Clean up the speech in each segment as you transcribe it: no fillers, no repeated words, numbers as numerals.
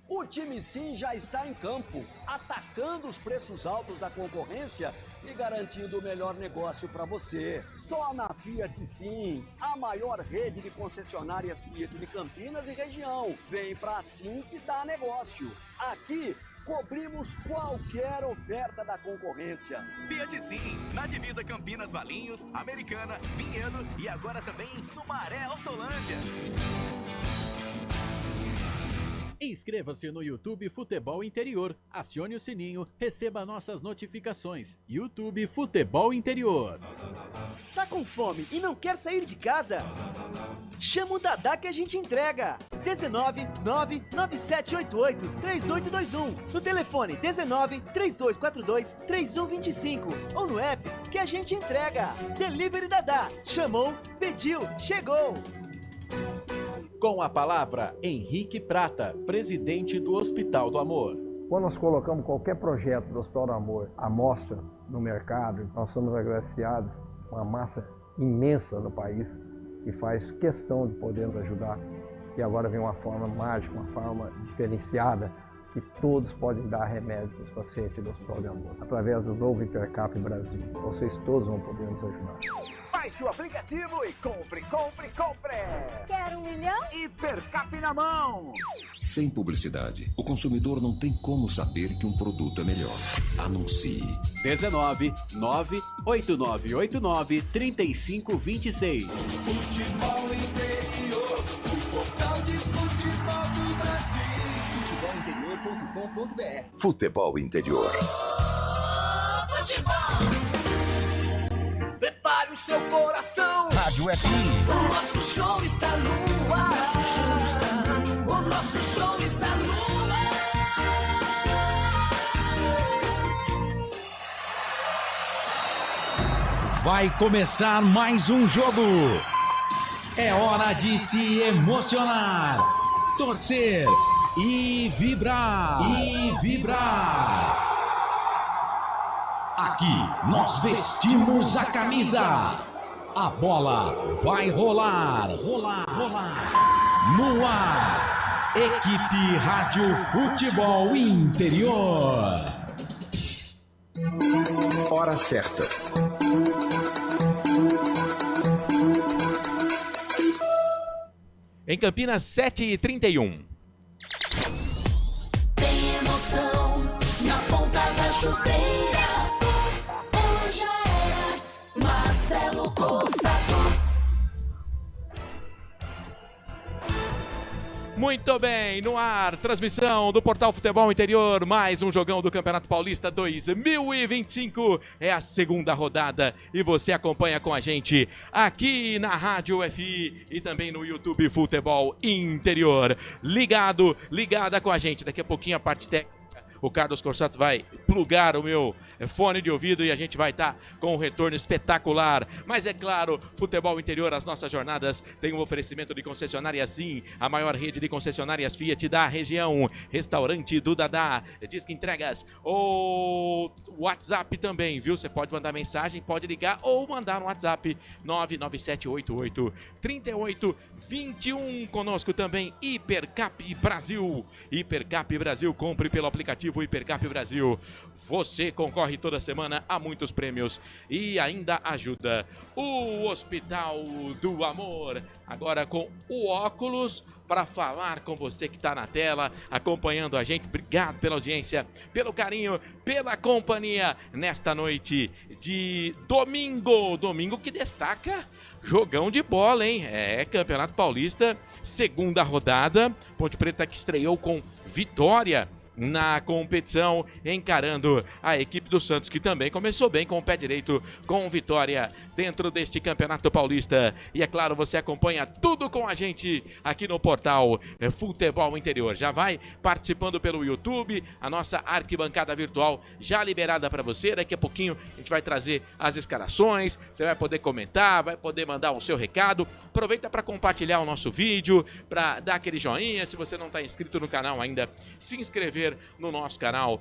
O Time Sim já está em campo, atacando os preços altos da concorrência e garantindo o melhor negócio para você. Só na Fiat Sim, a maior rede de concessionárias Fiat de Campinas e região. Vem pra Sim que dá negócio. Aqui cobrimos qualquer oferta da concorrência. Fiat Sim, na divisa Campinas, Valinhos, Americana, Vinhedo e agora também em Sumaré, Hortolândia. Inscreva-se no YouTube Futebol Interior, acione o sininho, receba nossas notificações. YouTube Futebol Interior. Tá com fome e não quer sair de casa? Chama o Dadá que a gente entrega. 19 99788 3821. No telefone 19 3242 3125 ou no app que a gente entrega. Delivery Dadá. Chamou, pediu, chegou. Com a palavra, Henrique Prata, presidente do Hospital do Amor. Quando nós colocamos qualquer projeto do Hospital do Amor à mostra no mercado, nós somos agraciados com uma massa imensa no país que faz questão de poder nos ajudar. E agora vem uma forma mágica, uma forma diferenciada, que todos podem dar remédio para os pacientes do Hospital do Amor. Através do novo Hipercap Brasil. Vocês todos vão poder nos ajudar. Baixe o aplicativo e compre, compre, compre! Quer 1 milhão? Hipercap na mão! Sem publicidade, o consumidor não tem como saber que um produto é melhor. Anuncie. 19 98989 3526. Futebol Interior, o portal de futebol do Brasil. Futebolinterior.com.br. Futebol Interior. Futebol! Prepare o seu coração. Rádio FM. O nosso show está no ar. O nosso show está no ar. Vai começar mais um jogo. É hora de se emocionar, torcer e vibrar. Aqui nós vestimos a camisa. A bola vai rolar. No ar, equipe Rádio Futebol Interior. Hora certa. Em Campinas, 7h31. Tem emoção na ponta da chuteira. Hoje é Marcelo Cossato. Muito bem, no ar, transmissão do Portal Futebol Interior, mais um jogão do Campeonato Paulista 2025, é a segunda rodada e você acompanha com a gente aqui na Rádio FI e também no YouTube Futebol Interior. Ligada com a gente, daqui a pouquinho a parte técnica. O Carlos Corsato vai plugar o meu fone de ouvido e a gente vai estar com um retorno espetacular. Mas é claro, Futebol Interior, as nossas jornadas têm um oferecimento de concessionária Sim, a maior rede de concessionárias Fiat da região. Restaurante do Dadá, Disque Entregas ou WhatsApp também, viu? Você pode mandar mensagem, pode ligar ou mandar no WhatsApp 997883821. Conosco também Hipercap Brasil. Hipercap Brasil, compre pelo aplicativo Hipercap Brasil. Você concorre toda semana a muitos prêmios e ainda ajuda o Hospital do Amor. Agora com o óculos para falar com você que está na tela, acompanhando a gente. Obrigado pela audiência, pelo carinho, pela companhia nesta noite de domingo. Domingo que destaca jogão de bola, hein? É, Campeonato Paulista, segunda rodada. Ponte Preta que estreou com vitória na competição, encarando a equipe do Santos, que também começou bem com o pé direito, com vitória dentro deste Campeonato Paulista. E é claro, você acompanha tudo com a gente aqui no portal Futebol Interior. Já vai participando pelo YouTube, a nossa arquibancada virtual já liberada para você. Daqui a pouquinho a gente vai trazer as escalações, você vai poder comentar, vai poder mandar o seu recado. Aproveita para compartilhar o nosso vídeo, para dar aquele joinha. Se você não está inscrito no canal ainda, se inscrever inscrever no nosso canal,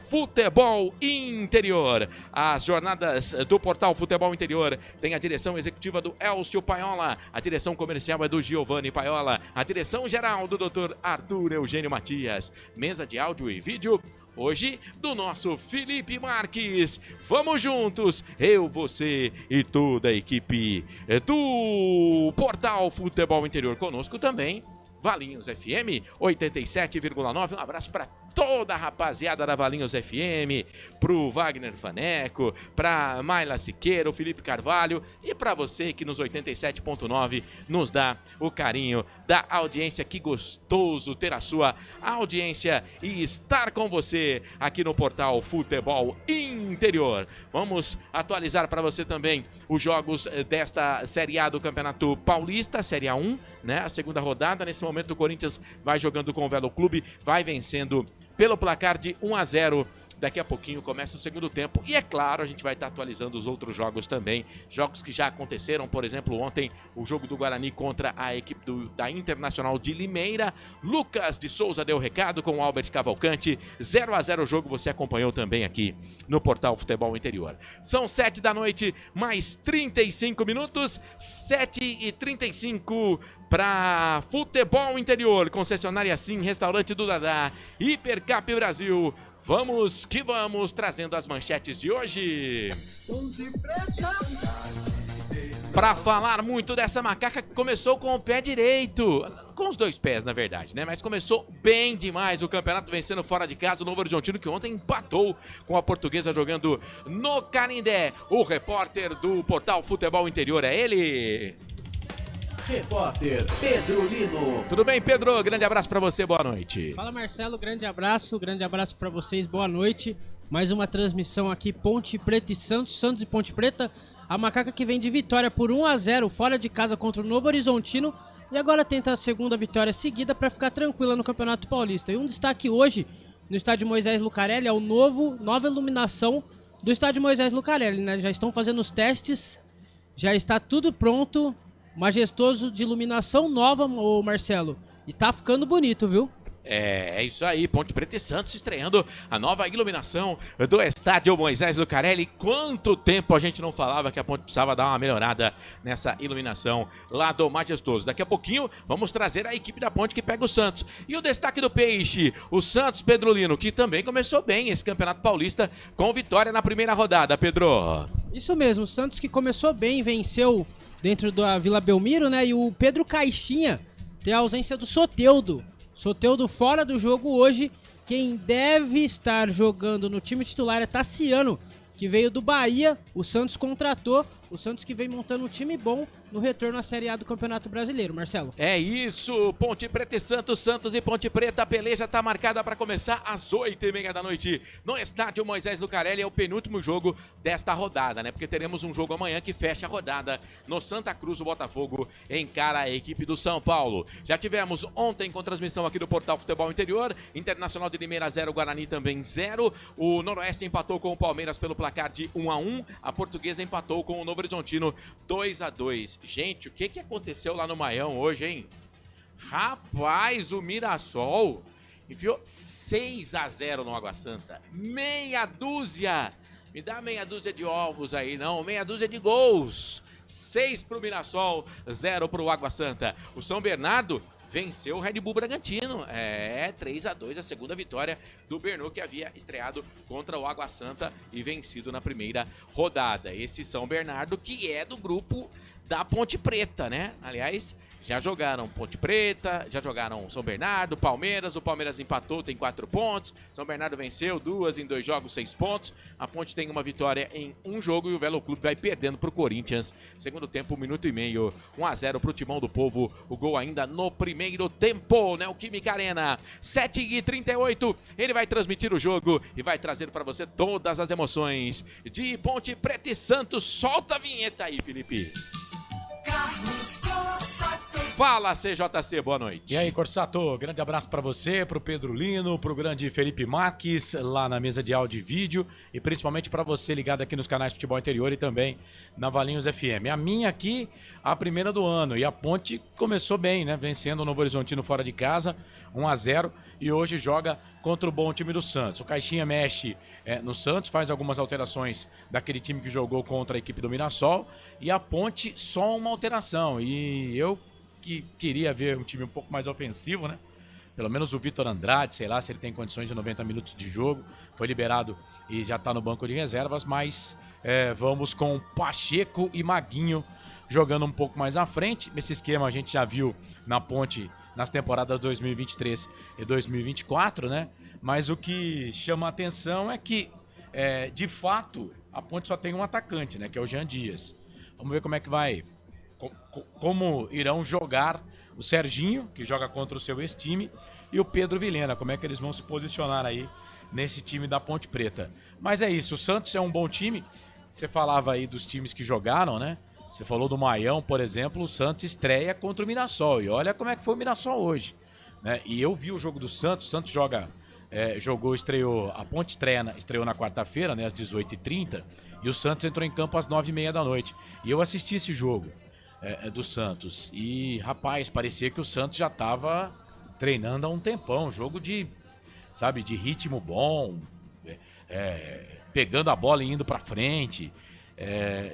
@Futebol Interior. As jornadas do portal Futebol Interior tem a direção executiva do Elcio Paiola, a direção comercial é do Giovanni Paiola, a direção geral do Dr. Arthur Eugênio Matias, mesa de áudio e vídeo hoje do nosso Felipe Marques. Vamos juntos, eu, você e toda a equipe do portal Futebol Interior. Conosco também Valinhos FM 87,9. Um abraço para toda a rapaziada da Valinhos FM, pro Wagner Faneco, pra Mayla Siqueira, o Felipe Carvalho e para você que nos 87,9 nos dá o carinho da audiência. Que gostoso ter a sua audiência e estar com você aqui no portal Futebol Interior. Vamos atualizar para você também os jogos desta Série A do Campeonato Paulista, Série A1, né? A segunda rodada. Nesse momento o Corinthians vai jogando com o Velo Clube, vai vencendo pelo placar de 1-0. Daqui a pouquinho começa o segundo tempo e, é claro, a gente vai estar atualizando os outros jogos também. Jogos que já aconteceram, por exemplo, ontem o jogo do Guarani contra a equipe da Internacional de Limeira. Lucas de Souza deu recado com o Albert Cavalcante. 0-0 o jogo, você acompanhou também aqui no portal Futebol Interior. São 7 da noite, mais 35 minutos, 7h35 para Futebol Interior, concessionária Sim, restaurante do Dadá, Hipercap Brasil. Vamos que vamos, trazendo as manchetes de hoje. Para falar muito dessa macaca que começou com o pé direito, com os dois pés, na verdade, né? Mas começou bem demais o campeonato, vencendo fora de casa o Novo Horizontino, que ontem empatou com a Portuguesa jogando no Canindé. O repórter do portal Futebol Interior é ele, repórter Pedro Lino. Tudo bem, Pedro? Grande abraço pra você, boa noite. Fala, Marcelo, grande abraço pra vocês, boa noite. Mais uma transmissão aqui, Ponte Preta e Santos, Santos e Ponte Preta. A macaca que vem de vitória por 1-0 fora de casa contra o Novo Horizontino e agora tenta a segunda vitória seguida para ficar tranquila no Campeonato Paulista. E um destaque hoje no estádio Moisés Lucarelli é o nova iluminação do estádio Moisés Lucarelli, né? Já estão fazendo os testes, já está tudo pronto. Majestoso de iluminação nova, ô Marcelo. E tá ficando bonito, viu? É isso aí, Ponte Preta e Santos estreando a nova iluminação do estádio Moisés Lucarelli. Quanto tempo a gente não falava que a Ponte precisava dar uma melhorada nessa iluminação lá do Majestoso. Daqui a pouquinho vamos trazer a equipe da Ponte que pega o Santos. E o destaque do Peixe, o Santos Pedro Lino, que também começou bem esse Campeonato Paulista com vitória na primeira rodada, Pedro. Isso mesmo, o Santos que começou bem, venceu dentro da Vila Belmiro, né? E o Pedro Caixinha tem a ausência do Soteldo. Soteldo fora do jogo hoje. Quem deve estar jogando no time titular é Tassiano, que veio do Bahia. O Santos contratou. O Santos que vem montando um time bom no retorno à Série A do Campeonato Brasileiro, Marcelo. É isso, Ponte Preta e Santos, Santos e Ponte Preta, a peleja está marcada para começar às 8h30 da noite no estádio Moisés Lucarelli. É o penúltimo jogo desta rodada, né? Porque teremos um jogo amanhã que fecha a rodada no Santa Cruz. O Botafogo encara a equipe do São Paulo. Já tivemos ontem com transmissão aqui do portal Futebol Interior, Internacional de Limeira 0, Guarani também 0. O Noroeste empatou com o Palmeiras pelo placar de 1-1. A Portuguesa empatou com o Novo Horizontino 2-2. Gente, o que aconteceu lá no Maião hoje, hein? Rapaz, o Mirassol enfiou 6-0 no Água Santa. Meia dúzia. Me dá meia dúzia de ovos aí, não. Meia dúzia de gols. 6 pro Mirassol, 0 pro Água Santa. O São Bernardo venceu o Red Bull Bragantino. 3-2, a segunda vitória do Bernô, que havia estreado contra o Água Santa e vencido na primeira rodada. Esse São Bernardo que é do grupo da Ponte Preta, né? Aliás, já jogaram Ponte Preta, já jogaram São Bernardo, Palmeiras. O Palmeiras empatou, tem 4 pontos. São Bernardo venceu 2 em 2 jogos, 6 pontos. A Ponte tem uma vitória em 1 jogo e o Velo Clube vai perdendo pro Corinthians. Segundo tempo, 1 minuto e meio, 1-0 pro Timão do Povo. O gol ainda no primeiro tempo, né? O Química Arena, 7h38. Ele vai transmitir o jogo e vai trazer para você todas as emoções de Ponte Preta e Santos. Solta a vinheta aí, Felipe. Carlos Costa. Fala, CJC, boa noite. E aí, Corsato, grande abraço para você, pro Pedro Lino, pro grande Felipe Marques, lá na mesa de áudio e vídeo, e principalmente para você ligado aqui nos canais de Futebol Interior e também na Valinhos FM. A minha aqui, a primeira do ano, e a Ponte começou bem, né? Vencendo o Novo Horizontino fora de casa, 1-0, e hoje joga contra o bom time do Santos. O Caixinha mexe no Santos, faz algumas alterações daquele time que jogou contra a equipe do Mirassol, e a Ponte só uma alteração, e eu que queria ver um time um pouco mais ofensivo, né? Pelo menos o Vitor Andrade, sei lá se ele tem condições de 90 minutos de jogo, foi liberado e já tá no banco de reservas, mas vamos com Pacheco e Maguinho jogando um pouco mais à frente. Esse esquema a gente já viu na Ponte nas temporadas 2023 e 2024, né? Mas o que chama a atenção é que, de fato, a Ponte só tem um atacante, né? Que é o Jean Dias. Vamos ver como é que vai... Como irão jogar o Serginho, que joga contra o seu ex-time, e o Pedro Vilhena, como é que eles vão se posicionar aí nesse time da Ponte Preta. Mas é isso, o Santos é um bom time. Você falava aí dos times que jogaram, né? Você falou do Maião, por exemplo, o Santos estreia contra o Mirassol, e olha como é que foi o Mirassol hoje, né? E eu vi o jogo do Santos, o Santos estreou, a Ponte estreou na quarta-feira, né, às 18h30, e o Santos entrou em campo às 9h30 da noite, e eu assisti esse jogo do Santos. E, rapaz, parecia que o Santos já estava treinando há um tempão. Jogo de ritmo bom, pegando a bola e indo pra frente.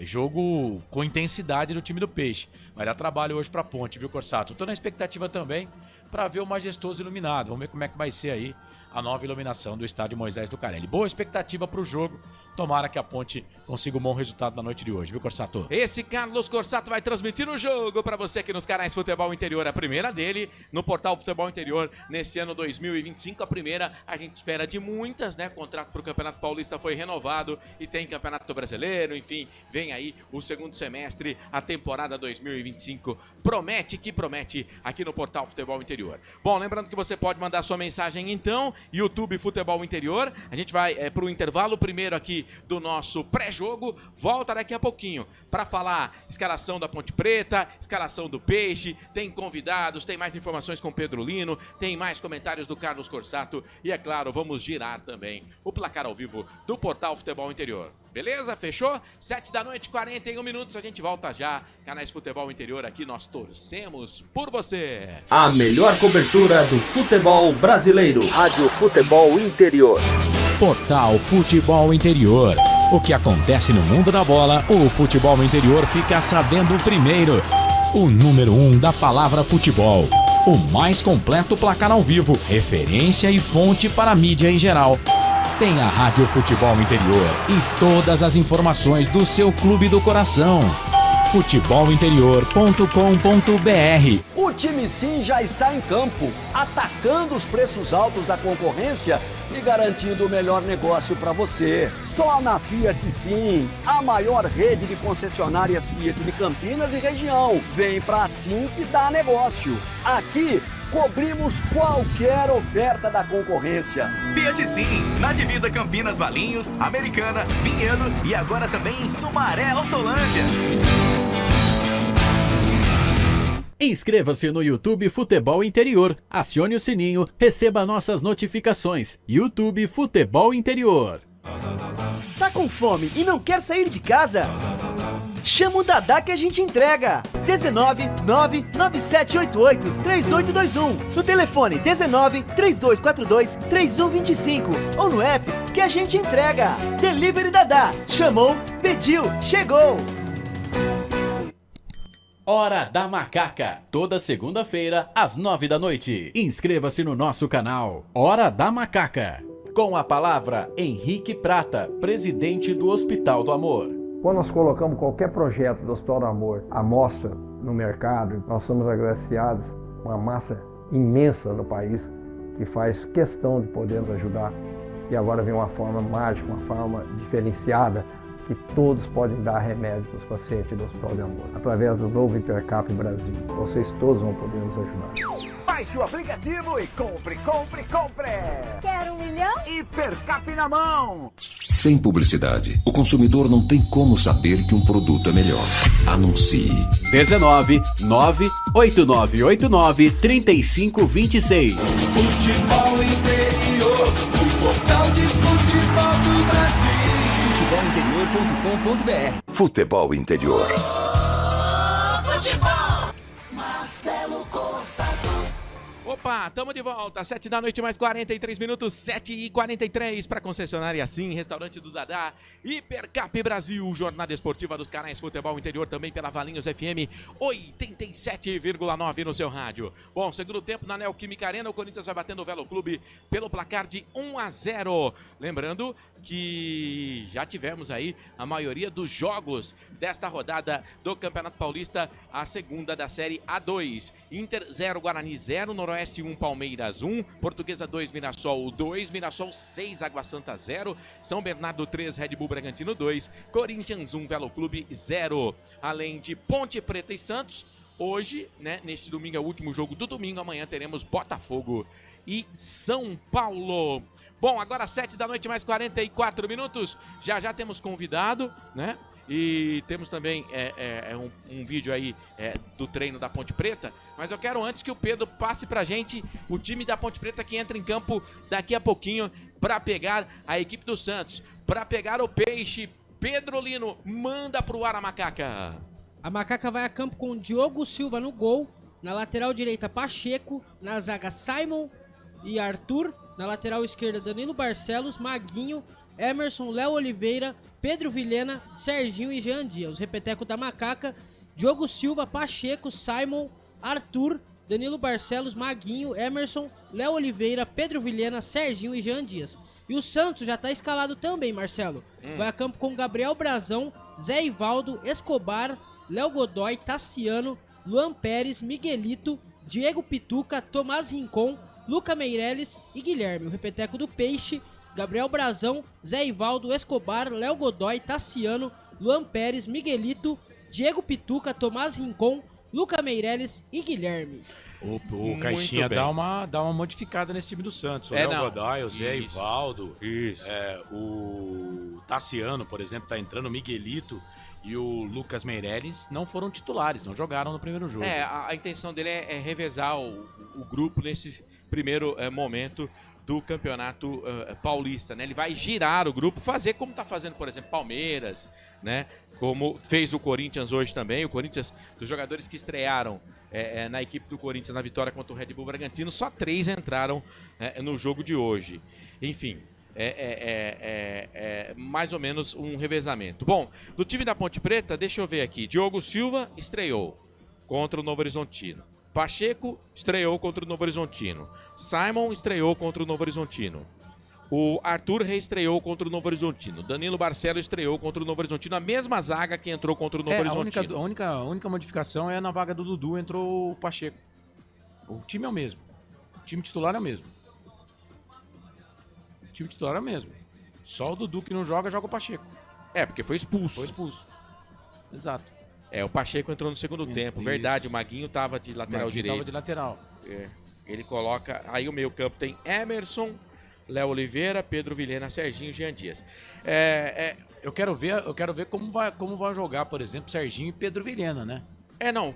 Jogo com intensidade do time do Peixe. Vai dar trabalho hoje pra Ponte, viu, Corsato? Tô na expectativa também pra ver o Majestoso iluminado. Vamos ver como é que vai ser aí a nova iluminação do estádio Moisés Lucarelli. Boa expectativa pro jogo. Tomara que a Ponte consiga um bom resultado na noite de hoje, viu, Corsato? Esse Carlos Corsato vai transmitir o jogo pra você aqui nos canais Futebol Interior. A primeira dele no portal Futebol Interior nesse ano 2025. A primeira, a gente espera de muitas, né? O contrato pro Campeonato Paulista foi renovado e tem Campeonato Brasileiro, enfim, vem aí o segundo semestre, a temporada 2025. Promete que promete aqui no portal Futebol Interior. Bom, lembrando que você pode mandar sua mensagem então, YouTube Futebol Interior. A gente vai pro intervalo primeiro aqui do nosso pré-jogo. Volta daqui a pouquinho para falar escalação da Ponte Preta, escalação do Peixe, tem convidados, tem mais informações com Pedro Lino, tem mais comentários do Carlos Corsato e, é claro, vamos girar também o placar ao vivo do portal Futebol Interior. Beleza? Fechou? 7h, 41 minutos, a gente volta já. Canais Futebol Interior aqui, nós torcemos por você. A melhor cobertura do futebol brasileiro. Rádio Futebol Interior. Portal Futebol Interior. O que acontece no mundo da bola, o Futebol Interior fica sabendo primeiro. O número 1 da palavra futebol. O mais completo placar ao vivo, referência e fonte para a mídia em geral. Tem a Rádio Futebol Interior e todas as informações do seu clube do coração. futebolinterior.com.br. O time Sim já está em campo, atacando os preços altos da concorrência e garantindo o melhor negócio para você. Só na Fiat Sim, a maior rede de concessionárias Fiat de Campinas e região. Vem pra Sim que dá negócio. Aqui cobrimos qualquer oferta da concorrência. Fiat Sim, na divisa Campinas, Valinhos, Americana, Vinhedo e agora também em Sumaré, Hortolândia. Inscreva-se no YouTube Futebol Interior, acione o sininho, receba nossas notificações. YouTube Futebol Interior. Tá com fome e não quer sair de casa? Chama o Dadá que a gente entrega. 19997883821. No telefone 1932423125 ou no app que a gente entrega. Delivery Dadá. Chamou, pediu, chegou. Hora da Macaca, toda segunda-feira às 9h. Inscreva-se no nosso canal Hora da Macaca. Com a palavra Henrique Prata, presidente do Hospital do Amor. Quando nós colocamos qualquer projeto do Hospital do Amor à mostra no mercado, nós somos agraciados com uma massa imensa no país que faz questão de poder nos ajudar. E agora vem uma forma mágica, uma forma diferenciada, que todos podem dar remédio para os pacientes do Hospital do Amor. Através do novo Hipercap Brasil. Vocês todos vão poder nos ajudar. Baixe o aplicativo e compre, compre, compre! Quer 1 milhão? Hipercap na mão! Sem publicidade, o consumidor não tem como saber que um produto é melhor. Anuncie. 19 98989 3526. Futebol Interior, o portal de futebol do Brasil. Futebolinterior.com.br. Futebol Interior. Futebol. Marcelo Cossato. Opa, tamo de volta, 7 da noite mais 43 minutos, 7h43 para concessionária Sim, restaurante do Dadá, Hipercap Brasil, jornada esportiva dos canais Futebol Interior, também pela Valinhos FM 87,9 no seu rádio. Bom, segundo tempo na Neoquímica Arena, o Corinthians vai batendo o Velo Clube pelo placar de 1-0. Lembrando que já tivemos aí a maioria dos jogos desta rodada do Campeonato Paulista, a segunda da Série A2. Inter 0, Guarani 0, Noroeste 1, Palmeiras 1, Portuguesa 2, Mirassol 2, Mirassol 6, Água Santa 0, São Bernardo 3, Red Bull Bragantino 2, Corinthians 1, Velo Clube 0. Além de Ponte Preta e Santos, hoje, né, neste domingo é o último jogo do domingo, amanhã teremos Botafogo e São Paulo. Bom, agora 7 da noite mais 44 minutos, já temos convidado, né? E temos também um vídeo aí do treino da Ponte Preta, mas eu quero antes que o Pedro passe pra gente o time da Ponte Preta que entra em campo daqui a pouquinho para pegar a equipe do Santos, para pegar o Peixe. Pedro Lino, manda pro ar a Macaca. A Macaca vai a campo com Diogo Silva no gol, na lateral direita Pacheco, na zaga Simon e Arthur, na lateral esquerda Danilo Barcelos, Maguinho, Emerson, Léo Oliveira, Pedro Vilhena, Serginho e Jean Dias. Os repetecos da Macaca: Diogo Silva, Pacheco, Simon, Arthur, Danilo Barcelos, Maguinho, Emerson, Léo Oliveira, Pedro Vilhena, Serginho e Jean Dias. E o Santos já tá escalado também, Marcelo. Vai a campo com Gabriel Brazão, Zé Ivaldo, Escobar, Léo Godoy, Tassiano, Luan Pérez, Miguelito, Diego Pituca, Tomás Rincon, Luca Meireles e Guilherme. O repeteco do Peixe: Gabriel Brazão, Zé Ivaldo, Escobar, Léo Godoy, Tassiano, Luan Pérez, Miguelito, Diego Pituca, Tomás Rincon, Luca Meireles e Guilherme. O Caixinha dá uma modificada nesse time do Santos. O Léo Godoy, o Zé Ivaldo, o Tassiano, por exemplo, tá entrando, o Miguelito e o Lucas Meireles não foram titulares, não jogaram no primeiro jogo. A intenção dele é revezar o grupo nesse primeiro momento do Campeonato Paulista, né? Ele vai girar o grupo, fazer como tá fazendo, por exemplo, Palmeiras, né? Como fez o Corinthians hoje também. O Corinthians, dos jogadores que estrearam na equipe do Corinthians na vitória contra o Red Bull Bragantino, só 3 entraram no jogo de hoje. Enfim, mais ou menos um revezamento. Bom, do time da Ponte Preta, deixa eu ver aqui. Diogo Silva estreou contra o Novo Horizontino. Pacheco estreou contra o Novo Horizontino. Simon estreou contra o Novo Horizontino. O Arthur reestreou contra o Novo Horizontino. Danilo Barcelos estreou contra o Novo Horizontino. A mesma zaga que entrou contra o Novo Horizontino. A única modificação é na vaga do Dudu, entrou o Pacheco. O time é o mesmo. O time titular é o mesmo. O time titular é o mesmo. Só o Dudu que não joga o Pacheco. Porque foi expulso. Foi expulso. Exato. O Pacheco entrou no segundo tempo, verdade, o Maguinho tava de lateral direito. Tava de lateral. Ele coloca, aí o meio campo tem Emerson, Léo Oliveira, Pedro Vilhena, Serginho e Jean Dias. Eu quero ver como vai jogar, por exemplo, Serginho e Pedro Vilhena, né?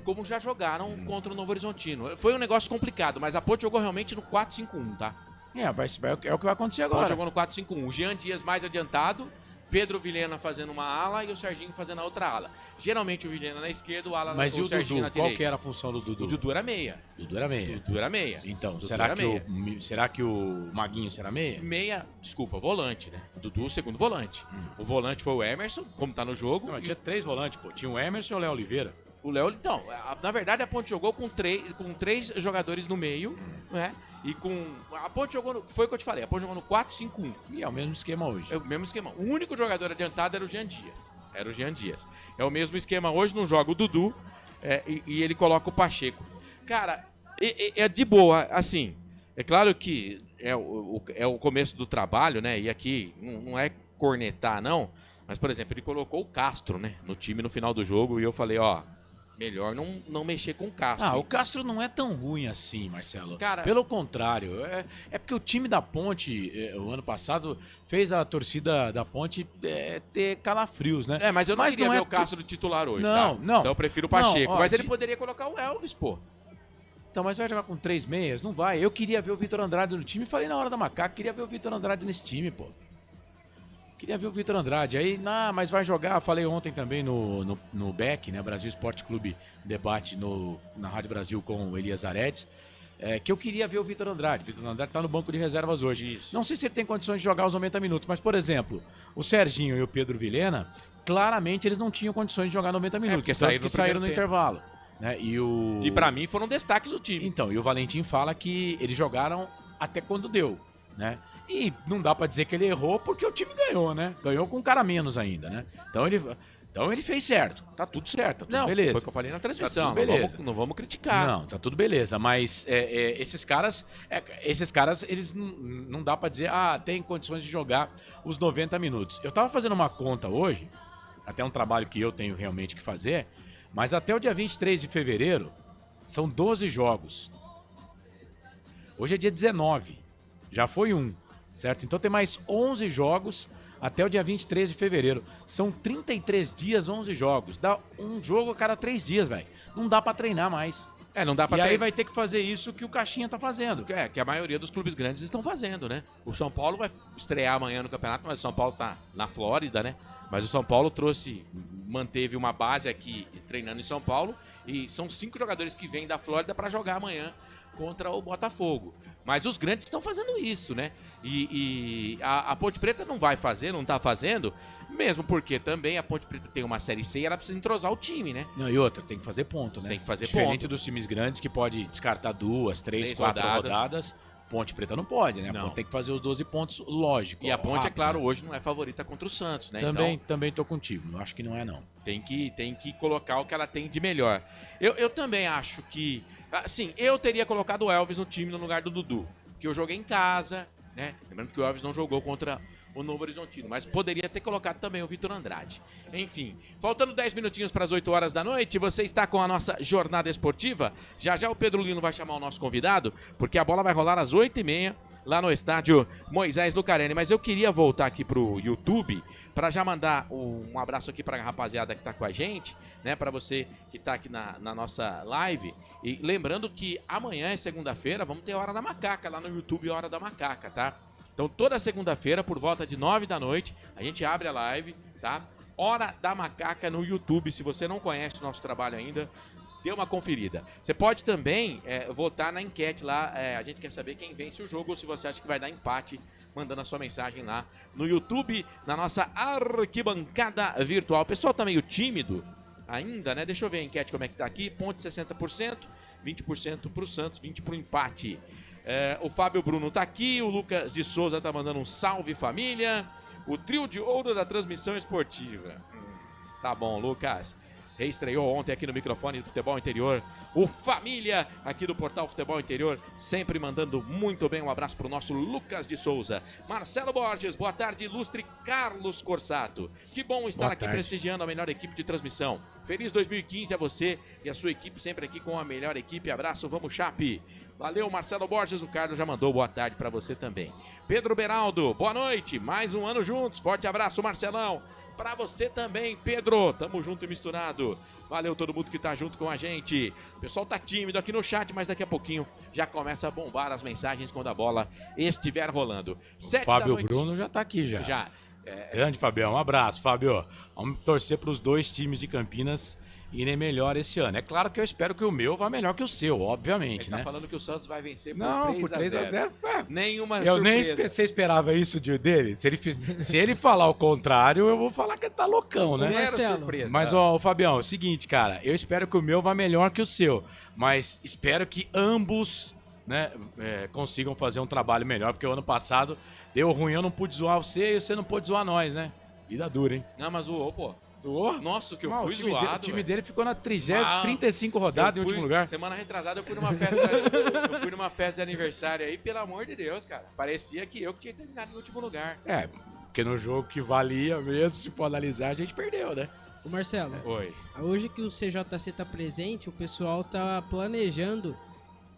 Como já jogaram contra o Novo Horizontino. Foi um negócio complicado, mas a Ponte jogou realmente no 4-5-1, tá? É o que vai acontecer agora. A Ponte jogou no 4-5-1, o Jean Dias mais adiantado, Pedro Vilhena fazendo uma ala e o Serginho fazendo a outra ala. Geralmente o Vilhena na esquerda, o ala Mas o Serginho na direita. Qual que era a função do Dudu? O Dudu era meia. Dudu era meia. Então, será que o Maguinho será meia? Volante, né? O Dudu, segundo volante. O volante foi o Emerson, como tá no jogo. Não, tinha 3 volantes, pô. Tinha o Emerson e o Léo Oliveira. Então, na verdade a Ponte jogou com três jogadores no meio, né? E a Ponte jogou, foi o que eu te falei, a Ponte jogou no 4-5-1. E é o mesmo esquema hoje. É o mesmo esquema. O único jogador adiantado era o Jean Dias. É o mesmo esquema hoje, não joga o Dudu e ele coloca o Pacheco. Cara, é de boa, assim, é claro que é o começo do trabalho, né? E aqui não é cornetar, não. Mas, por exemplo, ele colocou o Castro, né, no time no final do jogo e eu falei, melhor não mexer com o Castro. O Castro não é tão ruim assim, Marcelo. Cara, pelo contrário, é porque o time da Ponte, o ano passado, fez a torcida da Ponte ter calafrios, né? Mas eu não queria ver o Castro titular hoje, tá? Não. Então eu prefiro o Pacheco. Mas ele poderia colocar o Elvis, pô. Então, mas vai jogar com 3 meias? Não vai. Eu queria ver o Vitor Andrade no time. Falei na hora da macaca, queria ver o Vitor Andrade nesse time, pô. Queria ver o Vitor Andrade. Aí, mas vai jogar. Falei ontem também no BEC, né? Brasil Esporte Clube Debate na Rádio Brasil com o Elias Aredes. Que eu queria ver o Vitor Andrade. O Vitor Andrade tá no banco de reservas hoje. Isso. Não sei se ele tem condições de jogar os 90 minutos, mas, por exemplo, o Serginho e o Pedro Vilhena, claramente eles não tinham condições de jogar 90 minutos. Porque saíram no intervalo. Né? E pra mim foram destaques do time. Então, e o Valentim fala que eles jogaram até quando deu, né? E não dá pra dizer que ele errou porque o time ganhou, né? Ganhou com um cara menos ainda, né? Então ele fez certo. Tá tudo certo, tá tudo beleza. Foi o que eu falei na transmissão. Tá tudo beleza. Não vamos criticar. Não, tá tudo beleza. Mas esses caras, eles não dá pra dizer, tem condições de jogar os 90 minutos. Eu tava fazendo uma conta hoje, até um trabalho que eu tenho realmente que fazer, mas até o dia 23 de fevereiro são 12 jogos. Hoje é dia 19. Já foi um. Certo? Então tem mais 11 jogos até o dia 23 de fevereiro. São 33 dias, 11 jogos. Dá um jogo a cada 3 dias, velho. Não dá pra treinar mais. Não dá pra treinar. E aí vai ter que fazer isso que o Caixinha tá fazendo. Que a maioria dos clubes grandes estão fazendo, né? O São Paulo vai estrear amanhã no campeonato, mas o São Paulo tá na Flórida, né? Mas o São Paulo manteve uma base aqui treinando em São Paulo. E são 5 jogadores que vêm da Flórida pra jogar amanhã contra o Botafogo. Mas os grandes estão fazendo isso, né? E a Ponte Preta não vai fazer, não tá fazendo, mesmo porque também a Ponte Preta tem uma Série C e ela precisa entrosar o time, né? Não, e outra, tem que fazer ponto, né? Tem que fazer Diferente ponto. dos times grandes que pode descartar 2, 3, 4 rodadas. Ponte Preta não pode, né? Não. Tem que fazer os 12 pontos, lógico. E a Ponte, rápido, é claro, hoje não é favorita contra o Santos, né? Também tô contigo. Eu acho que não é, não. Tem que colocar o que ela tem de melhor. Eu também acho que... Assim, eu teria colocado o Elvis no time no lugar do Dudu. Porque eu joguei em casa, né? Lembrando que o Elvis não jogou contra o Novo Horizontino. Mas poderia ter colocado também o Vitor Andrade. Enfim, faltando 10 minutinhos para as 8 horas da noite, você está com a nossa jornada esportiva. Já já o Pedro Lino vai chamar o nosso convidado, porque a bola vai rolar às 8h30 lá no estádio Moisés Lucarelli. Mas eu queria voltar aqui pro YouTube para já mandar um abraço aqui para a rapaziada que está com a gente, né? Para você que está aqui na nossa live. E lembrando que amanhã é segunda-feira, vamos ter Hora da Macaca lá no YouTube, Hora da Macaca, tá? Então toda segunda-feira, por volta de 9 da noite, a gente abre a live, tá? Hora da Macaca no YouTube. Se você não conhece o nosso trabalho ainda, dê uma conferida. Você pode também votar na enquete lá. A gente quer saber quem vence o jogo ou se você acha que vai dar empate, mandando a sua mensagem lá no YouTube, na nossa arquibancada virtual. O pessoal tá meio tímido ainda, né? Deixa eu ver a enquete como é que tá aqui. Ponte 60%, 20% pro Santos, 20% pro empate. O Fábio Bruno tá aqui, o Lucas de Souza tá mandando um salve família. O trio de ouro da transmissão esportiva. Tá bom, Lucas. Reestreou ontem aqui no microfone do Futebol Interior. O Família, aqui do Portal Futebol Interior, sempre mandando muito bem. Um abraço pro nosso Lucas de Souza. Marcelo Borges, boa tarde, ilustre Carlos Corsato. Que bom estar aqui prestigiando a melhor equipe de transmissão. Feliz 2015 a você e a sua equipe, sempre aqui com a melhor equipe. Abraço, vamos Chape. Valeu, Marcelo Borges, o Carlos já mandou boa tarde para você também. Pedro Beraldo, boa noite, mais um ano juntos. Forte abraço, Marcelão. Pra você também, Pedro. Tamo junto e misturado. Valeu todo mundo que tá junto com a gente. O pessoal tá tímido aqui no chat, mas daqui a pouquinho já começa a bombar as mensagens quando a bola estiver rolando. O Fábio Bruno já tá aqui já. Grande Fabião, um abraço, Fábio. Vamos torcer pros 2 times de Campinas irem melhor esse ano. É claro que eu espero que o meu vá melhor que o seu, obviamente, né? Ele tá falando que o Santos vai vencer por 3-0. Nenhuma surpresa. Você esperava isso dele? Se ele falar o contrário, eu vou falar que ele tá loucão, né? Zero surpresa. Mas, Fabião, é o seguinte, cara, eu espero que o meu vá melhor que o seu, mas espero que ambos, né, consigam fazer um trabalho melhor, porque o ano passado deu ruim, eu não pude zoar você e você não pôde zoar nós, né? Vida dura, hein? Não, mas zoou, pô. Zoou? Nossa, que eu fui zoado. O time dele ficou na 35ª rodada em último lugar. Semana retrasada eu fui numa festa de aniversário aí, pelo amor de Deus, cara. Parecia que eu que tinha terminado em último lugar. Porque no jogo que valia mesmo, se for analisar, a gente perdeu, né? Ô Marcelo, Oi. Hoje que o CJC tá presente, o pessoal tá planejando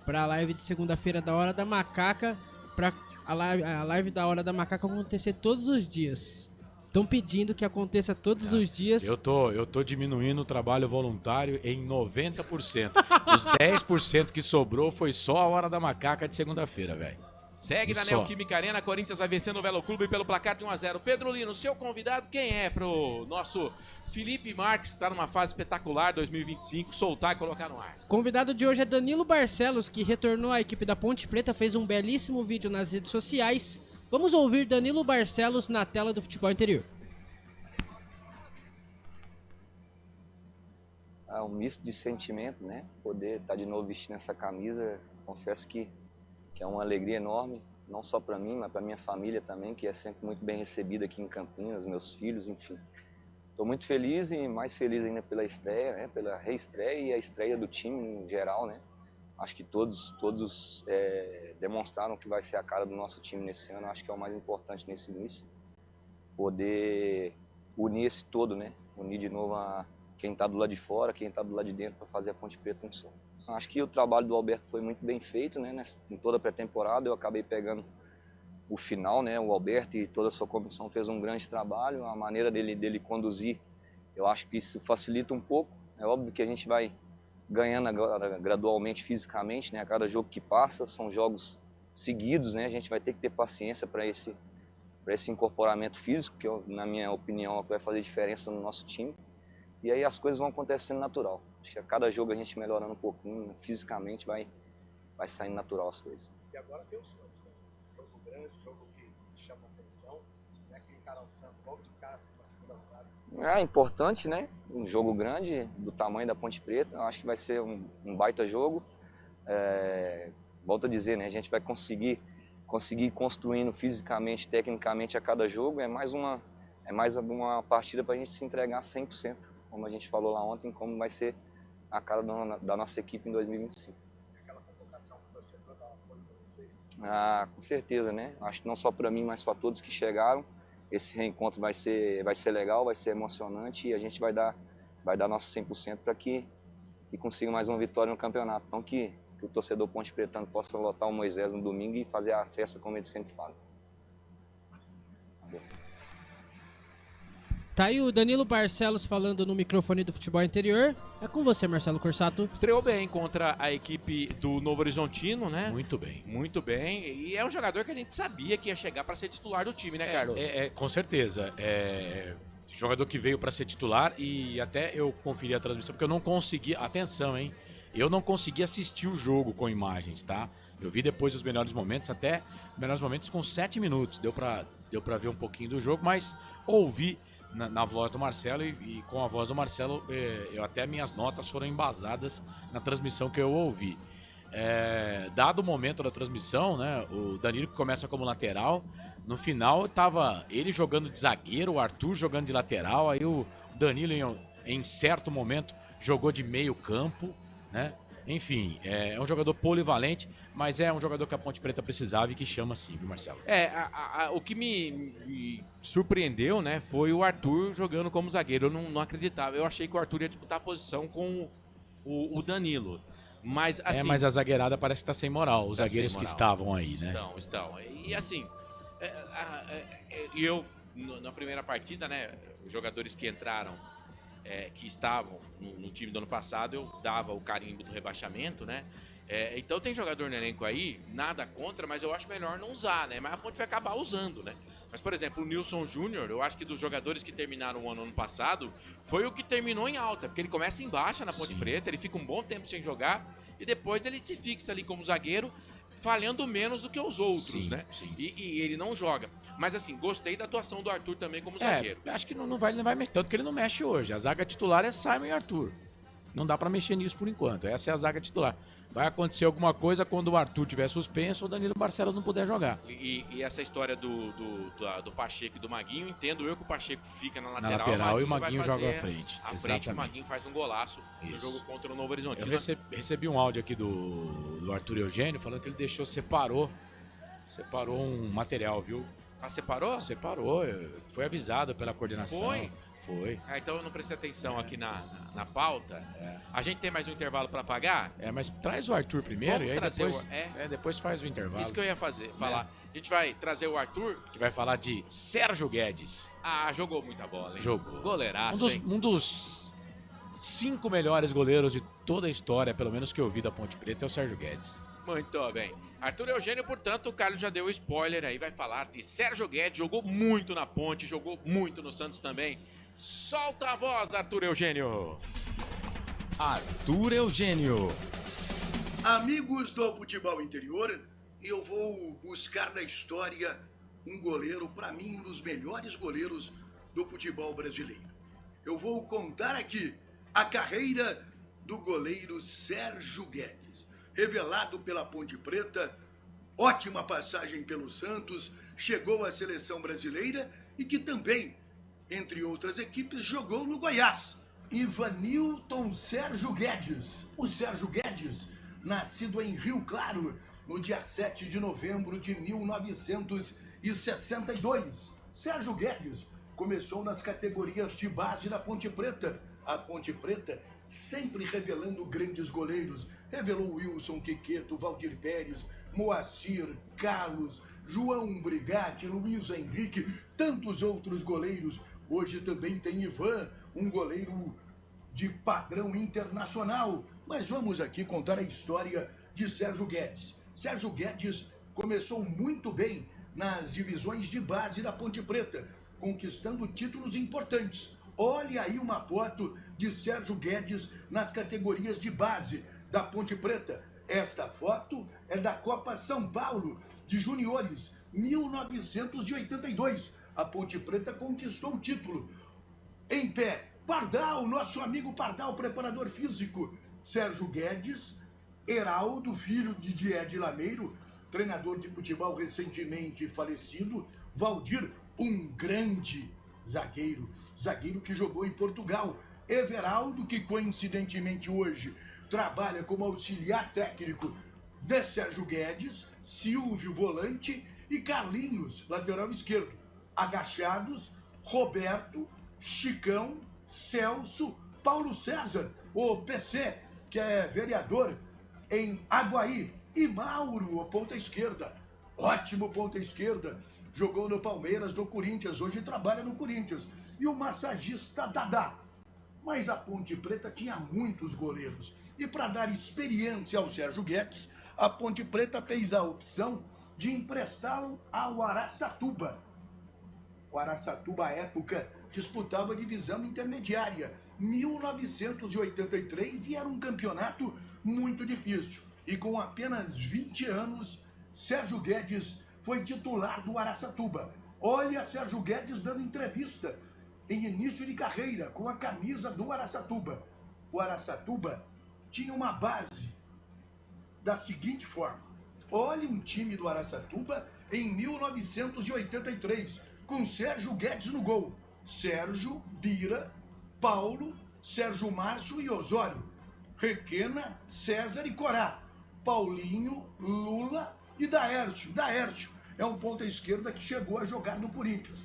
pra live de segunda-feira da Hora da Macaca, pra a live da Hora da Macaca acontecer todos os dias. Estão pedindo que aconteça todos os dias. Eu tô diminuindo o trabalho voluntário em 90%. Os 10% que sobrou foi só a Hora da Macaca de segunda-feira, velho. Segue na Neoquímica Arena, Corinthians vai vencendo o Velo Clube pelo placar de 1-0. Pedro Lino, seu convidado, quem é pro nosso Felipe Marques, que está numa fase espetacular 2025, soltar e colocar no ar? Convidado de hoje é Danilo Barcelos, que retornou à equipe da Ponte Preta, fez um belíssimo vídeo nas redes sociais. Vamos ouvir Danilo Barcelos na tela do Futebol Interior. É um misto de sentimento, né? Poder estar de novo vestindo essa camisa, confesso que é uma alegria enorme, não só para mim, mas para minha família também, que é sempre muito bem recebida aqui em Campinas, meus filhos, enfim. Estou muito feliz e mais feliz ainda pela estreia, né? Pela reestreia e a estreia do time em geral, né? Acho que todos demonstraram que vai ser a cara do nosso time nesse ano, acho que é o mais importante nesse início. Poder unir esse todo, né? Unir de novo quem está do lado de fora, quem está do lado de dentro para fazer a Ponte Preta um só. Acho que o trabalho do Alberto foi muito bem feito, né? Em toda a pré-temporada eu acabei pegando o final, né? O Alberto e toda a sua comissão fez um grande trabalho, a maneira dele conduzir, eu acho que isso facilita um pouco. É óbvio que a gente vai ganhando agora, gradualmente, fisicamente, né? A cada jogo que passa, são jogos seguidos, né? A gente vai ter que ter paciência para esse incorporamento físico, que na minha opinião vai fazer diferença no nosso time. E aí as coisas vão acontecendo natural. Acho que a cada jogo a gente melhorando um pouquinho, fisicamente vai saindo natural as coisas. E agora tem o Santos, né? Jogo grande, jogo que chama a atenção. Como é que encarar o Santos logo de casa na segunda rodada? É importante, né? Um jogo grande, do tamanho da Ponte Preta. Eu acho que vai ser um baita jogo. Volto a dizer, né? A gente vai conseguir construindo fisicamente, tecnicamente a cada jogo. É mais uma partida para a gente se entregar 100%. Como a gente falou lá ontem, como vai ser a cara da nossa equipe em 2025. Aquela convocação que você vai dar apoio para vocês? Com certeza, né? Acho que não só para mim, mas para todos que chegaram. Esse reencontro vai ser legal, vai ser emocionante e a gente vai dar nosso 100% para que consiga mais uma vitória no campeonato. Então que o torcedor Ponte Pretano possa lotar o Moisés no domingo e fazer a festa como ele sempre fala. Tá aí o Danilo Barcelos falando no microfone do Futebol Interior. É com você, Marcelo Corsato. Estreou bem contra a equipe do Novo Horizontino, né? Muito bem. Muito bem. E é um jogador que a gente sabia que ia chegar para ser titular do time, né, Carlos? Com certeza. Jogador que veio para ser titular e até eu conferi a transmissão, porque eu não consegui... Atenção, hein? Eu não consegui assistir o jogo com imagens, tá? Eu vi depois os melhores momentos, até melhores momentos com 7 minutos. Deu pra ver um pouquinho do jogo, mas ouvi na voz do Marcelo e com a voz do Marcelo, até minhas notas foram embasadas na transmissão que eu ouvi. Dado o momento da transmissão, né, o Danilo que começa como lateral, no final estava ele jogando de zagueiro, o Arthur jogando de lateral, aí o Danilo em certo momento jogou de meio campo, né? Enfim, é um jogador polivalente, mas é um jogador que a Ponte Preta precisava e que chama sim, viu, Marcelo? O que me surpreendeu, né, foi o Arthur jogando como zagueiro. Eu não acreditava. Eu achei que o Arthur ia disputar a posição com o Danilo. Mas, assim, mas a zagueirada parece que tá sem moral, os zagueiros que estavam aí, né? Estão. E assim, na primeira partida, né, os jogadores que entraram, que estavam no time do ano passado, eu dava o carimbo do rebaixamento, né? Então tem jogador no elenco aí, nada contra, mas eu acho melhor não usar, né? Mas a Ponte vai acabar usando, né? Mas, por exemplo, o Nilson Júnior, eu acho que dos jogadores que terminaram o ano passado, foi o que terminou em alta, porque ele começa em baixa na Ponte Preta, ele fica um bom tempo sem jogar, e depois ele se fixa ali como zagueiro, falhando menos do que os outros, né? Sim. E ele não joga. Mas assim, gostei da atuação do Arthur também como zagueiro. Acho que não vai mexer, tanto que ele não mexe hoje. A zaga titular é Simon e Arthur. Não dá pra mexer nisso por enquanto. Essa é a zaga titular. Vai acontecer alguma coisa quando o Arthur tiver suspenso ou o Danilo Barcelos não puder jogar. E essa história do Pacheco e do Maguinho, entendo eu que o Pacheco fica na lateral. Na lateral e o Maguinho joga à frente. À frente, o Maguinho faz um golaço no jogo contra o Novo Horizonte. Eu recebi um áudio aqui do Arthur Eugênio falando que ele separou um material, viu? Ah, separou? Separou, foi avisado pela coordenação. Foi. Então eu não prestei atenção aqui na pauta. A gente tem mais um intervalo para pagar? Mas traz o Arthur primeiro. Vamos e aí trazer depois, depois faz o intervalo. Isso que eu ia falar. A gente vai trazer o Arthur. Que vai falar de Sérgio Guedes. Jogou muita bola, hein? Jogou. Goleiraço, Um dos 5 melhores goleiros de toda a história, pelo menos que eu vi da Ponte Preta, é o Sérgio Guedes. Muito bem. Arthur Eugênio, portanto, o Carlos já deu o spoiler aí, vai falar de Sérgio Guedes, jogou muito na Ponte, jogou muito no Santos também. Solta a voz, Arthur Eugênio. Arthur Eugênio. Amigos do futebol interior, eu vou buscar da história um goleiro, para mim, um dos melhores goleiros do futebol brasileiro. Eu vou contar aqui a carreira do goleiro Sérgio Guedes, revelado pela Ponte Preta, ótima passagem pelo Santos, chegou à seleção brasileira e que também, entre outras equipes, jogou no Goiás. Ivanilton Sérgio Guedes. O Sérgio Guedes, nascido em Rio Claro, no dia 7 de novembro de 1962. Sérgio Guedes começou nas categorias de base da Ponte Preta. A Ponte Preta sempre revelando grandes goleiros. Revelou Wilson, Quiqueto, Valdir Pérez, Moacir, Carlos, João Brigatti, Luiz Henrique, tantos outros goleiros. Hoje também tem Ivan, um goleiro de padrão internacional. Mas vamos aqui contar a história de Sérgio Guedes. Sérgio Guedes começou muito bem nas divisões de base da Ponte Preta, conquistando títulos importantes. Olha aí uma foto de Sérgio Guedes nas categorias de base da Ponte Preta. Esta foto é da Copa São Paulo de Juniores, 1982. A Ponte Preta conquistou o título. Em pé, Pardal, nosso amigo Pardal, preparador físico. Sérgio Guedes, Heraldo, filho de Didier de Lameiro, treinador de futebol recentemente falecido. Valdir, um grande zagueiro que jogou em Portugal. Everaldo, que coincidentemente hoje trabalha como auxiliar técnico de Sérgio Guedes. Silvio, volante, e Carlinhos, lateral esquerdo. Agachados, Roberto, Chicão, Celso, Paulo César, o PC, que é vereador em Aguaí, e Mauro, o ponta esquerda. Ótimo ponta esquerda, jogou no Palmeiras, no Corinthians, hoje trabalha no Corinthians. E o massagista Dadá. Mas a Ponte Preta tinha muitos goleiros. E para dar experiência ao Sérgio Guedes, a Ponte Preta fez a opção de emprestá-lo ao Araçatuba. O Araçatuba, à época, disputava a divisão intermediária, 1983, e era um campeonato muito difícil. E com apenas 20 anos, Sérgio Guedes foi titular do Araçatuba. Olha Sérgio Guedes dando entrevista em início de carreira com a camisa do Araçatuba. O Araçatuba tinha uma base da seguinte forma. Olha um time do Araçatuba em 1983, com Sérgio Guedes no gol. Sérgio, Bira, Paulo, Sérgio Márcio e Osório. Requena, César e Corá. Paulinho, Lula e Daércio. Daércio é um ponta esquerda que chegou a jogar no Corinthians.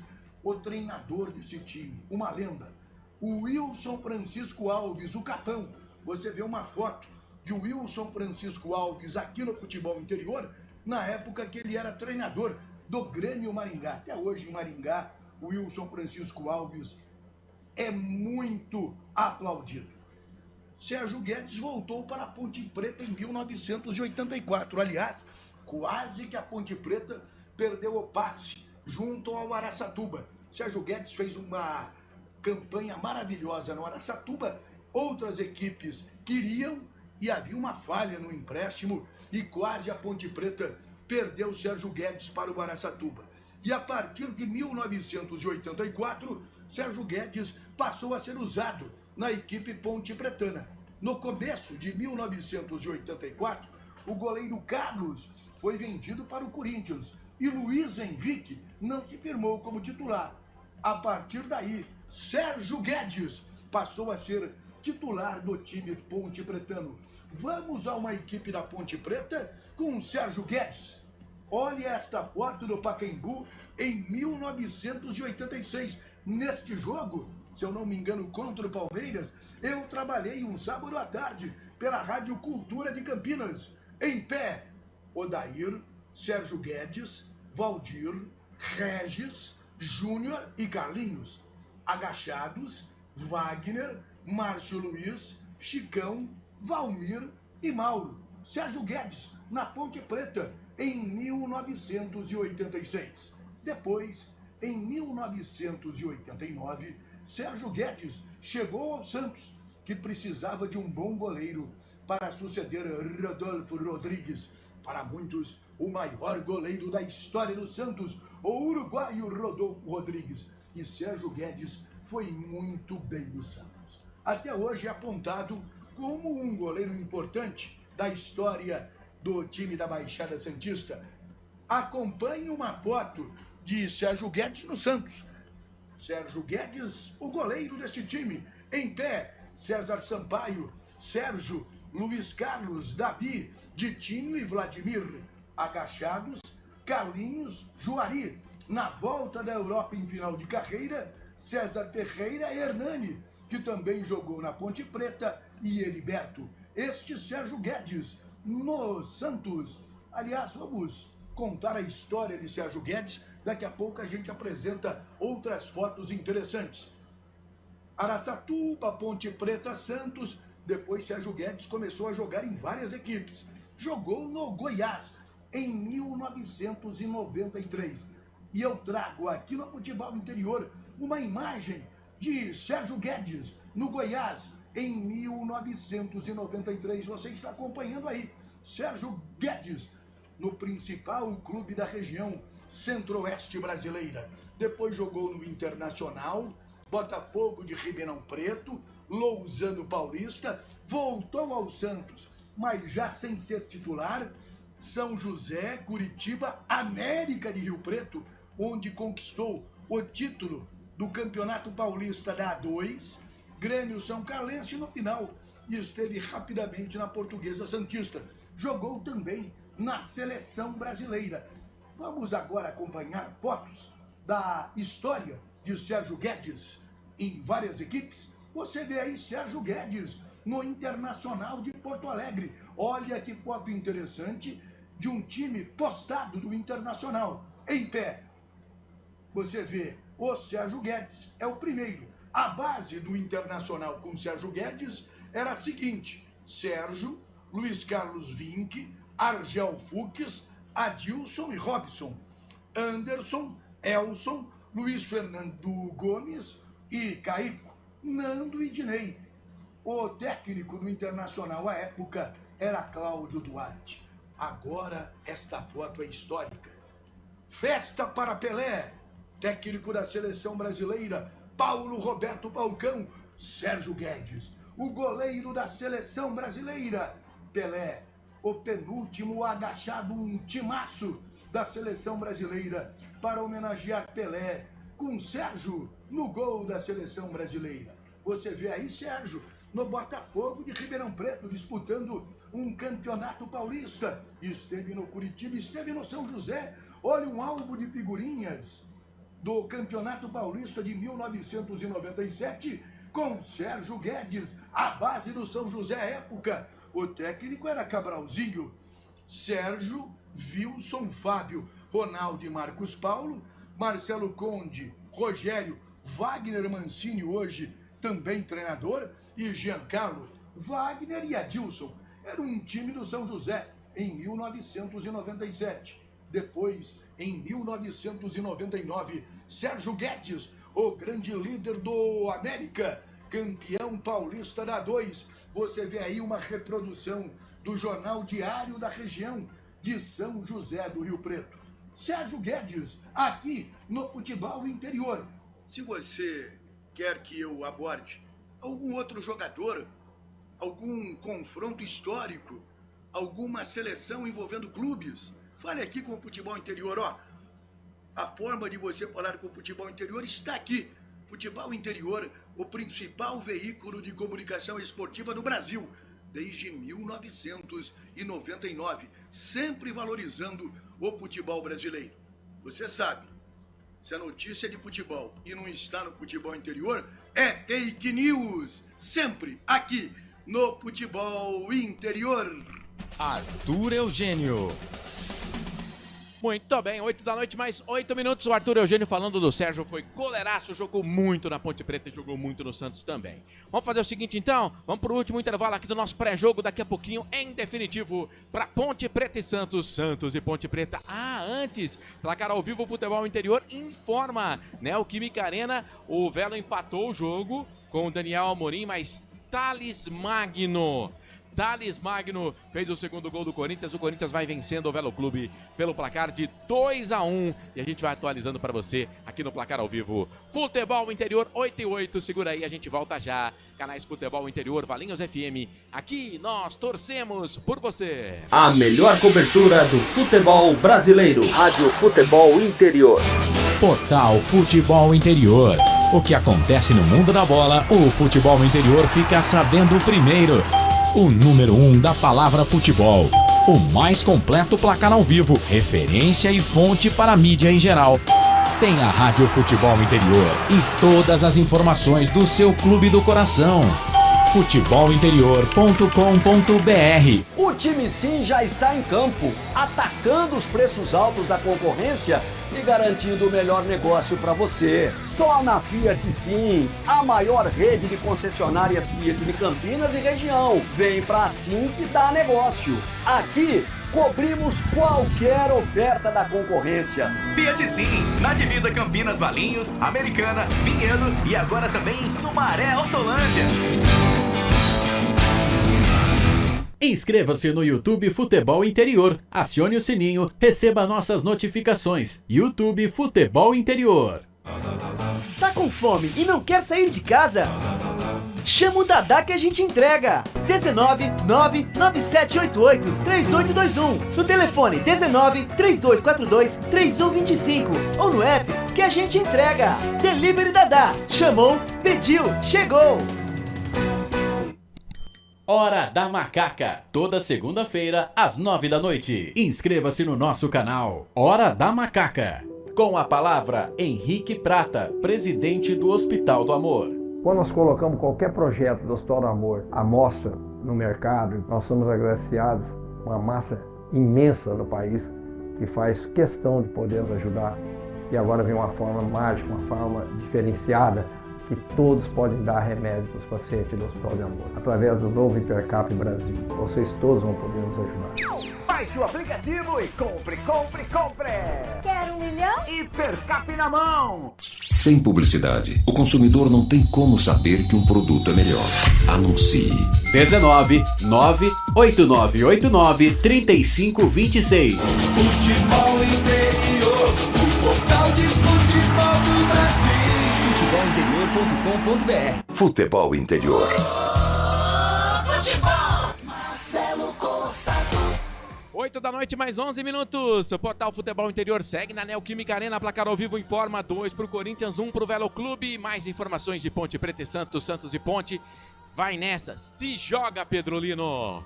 O treinador desse time, uma lenda, o Wilson Francisco Alves, o Capão. Você vê uma foto de Wilson Francisco Alves aqui no futebol interior, na época que ele era treinador do Grêmio Maringá. Até hoje em Maringá, o Wilson Francisco Alves é muito aplaudido. Sérgio Guedes voltou para a Ponte Preta em 1984. Aliás, quase que a Ponte Preta perdeu o passe junto ao Araçatuba. Sérgio Guedes fez uma campanha maravilhosa no Araçatuba. Outras equipes queriam e havia uma falha no empréstimo e quase a Ponte Preta perdeu Sérgio Guedes para o Araçatuba. E a partir de 1984, Sérgio Guedes passou a ser usado na equipe ponte pretana. No começo de 1984, o goleiro Carlos foi vendido para o Corinthians e Luiz Henrique não se firmou como titular. A partir daí, Sérgio Guedes passou a ser titular do time ponte pretano. Vamos a uma equipe da Ponte Preta com o Sérgio Guedes. Olha esta foto do Pacaembu em 1986. Neste jogo, se eu não me engano, contra o Palmeiras, eu trabalhei um sábado à tarde pela Rádio Cultura de Campinas. Em pé, Odair, Sérgio Guedes, Valdir, Regis, Júnior e Carlinhos. Agachados, Wagner, Márcio Luiz, Chicão, Valmir e Mauro. Sérgio Guedes, na Ponte Preta, em 1986. Depois, em 1989, Sérgio Guedes chegou ao Santos, que precisava de um bom goleiro para suceder Rodolfo Rodrigues. Para muitos, o maior goleiro da história do Santos, o uruguaio Rodolfo Rodrigues. E Sérgio Guedes foi muito bem no Santos. Até hoje é apontado como um goleiro importante da história do time da Baixada Santista. Acompanhe uma foto de Sérgio Guedes no Santos. Sérgio Guedes, o goleiro deste time. Em pé, César Sampaio, Sérgio, Luiz Carlos, Davi, Ditinho e Vladimir. Agachados, Carlinhos, Juari. Na volta da Europa em final de carreira, César Ferreira e Hernani, que também jogou na Ponte Preta, e Heriberto. Este Sérgio Guedes, no Santos. Aliás, vamos contar a história de Sérgio Guedes. Daqui a pouco a gente apresenta outras fotos interessantes. Araçatuba, Ponte Preta, Santos. Depois Sérgio Guedes começou a jogar em várias equipes. Jogou no Goiás em 1993. E eu trago aqui no Futebol Interior uma imagem de Sérgio Guedes no Goiás em 1993. Você está acompanhando aí Sérgio Guedes no principal clube da região centro-oeste brasileira. Depois jogou no Internacional, Botafogo de Ribeirão Preto, Lousano Paulista, voltou ao Santos, mas já sem ser titular, São José, Curitiba, América de Rio Preto, onde conquistou o título do Campeonato Paulista da A2, Grêmio São Carlense, no final, e esteve rapidamente na Portuguesa Santista. Jogou também na Seleção Brasileira. Vamos agora acompanhar fotos da história de Sérgio Guedes em várias equipes. Você vê aí Sérgio Guedes no Internacional de Porto Alegre. Olha que foto interessante de um time postado do Internacional. Em pé, você vê o Sérgio Guedes, é o primeiro. A base do Internacional com Sérgio Guedes era a seguinte: Sérgio, Luiz Carlos Vinck, Argel Fux, Adilson e Robson, Anderson, Elson, Luiz Fernando Gomes e Caico, Nando e Dinei. O técnico do Internacional à época era Cláudio Duarte. Agora esta foto é histórica. Festa para Pelé, técnico da Seleção Brasileira, Paulo Roberto Falcão. Sérgio Guedes, o goleiro da Seleção Brasileira. Pelé, o penúltimo agachado, um timaço da Seleção Brasileira, para homenagear Pelé, com Sérgio no gol da Seleção Brasileira. Você vê aí Sérgio no Botafogo de Ribeirão Preto, disputando um campeonato paulista. Esteve no Curitiba, esteve no São José. Olha um álbum de figurinhas do Campeonato Paulista de 1997, com Sérgio Guedes, a base do São José à época. O técnico era Cabralzinho. Sérgio, Wilson, Fábio, Ronaldo e Marcos Paulo, Marcelo Conde, Rogério, Wagner Mancini, hoje também treinador, e Giancarlo, Wagner e Adilson. Era um time do São José em 1997. Depois, em 1999, Sérgio Guedes, o grande líder do América, campeão paulista da A2. Você vê aí uma reprodução do Jornal Diário da região de São José do Rio Preto. Sérgio Guedes, aqui no Futebol Interior. Se você quer que eu aborde algum outro jogador, algum confronto histórico, alguma seleção envolvendo clubes, fale aqui com o Futebol Interior. Ó, a forma de você falar com o Futebol Interior está aqui. Futebol Interior, o principal veículo de comunicação esportiva do Brasil, desde 1999, sempre valorizando o futebol brasileiro. Você sabe, se a notícia é de futebol e não está no Futebol Interior, é fake news. Sempre aqui no Futebol Interior. Arthur Eugênio. Muito bem, 8 da noite, mais 8 minutos. O Arthur Eugênio falando do Sérgio, foi goleiraço, jogou muito na Ponte Preta e jogou muito no Santos também. Vamos fazer o seguinte então, vamos pro último intervalo aqui do nosso pré-jogo, daqui a pouquinho, em definitivo, para Ponte Preta e Santos, Santos e Ponte Preta. Antes, placar ao vivo, Futebol Interior informa, Neoquímica Arena, o Velo empatou o jogo com o Daniel Amorim, mas Thales Magno fez o segundo gol do Corinthians. O Corinthians vai vencendo o Velo Clube pelo placar de 2-1. E a gente vai atualizando para você aqui no placar ao vivo. Futebol Interior 8 e 8. Segura aí, a gente volta já. Canais Futebol Interior, Valinhos FM. Aqui nós torcemos por você. A melhor cobertura do futebol brasileiro. Rádio Futebol Interior. Portal Futebol Interior. O que acontece no mundo da bola, o futebol interior fica sabendo primeiro. O número 1 da palavra futebol. O mais completo placar ao vivo, referência e fonte para a mídia em geral. Tem a Rádio Futebol Interior e todas as informações do seu clube do coração. futebolinterior.com.br. O time Sim já está em campo, atacando os preços altos da concorrência e garantindo o melhor negócio para você. Só na Fiat Sim, a maior rede de concessionárias Fiat de Campinas e região. Vem pra Sim que dá negócio. Aqui cobrimos qualquer oferta da concorrência. Fiat Sim, na divisa Campinas, Valinhos, Americana, Vinhedo e agora também em Sumaré, Hortolândia. Inscreva-se no YouTube Futebol Interior, acione o sininho, receba nossas notificações. YouTube Futebol Interior. Tá com fome e não quer sair de casa? Chama o Dadá que a gente entrega. 19 99788 3821. No telefone 19 3242 3125 ou no app que a gente entrega. Delivery Dadá. Chamou, pediu, chegou. Hora da Macaca, toda segunda-feira às 9 da noite. Inscreva-se no nosso canal Hora da Macaca. Com a palavra Henrique Prata, presidente do Hospital do Amor. Quando nós colocamos qualquer projeto do Hospital do Amor à mostra no mercado, nós somos agraciados uma massa imensa no país que faz questão de poder nos ajudar. E agora vem uma forma mágica, uma forma diferenciada, que todos podem dar remédio para os pacientes do Hospital do Amor. Através do novo Hipercap Brasil. Vocês todos vão poder nos ajudar. Baixe o aplicativo e compre, compre, compre! Quer 1 milhão? Hipercap na mão! Sem publicidade, o consumidor não tem como saber que um produto é melhor. Anuncie. 19 98989 3526. Futebol Interior, o portal de futebol do Brasil. futebolinterior.com.br. Futebol Interior. Futebol. Marcelo Corsato. 8 da noite, mais 11 minutos. O Portal Futebol Interior segue na Neoquímica Arena. Placar ao vivo informa 2 pro Corinthians, 1 pro Velo Clube. Mais informações de Ponte Preta e Santos, Santos e Ponte. Vai nessa, se joga, Pedro Lino.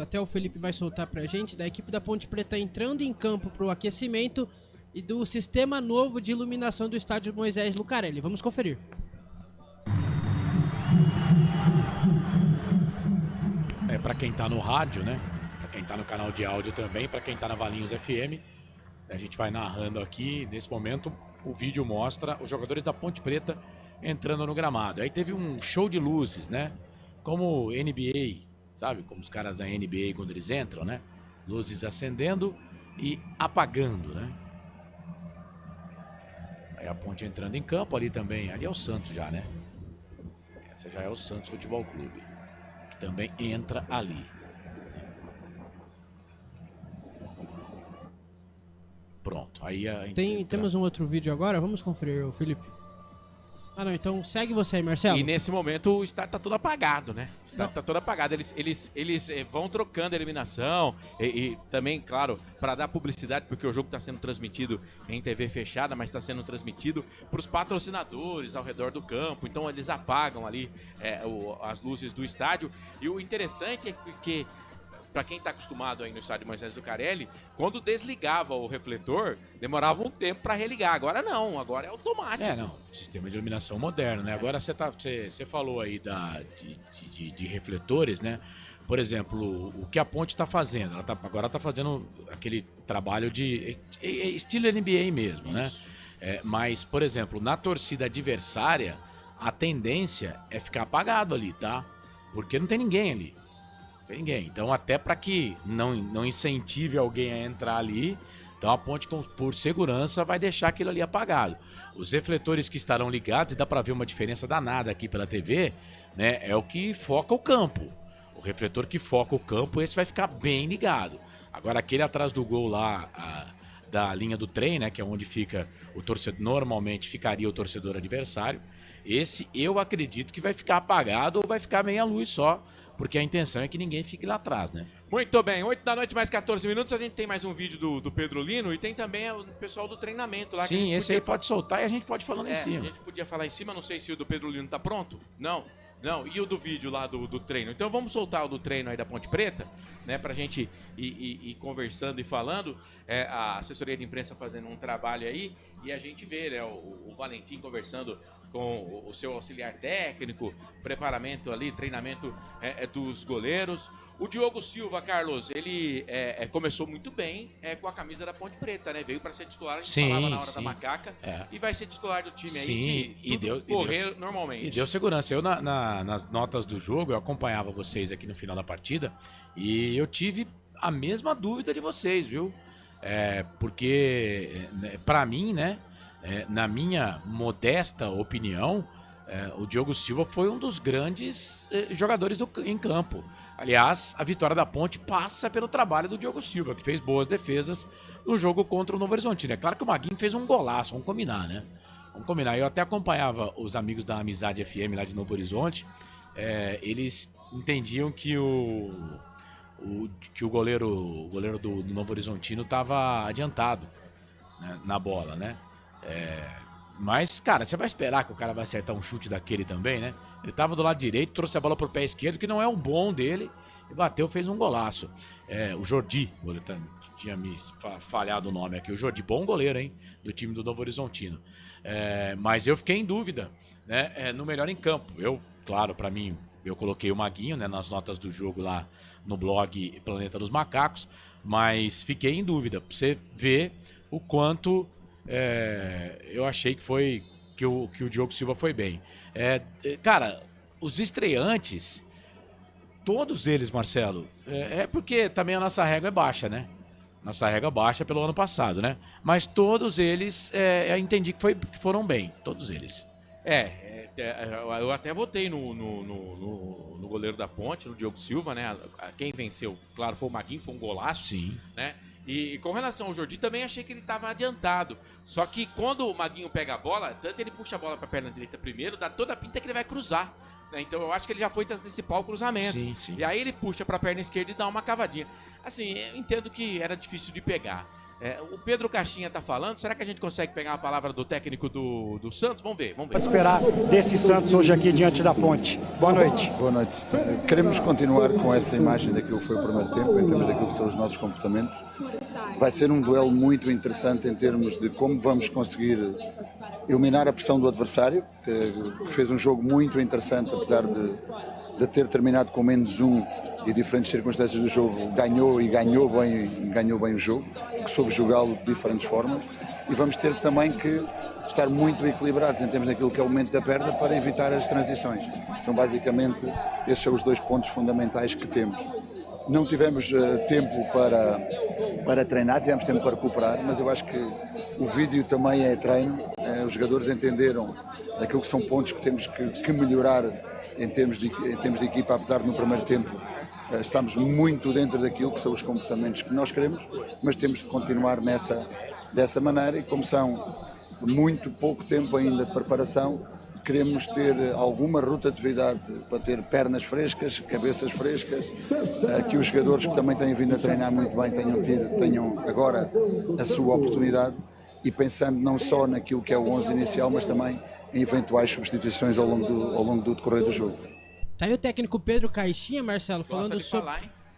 Até o Felipe vai soltar pra gente, da equipe da Ponte Preta entrando em campo pro aquecimento e do sistema novo de iluminação do estádio Moisés Lucarelli. Vamos conferir. É pra quem tá no rádio, né? Pra quem tá no canal de áudio também, pra quem tá na Valinhos FM. A gente vai narrando aqui, nesse momento, o vídeo mostra os jogadores da Ponte Preta entrando no gramado. Aí teve um show de luzes, né? Como NBA, sabe? Como os caras da NBA quando eles entram, né? Luzes acendendo e apagando, né? Aí a Ponte entrando em campo, ali também, ali é o Santos já, né? Essa já é o Santos Futebol Clube, que também entra ali. Pronto, aí temos um outro vídeo agora, vamos conferir, o Felipe. Ah não, então segue você aí, Marcelo. E nesse momento o estádio tá todo apagado, né? O estádio tá todo apagado. Eles vão trocando a eliminação e também, claro, para dar publicidade, porque o jogo tá sendo transmitido em TV fechada, mas tá sendo transmitido para os patrocinadores ao redor do campo. Então eles apagam ali as luzes do estádio. E o interessante é que Pra quem tá acostumado aí no estádio Moisés Zuccarelli, quando desligava o refletor, demorava um tempo pra religar. Agora não, agora é automático. Não, sistema de iluminação moderno, né? Agora você falou aí de refletores, né? Por exemplo, o que a Ponte está fazendo? Agora está fazendo aquele trabalho de estilo NBA mesmo, né? Mas, por exemplo, na torcida adversária, a tendência é ficar apagado ali, tá? Porque não tem ninguém ali. Não tem ninguém. Então, até para que não incentive alguém a entrar ali, então a Ponte, por segurança, vai deixar aquilo ali apagado. Os refletores que estarão ligados, e dá para ver uma diferença danada aqui pela TV, né? É o que foca o campo. O refletor que foca o campo, esse vai ficar bem ligado. Agora, aquele atrás do gol lá, da linha do trem, né? Que é onde fica o torcedor, normalmente ficaria o torcedor adversário. Esse eu acredito que vai ficar apagado ou vai ficar meia luz só, porque a intenção é que ninguém fique lá atrás, né? Muito bem, 8 da noite mais 14 minutos, a gente tem mais um vídeo do Pedro Lino e tem também o pessoal do treinamento lá. Sim, esse aí pode soltar e a gente pode falar em cima. A gente podia falar em cima, não sei se o do Pedro Lino tá pronto. Não, e o do vídeo lá do treino. Então vamos soltar o do treino aí da Ponte Preta, né, pra gente ir conversando e falando. A assessoria de imprensa fazendo um trabalho aí e a gente vê, né, o Valentim conversando com o seu auxiliar técnico, preparamento ali, treinamento dos goleiros. O Diogo Silva, Carlos, ele começou muito bem com a camisa da Ponte Preta, né? Veio para ser titular, a gente falava na hora da macaca, e vai ser titular do time aí, normalmente. E deu segurança. Eu, nas notas do jogo, eu acompanhava vocês aqui no final da partida e eu tive a mesma dúvida de vocês, viu? Porque, para mim, né? Na minha modesta opinião, o Diogo Silva foi um dos grandes jogadores em campo. Aliás, a vitória da Ponte passa pelo trabalho do Diogo Silva, que fez boas defesas no jogo contra o Novo Horizontino. É claro que o Maguinho fez um golaço, vamos combinar, né? Vamos combinar. Eu até acompanhava os amigos da Amizade FM lá de Novo Horizonte. Eles entendiam que o goleiro do Novo Horizontino estava adiantado, né, na bola, né? Mas, cara, você vai esperar que o cara vai acertar um chute daquele também, né? Ele tava do lado direito, trouxe a bola pro pé esquerdo, que não é o bom dele, e bateu, fez um golaço. O Jordi, tinha me falhado o nome aqui, o Jordi, bom goleiro, hein? Do time do Novo Horizontino. Mas eu fiquei em dúvida, né? No melhor em campo. Claro, pra mim, eu coloquei o Maguinho, né, nas notas do jogo lá no blog Planeta dos Macacos, mas fiquei em dúvida, pra você ver o quanto... eu achei que o Diogo Silva foi bem. Cara, os estreantes, todos eles, Marcelo, porque também a nossa régua é baixa, né? Nossa régua baixa pelo ano passado, né? Mas todos eles, eu entendi que foram bem, todos eles. Eu até votei no goleiro da Ponte, no Diogo Silva, né? Quem venceu, claro, foi o Maguinho, foi um golaço. Sim. Né? E com relação ao Jordi, também achei que ele estava adiantado. Só que quando o Maguinho pega a bola, tanto ele puxa a bola para a perna direita primeiro, dá toda a pinta que ele vai cruzar. Né? Então eu acho que ele já foi antecipar o cruzamento. Sim, sim. E aí ele puxa para a perna esquerda e dá uma cavadinha. Assim, eu entendo que era difícil de pegar. O Pedro Caixinha tá falando, será que a gente consegue pegar a palavra do técnico do Santos? Vamos ver. Pode esperar desse Santos hoje aqui diante da Ponte. Boa noite. Boa noite. Queremos continuar com essa imagem daquilo que foi o primeiro tempo, em termos daquilo que são os nossos comportamentos. Vai ser um duelo muito interessante em termos de como vamos conseguir eliminar a pressão do adversário, que fez um jogo muito interessante, apesar de ter terminado com menos um e diferentes circunstâncias do jogo, ganhou bem o jogo, que soube jogá-lo de diferentes formas, e vamos ter também que estar muito equilibrados em termos daquilo que é o momento da perda para evitar as transições. Então, basicamente, esses são os dois pontos fundamentais que temos. Não tivemos tempo para treinar, tivemos tempo para recuperar, mas eu acho que o vídeo também é treino. Os jogadores entenderam aquilo que são pontos que temos que melhorar em termos de equipa, apesar de no primeiro tempo estamos muito dentro daquilo que são os comportamentos que nós queremos, mas temos de continuar dessa maneira, e como são muito pouco tempo ainda de preparação, queremos ter alguma rotatividade para ter pernas frescas, cabeças frescas, que os jogadores que também têm vindo a treinar muito bem tenham agora a sua oportunidade, e pensando não só naquilo que é o 11 inicial, mas também em eventuais substituições ao longo do decorrer do jogo. Tá aí o técnico Pedro Caixinha, Marcelo, falando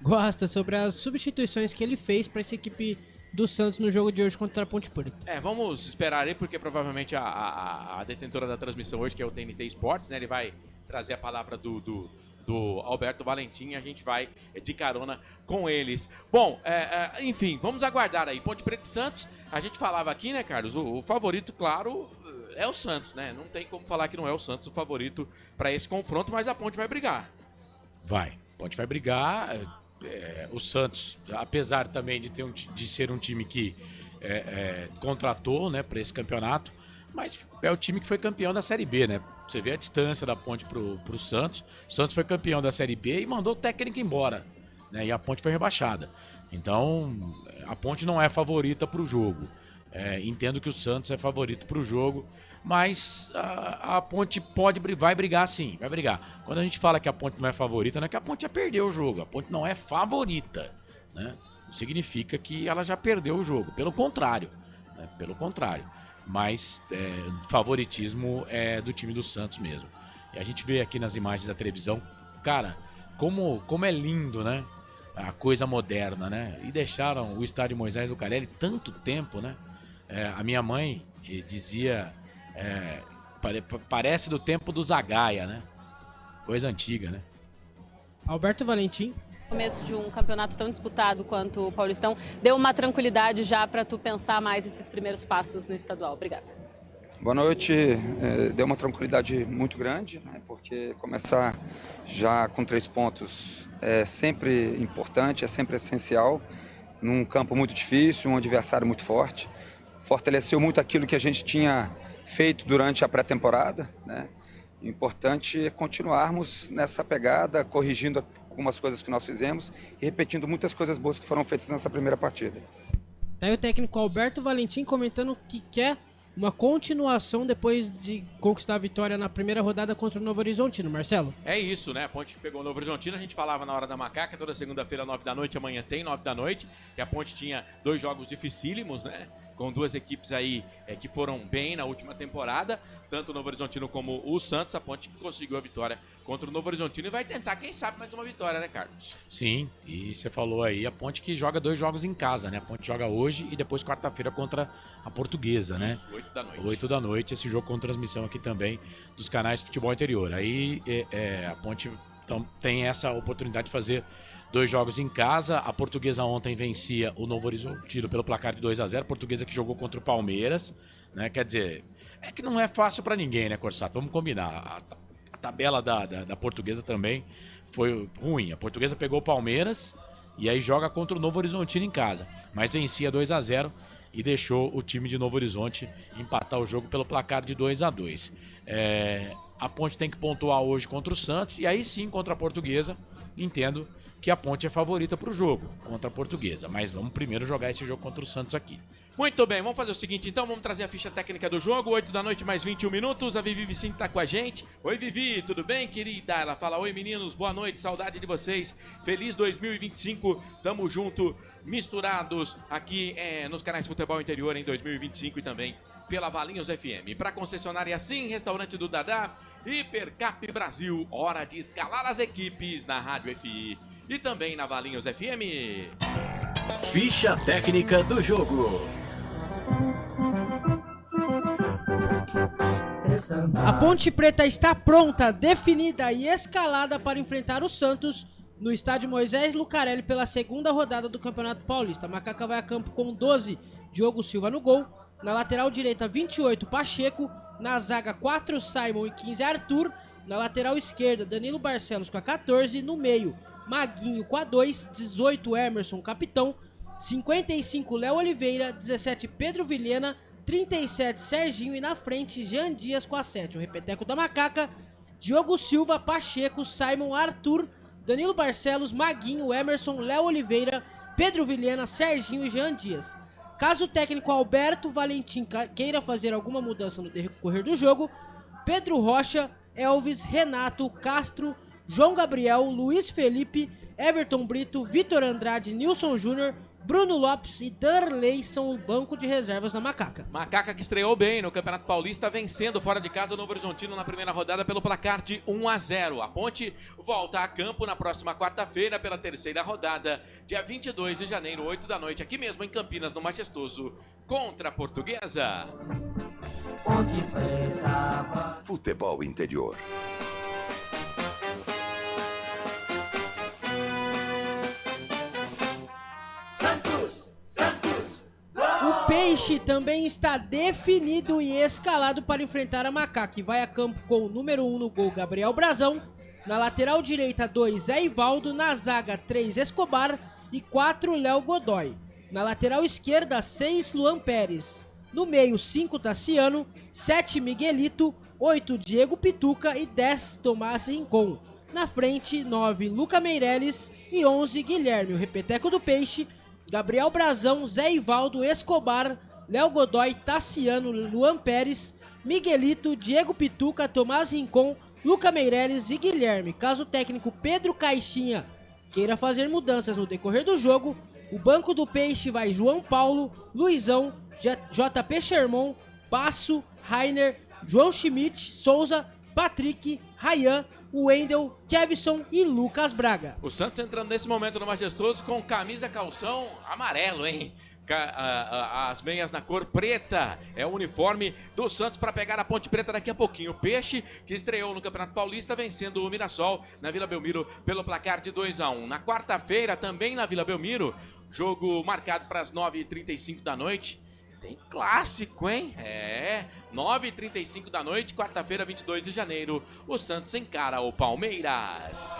gosta, sobre as substituições que ele fez para essa equipe do Santos no jogo de hoje contra a Ponte Preta. Vamos esperar aí, porque provavelmente a detentora da transmissão hoje, que é o TNT Esportes, né, ele vai trazer a palavra do Alberto Valentim, a gente vai de carona com eles. Bom, enfim, vamos aguardar aí. Ponte Preta e Santos, a gente falava aqui, né, Carlos, o favorito, claro, é o Santos, né? Não tem como falar que não é o Santos o favorito para esse confronto, mas a Ponte vai brigar. Vai, Ponte vai brigar. O Santos, apesar também de ser um time que contratou, né, para esse campeonato, mas é o time que foi campeão da Série B, né? Você vê a distância da Ponte pro Santos. O Santos foi campeão da Série B e mandou o técnico embora, né? E a Ponte foi rebaixada. Então, a Ponte não é favorita para o jogo. Entendo que o Santos é favorito para o jogo, mas a Ponte vai brigar sim, vai brigar. Quando a gente fala que a Ponte não é favorita, não é que a Ponte já perdeu o jogo. A Ponte não é favorita, né? Não significa que ela já perdeu o jogo. Pelo contrário, né? Pelo contrário. Mas favoritismo é do time do Santos mesmo. E a gente vê aqui nas imagens da televisão, cara, como é lindo, né? A coisa moderna, né? E deixaram o estádio Moisés Lucarelli tanto tempo, né? A minha mãe dizia, parece do tempo do Zagaia, né? Coisa antiga, né? Alberto Valentim. Começo de um campeonato tão disputado quanto o Paulistão, deu uma tranquilidade já para tu pensar mais esses primeiros passos no estadual? Obrigada. Boa noite. Deu uma tranquilidade muito grande, né, porque começar já com 3 pontos é sempre importante, é sempre essencial, num campo muito difícil, um adversário muito forte. Fortaleceu muito aquilo que a gente tinha feito durante a pré-temporada, né? O importante é continuarmos nessa pegada, corrigindo algumas coisas que nós fizemos e repetindo muitas coisas boas que foram feitas nessa primeira partida. Daí o técnico Alberto Valentim comentando que quer uma continuação depois de conquistar a vitória na primeira rodada contra o Novo Horizontino, Marcelo. É isso, né? A Ponte que pegou o Novo Horizontino, a gente falava na Hora da Macaca, toda segunda-feira, 9 da noite, amanhã tem 9 da noite, que a Ponte tinha 2 jogos dificílimos, né? Com 2 equipes aí que foram bem na última temporada, tanto o Novo Horizontino como o Santos. A Ponte conseguiu a vitória contra o Novo Horizontino e vai tentar, quem sabe, mais uma vitória, né, Carlos? Sim, e você falou aí, a Ponte que joga 2 jogos em casa, né? A Ponte joga hoje e depois quarta-feira contra a Portuguesa, né? Isso, 8 da noite. 8 da noite, esse jogo com transmissão aqui também dos canais de futebol interior. Aí a Ponte então, tem essa oportunidade de fazer 2 jogos em casa. A Portuguesa ontem vencia o Novo Horizontino pelo placar de 2-0. A Portuguesa que jogou contra o Palmeiras, né? Quer dizer, é que não é fácil pra ninguém, né, Corsato? Vamos combinar. A tabela da Portuguesa também foi ruim. A Portuguesa pegou o Palmeiras e aí joga contra o Novo Horizontino em casa. Mas vencia 2-0 e deixou o time de Novo Horizonte empatar o jogo pelo placar de 2-2. A Ponte tem que pontuar hoje contra o Santos e aí sim contra a Portuguesa. Entendo que a Ponte é favorita para o jogo contra a Portuguesa, mas vamos primeiro jogar esse jogo contra o Santos aqui. Muito bem, vamos fazer o seguinte então, vamos trazer a ficha técnica do jogo, 8 da noite mais 21 minutos, a Vivi Vicente tá com a gente. Oi Vivi, tudo bem, querida? Ela fala, oi meninos, boa noite, saudade de vocês, feliz 2025, tamo junto, misturados aqui nos canais Futebol Interior em 2025 e também pela Valinhos FM. Para concessionária Sim, Restaurante do Dadá, Hipercap Brasil, hora de escalar as equipes na Rádio FI e também na Valinhos FM. Ficha técnica do jogo. A Ponte Preta está pronta, definida e escalada para enfrentar o Santos no estádio Moisés Lucarelli pela segunda rodada do Campeonato Paulista. A Macaca vai a campo com 12, Diogo Silva no gol. Na lateral direita, 28, Pacheco. Na zaga, 4, Simon e 15, Arthur. Na lateral esquerda, Danilo Barcelos com a 14. No meio, Maguinho com a 2, 18, Emerson, capitão. 55, Léo Oliveira, 17, Pedro Vilhena, 37, Serginho e na frente, Jean Dias com a 7. O repeteco da Macaca, Diogo Silva, Pacheco, Simon, Arthur, Danilo Barcelos, Maguinho, Emerson, Léo Oliveira, Pedro Vilhena, Serginho e Jean Dias. Caso o técnico Alberto Valentim queira fazer alguma mudança no decorrer do jogo, Pedro Rocha, Elvis, Renato, Castro, João Gabriel, Luiz Felipe, Everton Brito, Vitor Andrade, Nilson Júnior, Bruno Lopes e Darley são o banco de reservas da Macaca. Macaca que estreou bem no Campeonato Paulista, vencendo fora de casa o Novo Horizontino na primeira rodada pelo placar de 1-0. A Ponte volta a campo na próxima quarta-feira pela terceira rodada, dia 22 de janeiro, 8 da noite, aqui mesmo em Campinas, no Majestoso, contra a Portuguesa. Futebol interior. O Peixe também está definido e escalado para enfrentar a Macaca, e vai a campo com o número 1 no gol, Gabriel Brazão. Na lateral direita, 2, Zé Ivaldo. Na zaga, 3, Escobar e 4, Léo Godoy. Na lateral esquerda, 6, Luan Pérez. No meio, 5, Tassiano, 7, Miguelito, 8, Diego Pituca e 10, Tomás Rincon. Na frente, 9, Luca Meireles e 11, Guilherme. O repeteco do Peixe: Gabriel Brazão, Zé Ivaldo, Escobar, Léo Godoy, Tassiano, Luan Pérez, Miguelito, Diego Pituca, Tomás Rincon, Luca Meireles e Guilherme. Caso o técnico Pedro Caixinha queira fazer mudanças no decorrer do jogo, o banco do Peixe vai João Paulo, Luizão, JP Sherman, Passo, Rainer, João Schmidt, Souza, Patrick, Rayan, Wendel, Kevson e Lucas Braga. O Santos entrando nesse momento no Majestoso com camisa calção amarelo, hein? As meias na cor preta. É o uniforme do Santos para pegar a Ponte Preta daqui a pouquinho. O Peixe, que estreou no Campeonato Paulista vencendo o Mirassol na Vila Belmiro pelo placar de 2-1. Na quarta-feira, também na Vila Belmiro, jogo marcado para as 9h35 da noite. Tem clássico, hein? 9h35 da noite, quarta-feira, 22 de janeiro. O Santos encara o Palmeiras.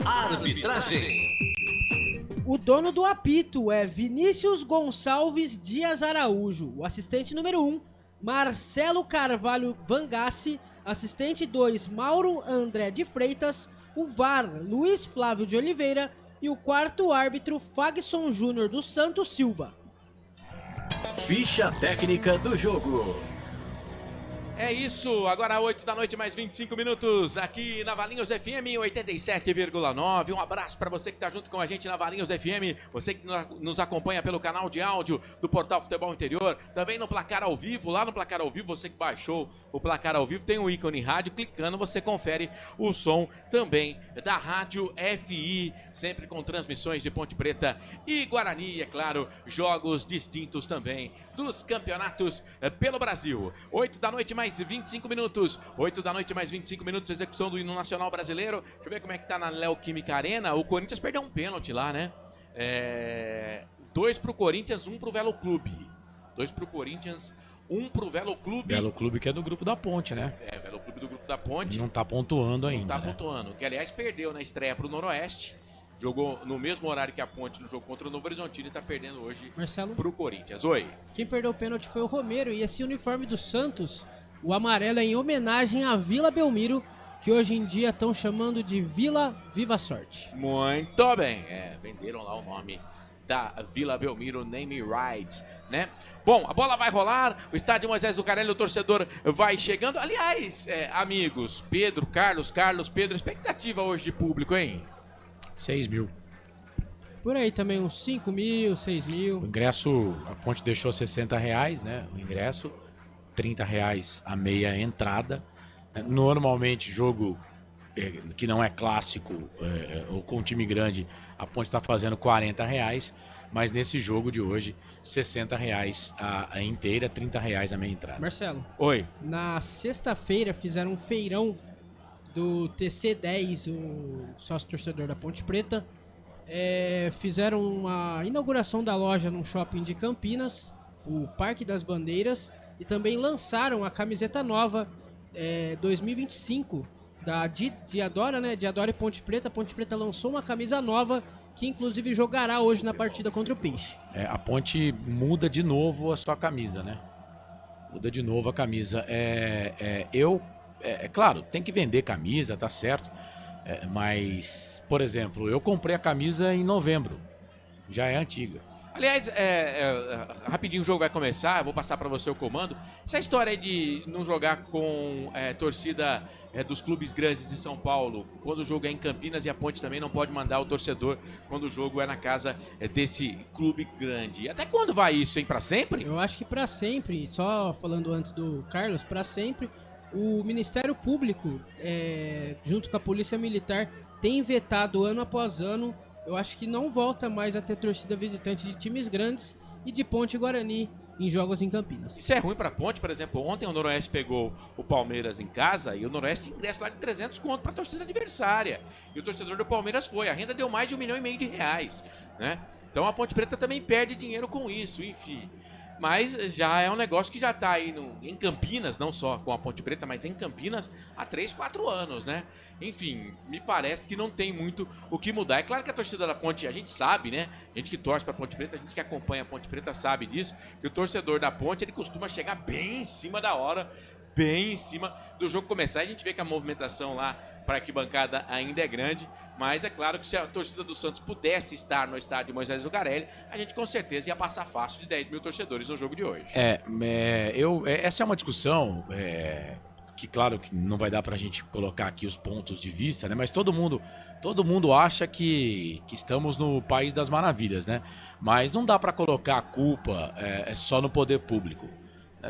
Arbitragem. O dono do apito é Vinícius Gonçalves Dias Araújo. O assistente número 1, Marcelo Carvalho Vangassi. Assistente 2, Mauro André de Freitas. O VAR, Luiz Flávio de Oliveira. E o quarto árbitro, Fagson Júnior dos Santos Silva. Ficha técnica do jogo. É isso, agora 8 da noite, mais 25 minutos, aqui na Valinhos FM 87,9. Um abraço para você que está junto com a gente na Valinhos FM, você que nos acompanha pelo canal de áudio do Portal Futebol Interior, também no Placar ao Vivo. Lá no Placar ao Vivo, você que baixou o Placar ao Vivo, tem o ícone rádio, clicando você confere o som também da Rádio FI, sempre com transmissões de Ponte Preta e Guarani, e é claro, jogos distintos também dos campeonatos pelo Brasil. 8 da noite, mais 25 minutos. 8 da noite, mais 25 minutos, execução do hino nacional brasileiro. Deixa eu ver como é que tá na Léo Química Arena. O Corinthians perdeu um pênalti lá, né? 2 pro Corinthians, 1 pro Velo Clube. 2 pro Corinthians, 1 pro Velo Clube. Velo Clube que é do grupo da Ponte, né? Velo Clube do grupo da Ponte. Não tá pontuando ainda. Não tá pontuando. Que, aliás, perdeu na estreia pro Noroeste. Jogou no mesmo horário que a Ponte no jogo contra o Novo Horizontino e tá perdendo hoje, Marcelo, pro Corinthians. Oi. Quem perdeu o pênalti foi o Romero. E esse uniforme do Santos, o amarelo, é em homenagem à Vila Belmiro, que hoje em dia estão chamando de Vila Viva Sorte. Muito bem. Venderam lá o nome da Vila Belmiro, name rights, né? Bom, a bola vai rolar, o estádio Moisés Zucarelli, o torcedor vai chegando. Aliás, amigos, Pedro, Carlos, Pedro, expectativa hoje de público, hein? 6 mil. Por aí também, uns 5 mil, 6 mil. O ingresso, a Ponte deixou R$60, né? O ingresso, R$30 a meia entrada. Normalmente, jogo que não é clássico, ou com um time grande, a Ponte está fazendo R$40. Mas nesse jogo de hoje, R$60 a inteira, R$30 a meia entrada. Marcelo. Oi. Na sexta-feira fizeram um feirão do TC10, o sócio torcedor da Ponte Preta. Fizeram uma inauguração da loja num shopping de Campinas, o Parque das Bandeiras, e também lançaram a camiseta nova 2025 da Diadora, né? Diadora e Ponte Preta. A Ponte Preta lançou uma camisa nova que inclusive jogará hoje na partida contra o Peixe. A Ponte muda de novo a sua camisa, né? Muda de novo a camisa. Claro, tem que vender camisa, tá certo. Mas, por exemplo, eu comprei a camisa em novembro. Já é antiga. Aliás, rapidinho o jogo vai começar, eu vou passar para você o comando. Essa história de não jogar com torcida dos clubes grandes de São Paulo, quando o jogo é em Campinas, e a Ponte também não pode mandar o torcedor quando o jogo é na casa desse clube grande. Até quando vai isso, hein? Para sempre? Eu acho que para sempre, só falando antes do Carlos, para sempre, o Ministério Público, junto com a Polícia Militar, tem vetado ano após ano. Eu acho que não volta mais a ter torcida visitante de times grandes e de Ponte e Guarani em jogos em Campinas. Isso é ruim pra Ponte, por exemplo, ontem o Noroeste pegou o Palmeiras em casa e o Noroeste ingresso lá de 300 conto pra torcida adversária. E o torcedor do Palmeiras foi, a renda deu mais de R$1,5 milhão, né? Então a Ponte Preta também perde dinheiro com isso, enfim. Mas já é um negócio que já está aí em Campinas, não só com a Ponte Preta, mas em Campinas há 3, 4 anos, né? Enfim, me parece que não tem muito o que mudar. É claro que a torcida da Ponte, a gente sabe, né? A gente que torce para a Ponte Preta, a gente que acompanha a Ponte Preta sabe disso, que o torcedor da Ponte, ele costuma chegar bem em cima da hora, bem em cima do jogo começar. A gente vê que a movimentação lá para a arquibancada ainda é grande, mas é claro que se a torcida do Santos pudesse estar no estádio Moisés Lucarelli, a gente com certeza ia passar fácil de 10 mil torcedores no jogo de hoje. Essa é uma discussão que claro que não vai dar pra gente colocar aqui os pontos de vista, né? Mas todo mundo acha que estamos no país das maravilhas, né? Mas não dá pra colocar a culpa só no poder público.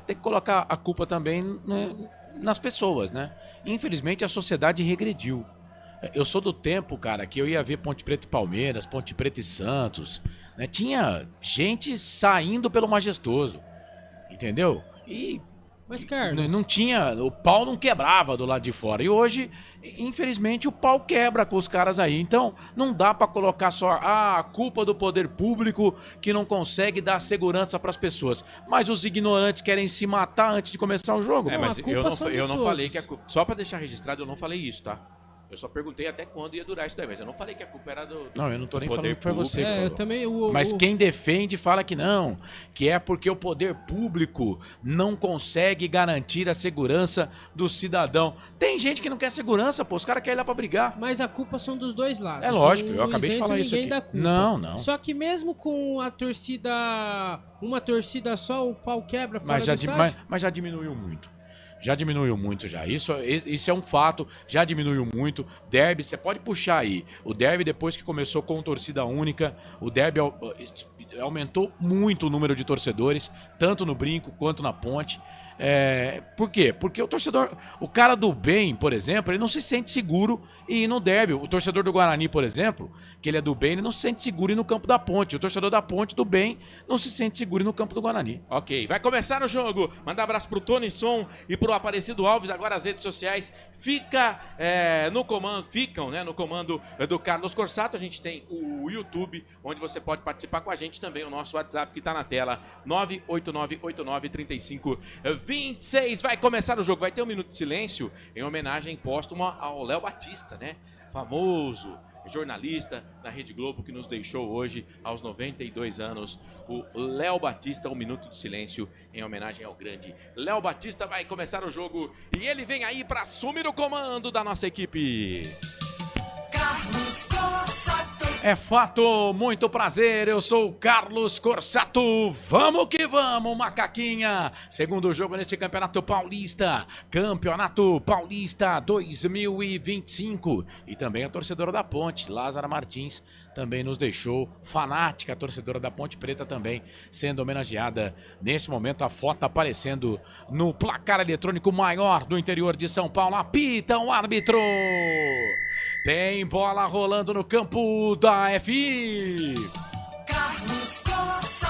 Tem que colocar a culpa também nas pessoas, né? Infelizmente a sociedade regrediu. Eu sou do tempo, cara, que eu ia ver Ponte Preta e Palmeiras, Ponte Preta e Santos, né? Tinha gente saindo pelo Majestoso, entendeu? Mas, Carlos, não tinha, o pau não quebrava do lado de fora. E hoje, infelizmente, o pau quebra com os caras aí. Então, não dá pra colocar só a culpa do poder público que não consegue dar segurança pras pessoas. Mas os ignorantes querem se matar antes de começar o jogo. Mas eu não falei que a culpa... Só pra deixar registrado, eu não falei isso, tá? Eu só perguntei até quando ia durar isso daí, mas eu não falei que a culpa era do Não, eu não tô nem falando que foi você que eu falou. também, Mas quem defende fala que não, que é porque o poder público não consegue garantir a segurança do cidadão. Tem gente que não quer segurança, pô, os caras querem ir lá pra brigar. Mas a culpa são dos dois lados. É lógico, eu acabei de falar isso aqui. Da culpa. Não. Só que mesmo com a torcida, uma torcida só, o pau quebra fora do estádio. Mas já diminuiu muito. Já diminuiu muito já. Isso é um fato, já diminuiu muito. Derby, você pode puxar aí. O derby, depois que começou com torcida única, o derby aumentou muito o número de torcedores, tanto no Brinco quanto na Ponte. Por quê? Porque o torcedor, o cara do bem, por exemplo, ele não se sente seguro em ir no derby. O torcedor do Guarani, por exemplo, que ele é do bem, ele não se sente seguro em ir no campo da Ponte. O torcedor da Ponte, do bem, não se sente seguro em ir no campo do Guarani. Ok, vai começar o jogo. Mandar abraço pro Tony Som e pro Aparecido Alves. Agora as redes sociais ficam no comando do Carlos Corsato. A gente tem o YouTube, onde você pode participar com a gente também. O nosso WhatsApp que tá na tela, 989893526. Vai começar o jogo. Vai ter um minuto de silêncio em homenagem póstuma ao Léo Batista, né? Famoso jornalista da Rede Globo que nos deixou hoje aos 92 anos. O Léo Batista, um minuto de silêncio em homenagem ao grande Léo Batista. Vai começar o jogo e ele vem aí para assumir o comando da nossa equipe. Carlos Corsato. É fato, muito prazer, eu sou o Carlos Corsato. Vamos que vamos, macaquinha. Segundo jogo nesse Campeonato Paulista. Campeonato Paulista 2025. E também a torcedora da Ponte, Lázara Martins, também nos deixou. Fanática, a torcedora da Ponte Preta também sendo homenageada. Nesse momento a foto aparecendo no placar eletrônico maior do interior de São Paulo. Apita o árbitro. Tem bola rolando no campo da FI.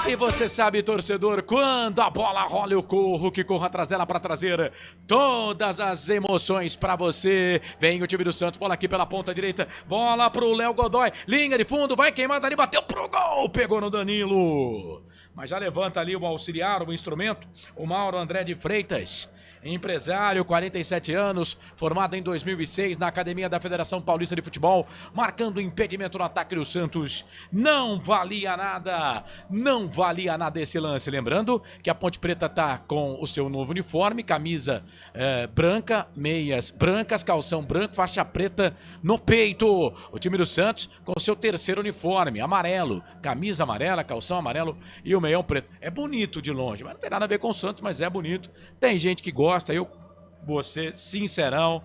E você sabe, torcedor, quando a bola rola eu corro, que corro atrás dela para trazer todas as emoções para você. Vem o time do Santos, bola aqui pela ponta direita, bola pro Léo Godoy, linha de fundo, vai queimando ali, bateu pro gol, pegou no Danilo. Mas já levanta ali o auxiliar, o instrumento, o Mauro André de Freitas. empresário, 47 anos, formado em 2006 na Academia da Federação Paulista de Futebol, marcando impedimento no ataque do Santos. Não valia nada esse lance. Lembrando que a Ponte Preta tá com o seu novo uniforme, camisa branca, meias brancas, calção branco, faixa preta no peito. O time do Santos com o seu terceiro uniforme, amarelo, camisa amarela, calção amarelo e o meião preto. É bonito de longe, mas não tem nada a ver com o Santos, mas é bonito. Tem gente que gosta, eu vou ser sincerão,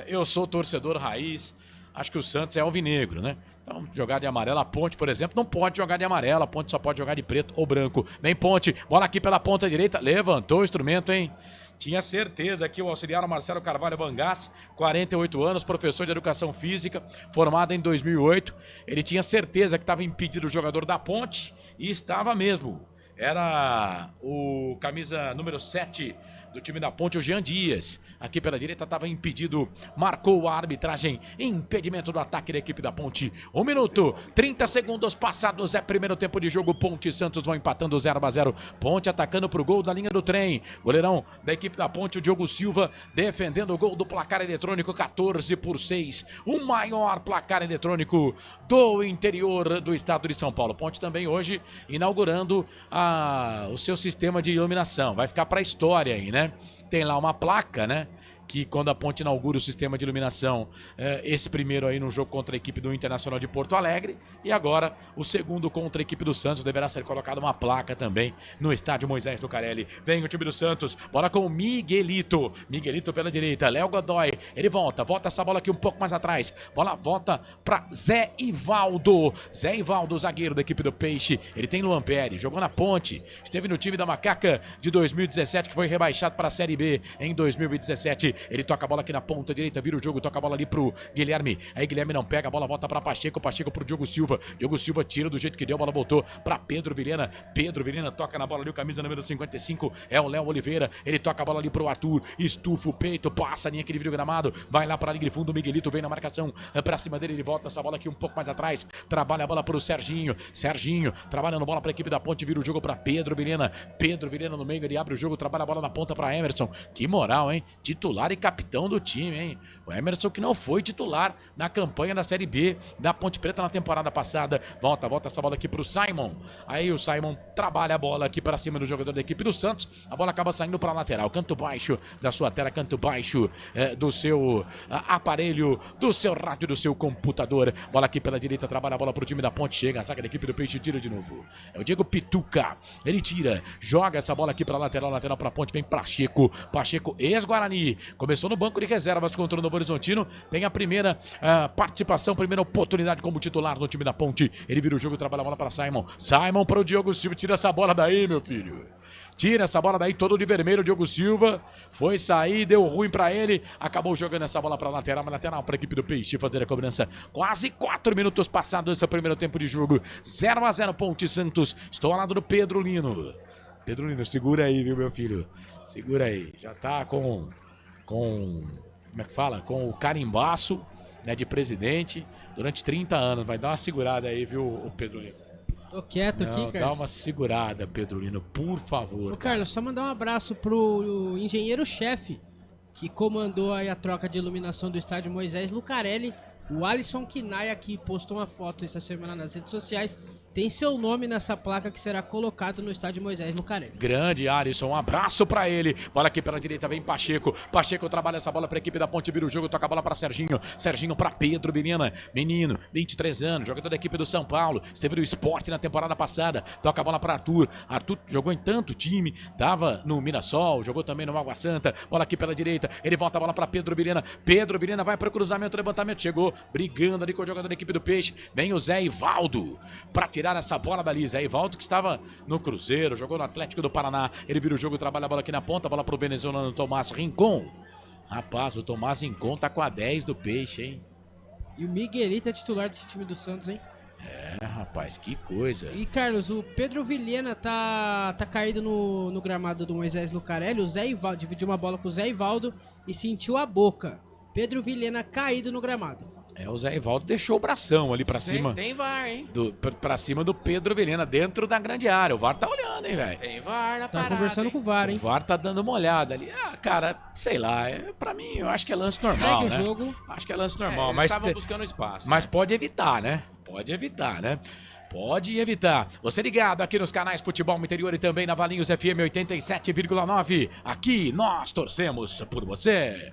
eu sou torcedor raiz, acho que o Santos é alvinegro, né? Então, jogar de amarelo, a Ponte, por exemplo, não pode jogar de amarelo, a Ponte só pode jogar de preto ou branco. Vem Ponte, bola aqui pela ponta direita, levantou o instrumento, hein? Tinha certeza que o auxiliar Marcelo Carvalho Vangassi, 48 anos, professor de educação física, formado em 2008. Ele tinha certeza que estava impedido o jogador da Ponte e estava mesmo. Era o camisa número 7 do time da Ponte, o Jean Dias. Aqui pela direita estava impedido, marcou a arbitragem, impedimento do ataque da equipe da Ponte. 1 minuto, 30 segundos passados, é primeiro tempo de jogo. Ponte e Santos vão empatando 0-0. Ponte atacando para o gol da linha do trem. Goleirão da equipe da Ponte, o Diogo Silva, defendendo o gol do placar eletrônico, 14-6. O maior placar eletrônico do interior do estado de São Paulo. Ponte também hoje inaugurando o seu sistema de iluminação. Vai ficar para a história aí, né? Tem lá uma placa, né? Que quando a Ponte inaugura o sistema de iluminação, esse primeiro aí no jogo contra a equipe do Internacional de Porto Alegre, e agora o segundo contra a equipe do Santos, deverá ser colocada uma placa também no estádio Moisés Lucarelli. Vem o time do Santos, bola com o Miguelito pela direita, Léo Godoy, ele volta essa bola aqui um pouco mais atrás, bola volta para Zé Ivaldo, zagueiro da equipe do Peixe. Ele tem Luan Pérez, jogou na Ponte, esteve no time da Macaca de 2017, que foi rebaixado para a Série B em 2017. Ele toca a bola aqui na ponta direita, vira o jogo, toca a bola ali pro Guilherme. Aí Guilherme não pega, a bola volta pra Pacheco pro Diogo Silva. Diogo Silva tira do jeito que deu, a bola voltou pra Pedro Vilhena. Pedro Vilhena toca na bola ali, o camisa número 55 é o Léo Oliveira. Ele toca a bola ali pro Arthur, estufa o peito, passa a linha que ele vira o gramado, vai lá pra linha de fundo, o Miguelito vem na marcação, pra cima dele, ele volta essa bola aqui um pouco mais atrás, trabalha a bola pro Serginho, trabalhando bola pra equipe da Ponte, vira o jogo pra Pedro Vilhena no meio, ele abre o jogo, trabalha a bola na ponta pra Emerson. Que moral, hein? Titular e capitão do time, hein? O Emerson, que não foi titular na campanha da Série B da Ponte Preta na temporada passada. Volta essa bola aqui pro Simon. Aí o Simon trabalha a bola aqui para cima do jogador da equipe do Santos. A bola acaba saindo para lateral. Canto baixo da sua tela, canto baixo do seu aparelho, do seu rádio, do seu computador. Bola aqui pela direita, trabalha a bola pro time da Ponte. Chega a zaga da equipe do Peixe, tira de novo. É o Diego Pituca. Ele tira, joga essa bola aqui para lateral para Ponte. Vem Pacheco, ex-Guarani. Começou no banco de reservas contra o Novo Horizontino. Tem a primeira participação, primeira oportunidade como titular no time da Ponte. Ele vira o jogo, trabalha a bola para Simon. Simon para o Diogo Silva. Tira essa bola daí, meu filho. Tira essa bola daí, todo de vermelho. O Diogo Silva foi sair, deu ruim para ele. Acabou jogando essa bola para lateral para a equipe do Peixe fazer a cobrança. Quase 4 minutos passados esse primeiro tempo de jogo. 0-0 Ponte Santos. Estou ao lado do Pedro Lino. Pedro Lino, segura aí, viu, meu filho? Segura aí. Já tá com como é que fala? Com o carimbaço, né, de presidente durante 30 anos. Vai dar uma segurada aí, viu, o Pedro Lino? Tô quieto aqui, Carlos. Dá uma segurada, Pedro Lino, por favor. Ô, Carlos, só mandar um abraço pro engenheiro-chefe que comandou aí a troca de iluminação do estádio Moisés Lucarelli, o Alisson Kinaia, que postou uma foto essa semana nas redes sociais. Tem seu nome nessa placa que será colocado no estádio Moisés Lucarelli. Grande Alisson, um abraço pra ele. Bola aqui pela direita, vem Pacheco. Pacheco trabalha essa bola pra equipe da Ponte, vira o jogo, toca a bola pra Serginho. Serginho pra Pedro Vilhena, menino, 23 anos, jogador da equipe do São Paulo. Esteve no Sport na temporada passada. Toca a bola pra Arthur. Arthur jogou em tanto time, tava no Mirassol, jogou também no Água Santa. Bola aqui pela direita, ele volta a bola pra Pedro Vilhena. Pedro Vilhena vai pro cruzamento, levantamento, chegou, brigando ali com o jogador da equipe do Peixe. Vem o Zé Ivaldo pra tirar essa bola dali. Zé Ivaldo, que estava no Cruzeiro, jogou no Atlético do Paraná. Ele vira o jogo, trabalha a bola aqui na ponta, bola pro venezuelano Tomás Rincon. Rapaz, o Tomás Rincon tá com a 10 do Peixe, hein? E o Miguelito é titular desse time do Santos, hein? É, rapaz, que coisa. E, Carlos, o Pedro Vilhena tá caído no gramado do Moisés Lucarelli. O Zé Ivaldo dividiu uma bola com o Zé Ivaldo e sentiu a boca. Pedro Vilhena caído no gramado. O Zé Rivaldo deixou o bração ali pra cima. Tem VAR, hein? Pra cima do Pedro Vilhena, dentro da grande área. O VAR tá olhando, hein, velho? Tem VAR na parada. Tá conversando com o VAR, hein? O VAR tá dando uma olhada ali. Cara, sei lá. Pra mim, eu acho que é lance normal, Segue né? o jogo. Acho que é lance normal. Eles estavam buscando espaço. Mas pode evitar, né? Pode evitar. Você ligado aqui nos canais Futebol no Interior e também na Valinhos FM 87,9. Aqui nós torcemos por você.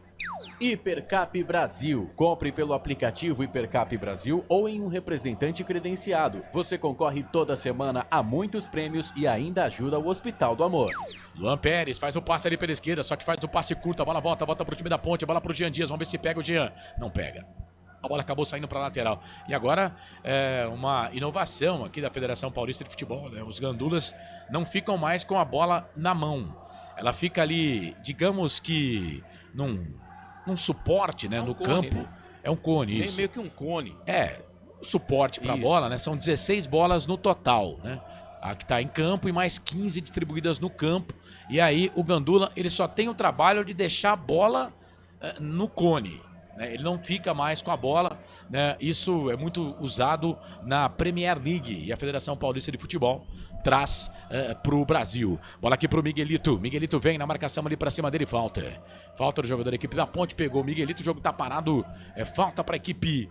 Hipercap Brasil. Compre pelo aplicativo Hipercap Brasil ou em um representante credenciado. Você concorre toda semana a muitos prêmios e ainda ajuda o Hospital do Amor. Luan Pérez faz o passe ali pela esquerda, só que faz o passe curto, a bola volta pro time da Ponte, a bola pro Jean Dias, vamos ver se pega o Jean. Não pega. A bola acabou saindo para a lateral. E agora, uma inovação aqui da Federação Paulista de Futebol, né? Os gandulas não ficam mais com a bola na mão. Ela fica ali, digamos que, num suporte, né? No campo. Né? É um cone, isso. Meio que um cone. Suporte para a bola, né? São 16 bolas no total, né? A que está em campo e mais 15 distribuídas no campo. E aí, o gandula, ele só tem o trabalho de deixar a bola no cone. Ele não fica mais com a bola, né? Isso é muito usado na Premier League e a Federação Paulista de Futebol traz para o Brasil. Bola aqui para o Miguelito. Miguelito vem na marcação ali para cima dele, falta do jogador da equipe da Ponte, pegou o Miguelito, o jogo tá parado, falta para a equipe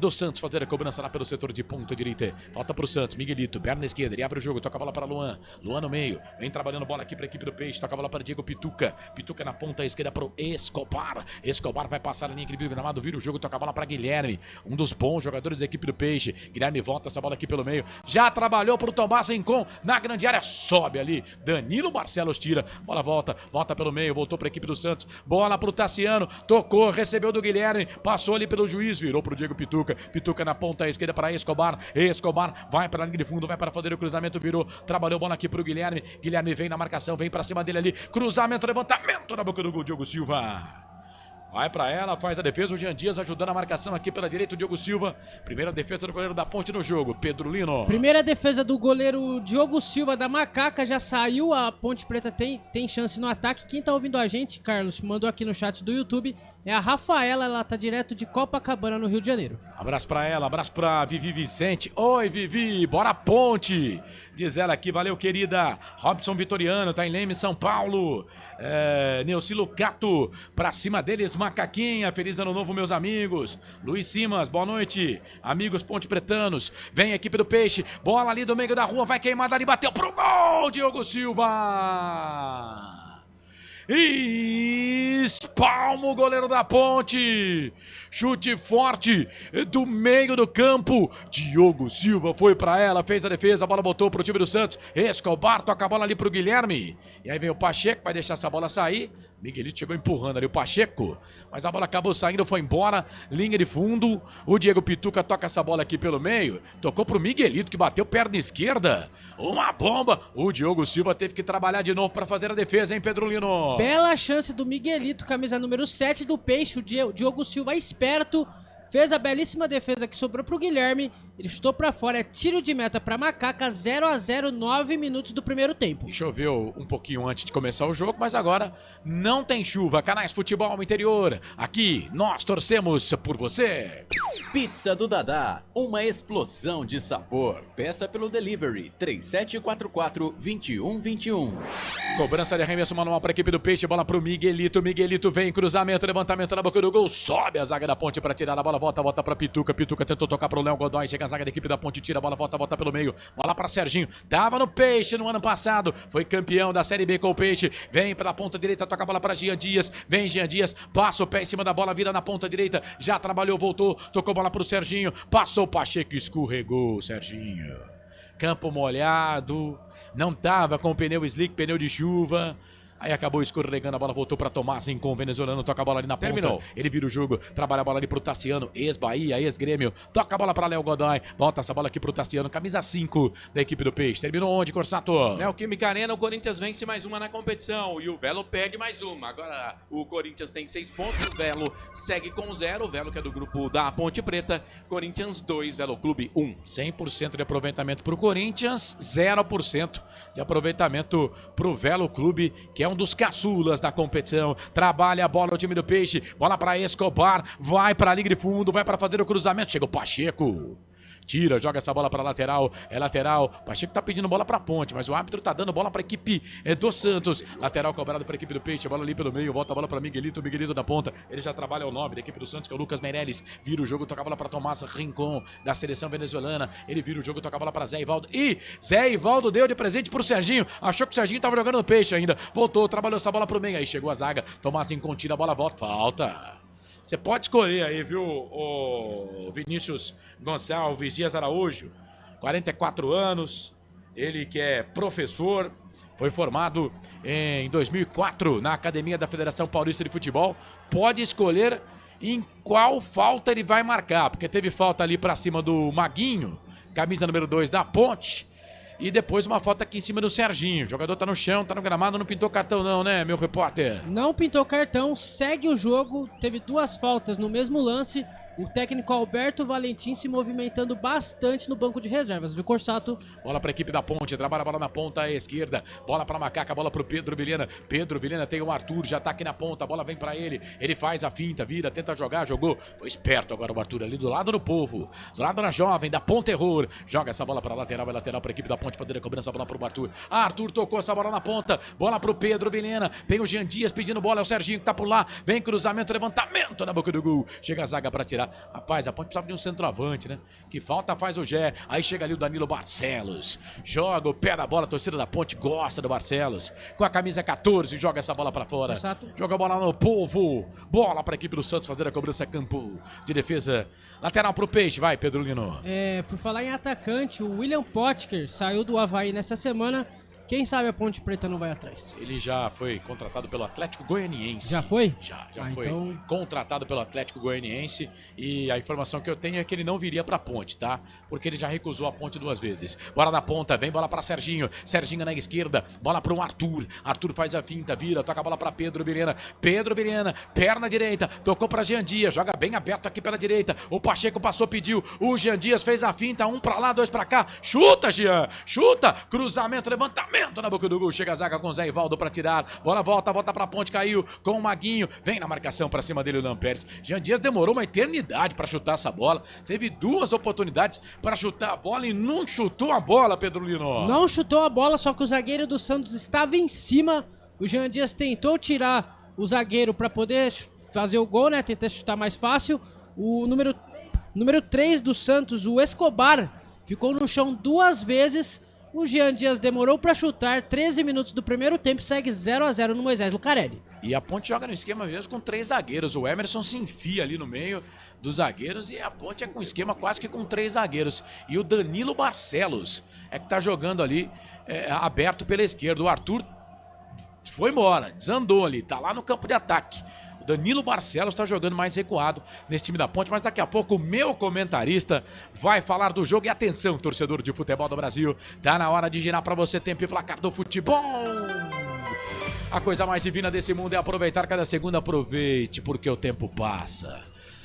do Santos fazer a cobrança lá pelo setor de ponta direita. Falta pro Santos, Miguelito, perna esquerda, ele abre o jogo, toca a bola para Luan. Luan no meio, vem trabalhando bola aqui para a equipe do Peixe, toca a bola para Diego Pituca. Pituca na ponta esquerda pro Escobar. Escobar vai passar a linha equilíbrio gramado, vira o jogo, toca a bola para Guilherme, um dos bons jogadores da equipe do Peixe. Guilherme volta essa bola aqui pelo meio, já trabalhou pro Tomás Encon na grande área, sobe ali. Danilo Barcelos tira, bola volta pelo meio, voltou para a equipe do Santos. Bola pro Tassiano, tocou, recebeu do Guilherme, passou ali pelo juiz, virou pro Diego Pituca. Pituca na ponta esquerda para Escobar. Escobar vai para a linha de fundo, vai para fazer o cruzamento, virou, trabalhou bola aqui pro Guilherme. Guilherme vem na marcação, vem para cima dele ali. Cruzamento, levantamento na boca do gol, Diogo Silva. Vai pra ela, faz a defesa, o Jean Dias ajudando a marcação aqui pela direita, o Diogo Silva. Primeira defesa do goleiro da Ponte no jogo, Pedro Lino. Primeira defesa do goleiro Diogo Silva da Macaca, já saiu, a Ponte Preta tem chance no ataque. Quem tá ouvindo a gente, Carlos, mandou aqui no chat do YouTube, é a Rafaela, ela tá direto de Copacabana, no Rio de Janeiro. Abraço pra ela, abraço pra Vivi Vicente. Oi, Vivi, bora Ponte! Diz ela aqui, valeu, querida. Robson Vitoriano, tá em Leme, São Paulo. Neuci Lucato, pra cima deles, Macaquinha. Feliz ano novo, meus amigos. Luiz Simas, boa noite. Amigos ponte pretanos. Vem a equipe do Peixe. Bola ali do meio da rua, vai queimada ali, bateu pro gol, Diogo Silva. Espalma o goleiro da Ponte. Chute forte do meio do campo. Diogo Silva foi pra ela, fez a defesa, a bola voltou pro time do Santos. Escobar toca a bola ali pro Guilherme. E aí vem o Pacheco, vai deixar essa bola sair. Miguelito chegou empurrando ali o Pacheco, mas a bola acabou saindo, foi embora, linha de fundo. O Diego Pituca toca essa bola aqui pelo meio, tocou pro Miguelito que bateu perna esquerda. Uma bomba, o Diogo Silva teve que trabalhar de novo para fazer a defesa, hein, Pedro Lino? Bela chance do Miguelito, camisa número 7 do Peixe, o Diogo Silva esperto, fez a belíssima defesa que sobrou pro Guilherme. Ele chutou pra fora, é tiro de meta pra Macaca, 0-0, 9 minutos do primeiro tempo. Choveu um pouquinho antes de começar o jogo, mas agora não tem chuva. Canais Futebol no Interior, aqui nós torcemos por você. Pizza do Dadá, uma explosão de sabor. Peça pelo delivery, 3744-2121. Cobrança de arremesso manual para a equipe do Peixe, bola pro Miguelito. Miguelito vem, cruzamento, levantamento na boca do gol, sobe a zaga da Ponte para tirar a bola, volta pra Pituca. Pituca tentou tocar pro Léo Godoy, chega a zaga da equipe da Ponte, tira a bola, volta pelo meio, bola para Serginho, tava no Peixe no ano passado, foi campeão da Série B com o Peixe, vem pela ponta direita, toca a bola para Jean Dias, vem Jean Dias, passa o pé em cima da bola, vira na ponta direita, já trabalhou, voltou, tocou bola pro Serginho, passou o Pacheco, escorregou, Serginho. Campo molhado, não tava com pneu slick, pneu de chuva. Aí acabou escorregando, a bola voltou para Tomás Encon, venezuelano, toca a bola ali na ponta. Terminou. Ele vira o jogo, trabalha a bola ali pro Tassiano, ex-Bahia, ex-Grêmio. Toca a bola para Léo Godoy, volta essa bola aqui pro Tassiano, camisa 5 da equipe do Peixe. Terminou onde, Corsato? Neoquímica Arena, o Corinthians vence mais uma na competição e o Velo perde mais uma. Agora o Corinthians tem 6 pontos, o Velo segue com 0. O Velo que é do grupo da Ponte Preta, Corinthians 2, Velo Clube 1. 100% de aproveitamento pro Corinthians, 0% de aproveitamento pro Velo Clube, que é um dos caçulas da competição. Trabalha a bola o time do Peixe, bola para Escobar, vai para a linha de fundo, vai para fazer o cruzamento, chega o Pacheco. Tira, joga essa bola para lateral, é lateral. Pacheco tá pedindo bola para Ponte, mas o árbitro tá dando bola para a equipe do Santos. Lateral cobrado para a equipe do Peixe, bola ali pelo meio, volta a bola para Miguelito, Miguelito da ponta. Ele já trabalha o 9 da equipe do Santos, que é o Lucas Meirelles. Vira o jogo, toca a bola para Tomás Rincon, da seleção venezuelana. Ele vira o jogo, toca a bola para Zé Ivaldo. E Zé Ivaldo deu de presente pro Serginho. Achou que o Serginho tava jogando no Peixe ainda. Voltou, trabalhou essa bola pro meio. Aí chegou a zaga, Tomás Rincon tira a bola, volta, falta. Você pode escolher aí, viu, o Vinícius Gonçalves Dias Araújo, 44 anos, ele que é professor, foi formado em 2004 na Academia da Federação Paulista de Futebol, pode escolher em qual falta ele vai marcar, porque teve falta ali pra cima do Maguinho, camisa número 2 da Ponte, e depois uma falta aqui em cima do Serginho. O jogador tá no chão, tá no gramado, não pintou cartão não, né, meu repórter? Não pintou cartão, segue o jogo, teve 2 faltas no mesmo lance. O técnico Alberto Valentim se movimentando bastante no banco de reservas, viu, Corsato? Bola para a equipe da Ponte, trabalha a bola na ponta esquerda, bola para Macaca, bola para o Pedro Vilhena. Pedro Vilhena tem o Arthur, já tá aqui na ponta, a bola vem para ele, ele faz a finta, vira, tenta jogar, jogou, foi esperto agora o Arthur ali do lado do Povo, do lado da Jovem, da Ponta Terror, joga essa bola para lateral, é lateral para a equipe da Ponte, poder cobrança, bola para o Arthur. Arthur tocou essa bola na ponta, bola para o Pedro Vilhena, tem o Jean Dias pedindo bola, é o Serginho que tá por lá, vem cruzamento, levantamento na boca do gol, chega a zaga para tirar. Rapaz, a Ponte precisava de um centroavante, né? Que falta faz o Gé. Aí chega ali o Danilo Barcelos. Joga o pé na bola, a torcida da Ponte gosta do Barcelos. Com a camisa 14, joga essa bola pra fora. Exato. Joga a bola no Povo. Bola pra equipe do Santos fazer a cobrança campo de defesa. Lateral pro Peixe, vai, Pedro Lino. Por falar em atacante, o William Potker saiu do Avaí nessa semana. Quem sabe a Ponte Preta não vai atrás? Ele já foi contratado pelo Atlético Goianiense. Já foi? Já foi contratado pelo Atlético Goianiense. E a informação que eu tenho é que ele não viria pra Ponte, tá? Porque ele já recusou a Ponte 2 vezes. Bola da ponta, vem bola pra Serginho. Serginho na esquerda, bola pro Arthur. Arthur faz a finta, vira, toca a bola pra Pedro Vilhena. Pedro Vilhena, perna direita, tocou pra Jean Dias, joga bem aberto aqui pela direita. O Pacheco passou, pediu. O Jean Dias fez a finta, 1 pra lá, 2 pra cá. Chuta, Jean! Chuta! Cruzamento, levantamento na boca do gol, chega a zaga com o Zé Ivaldo pra tirar, bola volta pra Ponte, caiu com o Maguinho, vem na marcação pra cima dele o Lampérez. Jean Dias demorou uma eternidade pra chutar essa bola, teve 2 oportunidades pra chutar a bola e não chutou a bola, Pedro Lino. Não chutou a bola, só que o zagueiro do Santos estava em cima, o Jean Dias tentou tirar o zagueiro pra poder fazer o gol, né, tentar chutar mais fácil. O número 3 do Santos, o Escobar, ficou no chão 2 vezes. O Jean Dias demorou para chutar, 13 minutos do primeiro tempo, segue 0-0 no Moisés Lucarelli. E a Ponte joga no esquema mesmo com 3 zagueiros. O Emerson se enfia ali no meio dos zagueiros e a Ponte é com esquema quase que com 3 zagueiros. E o Danilo Barcelos é que tá jogando ali aberto pela esquerda. O Arthur foi embora, desandou ali, tá lá no campo de ataque. Danilo Barcelos está jogando mais recuado nesse time da Ponte, mas daqui a pouco o meu comentarista vai falar do jogo. E atenção, torcedor de futebol do Brasil, tá na hora de girar para você tempo e placar do futebol. A coisa mais divina desse mundo é aproveitar cada segundo. Aproveite, porque o tempo passa.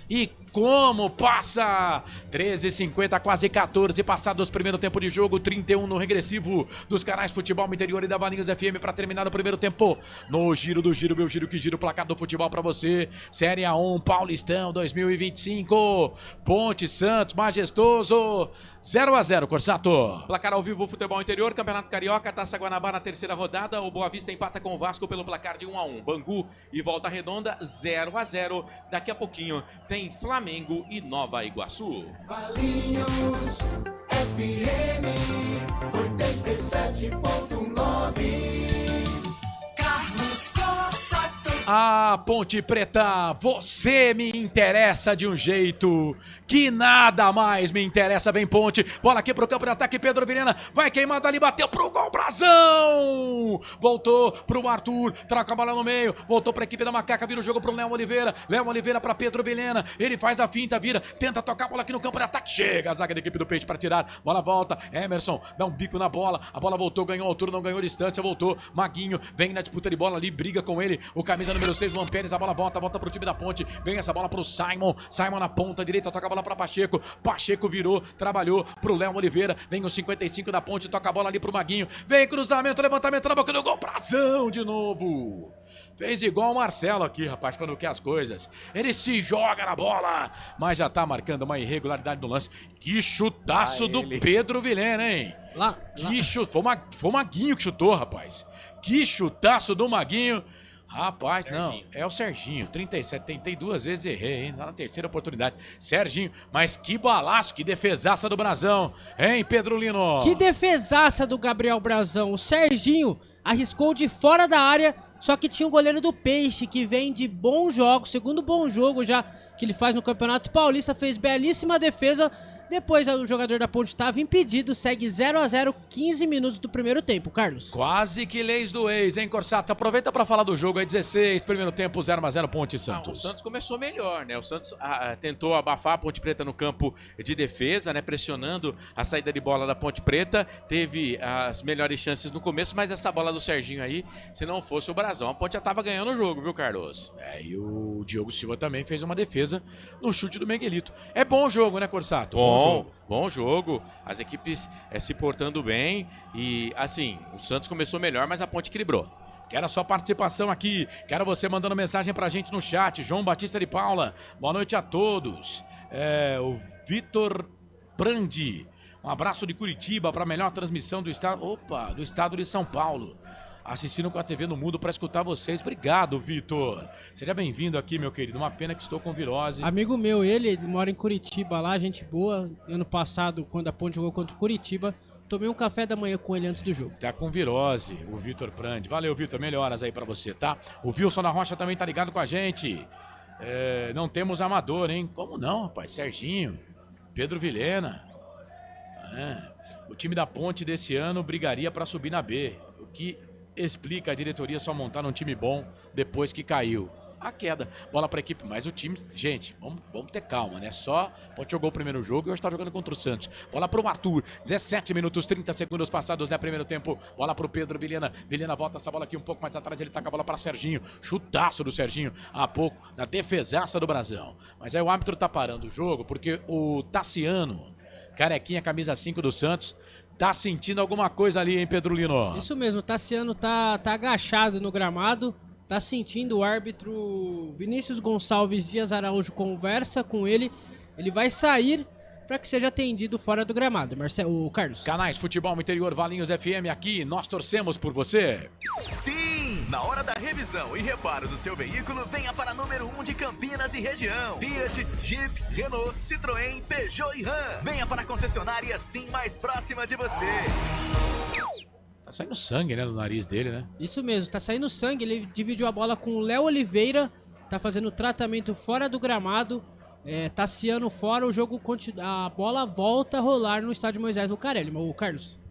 E como passa? 13h50, quase 14, passados o primeiro tempo de jogo, 31 no regressivo dos canais Futebol Interior e da Valinhos FM para terminar o primeiro tempo. No giro do giro, meu giro que gira o placar do futebol para você. Série A1 Paulistão 2025. Ponte Santos, majestoso. 0-0, Corsato. Placar ao vivo, Futebol Interior, Campeonato Carioca, Taça Guanabara na terceira rodada. O Boa Vista empata com o Vasco pelo placar de 1-1. Bangu e Volta Redonda, 0-0. Daqui a pouquinho tem Flamengo e Nova Iguaçu. Valinhos FM 87.9. Carlos Corsato. Ah, Ponte Preta, você me interessa de um jeito que nada mais me interessa. Vem Ponte, bola aqui pro campo de ataque, Pedro Vilhena, vai queimando ali, bateu pro gol, Brazão! Voltou pro Arthur, troca a bola no meio, voltou pra equipe da Macaca, vira o jogo pro Léo Oliveira pra Pedro Vilhena, ele faz a finta, vira, tenta tocar a bola aqui no campo de ataque, chega a zaga da equipe do Peixe pra tirar, bola volta, Emerson, dá um bico na bola, a bola voltou, ganhou altura, não ganhou distância, voltou, Maguinho, vem na disputa de bola ali, briga com ele, o camisa número 6, Lampérez, a bola volta pro time da Ponte, vem essa bola pro Simon na ponta direita, toca a bola para Pacheco. Pacheco virou, trabalhou pro Léo Oliveira. Vem o 55 da Ponte, toca a bola ali pro Maguinho. Vem cruzamento, levantamento na boca do gol. Brazão de novo. Fez igual o Marcelo aqui, rapaz, quando quer as coisas. Ele se joga na bola, mas já tá marcando uma irregularidade no lance. Que chutaço do Pedro Vilhena, hein? Foi o Maguinho que chutou, rapaz. Que chutaço do Maguinho. Rapaz, Serginho. Não, é o Serginho, 37, tentei 2 vezes, errei, hein, na terceira oportunidade. Serginho, mas que balaço, que defesaça do Brazão, hein, Pedro Lino? Que defesaça do Gabriel Brazão. O Serginho arriscou de fora da área, só que tinha o goleiro do Peixe, que vem de bons jogos, segundo bom jogo já que ele faz no Campeonato Paulista, fez belíssima defesa. Depois o jogador da Ponte estava impedido, segue 0-0, 15 minutos do primeiro tempo, Carlos. Quase que leis do ex, hein, Corsato? Aproveita para falar do jogo aí, 16, primeiro tempo, 0-0, Ponte e Santos. O Santos começou melhor, né? O Santos tentou abafar a Ponte Preta no campo de defesa, né? Pressionando a saída de bola da Ponte Preta. Teve as melhores chances no começo, mas essa bola do Serginho aí, se não fosse o Brazão, a Ponte já estava ganhando o jogo, viu, Carlos? E o Diogo Silva também fez uma defesa no chute do Miguelito. É bom o jogo, né, Corsato? Bom jogo, as equipes se portando bem e, assim, o Santos começou melhor, mas a Ponte equilibrou. Quero a sua participação aqui, quero você mandando mensagem pra gente no chat. João Batista de Paula, boa noite a todos. O Vitor Prandi, um abraço de Curitiba para a melhor transmissão do estado de São Paulo. Assistindo com a TV no mudo para escutar vocês. Obrigado, Vitor. Seja bem-vindo aqui, meu querido. Uma pena que estou com virose. Amigo meu, ele mora em Curitiba lá, gente boa. Ano passado, quando a Ponte jogou contra o Curitiba, tomei um café da manhã com ele antes do jogo. Tá com virose, o Vitor Prandi. Valeu, Vitor. Melhoras aí para você, tá? O Wilson da Rocha também tá ligado com a gente. Não temos amador, hein? Como não, rapaz? Serginho, Pedro Vilhena. O time da Ponte desse ano brigaria para subir na B. O que explica a diretoria só montar um time bom depois que caiu. A queda, bola para a equipe, mas o time, gente, vamos ter calma, né? Só Ponte jogou o primeiro jogo e hoje está jogando contra o Santos. Bola para o Arthur, 17 minutos, 30 segundos passados, né? Primeiro tempo, bola para o Pedro Vilhena. Vilhena volta essa bola aqui um pouco mais atrás, ele taca a bola para Serginho. Chutaço do Serginho, há pouco, na defesaça do Brazão. Mas aí o árbitro tá parando o jogo porque o Tassiano, carequinha, camisa 5 do Santos, tá sentindo alguma coisa ali, hein, Pedro Lino? Isso mesmo, o Tassiano tá agachado no gramado, tá sentindo. O árbitro Vinícius Gonçalves Dias Araújo conversa com ele, ele vai sair para que seja atendido fora do gramado. O Carlos. Canais Futebol Interior, Valinhos FM aqui, nós torcemos por você. Sim! Na hora da revisão e reparo do seu veículo, venha para a número 1 de Campinas e região. Fiat, Jeep, Renault, Citroën, Peugeot e Ram. Venha para a concessionária Sim mais próxima de você. Tá saindo sangue, né, do nariz dele, né? Isso mesmo, tá saindo sangue. Ele dividiu a bola com o Léo Oliveira, tá fazendo tratamento fora do gramado. Tassiano fora, o jogo a bola volta a rolar no estádio Moisés Lucarelli. O Carlos.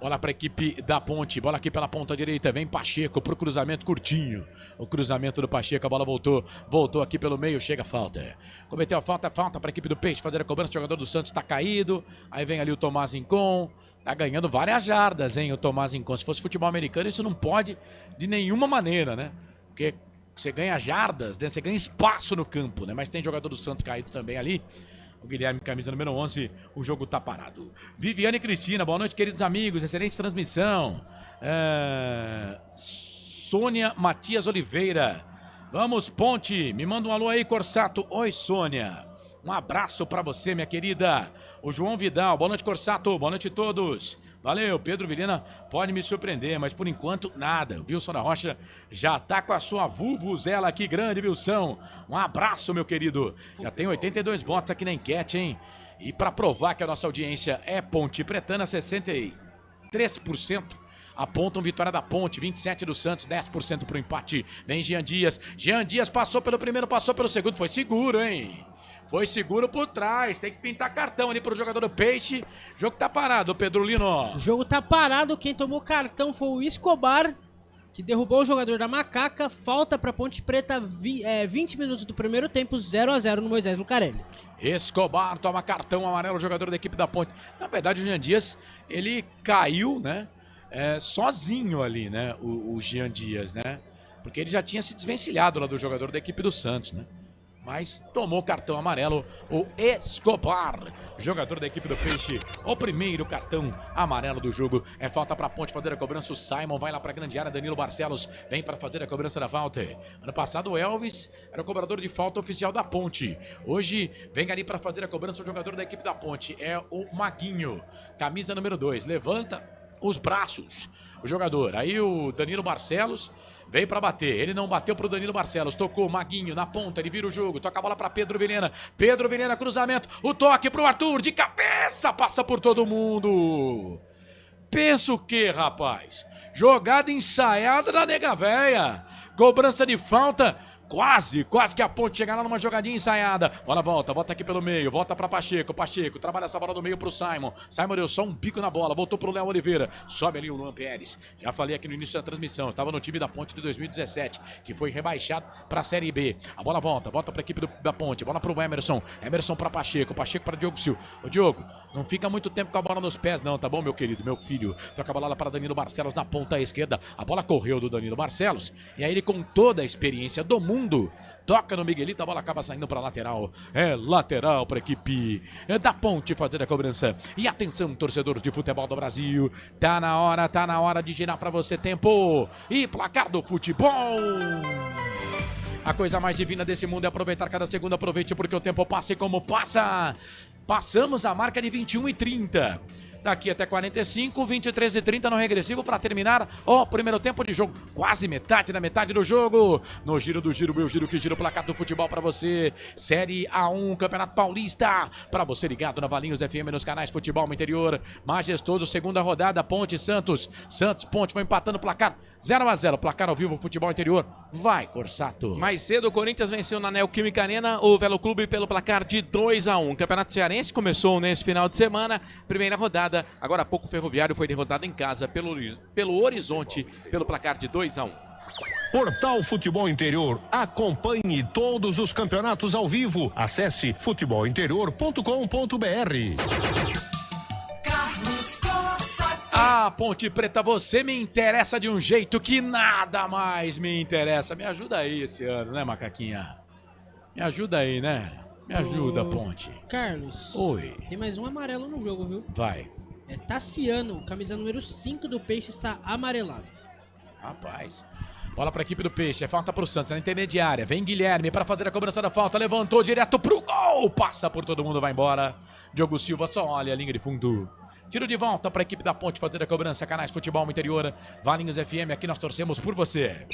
Bola para a equipe da Ponte, bola aqui pela ponta direita, vem Pacheco pro cruzamento curtinho. O cruzamento do Pacheco, a bola voltou aqui pelo meio, chega a falta. Cometeu a falta para a equipe do Peixe fazer a cobrança, o jogador do Santos tá caído. Aí vem ali o Tomás Incon, tá ganhando várias jardas, hein, o Tomás Incon. Se fosse futebol americano, isso não pode de nenhuma maneira, né? Porque você ganha jardas, né? Você ganha espaço no campo, né? Mas tem jogador do Santos caído também ali. O Guilherme, camisa número 11, o jogo tá parado. Viviane e Cristina, boa noite, queridos amigos, excelente transmissão. Sônia Matias Oliveira, vamos Ponte, me manda um alô aí, Corsato. Oi, Sônia, um abraço pra você, minha querida. O João Vidal, boa noite, Corsato, boa noite a todos. Valeu, Pedro Vilhena pode me surpreender, mas por enquanto nada. O Wilson da Rocha já tá com a sua vuvuzela aqui grande, Wilson. Um abraço, meu querido. Já tem 82 votos aqui na enquete, hein? E para provar que a nossa audiência é Ponte Pretana, 63% apontam vitória da Ponte, 27% do Santos, 10% pro empate. Vem Jean Dias. Jean Dias passou pelo primeiro, passou pelo segundo, foi seguro, hein? Foi seguro por trás, tem que pintar cartão ali pro jogador do Peixe. O jogo tá parado, Pedro Lino. O jogo tá parado, quem tomou cartão foi o Escobar, que derrubou o jogador da Macaca. Falta pra Ponte Preta, 20 minutos do primeiro tempo, 0-0 no Moisés Lucarelli. Escobar toma cartão amarelo, jogador da equipe da Ponte. Na verdade, o Jean Dias, ele caiu, né, sozinho ali, né, o Jean Dias, né, porque ele já tinha se desvencilhado lá do jogador da equipe do Santos, né. mas tomou cartão amarelo o Escobar, jogador da equipe do Peixe. O primeiro cartão amarelo do jogo. É falta para a Ponte fazer a cobrança. O Simon vai lá para a grande área. Danilo Barcelos vem para fazer a cobrança da falta. Ano passado o Elvis era o cobrador de falta oficial da Ponte. Hoje vem ali para fazer a cobrança o jogador da equipe da Ponte. É o Maguinho, camisa número 2. Levanta os braços o jogador. Aí o Danilo Barcelos veio pra bater, ele não bateu pro Danilo Barcelos, tocou Maguinho na ponta, ele vira o jogo, toca a bola pra Pedro Vilhena, cruzamento, o toque pro Arthur, de cabeça, passa por todo mundo. Pensa o que, rapaz? Jogada ensaiada da nega véia, cobrança de falta, quase que a Ponte chega lá numa jogadinha ensaiada. Bola volta aqui pelo meio, volta pra Pacheco, trabalha essa bola do meio pro Simon deu só um bico na bola, voltou pro Léo Oliveira, sobe ali o Luan Pérez. Já falei aqui no início da transmissão, estava no time da Ponte de 2017, que foi rebaixado pra Série B. A bola volta pra equipe da Ponte, bola pro Emerson pra Pacheco pra Diogo Silva. Ô Diogo, não fica muito tempo com a bola nos pés não, tá bom, meu querido, meu filho? Toca a bola lá para Danilo Barcelos na ponta esquerda, a bola correu do Danilo Barcelos, e aí ele com toda a experiência do mundo, toca no Miguelito, a bola acaba saindo para lateral. É lateral para a equipe da Ponte fazer a cobrança. E atenção, torcedores de futebol do Brasil, tá na hora de girar para você tempo e placar do futebol. A coisa mais divina desse mundo é aproveitar cada segundo. Aproveite porque o tempo passa e como passa. Passamos a marca de 21:30. Daqui até 45, 23:30 no regressivo para terminar o primeiro tempo de jogo. Quase metade da metade do jogo. No giro do giro, meu giro que gira o placar do futebol para você. Série A1, Campeonato Paulista. Para você ligado na Valinhos FM nos canais Futebol no Interior. Majestoso, segunda rodada, Ponte Santos. Ponte vai empatando o placar 0-0. Placar ao vivo, Futebol Interior. Vai, Corsato. Mais cedo, o Corinthians venceu na Neoquímica Arena o Velo Clube pelo placar de 2-1. Campeonato Cearense começou nesse final de semana. Primeira rodada. Agora há pouco o Ferroviário foi derrotado em casa pelo Horizonte pelo placar de 2-1. Portal Futebol Interior. Acompanhe todos os campeonatos ao vivo. Acesse futebolinterior.com.br. Ah, Ponte Preta, você me interessa de um jeito que nada mais me interessa. Me ajuda aí esse ano, né, Macaquinha? Me ajuda aí, né? Me ajuda, Ponte. Carlos. Oi. Tem mais um amarelo no jogo, viu? Vai. É Tassiano, camisa número 5 do Peixe, está amarelado. Rapaz. Bola para a equipe do Peixe, é falta para o Santos, na intermediária. Vem Guilherme para fazer a cobrança da falta, levantou direto pro gol. Passa por todo mundo, vai embora. Diogo Silva só olha a linha de fundo. Tiro de volta para a equipe da Ponte fazer a cobrança. Canais Futebol Interior, Valinhos FM, aqui nós torcemos por você.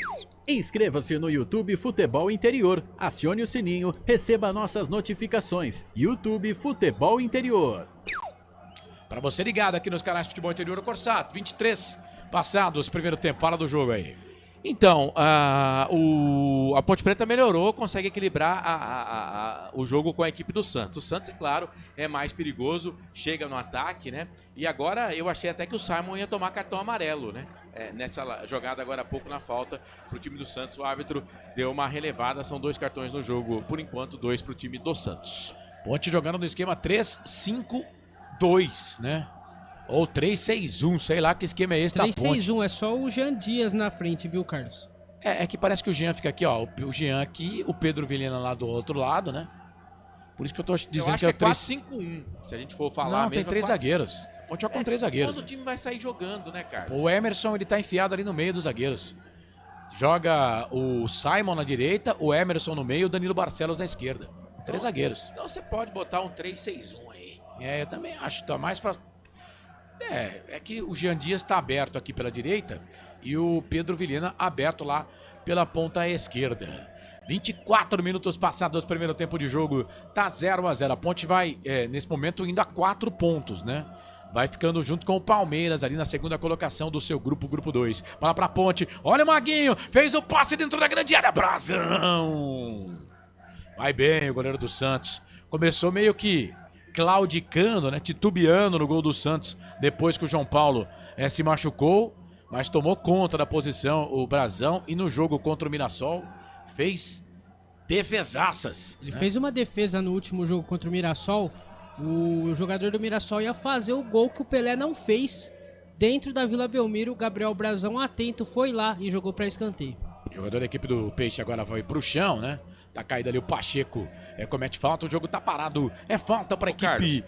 Inscreva-se no YouTube Futebol Interior, acione o sininho, receba nossas notificações. YouTube Futebol Interior. Para você ligado aqui nos canais Futebol Interior, o Corsato, 23 passados, primeiro tempo, fala do jogo aí. Então, a Ponte Preta melhorou, consegue equilibrar o jogo com a equipe do Santos. O Santos, é claro, é mais perigoso, chega no ataque, né? E agora eu achei até que o Simon ia tomar cartão amarelo, né? Nessa jogada agora há pouco na falta pro time do Santos, o árbitro deu uma relevada, são 2 cartões no jogo, por enquanto 2 pro time do Santos. Ponte jogando no esquema 3-5-2, né? Ou 3-6-1, sei lá que esquema é esse da Ponte. 3-6-1, é só o Jean Dias na frente, viu, Carlos? É que parece que o Jean fica aqui, ó. O Jean aqui, o Pedro Vilhena lá do outro lado, né? Por isso que eu tô dizendo que é o 4-5-1, se a gente for falar. Não, tem 3 zagueiros. Ponte joga com 3 zagueiros. Mas o time vai sair jogando, né, cara? O Emerson, ele tá enfiado ali no meio dos zagueiros. Joga o Simon na direita, o Emerson no meio, o Danilo Barcelos na esquerda. 3 zagueiros. Então você pode botar um 3-6-1 aí. Eu também acho. Tá mais pra... É que o Jean Dias tá aberto aqui pela direita e o Pedro Vilhena aberto lá pela ponta esquerda. 24 minutos passados do primeiro tempo de jogo, tá 0-0. A Ponte vai, nesse momento, indo a 4 pontos, né? Vai ficando junto com o Palmeiras ali na segunda colocação do seu grupo 2. Bola pra Ponte, olha o Maguinho, fez o passe dentro da grande área, Brazão! Vai bem o goleiro do Santos. Começou meio que claudicando, né? Titubeando no gol do Santos, depois que o João Paulo se machucou, mas tomou conta da posição o Brazão e no jogo contra o Mirassol fez defesaças. Ele fez uma defesa no último jogo contra o Mirassol. O jogador do Mirassol ia fazer o gol que o Pelé não fez dentro da Vila Belmiro. O Gabriel Brazão, atento, foi lá e jogou para escanteio. O jogador da equipe do Peixe agora vai pro chão, né? Tá caído ali o Pacheco. Comete falta, o jogo tá parado. É falta pra equipe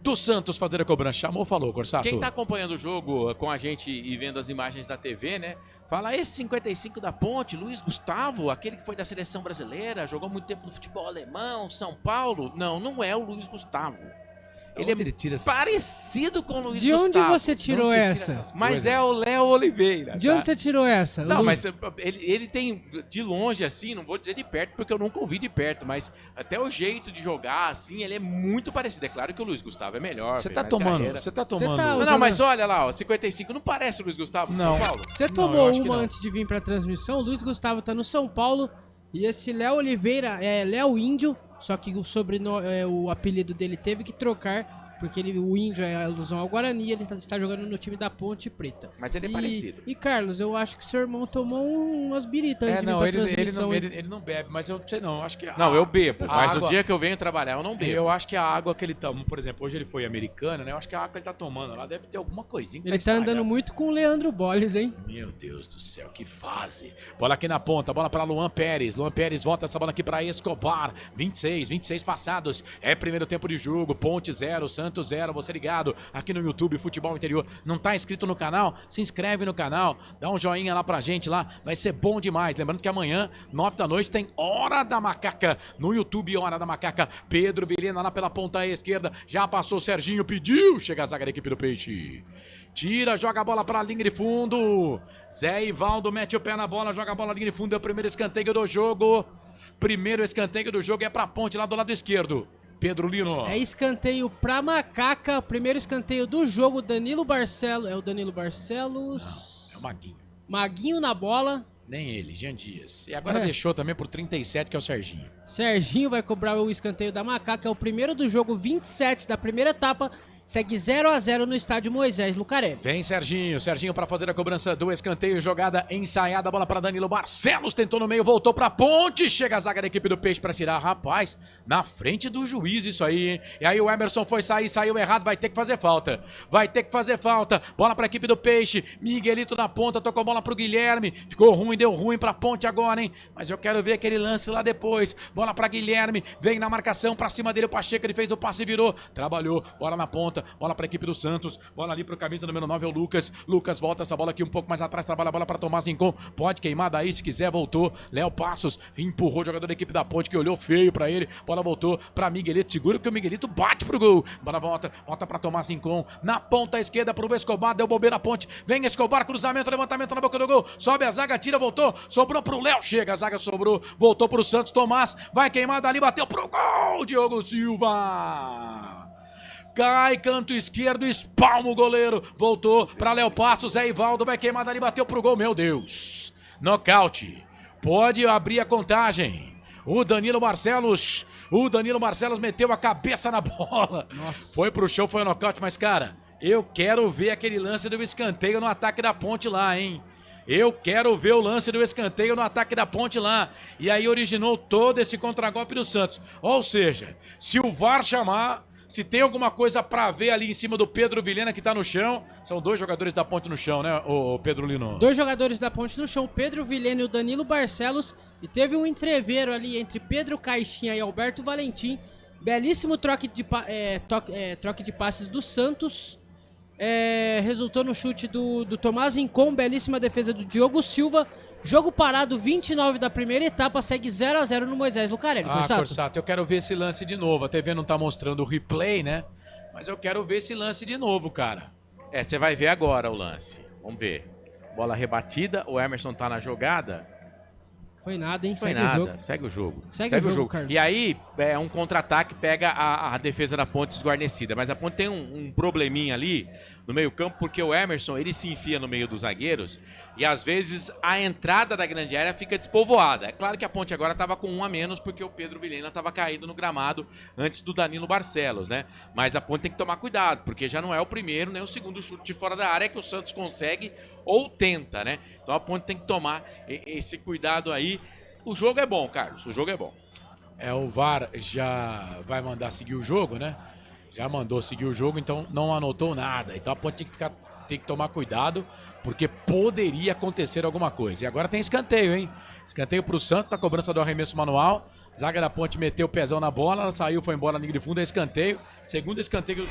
do Santos fazer a cobrança. Chamou, falou, Corsato. Quem tá acompanhando o jogo com a gente e vendo as imagens da TV, né? Fala, esse 55 da Ponte, Luiz Gustavo, aquele que foi da seleção brasileira, jogou muito tempo no futebol alemão, São Paulo. Não é o Luiz Gustavo. Ele é parecido com o Luiz Gustavo. De onde você tirou essa? Mas é o Léo Oliveira. De onde você tirou essa? Não, mas ele tem, de longe assim, não vou dizer de perto, porque eu nunca ouvi de perto, mas até o jeito de jogar, assim, ele é muito parecido. É claro que o Luiz Gustavo é melhor. Você tá tomando. Não, mas olha lá, ó, 55 não parece o Luiz Gustavo do São Paulo? Você tomou uma antes de vir pra transmissão, o Luiz Gustavo tá no São Paulo e esse Léo Oliveira é Léo Índio. Só que o apelido dele teve que trocar, porque o Índio é alusão ao Guarani, ele está jogando no time da Ponte Preta. Mas ele é parecido. E Carlos, eu acho que seu irmão tomou umas biritas antes de vir pra transmissão. Ele não bebe, mas eu sei não, acho que... Não, eu bebo, mas o dia que eu venho trabalhar eu não bebo. Eu acho que a água que ele toma, por exemplo, hoje ele foi Americana, né? Eu acho que a água que ele tá tomando lá deve ter alguma coisinha que ele tá andando muito com o Leandro Bolles, hein? Meu Deus do céu, que fase. Bola aqui na ponta, bola para Luan Pérez. Luan Pérez volta essa bola aqui para Escobar. 26 passados. É primeiro tempo de jogo. Ponte 0, Santos 0. Você ligado aqui no YouTube Futebol Interior. Não tá inscrito no canal? Se inscreve no canal. Dá um joinha lá pra gente lá. Vai ser bom demais. Lembrando que amanhã, 9 da noite, tem Hora da Macaca no YouTube. Hora da Macaca. Pedro Vilhena lá pela ponta esquerda. Já passou o Serginho, pediu. Chega a zaga da equipe do Peixe. Tira, joga a bola pra linha de fundo. Zé Ivaldo mete o pé na bola, joga a bola na linha de fundo. É o primeiro escanteio do jogo. Primeiro escanteio do jogo é pra Ponte lá do lado esquerdo. Pedro Lino. É escanteio pra Macaca. Primeiro escanteio do jogo. Danilo Barcelos. É o Danilo Barcelos. Não, é o Maguinho. Maguinho na bola. Nem ele, Jean Dias. E agora deixou também por 37, que é o Serginho. Serginho vai cobrar o escanteio da Macaca. É o primeiro do jogo, 27 da primeira etapa. Segue 0-0 no estádio Moisés Lucarelli. Vem Serginho. Serginho para fazer a cobrança do escanteio. Jogada ensaiada. Bola para Danilo Barcelos. Tentou no meio. Voltou para Ponte. Chega a zaga da equipe do Peixe para tirar. Rapaz, na frente do juiz isso aí, hein? E aí o Emerson foi sair. Saiu errado. Vai ter que fazer falta. Bola para a equipe do Peixe. Miguelito na ponta. Tocou a bola para o Guilherme. Ficou ruim. Deu ruim para Ponte agora, hein? Mas eu quero ver aquele lance lá depois. Bola para Guilherme. Vem na marcação. Para cima dele o Pacheco. Ele fez o passe e virou. Trabalhou. Bola na ponta. Bola para a equipe do Santos, bola ali para o camisa número 9 é o Lucas, volta essa bola aqui um pouco mais atrás, trabalha a bola para Tomás Rincon, pode queimar daí se quiser, voltou, Léo Passos, empurrou o jogador da equipe da Ponte que olhou feio para ele, bola voltou para Miguelito, segura porque o Miguelito bate pro gol, bola volta para Tomás Rincon, na ponta esquerda pro Escobar, deu bobeira na Ponte, vem Escobar, cruzamento, levantamento na boca do gol, sobe a zaga, tira, voltou, sobrou pro Léo, chega, a zaga sobrou, voltou pro Santos, Tomás, vai queimar dali, bateu pro gol, Diogo Silva! Cai, canto esquerdo, espalma o goleiro. Voltou para Léo Passos, Zé Ivaldo vai queimar dali, bateu pro gol. Meu Deus. Nocaute. Pode abrir a contagem. O Danilo Barcelos meteu a cabeça na bola. Nossa. Foi pro chão, foi o nocaute. Mas, cara, eu quero ver aquele lance do escanteio no ataque da Ponte lá, hein? Eu quero ver o lance do escanteio no ataque da Ponte lá. E aí originou todo esse contragolpe do Santos. Ou seja, se o VAR chamar... Se tem alguma coisa pra ver ali em cima do Pedro Vilhena que tá no chão, são dois jogadores da Ponte no chão, né, o Pedro Lino? Dois jogadores da Ponte no chão, Pedro Vilhena e o Danilo Barcelos. E teve um entreveiro ali entre Pedro Caixinha e Alberto Valentim. Belíssimo troque de passes do Santos. Resultou no chute do Tomás Rincon, belíssima defesa do Diogo Silva. Jogo parado, 29 da primeira etapa, segue 0-0 no Moisés Lucarelli. Corsato, eu quero ver esse lance de novo. A TV não tá mostrando o replay, né? Mas eu quero ver esse lance de novo, cara. Você vai ver agora o lance. Vamos ver. Bola rebatida, o Emerson tá na jogada. Foi nada, hein? Segue o jogo. Segue o jogo, Carlos. E aí, um contra-ataque pega a defesa da Ponte desguarnecida. Mas a Ponte tem um probleminha ali no meio-campo, porque o Emerson, ele se enfia no meio dos zagueiros e às vezes a entrada da grande área fica despovoada. É claro que a Ponte agora estava com um a menos, porque o Pedro Vilhena estava caído no gramado antes do Danilo Barcelos, né? Mas a Ponte tem que tomar cuidado, porque já não é o primeiro nem o segundo chute de fora da área que o Santos consegue ou tenta, né? Então a Ponte tem que tomar esse cuidado aí. O jogo é bom, Carlos, o jogo é bom. O VAR já vai mandar seguir o jogo, né? Já mandou seguir o jogo, então não anotou nada. Então a Ponte tem que tomar cuidado, porque poderia acontecer alguma coisa. E agora tem escanteio, hein? Escanteio pro Santos, na cobrança do arremesso manual. Zaga da Ponte meteu o pezão na bola, ela saiu, foi embora na linha de fundo, é escanteio. Segundo escanteio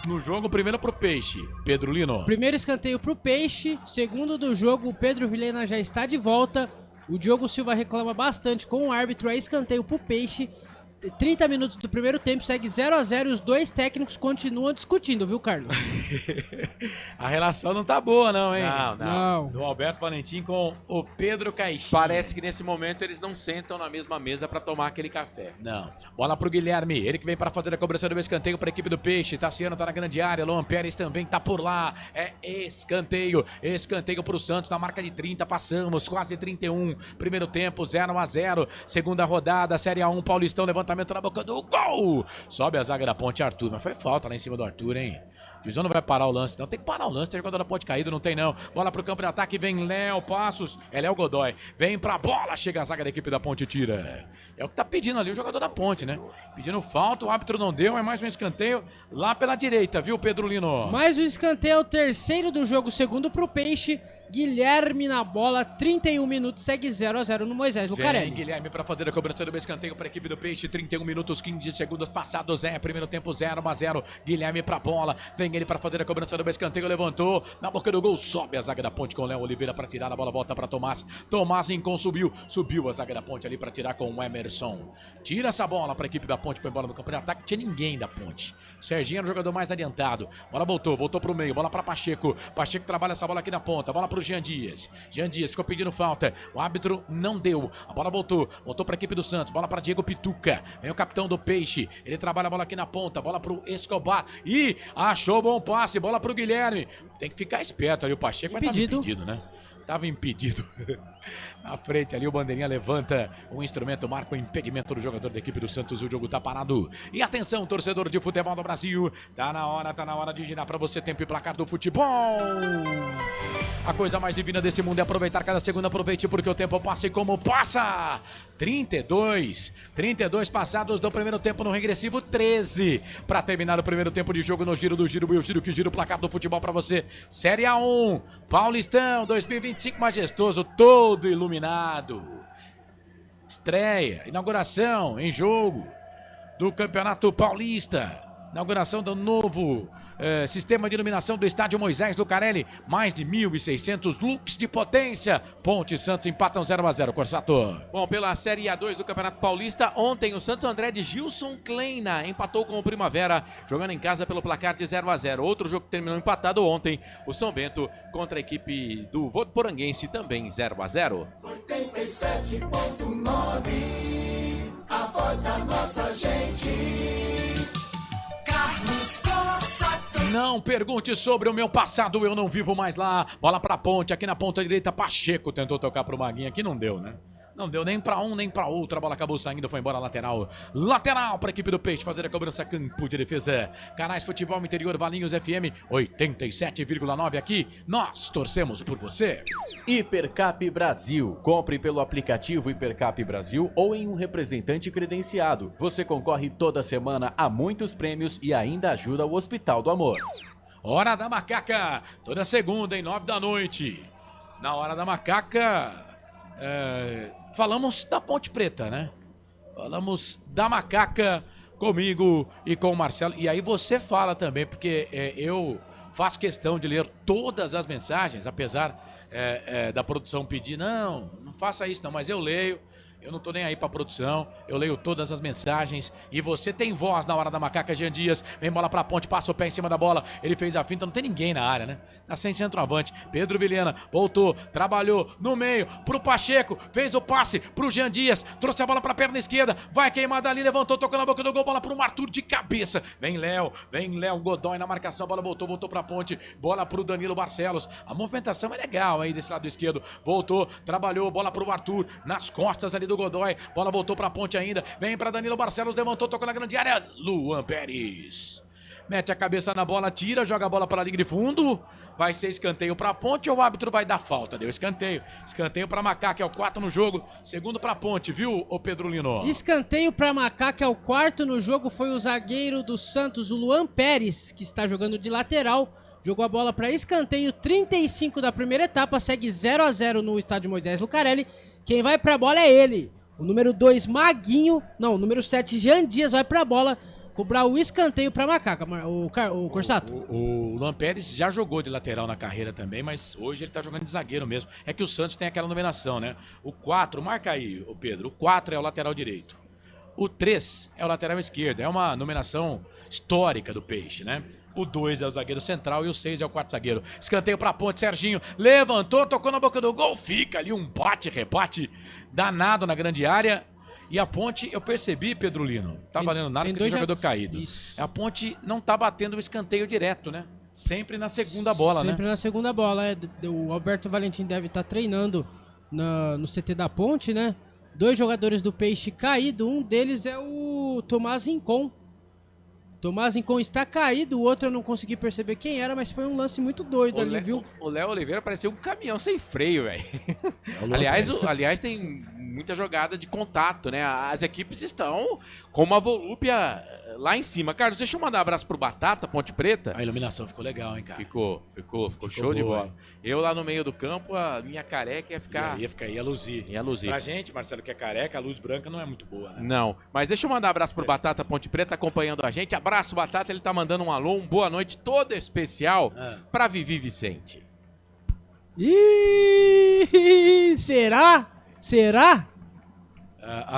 no jogo, primeiro pro Peixe. Pedro Lino. Primeiro escanteio pro Peixe, segundo do jogo, o Pedro Vilhena já está de volta. O Diogo Silva reclama bastante com o árbitro, é escanteio pro Peixe. 30 minutos do primeiro tempo, segue 0-0 e os dois técnicos continuam discutindo, viu, Carlos? A relação não tá boa, não, hein? Não. Do Alberto Valentim com o Pedro Caixinha. Parece que nesse momento eles não sentam na mesma mesa pra tomar aquele café. Não. Bola pro Guilherme, ele que vem para fazer a cobrança do escanteio para a equipe do Peixe. Tassiano tá na grande área, Luan Pérez também tá por lá. É escanteio pro Santos na marca de 30, passamos, quase 31. Primeiro tempo, 0-0. Segunda rodada, Série A1, Paulistão, levantamento na boca do gol. Sobe a zaga da Ponte, Arthur, mas foi falta lá em cima do Arthur, hein? O juizão não vai parar o lance, não. Tem que parar o lance, tem jogador da Ponte caído, não tem não. Bola pro campo de ataque, vem Léo Passos. É Léo Godoy. Vem pra bola, chega a zaga da equipe da Ponte, tira. É o que tá pedindo ali o jogador da Ponte, né? Pedindo falta, o árbitro não deu, é mais um escanteio lá pela direita, viu, Pedro Lino? Mais um escanteio, o terceiro do jogo, segundo pro Peixe. Guilherme na bola, 31 minutos, segue 0-0 no Moisés Lucarelli. Vem Guilherme para fazer a cobrança do escanteio para a equipe do Peixe, 31 minutos, 15 segundos passados, primeiro tempo 0-0, Guilherme para a bola, vem ele para fazer a cobrança do escanteio, levantou, na boca do gol, sobe a zaga da Ponte com o Léo Oliveira para tirar, a bola volta para Tomás, Tomás Incon subiu a zaga da Ponte ali para tirar com o Emerson, tira essa bola para a equipe da Ponte, põe bola no campo de ataque, tinha ninguém da Ponte, Serginho era o jogador mais adiantado, bola voltou para o meio, bola para Pacheco trabalha essa bola aqui na ponta, bola para Jean Dias ficou pedindo falta, o árbitro não deu, a bola voltou para a equipe do Santos, bola para Diego Pituca, vem o capitão do Peixe, ele trabalha a bola aqui na ponta, bola para o Escobar e achou bom passe, bola para o Guilherme, tem que ficar esperto ali o Pacheco, mas estava impedido, né? Estava impedido. Na frente ali o bandeirinha levanta o instrumento, marca o impedimento do jogador da equipe do Santos, o jogo tá parado. E atenção, torcedor de futebol do Brasil, tá na hora de girar para você tempo e placar do futebol. A coisa mais divina desse mundo é aproveitar cada segundo, aproveite porque o tempo passa e como passa. 32 passados do primeiro tempo no regressivo, 13 para terminar o primeiro tempo de jogo no giro do giro, eu giro que gira o placar do futebol para você. Série A1, Paulistão 2025 majestoso, todo iluminado. Estreia, inauguração em jogo do Campeonato Paulista. Inauguração do novo sistema de iluminação do estádio Moisés Lucarelli. Mais de 1.600 lux de potência. Ponte e Santos empatam 0-0, Corsato. Bom, pela Série A2 do Campeonato Paulista, ontem o Santo André de Gilson Kleina empatou com o Primavera, jogando em casa pelo placar de 0-0. Outro jogo que terminou empatado ontem, o São Bento contra a equipe do Votuporanguense, também 0-0. 87.9, a voz da nossa gente. Não pergunte sobre o meu passado, eu não vivo mais lá. Bola pra Ponte, aqui na ponta direita, Pacheco tentou tocar pro Maguinho, aqui não deu, né? Não deu nem pra um, nem pra outro. A bola acabou saindo, foi embora lateral. Lateral pra equipe do Peixe fazer a cobrança, campo de defesa. Canais Futebol Interior, Valinhos FM 87,9 aqui. Nós torcemos por você. Hipercap Brasil. Compre pelo aplicativo Hipercap Brasil ou em um representante credenciado. Você concorre toda semana a muitos prêmios e ainda ajuda o Hospital do Amor. Hora da Macaca. Toda segunda, em 9 da noite. Na Hora da Macaca... falamos da Ponte Preta, né? Falamos da Macaca comigo e com o Marcelo. E aí você fala também, porque eu faço questão de ler todas as mensagens, apesar da produção pedir, não faça isso não, mas eu leio. Eu não tô nem aí pra produção, eu leio todas as mensagens e você tem voz na Hora da Macaca. Jean Dias, vem bola pra Ponte, passa o pé em cima da bola, ele fez a finta, não tem ninguém na área, né? Tá sem centroavante, Pedro Vilhena voltou, trabalhou no meio pro Pacheco, fez o passe pro Jean Dias, trouxe a bola pra perna esquerda, vai queimar dali, levantou, tocou na boca do gol, bola pro Arthur de cabeça, vem Léo Godoy na marcação, a bola voltou pra Ponte, bola pro Danilo Barcelos, a movimentação é legal aí desse lado esquerdo, voltou, trabalhou, bola pro Arthur, nas costas ali do Godoy, bola voltou pra Ponte ainda, vem pra Danilo Barcelos, levantou, tocou na grande área, Luan Pérez mete a cabeça na bola, tira, joga a bola para a linha de fundo, vai ser escanteio pra Ponte ou o árbitro vai dar falta? Deu escanteio pra Macaca, é o 4 no jogo, segundo pra Ponte, viu, ô Pedro Lino? Escanteio pra Macaca, é o 4 no jogo, foi o zagueiro do Santos, o Luan Pérez, que está jogando de lateral, Jogou a bola para escanteio, 35 da primeira etapa, segue 0-0 no estádio Moisés Lucarelli. Quem vai pra bola é ele, o número 2, Maguinho, não, o número 7, Jean Dias, vai pra bola, cobrar o escanteio pra Macaca, o Corsato. O Luan Pérez já jogou de lateral na carreira também, mas hoje ele tá jogando de zagueiro mesmo. É que o Santos tem aquela numeração, né? O 4, marca aí, o Pedro, o 4 é o lateral direito. O 3 é o lateral esquerdo, é uma numeração histórica do Peixe, né? O 2 é o zagueiro central e o 6 é o quarto zagueiro. Escanteio pra ponte, Serginho levantou, tocou na boca do gol, fica ali um bate-rebate danado na grande área. E a ponte, eu percebi, Pedro Lino, tá valendo nada porque tem jogador caído. Isso. A ponte não tá batendo o escanteio direto, né? Sempre na segunda bola, né? Sempre na segunda bola, o Alberto Valentim deve estar treinando no CT da ponte, né? 2 jogadores do Peixe caído, um deles é o Tomás Rincon. Tomás Rincon está caído, o outro eu não consegui perceber quem era, mas foi um lance muito doido ali, viu? O Léo Oliveira parecia um caminhão sem freio, velho. Aliás, tem muita jogada de contato, né? As equipes estão com uma volúpia lá em cima. Carlos, deixa eu mandar um abraço pro Batata, Ponte Preta. A iluminação ficou legal, hein, cara? Ficou show de bola. Eu lá no meio do campo, a minha careca ia luzir. Ia luzir. Pra gente, Marcelo, que é careca, a luz branca não é muito boa, né? Não, mas deixa eu mandar um abraço pro Batata Ponte Preta acompanhando a gente. Abraço, Batata, ele tá mandando um alô, boa noite todo especial pra Vivi Vicente. Ih, será?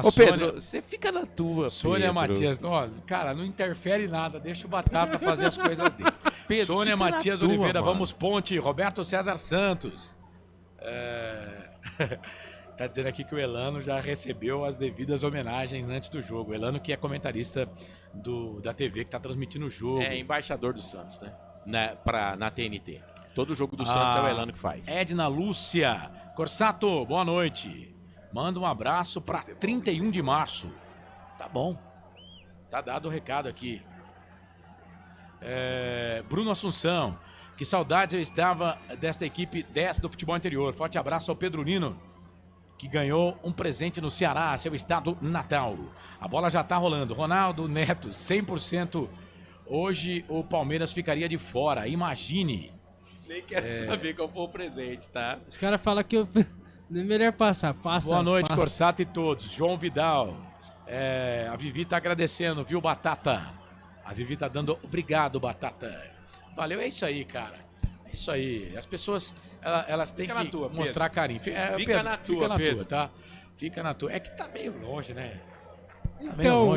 Ô Pedro, você fica na tua, Sônia Pedro. Matias, ó, cara, não interfere nada, deixa o Batata fazer as coisas dele. Pedro, Sônia Matias Oliveira, mano. vamos Ponte, Roberto César Santos. Tá dizendo aqui que o Elano já recebeu as devidas homenagens antes do jogo. O Elano que é comentarista da TV que tá transmitindo o jogo. É embaixador do Santos, né? Na TNT. Todo jogo do Santos é o Elano que faz. Edna Lúcia, Corsato, boa noite. Manda um abraço para 31 de março. Tá bom. Tá dado o recado aqui. Bruno Assunção. Que saudade eu estava desta equipe 10 do futebol anterior. Forte abraço ao Pedro Lino, que ganhou um presente no Ceará, seu estado natal. A bola já tá rolando. Ronaldo Neto, 100%. Hoje o Palmeiras ficaria de fora. Imagine. Nem quero saber qual foi o presente, tá? Os caras falam que eu... É melhor passar. Boa noite, Corsato e todos. João Vidal. A Vivi tá agradecendo, viu, Batata? A Vivi tá dando obrigado, Batata. Valeu, é isso aí, cara. É isso aí. As pessoas, elas têm que mostrar carinho. Fica na tua, Pedro. Tá? Fica na tua. É que tá meio longe, né? Então,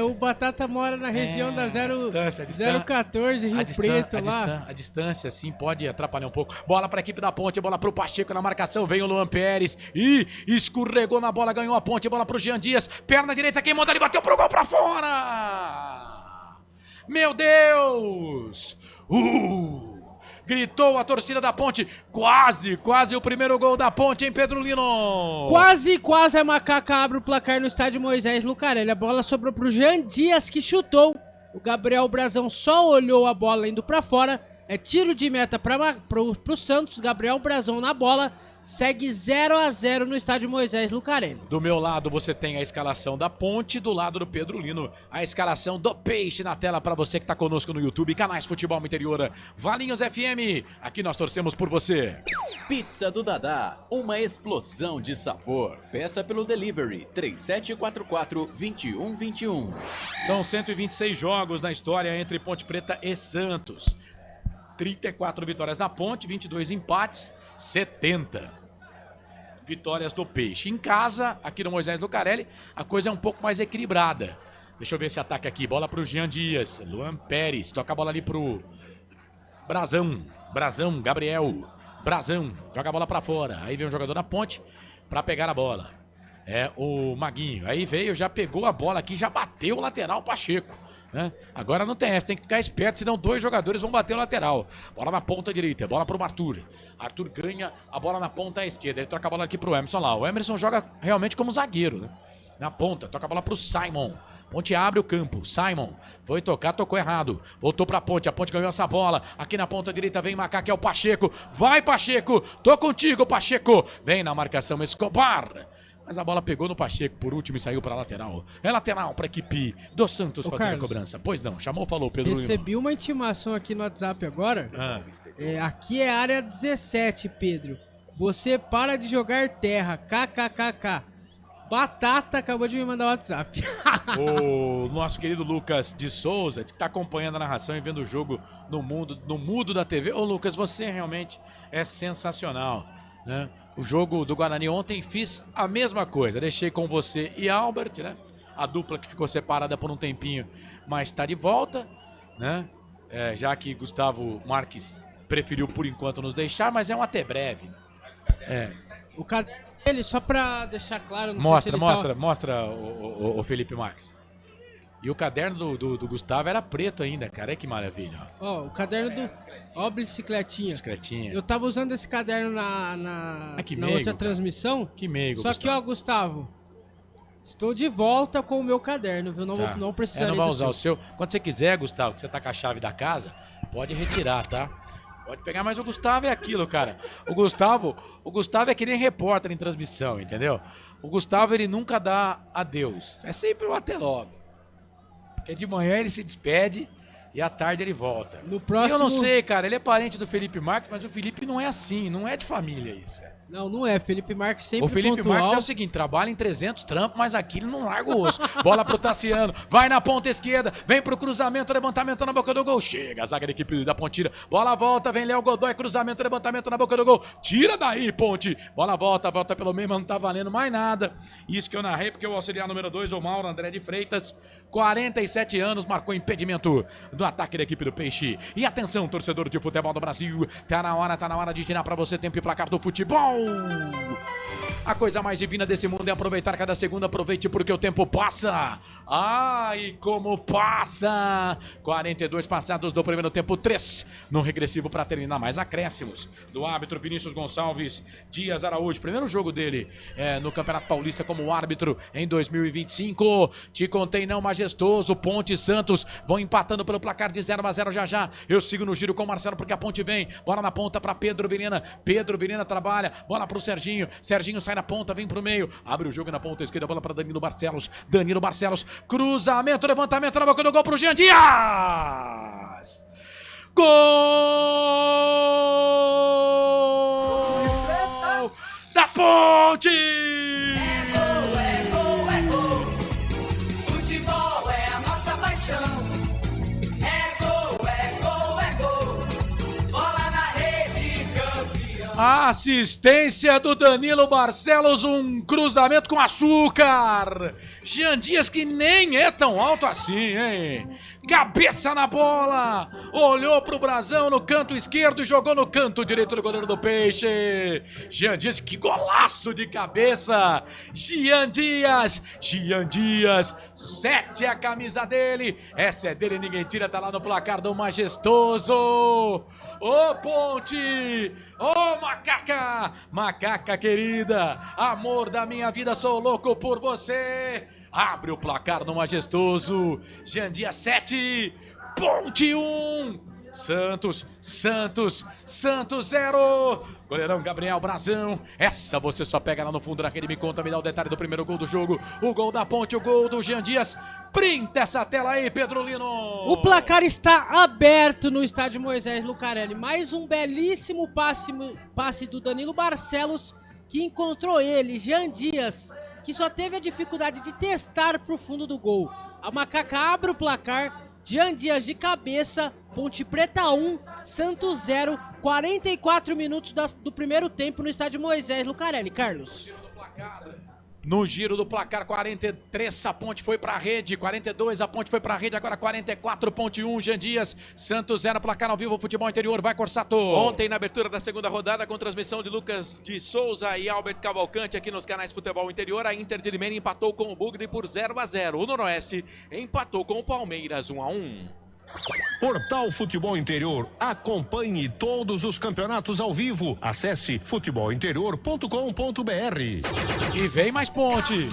o Batata mora na região da 014, Rio Preto, lá. A distância, assim, pode atrapalhar um pouco. Bola pra equipe da Ponte, bola pro Pacheco na marcação, vem o Luan Pérez. E escorregou na bola, ganhou a Ponte, bola pro Jean Dias. Perna direita, quem manda ali, bateu pro gol pra fora! Meu Deus! Gritou a torcida da Ponte. Quase o primeiro gol da Ponte, hein, Pedro Lino? Quase a Macaca abre o placar no estádio Moisés Lucarelli. A bola sobrou pro Jean Dias, que chutou. O Gabriel Brazão só olhou a bola indo pra fora. É tiro de meta pro Santos. Gabriel Brazão na bola. Segue 0-0 no estádio Moisés Lucarelli. Do meu lado você tem a escalação da Ponte, do lado do Pedro Lino, a escalação do Peixe na tela para você que está conosco no YouTube, canais Futebol Interior, Valinhos FM, aqui nós torcemos por você. Pizza do Dadá, uma explosão de sabor. Peça pelo delivery 3744-2121. São 126 jogos na história entre Ponte Preta e Santos. 34 vitórias da Ponte, 22 empates, 70 vitórias do Peixe. Em casa, aqui no Moisés Lucarelli, a coisa é um pouco mais equilibrada. Deixa eu ver esse ataque aqui. Bola pro Jean Dias. Luan Pérez. Toca a bola ali pro Brazão. Gabriel. Brazão. Joga a bola pra fora. Aí vem um jogador da Ponte pra pegar a bola. É o Maguinho. Aí veio, já pegou a bola aqui, já bateu o lateral Pacheco. Agora não tem essa, tem que ficar esperto, senão 2 jogadores vão bater o lateral. Bola na ponta direita, bola pro Arthur. Arthur ganha a bola na ponta esquerda, ele troca a bola aqui pro Emerson lá. O Emerson joga realmente como zagueiro, né? Na ponta, toca a bola pro Simon. Ponte abre o campo, Simon foi tocar, tocou errado. Voltou pra Ponte, a Ponte ganhou essa bola. Aqui na ponta direita vem Macaca, é o Pacheco. Vai, Pacheco, tô contigo, Pacheco. Vem na marcação, Escobar. Mas a bola pegou no Pacheco por último e saiu para lateral. É lateral para a equipe do Santos fazer a cobrança. Pois não, chamou, falou, Pedro. Recebi uma intimação aqui no WhatsApp agora. Aqui é área 17, Pedro. Você para de jogar terra. KKKK. Batata acabou de me mandar o WhatsApp. O nosso querido Lucas de Souza, que está acompanhando a narração e vendo o jogo no mudo da TV. Ô Lucas, você realmente é sensacional, né? O jogo do Guarani ontem fiz a mesma coisa. Deixei com você e Albert, né? A dupla que ficou separada por um tempinho, mas está de volta, né? Já que Gustavo Marques preferiu por enquanto nos deixar, mas é um até breve. O cara dele, só pra deixar claro... Mostra o Felipe Marques. E o caderno do Gustavo era preto ainda, cara. É que maravilha. Ó, o caderno do... Ó, bicicletinha. Bicicletinha. Eu tava usando esse caderno na outra transmissão. Que meigo, Só que, ó, Gustavo, estou de volta com o meu caderno, viu? Não precisaria não vai usar o seu. Quando você quiser, Gustavo, que você tá com a chave da casa, pode retirar, tá? Pode pegar, mas o Gustavo é aquilo, cara. O Gustavo é que nem repórter em transmissão, entendeu? O Gustavo, ele nunca dá adeus. É sempre o até logo. Porque de manhã ele se despede e à tarde ele volta. No próximo... Eu não sei, cara, ele é parente do Felipe Marques, mas o Felipe não é assim, não é de família isso, velho. Não é. Felipe Marques sempre O Felipe pontual. Marques é o seguinte, trabalha em 300 trampos, mas aqui ele não larga o osso. Bola pro Tassiano, vai na ponta esquerda, vem pro cruzamento, levantamento na boca do gol. Chega a zaga da equipe da Ponte, bola volta, vem Léo Godoy, cruzamento, levantamento na boca do gol. Tira daí, Ponte. Bola volta pelo meio, mas não tá valendo mais nada. Isso que eu narrei, porque o auxiliar número 2, o Mauro André de Freitas, 47 anos, marcou impedimento do ataque da equipe do Peixe. E atenção, torcedor de futebol do Brasil, tá na hora de girar pra você tempo e placar do futebol. A coisa mais divina desse mundo é aproveitar cada segundo. Aproveite porque o tempo passa. Ai, como passa! 42 passados do primeiro tempo, 3 no regressivo para terminar. Mais acréscimos do árbitro Vinícius Gonçalves Dias Araújo. Primeiro jogo dele no Campeonato Paulista como árbitro em 2025. Te contei não, majestoso. Ponte e Santos vão empatando pelo placar de 0-0 já. Eu sigo no giro com o Marcelo porque a Ponte vem. Bola na ponta para Pedro Vilhena. Pedro Vilhena trabalha. Bola pro Serginho. Serginho sai na ponta, vem pro meio. Abre o jogo na ponta esquerda. Bola para Danilo Barcelos. Danilo Barcelos. Cruzamento, levantamento na boca do gol pro Jean Dias. Gol da Ponte! É gol. Futebol é a nossa paixão. É gol. Bola na rede, campeão. Assistência do Danilo Barcelos, um cruzamento com açúcar. Jean Dias, que nem é tão alto assim, hein? Cabeça na bola, olhou pro brasão no canto esquerdo e jogou no canto direito do goleiro do Peixe. Jean Dias, que golaço de cabeça. Jean Dias, 7 é a camisa dele. Essa é dele, ninguém tira, tá lá no placar do majestoso. Ô Ponte, ô macaca querida, amor da minha vida, sou louco por você. Abre o placar no majestoso. Jean Dias 7, Ponte 1. Santos 0. Goleirão Gabriel Brazão. Essa você só pega lá no fundo da rede. Me conta, me dá o detalhe do primeiro gol do jogo. O gol da Ponte, o gol do Jean Dias. Printa essa tela aí, Pedro Lino. O placar está aberto no estádio Moisés Lucarelli. Mais um belíssimo passe do Danilo Barcelos, que encontrou ele, Jean Dias, que só teve a dificuldade de testar pro fundo do gol. A Macaca abre o placar, Jean Dias de cabeça, Ponte Preta 1, Santos 0, 44 minutos do primeiro tempo no estádio Moisés Lucarelli. Carlos. No giro do placar, 43, a Ponte foi pra rede, 42, a Ponte foi pra rede, agora 44, Ponte 1, Jean Dias, Santos 0, placar ao vivo, futebol interior, vai Corsato. Ontem, na abertura da segunda rodada, com transmissão de Lucas de Souza e Albert Cavalcante aqui nos canais Futebol Interior, a Inter de Limeira empatou com o Bugre por 0-0. O Noroeste empatou com o Palmeiras 1-1. Portal Futebol Interior. Acompanhe todos os campeonatos ao vivo. Acesse futebolinterior.com.br. E vem mais Ponte.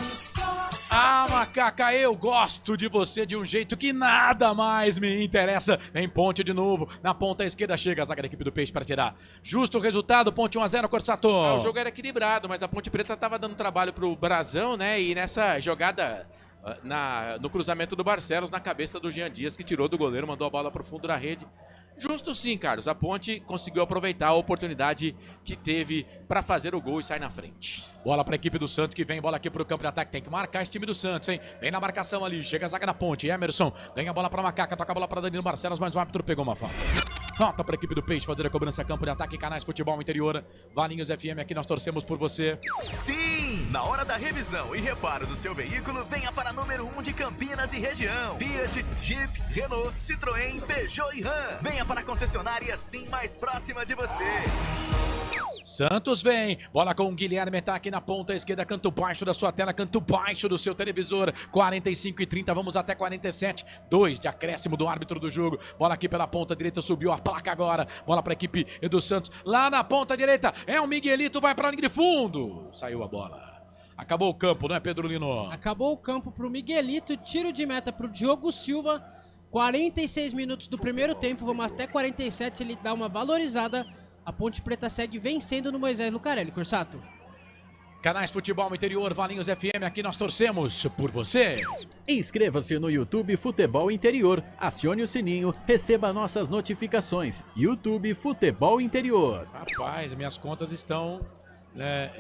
Ah, Macaca, eu gosto de você de um jeito que nada mais me interessa. Em Ponte de novo, na ponta esquerda chega a zaga da equipe do Peixe para tirar. Justo resultado, Ponte 1-0, Corsato. O jogo era equilibrado, mas a Ponte Preta estava dando trabalho pro Brasão, né? E nessa jogada no cruzamento do Barcelos, na cabeça do Jean Dias, que tirou do goleiro, mandou a bola pro fundo da rede. Justo sim, Carlos. A Ponte conseguiu aproveitar a oportunidade que teve para fazer o gol e sair na frente. Bola para a equipe do Santos, que vem bola aqui para o campo de ataque. Tem que marcar esse time do Santos, hein? Vem na marcação ali, chega a zaga da Ponte. Emerson ganha a bola para Macaca, toca a bola para Danilo Barcelos, mas o árbitro pegou uma falta. Falta para a equipe do Peixe fazer a cobrança, campo de ataque, Canais Futebol Interior. Valinhos FM, aqui nós torcemos por você. Sim! Na hora da revisão e reparo do seu veículo, venha para número 1 de Campinas e região. Fiat, Jeep, Renault, Citroën, Peugeot e Ram. Venha para a concessionária Sim mais próxima de você. Santos vem, bola com o Guilherme, tá aqui na ponta esquerda, canto baixo da sua tela, canto baixo do seu televisor, 45:30, vamos até 47, 2 de acréscimo do árbitro do jogo, bola aqui pela ponta direita, subiu a placa agora, bola pra equipe do Santos, lá na ponta direita, é o Miguelito, vai pra linha de fundo, saiu a bola. Acabou o campo, não é, Pedro Lino? Acabou o campo pro Miguelito, tiro de meta pro Diogo Silva, 46 minutos do primeiro tempo, vamos até 47, ele dá uma valorizada. A Ponte Preta segue vencendo no Moisés Lucarelli, Corsato. Canais Futebol Interior, Valinhos FM, aqui nós torcemos por você. Inscreva-se no YouTube Futebol Interior, acione o sininho, receba nossas notificações. YouTube Futebol Interior. Rapaz, minhas contas estão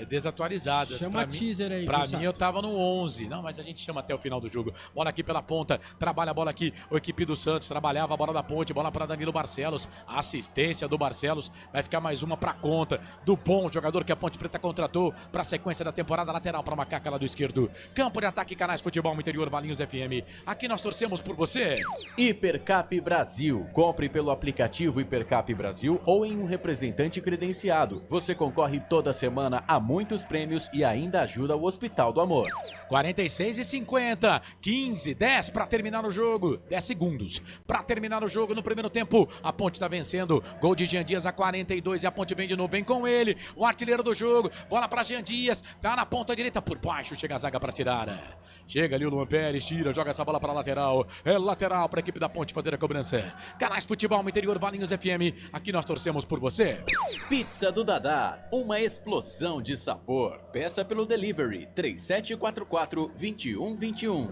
desatualizadas. Chama teaser aí. Pra mim eu tava no 11. Não, mas a gente chama até o final do jogo. Bola aqui pela ponta, trabalha a bola aqui. A equipe do Santos trabalhava a bola da Ponte, bola para Danilo Barcelos. A assistência do Barcelos, vai ficar mais uma pra conta do bom jogador que a Ponte Preta contratou pra sequência da temporada, lateral pra Macaca lá do esquerdo. Campo de ataque, Canais Futebol Interior, Valinhos FM. Aqui nós torcemos por você. Hipercap Brasil. Compre pelo aplicativo Hipercap Brasil ou em um representante credenciado. Você concorre toda semana a muitos prêmios e ainda ajuda o Hospital do Amor. 46:50, 15, 10 para terminar o jogo, 10 segundos para terminar o jogo no primeiro tempo. A Ponte está vencendo, gol de Jean Dias a 42 e a Ponte vem de novo, vem com ele, o artilheiro do jogo, bola para Jean Dias, tá na ponta direita por baixo, chega a zaga para tirar. Chega ali o Luan Pérez, tira, joga essa bola para lateral, é lateral para a equipe da Ponte fazer a cobrança. Canais Futebol Interior, Valinhos FM, aqui nós torcemos por você. Pizza do Dadá, uma explosão de sabor. Peça pelo delivery 3744-2121.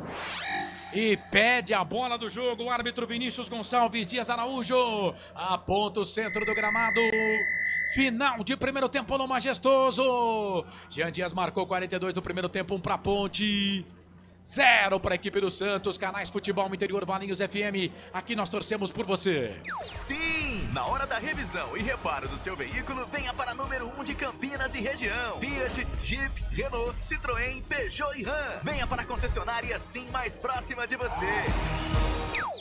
E pede a bola do jogo o árbitro Vinícius Gonçalves Dias Araújo. Aponta o centro do gramado. Final de primeiro tempo no Majestoso. Jean Dias marcou 42 do primeiro tempo, 1 para Ponte. 0 para a equipe do Santos. Canais Futebol Interior, Valinhos FM. Aqui nós torcemos por você. Sim! Na hora da revisão e reparo do seu veículo, venha para número 1 de Campinas e região. Fiat, Jeep, Renault, Citroën, Peugeot e Ram. Venha para a concessionária Sim mais próxima de você.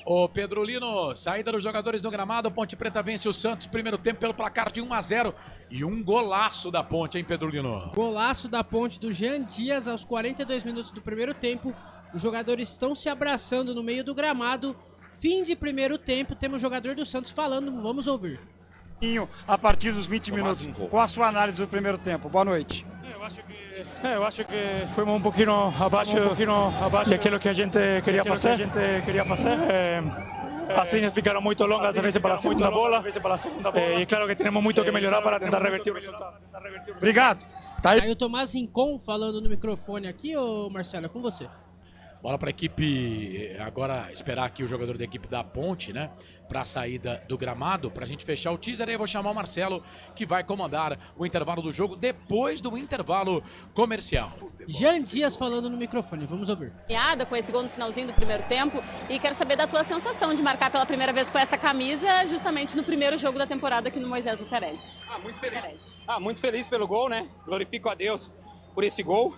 Ô Pedro Lino, saída dos jogadores do gramado, Ponte Preta vence o Santos, primeiro tempo pelo placar de 1-0 e um golaço da Ponte, hein, Pedro Lino? Golaço da Ponte do Jean Dias aos 42 minutos do primeiro tempo, os jogadores estão se abraçando no meio do gramado, fim de primeiro tempo, temos o jogador do Santos falando, vamos ouvir. A partir dos 20 minutos, qual a sua análise do primeiro tempo? Boa noite. Eu acho que fomos um pouquinho abaixo daquilo que a gente queria fazer. As linhas ficaram muito longas às vezes para a segunda bola. E claro que temos muito que melhorar para tentar revertir o resultado. Obrigado. Tá aí o Tomás Rincon falando no microfone aqui, ô Marcelo, é com você. Bola para a equipe, agora esperar aqui o jogador da equipe da Ponte, né? Para a saída do gramado, para a gente fechar o teaser. Aí eu vou chamar o Marcelo, que vai comandar o intervalo do jogo, depois do intervalo comercial. Jean Dias falando no microfone, vamos ouvir. Com esse gol no finalzinho do primeiro tempo, e quero saber da tua sensação de marcar pela primeira vez com essa camisa, justamente no primeiro jogo da temporada aqui no Moisés Lucarelli. Muito feliz. Muito feliz pelo gol, né? Glorifico a Deus por esse gol.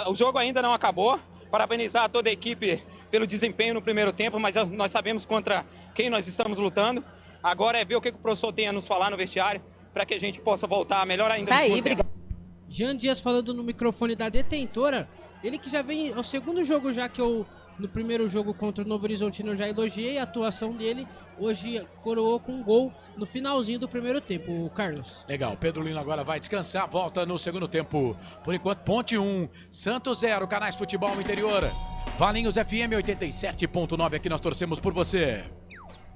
O jogo ainda não acabou. Parabenizar toda a equipe pelo desempenho no primeiro tempo, mas nós sabemos contra quem nós estamos lutando. Agora é ver o que o professor tem a nos falar no vestiário, para que a gente possa voltar melhor ainda no segundo tempo. Jean Dias falando no microfone da Detentora, ele que já vem, é o segundo jogo já que eu No primeiro jogo contra o Novo Horizontino eu já elogiei a atuação dele. Hoje coroou com um gol no finalzinho do primeiro tempo, Carlos. Legal, Pedro Lino agora vai descansar, volta no segundo tempo. Por enquanto, Ponte 1, Santos 0, Canais Futebol Interior. Valinhos FM 87.9, aqui nós torcemos por você.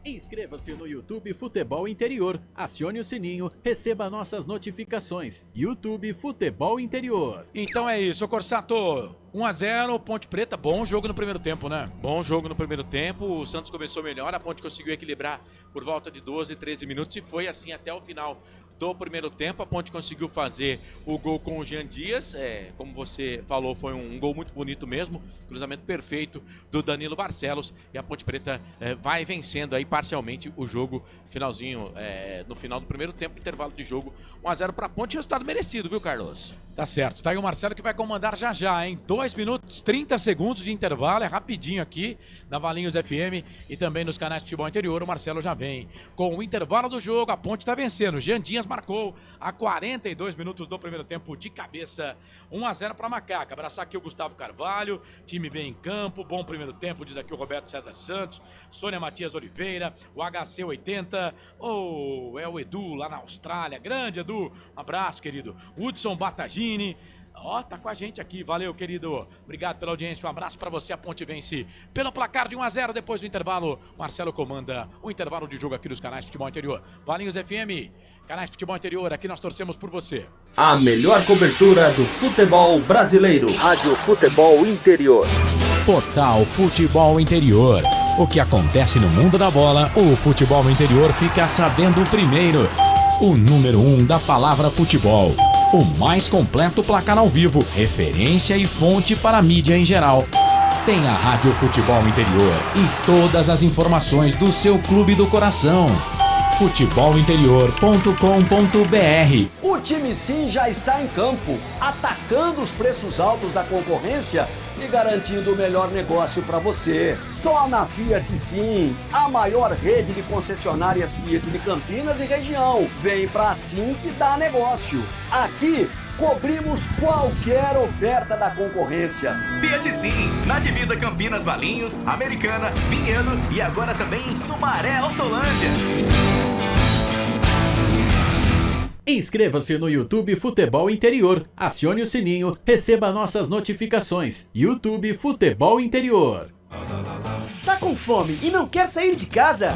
Inscreva-se no YouTube Futebol Interior, acione o sininho, receba nossas notificações. YouTube Futebol Interior. Então é isso, Corsato. 1-0, Ponte Preta, bom jogo no primeiro tempo, né? Bom jogo no primeiro tempo, o Santos começou melhor, a Ponte conseguiu equilibrar por volta de 12, 13 minutos e foi assim até o final do primeiro tempo. A Ponte conseguiu fazer o gol com o Jean Dias, como você falou, foi um gol muito bonito mesmo, cruzamento perfeito do Danilo Barcelos, e a Ponte Preta vai vencendo aí parcialmente o jogo, finalzinho, no final do primeiro tempo, intervalo de jogo, 1-0 para a Ponte, resultado merecido, viu, Carlos? Tá certo, tá aí o Marcelo que vai comandar já já, hein? 2 minutos, 30 segundos de intervalo, é rapidinho aqui na Valinhos FM e também nos canais de futebol interior. O Marcelo já vem com o intervalo do jogo, a Ponte tá vencendo. Jean Dias marcou a 42 minutos do primeiro tempo de cabeça, 1-0 para Macaca. Abraçar aqui o Gustavo Carvalho, time bem em campo, bom primeiro tempo, diz aqui o Roberto César Santos, Sônia Matias Oliveira, o HC80, é o Edu lá na Austrália, grande Edu, um abraço, querido. Hudson Batagini, tá com a gente aqui, valeu, querido. Obrigado pela audiência, um abraço pra você. A Ponte vence pelo placar de 1-0 depois do intervalo. Marcelo comanda o intervalo de jogo aqui dos canais de futebol interior. Valinhos FM, canais de futebol interior, aqui nós torcemos por você. A melhor cobertura do futebol brasileiro. Rádio Futebol Interior. Total Futebol Interior. O que acontece no mundo da bola, o futebol interior fica sabendo primeiro. O número 1 da palavra futebol. O mais completo placar ao vivo, referência e fonte para a mídia em geral. Tem a Rádio Futebol Interior e todas as informações do seu clube do coração. futebolinterior.com.br. O time Sim já está em campo, atacando os preços altos da concorrência e garantindo o melhor negócio para você. Só na Fiat Sim, a maior rede de concessionárias Fiat de Campinas e região. Vem pra Sim que dá negócio. Aqui cobrimos qualquer oferta da concorrência. Fiat Sim, na divisa Campinas, Valinhos, Americana, Vinhedo e agora também em Sumaré, Hortolândia. Inscreva-se no YouTube Futebol Interior, acione o sininho, receba nossas notificações. YouTube Futebol Interior. Tá com fome e não quer sair de casa?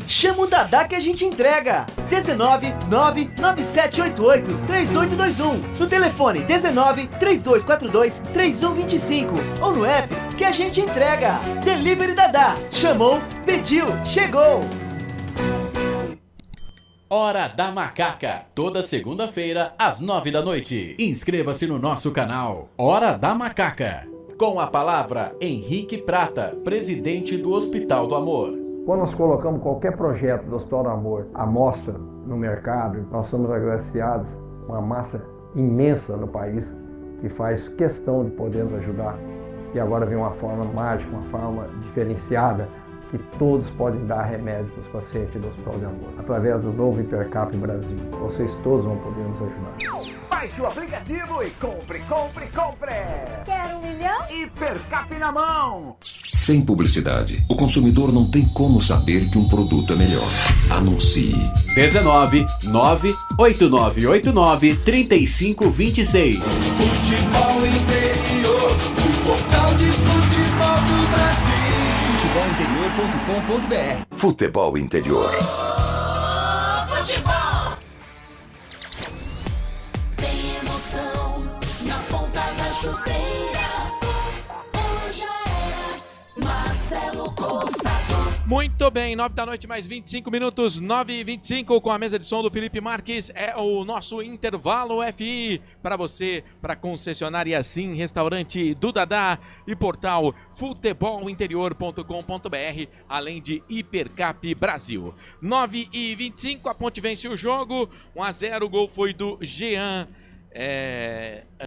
Chama o Dadá que a gente entrega. 19 99788 3821. No telefone 19 3242 3125. Ou no app que a gente entrega. Delivery Dadá. Chamou, pediu, chegou. Hora da Macaca, toda segunda-feira às 9 da noite. Inscreva-se no nosso canal Hora da Macaca. Com a palavra Henrique Prata, presidente do Hospital do Amor. Quando nós colocamos qualquer projeto do Hospital do Amor à mostra no mercado, nós somos agraciados com uma massa imensa no país que faz questão de poder nos ajudar. E agora vem uma forma mágica, uma forma diferenciada, que todos podem dar remédio para os pacientes do Hospital de Amor. Através do novo Hipercap Brasil. Vocês todos vão poder nos ajudar. Baixe o aplicativo e compre, compre, compre! Quer 1 milhão? Hipercap na mão! Sem publicidade, o consumidor não tem como saber que um produto é melhor. Anuncie. 19 98989 3526. Futebol Interior, o portal de futebol do Brasil. futebolinterior.com.br. Futebol Interior. Futebol. Tem emoção na ponta da chuteira. Hoje era Marcelo Corsato. Muito bem, 9 da noite, mais 25 minutos, 9h25, com a mesa de som do Felipe Marques, é o nosso intervalo FI para você, para concessionária Sim, restaurante do Dadá e portal futebolinterior.com.br, além de Hipercap Brasil. 9h25, a Ponte vence o jogo, 1-0, o gol foi do Jean,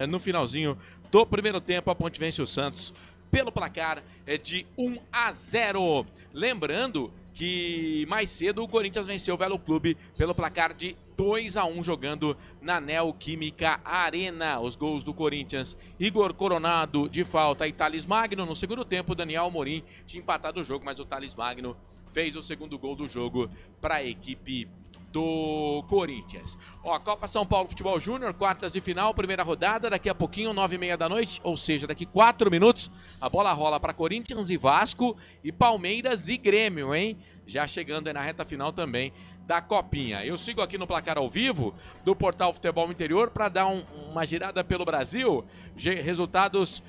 no finalzinho do primeiro tempo, a Ponte vence o Santos pelo placar de 1-0. Lembrando que mais cedo o Corinthians venceu o Velo Clube pelo placar de 2-1 jogando na Neoquímica Arena. Os gols do Corinthians: Igor Coronado de falta e Thales Magno. No segundo tempo, Daniel Amorim tinha empatado o jogo, mas o Thales Magno fez o segundo gol do jogo para a equipe do Corinthians. Ó, Copa São Paulo Futebol Júnior, quartas de final, primeira rodada, daqui a pouquinho, 9h30 da noite, ou seja, daqui 4 minutos, a bola rola para Corinthians e Vasco e Palmeiras e Grêmio, hein? Já chegando aí na reta final também da Copinha. Eu sigo aqui no placar ao vivo do Portal Futebol Interior para dar uma girada pelo Brasil, resultados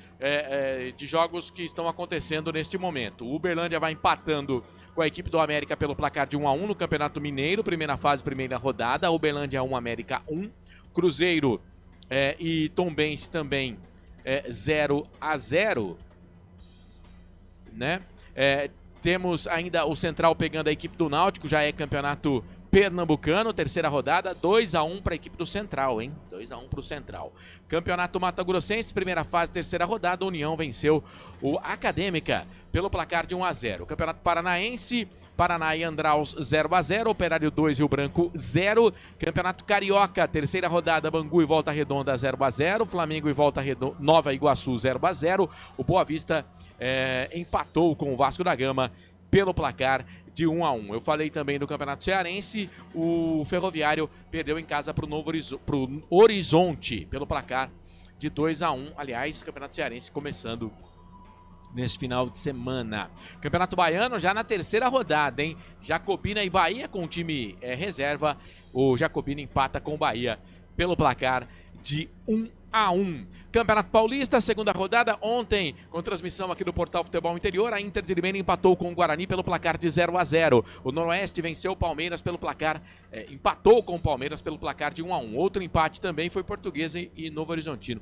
de jogos que estão acontecendo neste momento. O Uberlândia vai empatando com a equipe do América pelo placar de 1-1 no Campeonato Mineiro, primeira fase, primeira rodada. Uberlândia 1, América 1. Cruzeiro e Tombense também 0-0, né? Temos ainda o Central pegando a equipe do Náutico, já é campeonato pernambucano, terceira rodada, 2-1 para a equipe do Central, hein? 2-1 para o Central. Campeonato Mato Grossense, primeira fase, terceira rodada, União venceu o Acadêmica pelo placar de 1-0. Campeonato Paranaense, Paraná e Andraus 0-0, Operário 2, Rio Branco 0. Campeonato Carioca, terceira rodada, Bangu e Volta Redonda 0-0, Flamengo e Volta Redonda, Nova Iguaçu 0-0. O Boa Vista empatou com o Vasco da Gama pelo placar de 1-1. Eu falei também do Campeonato Cearense, o Ferroviário perdeu em casa para o Horizonte pelo placar de 2-1. Aliás, o Campeonato Cearense começando nesse final de semana. Campeonato Baiano já na terceira rodada, hein? Jacobina e Bahia com o time reserva. O Jacobina empata com o Bahia pelo placar de 1-1. Campeonato Paulista, segunda rodada, ontem, com transmissão aqui do Portal Futebol Interior, a Inter de Limeira empatou com o Guarani pelo placar de 0-0. O Noroeste venceu o Palmeiras pelo placar, empatou com o Palmeiras pelo placar de 1-1. Outro empate também foi Portuguesa e Novo Horizontino.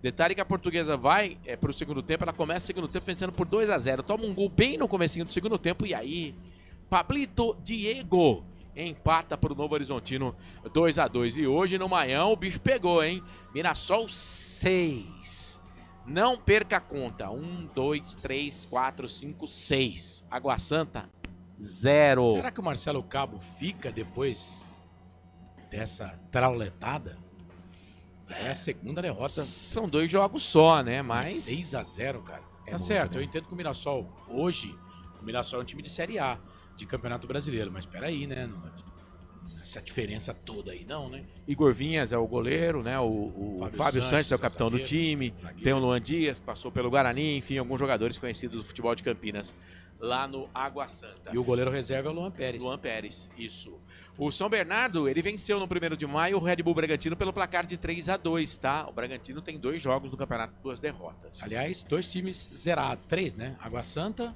Detalhe que a Portuguesa vai para o segundo tempo, ela começa o segundo tempo vencendo por 2-0. Toma um gol bem no comecinho do segundo tempo e aí, Pablito Diego empata para o Novo Horizontino 2-2. E hoje no Maião o bicho pegou, hein? Mirassol 6. Não perca a conta. 1, 2, 3, 4, 5, 6. Água Santa 0. Será que o Marcelo Cabo fica depois dessa trauletada? É a segunda derrota. São 2 jogos só, né? Mas 6-0, cara. Tá muito, certo, né? eu entendo que o Mirassol hoje, o Mirassol é um time de Série A, de Campeonato Brasileiro, mas peraí, né? Essa diferença toda aí não, né? Igor Vinhas é o goleiro, né? O Fábio Santos é o capitão do time. Tem o Luan Dias, que passou pelo Guarani, enfim, alguns jogadores conhecidos do futebol de Campinas lá no Água Santa. E o goleiro reserva é o Luan Pérez. Luan Pérez, isso. O São Bernardo, ele venceu no 1º de maio o Red Bull Bragantino pelo placar de 3-2, tá? O Bragantino tem 2 jogos no campeonato, 2 derrotas. Aliás, 2 times zerados, 3, né? Água Santa,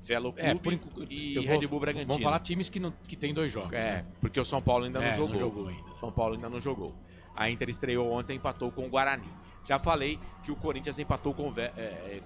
Velo Clube e Red Bull Bragantino. Vamos falar times que tem 2 jogos. Né? Porque o São Paulo ainda não jogou. Não jogou ainda. São Paulo ainda não jogou. A Inter estreou ontem e empatou com o Guarani. Já falei que o Corinthians empatou com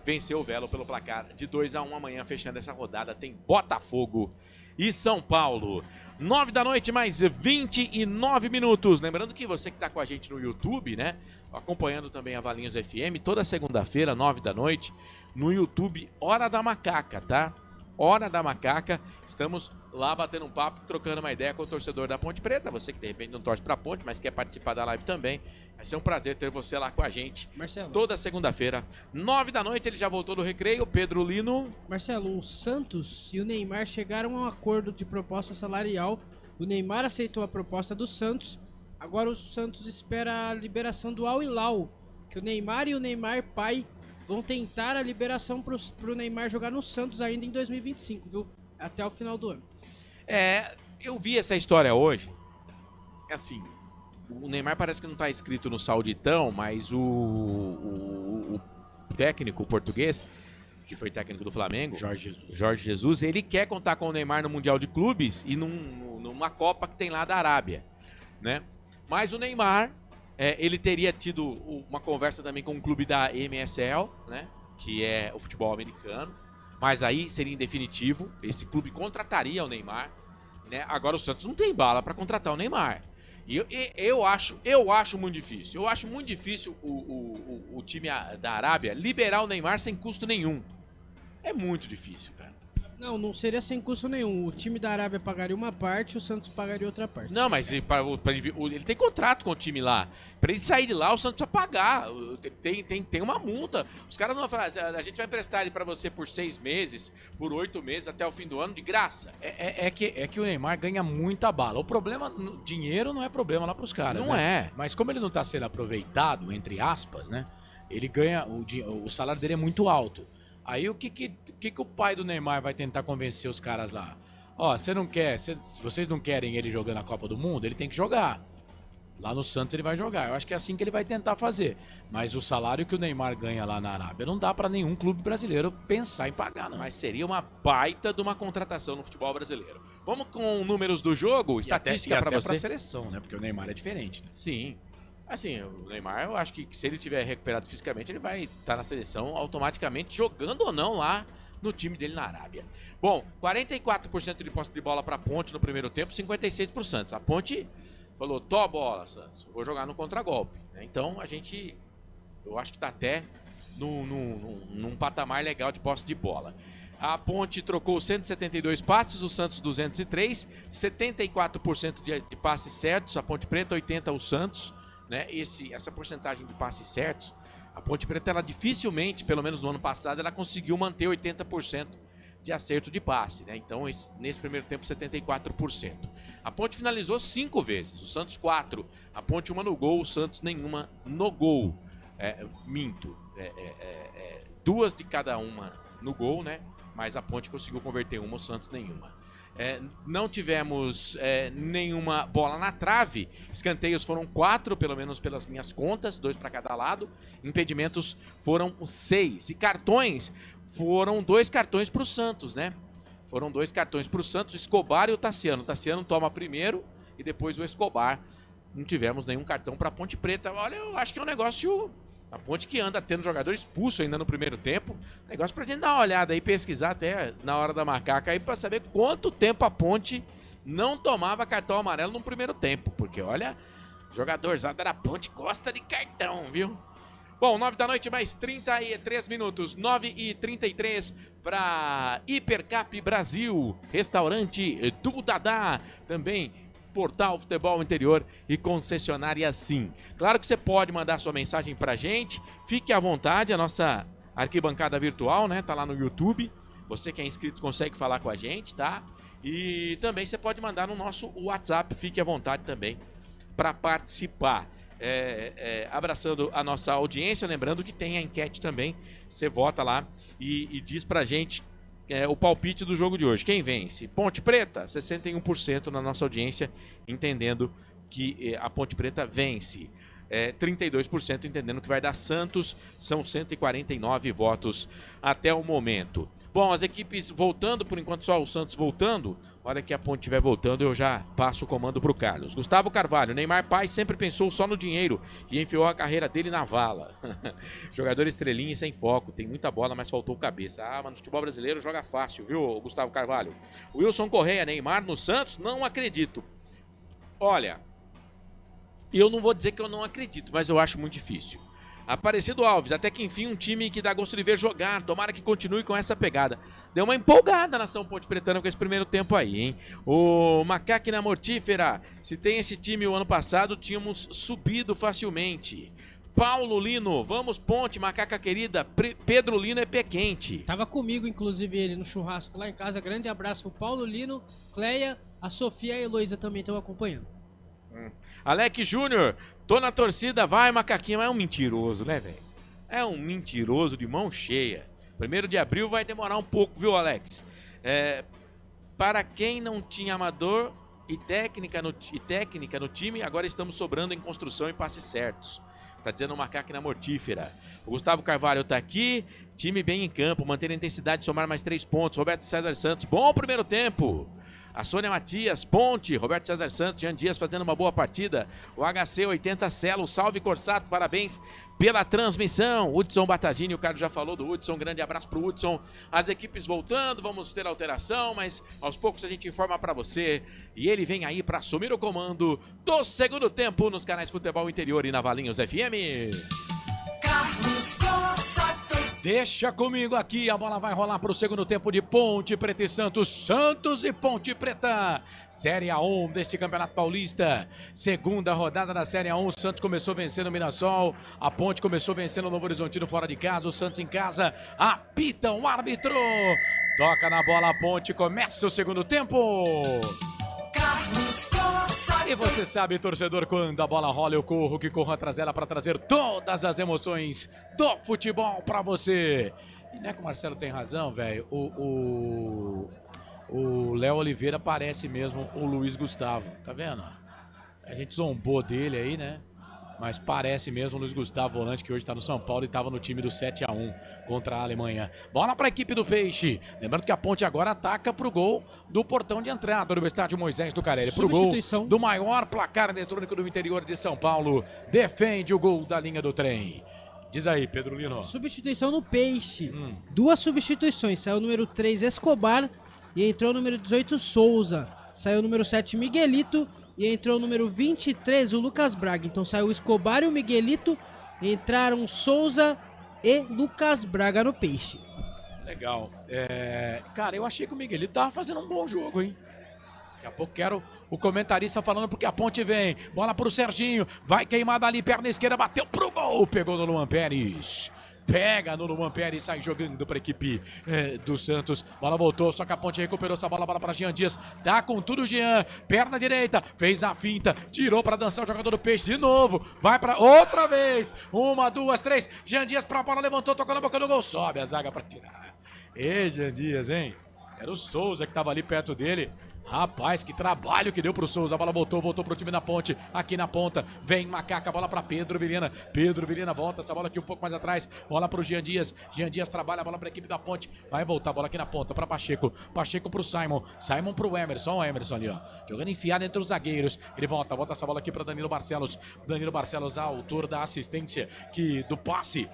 venceu o Velo pelo placar de 2-1. Amanhã, fechando essa rodada, tem Botafogo e São Paulo. 9 da noite, mais 29 minutos. Lembrando que você que está com a gente no YouTube, né? Acompanhando também a Valinhos FM, toda segunda-feira, 9 da noite, no YouTube, Hora da Macaca, tá? Hora da Macaca. Estamos lá batendo um papo, trocando uma ideia com o torcedor da Ponte Preta. Você que de repente não torce pra Ponte, mas quer participar da live também. Vai ser um prazer ter você lá com a gente. Marcelo. Toda segunda-feira, 9 da noite, ele já voltou do recreio. Pedro Lino. Marcelo, o Santos e o Neymar chegaram a um acordo de proposta salarial. O Neymar aceitou a proposta do Santos. Agora o Santos espera a liberação do Al Hilal, que o Neymar e o Neymar pai vão tentar a liberação pro Neymar jogar no Santos ainda em 2025, viu? Até o final do ano. Eu vi essa história hoje. Assim, o Neymar parece que não está inscrito no Sauditão, mas o técnico português, que foi técnico do Flamengo, Jorge Jesus, ele quer contar com o Neymar no Mundial de Clubes e numa Copa que tem lá da Arábia, né? Mas o Neymar, ele teria tido uma conversa também com um clube da MSL, né? Que é o futebol americano. Mas aí seria em definitivo, esse clube contrataria o Neymar, né? Agora o Santos não tem bala para contratar o Neymar. E eu acho muito difícil. Eu acho muito difícil o time da Arábia liberar o Neymar sem custo nenhum. É muito difícil, cara. Não seria sem custo nenhum. O time da Arábia pagaria uma parte, o Santos pagaria outra parte. Não, mas ele tem contrato com o time lá. Pra ele sair de lá, o Santos precisa pagar. Tem uma multa. Os caras não vão falar, a gente vai emprestar ele pra você por 6 meses, por 8 meses, até o fim do ano, de graça. É que o Neymar ganha muita bala. O problema, dinheiro não é problema lá pros caras, Não né? é. Mas como ele não tá sendo aproveitado, entre aspas, né? Ele ganha, o salário dele é muito alto. Aí o que o pai do Neymar vai tentar convencer os caras lá? Ó, se vocês não querem ele jogando a Copa do Mundo, ele tem que jogar. Lá no Santos ele vai jogar. Eu acho que é assim que ele vai tentar fazer. Mas o salário que o Neymar ganha lá na Arábia não dá pra nenhum clube brasileiro pensar em pagar, não. Mas seria uma baita de uma contratação no futebol brasileiro. Vamos com números do jogo, estatística pra você. Pra seleção, né? Porque o Neymar é diferente, né? Sim. Assim, o Neymar, eu acho que se ele tiver recuperado fisicamente, ele vai estar na seleção automaticamente, jogando ou não lá no time dele na Arábia. Bom, 44% de posse de bola para a Ponte no primeiro tempo, 56%. A Ponte falou, tô a bola, Santos, vou jogar no contragolpe. Então, eu acho que está até num patamar legal de posse de bola. A Ponte trocou 172 passes, o Santos 203, 74% de passes certos, a Ponte Preta 80% o Santos. Né? Essa porcentagem de passes certos, a Ponte Preta, ela dificilmente, pelo menos no ano passado, ela conseguiu manter 80% de acerto de passe. Né? Então, nesse primeiro tempo, 74%. A Ponte finalizou 5 vezes, o Santos 4. A Ponte 1 no gol, o Santos nenhuma no gol. Minto. 2 de cada uma no gol, né? Mas a Ponte conseguiu converter uma, o Santos nenhuma. Não tivemos nenhuma bola na trave. Escanteios foram 4, pelo menos pelas minhas contas, 2 para cada lado. Impedimentos foram 6. E cartões foram 2 cartões para o Santos, né? Foram 2 cartões para o Santos, Escobar e o Tassiano. O Tassiano toma primeiro e depois o Escobar. Não tivemos nenhum cartão para a Ponte Preta. Olha, eu acho que é um negócio... A Ponte que anda tendo jogador expulso ainda no primeiro tempo. Negócio pra gente dar uma olhada aí, pesquisar até na hora da macaca aí pra saber quanto tempo a Ponte não tomava cartão amarelo no primeiro tempo. Porque olha, jogadorzada da Ponte gosta de cartão, viu? Bom, 9 da noite mais 33 minutos. 9h33 pra Hipercap Brasil. Restaurante do Dadá. Também Portal Futebol Interior e concessionária Sim. Claro que você pode mandar sua mensagem pra gente, fique à vontade, a nossa arquibancada virtual, né, tá lá no YouTube, você que é inscrito consegue falar com a gente, tá? E também você pode mandar no nosso WhatsApp, fique à vontade também para participar. Abraçando a nossa audiência, lembrando que tem a enquete também, você vota lá e diz pra gente o palpite do jogo de hoje. Quem vence? Ponte Preta, 61% na nossa audiência, entendendo que a Ponte Preta vence. 32% entendendo que vai dar Santos, são 149 votos até o momento. Bom, as equipes voltando, por enquanto só o Santos voltando. Hora que a Ponte estiver voltando, eu já passo o comando para o Carlos. Gustavo Carvalho, Neymar pai sempre pensou só no dinheiro e enfiou a carreira dele na vala. Jogador estrelinha e sem foco, tem muita bola, mas faltou cabeça. Mas no futebol brasileiro joga fácil, viu, Gustavo Carvalho? Wilson Correia, Neymar no Santos? Não acredito. Olha, eu não vou dizer que eu não acredito, mas eu acho muito difícil. Aparecido Alves, até que enfim um time que dá gosto de ver jogar, tomara que continue com essa pegada. Deu uma empolgada na Nação Ponte Pretana com esse primeiro tempo aí, hein? O Macaquina Mortífera, se tem esse time o ano passado, tínhamos subido facilmente. Paulo Lino, vamos Ponte, macaca querida, Pedro Lino é pé quente. Tava comigo, inclusive, ele no churrasco lá em casa, grande abraço pro Paulo Lino, Cleia, a Sofia e a Heloísa também estão acompanhando. Alex Júnior, tô na torcida, vai macaquinha, mas é um mentiroso, né, velho? É um mentiroso de mão cheia. 1º de abril vai demorar um pouco, viu, Alex? Para quem não tinha amador e técnica no time, agora estamos sobrando em construção e passes certos. Tá dizendo o Macaquina Mortífera. O Gustavo Carvalho tá aqui, time bem em campo, manter a intensidade, somar mais 3 pontos. Roberto César Santos, bom primeiro tempo. A Sônia Matias, Ponte, Roberto César Santos, Jean Dias fazendo uma boa partida. O HC 80 Celo, salve Corsato, parabéns pela transmissão. Hudson Batagini, o Carlos já falou do Hudson, grande abraço pro Hudson. As equipes voltando, vamos ter alteração, mas aos poucos a gente informa pra você. E ele vem aí pra assumir o comando do segundo tempo nos canais Futebol Interior e na Valinhos FM. Carlos Corsato. Deixa comigo aqui, a bola vai rolar para o segundo tempo de Ponte Preta e Santos. Santos e Ponte Preta. Série A1 deste Campeonato Paulista. Segunda rodada da Série A1. O Santos começou vencendo o Mirassol. A Ponte começou vencendo o Novo Horizontino fora de casa. O Santos em casa. Apita o árbitro. Toca na bola a Ponte. Começa o segundo tempo. E você sabe, torcedor, quando a bola rola eu corro, que corro atrás dela para trazer todas as emoções do futebol para você. E não é que o Marcelo tem razão, velho. O Léo Oliveira parece mesmo o Luiz Gustavo, tá vendo? A gente zombou dele aí, né? Mas parece mesmo o Luiz Gustavo, volante, que hoje está no São Paulo e estava no time do 7-1 contra a Alemanha. Bola para a equipe do Peixe. Lembrando que a Ponte agora ataca para o gol do portão de entrada do estádio Moisés Lucarelli. Para o gol do maior placar eletrônico do interior de São Paulo. Defende o gol da linha do trem. Diz aí, Pedro Lino. Substituição no Peixe. 2 substituições. Saiu o número 3, Escobar, e entrou o número 18, Souza. Saiu o número 7, Miguelito. E entrou o número 23, o Lucas Braga. Então saiu o Escobar e o Miguelito. Entraram Souza e Lucas Braga no Peixe. Legal. Cara, eu achei que o Miguelito tava fazendo um bom jogo, hein? Daqui a pouco quero o comentarista falando porque a Ponte vem. Bola pro Serginho. Vai queimada ali, perna esquerda, bateu pro gol. Pegou no Luan Pérez. Pega no Luan Pérez, sai jogando para a equipe do Santos. Bola voltou, só que a Ponte recuperou essa bola para Jean Dias. Tá com tudo o Jean. Perna direita, fez a finta, tirou para dançar o jogador do Peixe de novo. Vai para outra vez. 1, 2, 3. Jean Dias para a bola, levantou, tocou na boca do gol. Sobe a zaga para tirar. Ei, Jean Dias, hein? Era o Souza que estava ali perto dele. Rapaz, que trabalho que deu pro Souza. A bola voltou pro time da Ponte. Aqui na ponta, vem Macaca, bola pra Pedro Vilhena. Pedro Vilhena volta, essa bola aqui um pouco mais atrás. Bola pro Jean Dias. Jean Dias trabalha, a bola pra equipe da Ponte. Vai voltar, bola aqui na ponta, pra Pacheco. Pacheco pro Simon. Simon pro Emerson. O Emerson ali, ó. Jogando enfiado entre os zagueiros. Ele volta essa bola aqui pra Danilo Barcelos. Danilo Barcelos, autor da assistência do passe.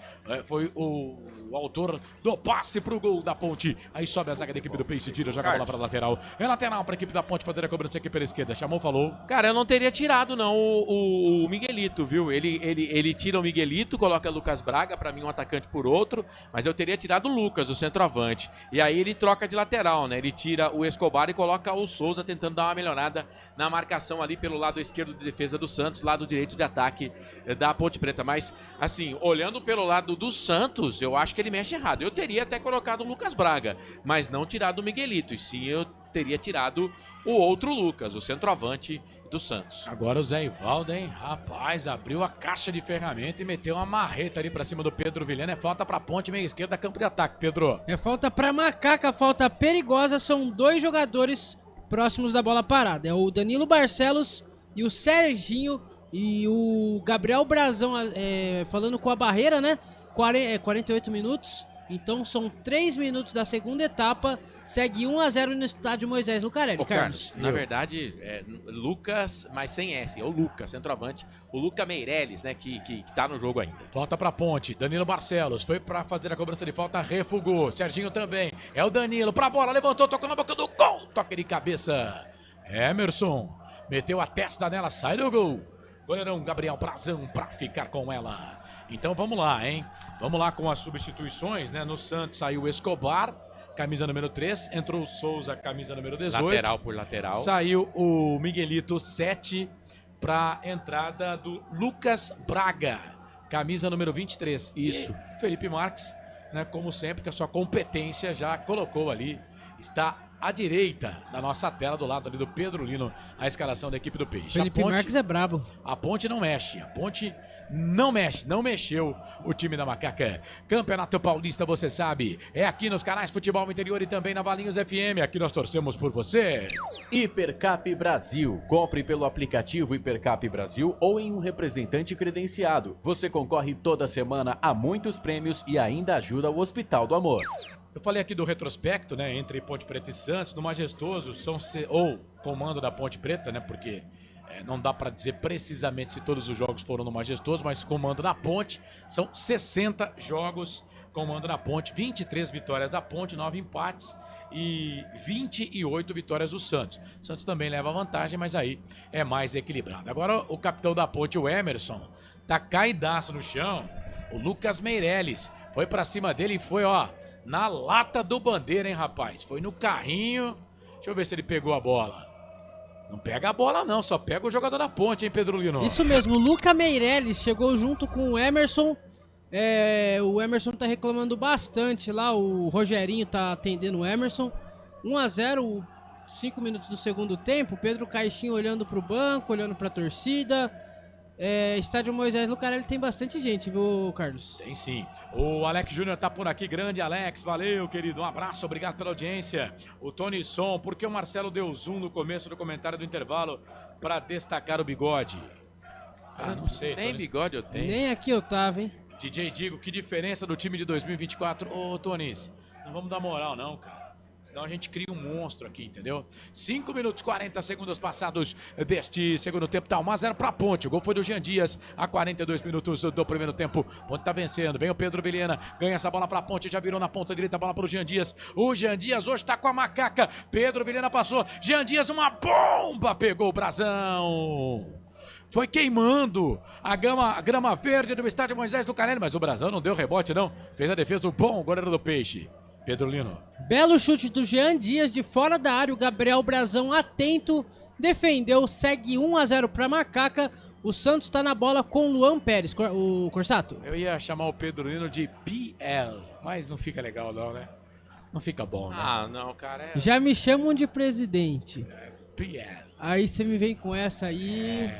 Foi o autor do passe pro gol da Ponte. Aí sobe a zaga da equipe do Peixe, tira, joga a bola pra lateral. É lateral pra equipe da Ponte fazer a cobrança aqui pela esquerda. Chamou, falou. Cara, eu não teria tirado não o Miguelito, viu? Ele tira o Miguelito, coloca o Lucas Braga, pra mim um atacante por outro, mas eu teria tirado o Lucas, o centroavante. E aí ele troca de lateral, né? Ele tira o Escobar e coloca o Souza tentando dar uma melhorada na marcação ali pelo lado esquerdo de defesa do Santos, lado direito de ataque da Ponte Preta. Mas, assim, olhando pelo lado do Santos, eu acho que ele mexe errado. Eu teria até colocado o Lucas Braga, mas não tirado o Miguelito. E sim, eu teria tirado o outro Lucas, o centroavante do Santos. Agora o Zé Ivaldo, hein? Rapaz, abriu a caixa de ferramenta e meteu uma marreta ali pra cima do Pedro Vilhena. É falta pra Ponte, meia esquerda, campo de ataque, Pedro. É falta pra Macaca, falta perigosa. São 2 jogadores próximos da bola parada. É o Danilo Barcelos e o Serginho. E o Gabriel Brazão falando com a barreira, né? 48 minutos. Então são 3 minutos da segunda etapa. Segue 1-0 no estádio Moisés Lucarelli, Carlos. Na verdade, Lucas, mas sem S. É o Lucas, centroavante. O Luca Meirelles, né, que tá no jogo ainda. Falta pra Ponte. Danilo Barcelos foi pra fazer a cobrança de falta, refugou. Serginho também. É o Danilo pra bola, levantou, tocou na boca do gol. Toque de cabeça. Emerson meteu a testa nela, sai do gol. Goleirão Gabriel Brazão pra ficar com ela. Então vamos lá, hein? Vamos lá com as substituições, né? No Santos saiu o Escobar, camisa número 3. Entrou o Souza, camisa número 18. Lateral por lateral. Saiu o Miguelito, 7, para entrada do Lucas Braga, camisa número 23. Isso. E Felipe Marques, né? Como sempre, com a sua competência, já colocou ali. Está à direita da nossa tela, do lado ali do Pedro Lino, a escalação da equipe do Peixe. Felipe Marques é brabo. A Ponte não mexe. A Ponte não mexe, não mexeu o time da Macaca. Campeonato Paulista, você sabe, é aqui nos canais Futebol Interior e também na Valinhos FM. Aqui nós torcemos por você. Hipercap Brasil. Compre pelo aplicativo Hipercap Brasil ou em um representante credenciado. Você concorre toda semana a muitos prêmios e ainda ajuda o Hospital do Amor. Eu falei aqui do retrospecto, né, entre Ponte Preta e Santos. No Majestoso, ou comando da Ponte Preta, né, porque não dá para dizer precisamente se todos os jogos foram no Majestoso, mas comando na Ponte, são 60 jogos comando na Ponte, 23 vitórias da Ponte, 9 empates e 28 vitórias do Santos. O Santos também leva vantagem, mas aí é mais equilibrado. Agora o capitão da Ponte, o Emerson, tá caidaço no chão. O Lucas Meirelles Foi pra cima dele e foi, ó, na lata do Bandeira, hein, rapaz? Foi no carrinho. Deixa eu ver se ele pegou a bola. Não pega a bola não, só pega o jogador da Ponte, hein, Pedro Lino? Isso mesmo, o Luca Meirelles chegou junto com o Emerson. O Emerson tá reclamando bastante lá, o Rogerinho tá atendendo o Emerson. 1-0, 5 minutos do segundo tempo, Pedro Caixinha olhando pro banco, olhando pra torcida. Estádio Moisés Lucarelli tem bastante gente, viu, Carlos? Tem sim. O Alex Júnior tá por aqui, grande Alex, valeu, querido, um abraço, obrigado pela audiência. O Tony Som, por que o Marcelo deu zoom no começo do comentário do intervalo pra destacar o bigode? Não sei. Nem Tony. bigode eu tenho. Nem aqui eu tava, hein? DJ Digo, que diferença do time de 2024. Ô, Tonis, não vamos dar moral não, cara. Senão a gente cria um monstro aqui, entendeu? 5 minutos e 40 segundos passados deste segundo tempo. Tá 1-0 pra Ponte. O gol foi do Jean Dias a 42 minutos do primeiro tempo. Ponte tá vencendo. Vem o Pedro Vilhena. Ganha essa bola pra Ponte. Já virou na ponta direita a bola pro Jean Dias. O Jean Dias hoje tá com a macaca. Pedro Vilhena passou. Jean Dias, uma bomba. Pegou o brasão. Foi queimando a grama verde do estádio Moisés Lucarelli. Mas o brasão não deu rebote, não. Fez a defesa o bom goleiro do Peixe. Pedro Lino. Belo chute do Jean Dias de fora da área. O Gabriel Brazão atento. Defendeu. Segue 1-0 pra Macaca. O Santos tá na bola com o Luan Pérez. O Corsato. Eu ia chamar o Pedro Lino de PL. Mas não fica legal não, né? Não fica bom, né? Não, cara. Já me chamam de presidente. PL. Aí você me vem com essa aí.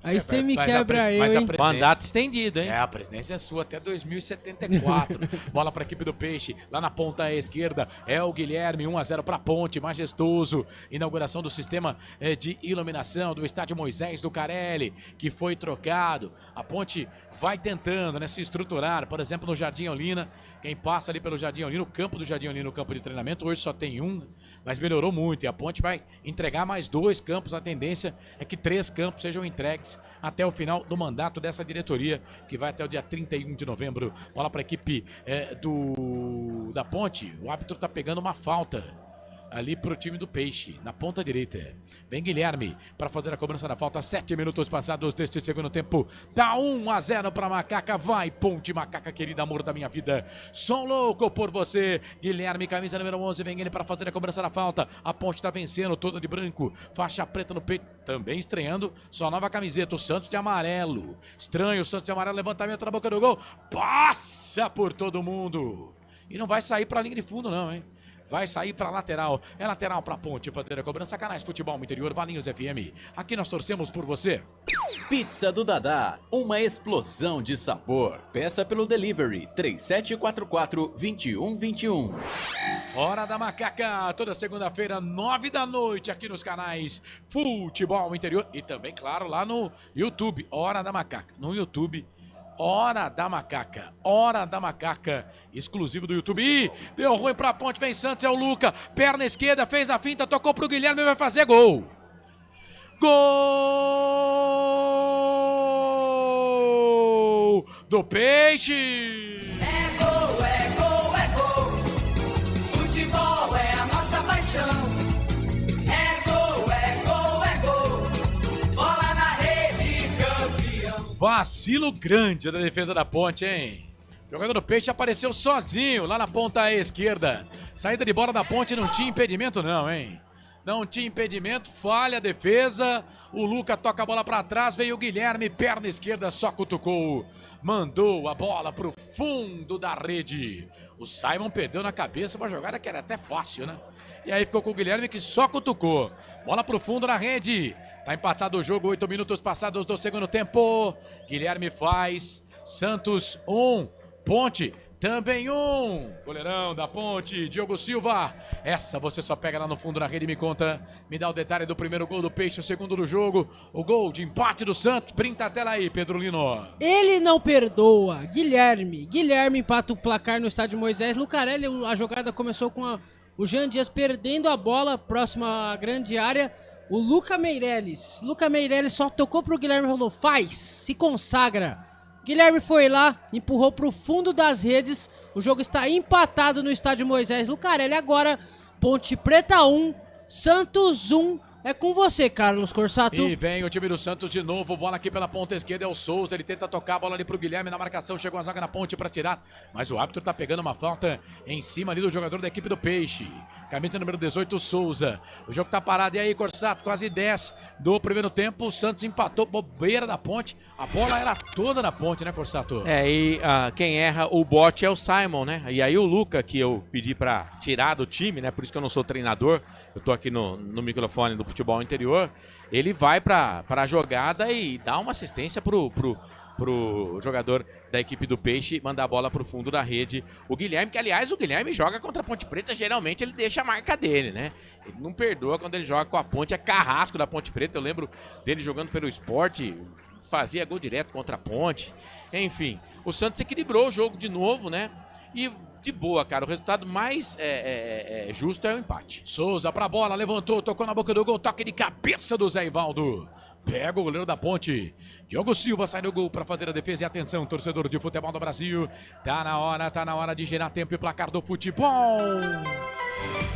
Aí você me quebra eu, hein? Mandato estendido, hein? A presidência é sua até 2074. Bola para a equipe do Peixe, lá na ponta esquerda. É o Guilherme, 1-0 para Ponte, majestoso. Inauguração do sistema de iluminação do estádio Moisés Lucarelli, que foi trocado. A Ponte vai tentando, né, se estruturar, por exemplo, no Jardim Olina. Quem passa ali pelo Jardim Olina, o campo do Jardim Olina, o campo de treinamento, hoje só tem um, mas melhorou muito. E a Ponte vai entregar mais 2 campos. A tendência é que 3 campos sejam entregues até o final do mandato dessa diretoria, que vai até o dia 31 de novembro. Bola para a equipe da Ponte. O árbitro tá pegando uma falta ali pro time do Peixe, na ponta direita. Vem Guilherme para fazer a cobrança da falta. 7 minutos passados deste segundo tempo. Dá 1-0 para Macaca. Vai, Ponte, Macaca querida, amor da minha vida. Sou louco por você. Guilherme, camisa número 11. Vem ele para fazer a cobrança da falta. A Ponte tá vencendo, toda de branco. Faixa preta no peito. Também estreando sua nova camiseta. O Santos de amarelo. Estranho, o Santos de amarelo. Levantamento na boca do gol. Passa por todo mundo. E não vai sair para a linha de fundo, não, hein? Vai sair para lateral. É lateral para Ponte fazer a cobrança. Canais Futebol Interior, Valinhos FM. Aqui nós torcemos por você. Pizza do Dadá, uma explosão de sabor. Peça pelo delivery 3744-2121. Hora da Macaca, toda segunda-feira, 9 da noite, aqui nos canais Futebol Interior. E também, claro, lá no YouTube. Hora da Macaca. No YouTube, Hora da Macaca, exclusivo do YouTube. Ih, deu ruim pra Ponte, vem Santos, é o Luca, perna esquerda, fez a finta, tocou pro Guilherme e vai fazer gol. Gol do Peixe. É gol, é gol, é gol. Futebol é a nossa paixão. É gol, é gol, é gol. Bola na rede, campeão. Vacilo grande da defesa da Ponte, hein? O jogador do Peixe apareceu sozinho lá na ponta esquerda. Saída de bola da Ponte, não tinha impedimento não, hein? Não tinha impedimento, falha a defesa. O Luca toca a bola pra trás, veio o Guilherme, perna esquerda, só cutucou. Mandou a bola pro fundo da rede. O Simon perdeu na cabeça uma jogada que era até fácil, né? E aí ficou com o Guilherme que só cutucou. Bola pro fundo na rede. Tá empatado o jogo, 8 minutos passados do segundo tempo. Guilherme faz. Santos 1. Ponte também 1. Goleirão da Ponte, Diogo Silva. Essa você só pega lá no fundo na rede e me conta. Me dá o detalhe do primeiro gol do Peixe, o segundo do jogo. O gol de empate do Santos. Printa a tela aí, Pedro Lino. Ele não perdoa. Guilherme empata o placar no estádio Moisés Lucarelli. A jogada começou com o Jean Dias perdendo a bola próximo à grande área. O Luca Meirelles só tocou pro Guilherme e falou: faz, se consagra. Guilherme foi lá, empurrou pro fundo das redes. O jogo está empatado no estádio Moisés Lucarelli. Agora, Ponte Preta 1, Santos 1. É com você, Carlos Corsato. E vem o time do Santos de novo, bola aqui pela ponta esquerda, é o Souza, ele tenta tocar a bola ali pro Guilherme na marcação, chegou a zaga na ponte pra tirar, mas o árbitro tá pegando uma falta em cima ali do jogador da equipe do Peixe. Camisa número 18, Souza. O jogo tá parado, e aí, Corsato, quase 10 do primeiro tempo, o Santos empatou, bobeira da ponte, a bola era toda na ponte, né, Corsato? E quem erra o bote é o Simon, né? E aí o Luca, que eu pedi pra tirar do time, né, por isso que eu não sou treinador, eu tô aqui no microfone do futebol interior, ele vai pra jogada e dá uma assistência pro jogador da equipe do Peixe mandar a bola pro fundo da rede. O Guilherme, que aliás o Guilherme joga contra a Ponte Preta, geralmente ele deixa a marca dele, né? Ele não perdoa quando ele joga com a Ponte, é carrasco da Ponte Preta. Eu lembro dele jogando pelo Sport, fazia gol direto contra a Ponte. Enfim, o Santos equilibrou o jogo de novo, né? E de boa, cara, o resultado mais justo é o empate. Souza pra bola, levantou, tocou na boca do gol, toque de cabeça do Zé Ivaldo. Pega o goleiro da Ponte. Diogo Silva sai do gol para fazer a defesa. E atenção, torcedor de futebol do Brasil. Tá na hora de gerar tempo e placar do futebol.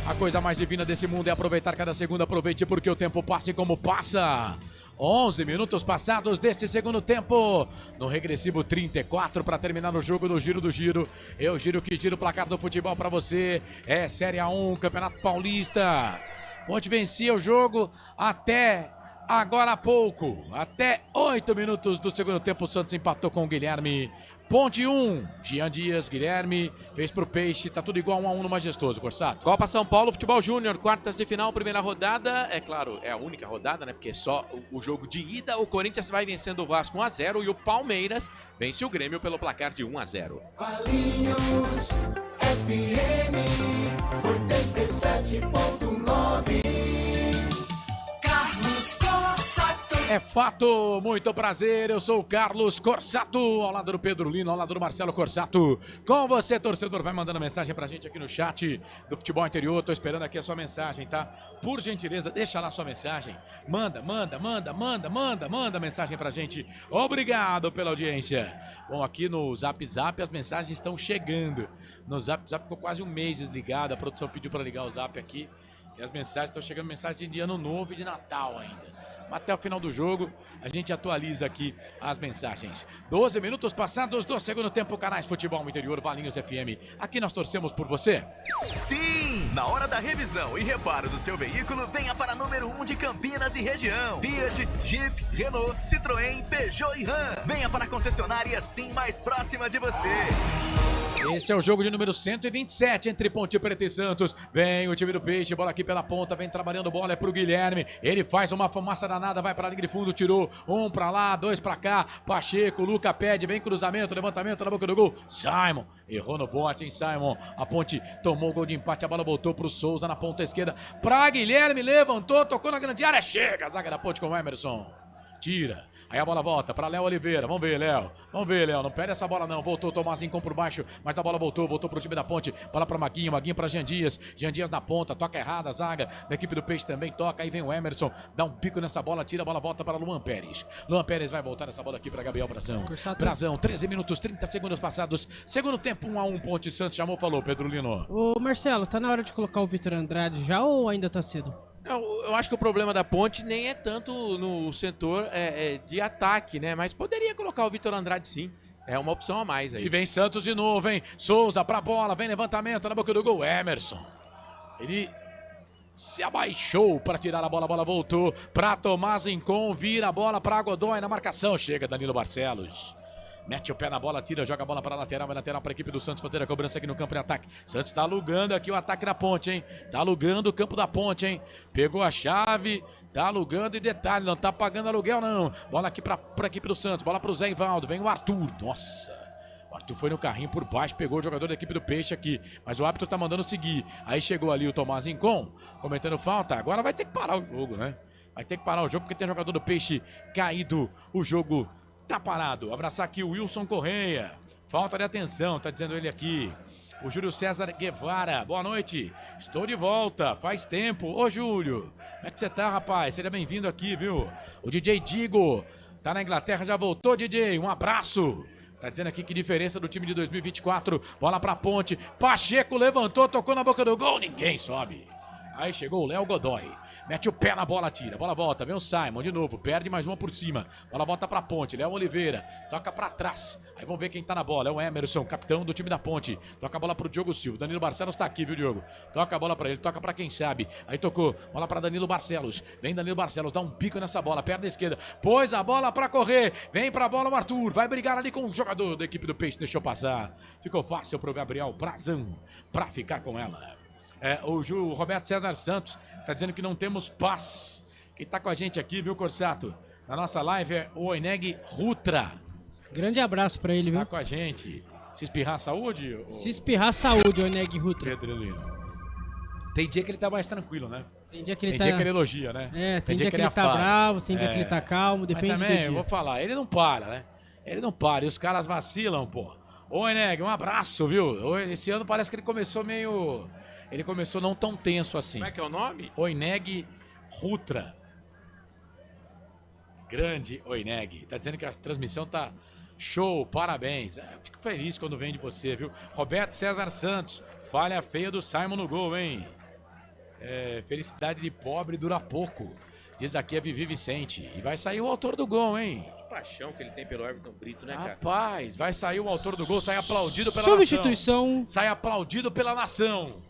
A coisa mais divina desse mundo é aproveitar cada segundo. Aproveite porque o tempo passa e como passa. 11 minutos passados desse segundo tempo. No regressivo 34 para terminar o jogo no Giro do Giro. Eu giro que giro o placar do futebol para você. É Série A1, Campeonato Paulista. Ponte vencia o jogo até agora há pouco. Até 8 minutos do segundo tempo, o Santos empatou com o Guilherme. Ponte 1, Jean Dias, Guilherme, fez pro Peixe, tá tudo igual 1-1 no Majestoso, Corsato. Copa São Paulo, Futebol Júnior, quartas de final, primeira rodada, é claro, é a única rodada, né, porque é só o jogo de ida, o Corinthians vai vencendo o Vasco 1-0 e o Palmeiras vence o Grêmio pelo placar de 1-0. Valinhos FM 87.9. Carlos Corsato. É fato, muito prazer, eu sou o Carlos Corsato, ao lado do Pedro Lino, ao lado do Marcelo Corsato. Com você, torcedor, vai mandando mensagem pra gente aqui no chat do Futebol Interior, tô esperando aqui a sua mensagem, tá? Por gentileza, deixa lá a sua mensagem, manda mensagem pra gente. Obrigado pela audiência. Bom, aqui no Zap Zap as mensagens estão chegando. No Zap Zap ficou quase um mês desligado, a produção pediu pra ligar o Zap aqui. E as mensagens estão chegando, mensagem de Ano Novo e de Natal ainda. Até o final do jogo, a gente atualiza aqui as mensagens. 12 minutos passados do segundo tempo, canais Futebol Interior, Valinhos FM. Aqui nós torcemos por você. Sim! Na hora da revisão e reparo do seu veículo, venha para número 1 de Campinas e região. Fiat, Jeep, Renault, Citroën, Peugeot e Ram. Venha para a concessionária Sim mais próxima de você. Esse é o jogo de número 127 entre Ponte Preta e Santos. Vem o time do Peixe, bola aqui pela ponta, vem trabalhando bola, é pro Guilherme. Ele faz uma fumaça danada, vai pra linha de fundo, tirou um pra lá, dois pra cá. Pacheco, Luca pede, vem cruzamento, levantamento na boca do gol. Simon, errou no bote, hein, Simon. A Ponte tomou o gol de empate, a bola voltou pro Souza na ponta esquerda. Pra Guilherme, levantou, tocou na grande área, chega a zaga da Ponte com o Emerson. Tira. Aí a bola volta para Léo Oliveira. Vamos ver, Léo. Não perde essa bola não. Voltou, Tomazinho com por baixo. Mas a bola voltou pro time da Ponte. Bola para Maguinho para Jean Dias. Jean Dias na ponta, toca errada, a zaga da equipe do Peixe também toca. Aí vem o Emerson, dá um pico nessa bola, tira a bola, volta para Luan Pérez. Luan Pérez vai voltar essa bola aqui para Gabriel Brazão. Brazão, 13 minutos, 30 segundos passados. Segundo tempo, 1-1, Ponte Santos. Chamou, falou, Pedro Lino. Ô Marcelo, tá na hora de colocar o Vitor Andrade já ou ainda tá cedo? Eu acho que o problema da Ponte nem é tanto no setor de ataque, né? Mas poderia colocar o Vitor Andrade sim. É uma opção a mais aí. E vem Santos de novo, hein? Souza pra bola, vem levantamento na boca do gol. Emerson. Ele se abaixou para tirar a bola voltou pra Tomás Incon, vira a bola pra Godoy na marcação. Chega Danilo Barcelos. Mete o pé na bola, tira, joga a bola para a lateral, vai lateral para a equipe do Santos fazer a cobrança aqui no campo de ataque. Santos está alugando aqui o ataque da Ponte, hein? Tá alugando o campo da Ponte, hein? Pegou a chave, tá alugando e detalhe, não tá pagando aluguel não. Bola aqui para a equipe do Santos, bola para o Zé Ivaldo, vem o Arthur, nossa. O Arthur foi no carrinho por baixo, pegou o jogador da equipe do Peixe aqui, mas o árbitro tá mandando seguir. Aí chegou ali o Tomás Incon, cometendo falta, agora vai ter que parar o jogo, né? Vai ter que parar o jogo porque tem jogador do Peixe caído, o jogo tá parado. Abraçar aqui o Wilson Correia. Falta de atenção, tá dizendo ele aqui. O Júlio César Guevara. Boa noite. Estou de volta. Faz tempo. Ô, Júlio. Como é que você tá, rapaz? Seja bem-vindo aqui, viu? O DJ Digo. Tá na Inglaterra, já voltou, DJ. Um abraço. Tá dizendo aqui que diferença do time de 2024. Bola pra Ponte. Pacheco levantou, tocou na boca do gol. Ninguém sobe. Aí chegou o Léo Godoy. Mete o pé na bola, tira. Bola volta, vem o Simon de novo. Perde mais uma por cima. Bola volta pra Ponte. Léo Oliveira. Toca pra trás. Aí vamos ver quem tá na bola. É o Emerson, capitão do time da Ponte. Toca a bola pro Diogo Silva. Danilo Barcelos tá aqui, viu, Diogo? Toca a bola pra ele. Toca pra quem sabe. Aí tocou. Bola pra Danilo Barcelos. Vem Danilo Barcelos. Dá um bico nessa bola. Perna esquerda. Pôs a bola pra correr. Vem pra bola o Arthur. Vai brigar ali com o jogador da equipe do Peixe. Deixou passar. Ficou fácil pro Gabriel Brazão pra ficar com ela. O Roberto César Santos tá dizendo que não temos paz. Quem tá com a gente aqui, viu, Corsato? Na nossa live é o Oineg Rutra. Grande abraço pra ele, viu? Tá com a gente. Se espirrar, saúde? Se espirrar, saúde, Oineg Rutra. Tem dia que ele tá mais tranquilo, né? Tem dia que ele que ele elogia, né? Tem dia que ele tá bravo, tem dia que ele tá calmo, depende Mas também, do dia. eu vou falar, ele não para, né? Ele não para, e os caras vacilam, pô. Ô, Oineg, um abraço, viu? Esse ano parece que ele começou meio... Ele começou não tão tenso assim. Como é que é o nome? Oineg Rutra. Grande Oineg. Tá dizendo que a transmissão tá show, parabéns. Fico feliz quando vem de você, viu? Roberto César Santos. Falha feia do Simon no gol, hein? Felicidade de pobre dura pouco. Diz aqui a Vivi Vicente. E vai sair o autor do gol, hein? Que paixão que ele tem pelo Everton Brito, né, cara? Rapaz, vai sair o autor do gol, sai aplaudido pela Substituição. nação. Sai aplaudido pela nação.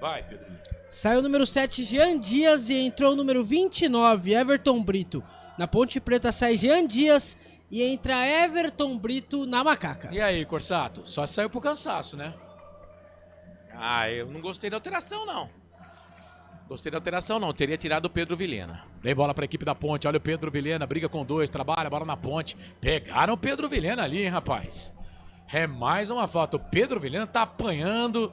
Vai, Pedro. Saiu o número 7, Jean Dias, e entrou o número 29, Everton Brito. Na Ponte Preta sai Jean Dias e entra Everton Brito na Macaca. E aí, Corsato? Só saiu pro cansaço, né? Eu não gostei da alteração, não. Teria tirado o Pedro Vilhena. Vem bola pra equipe da Ponte. Olha o Pedro Vilhena, briga com 2, trabalha, bola na Ponte. Pegaram o Pedro Vilhena ali, hein, rapaz? É mais uma falta. O Pedro Vilhena tá apanhando.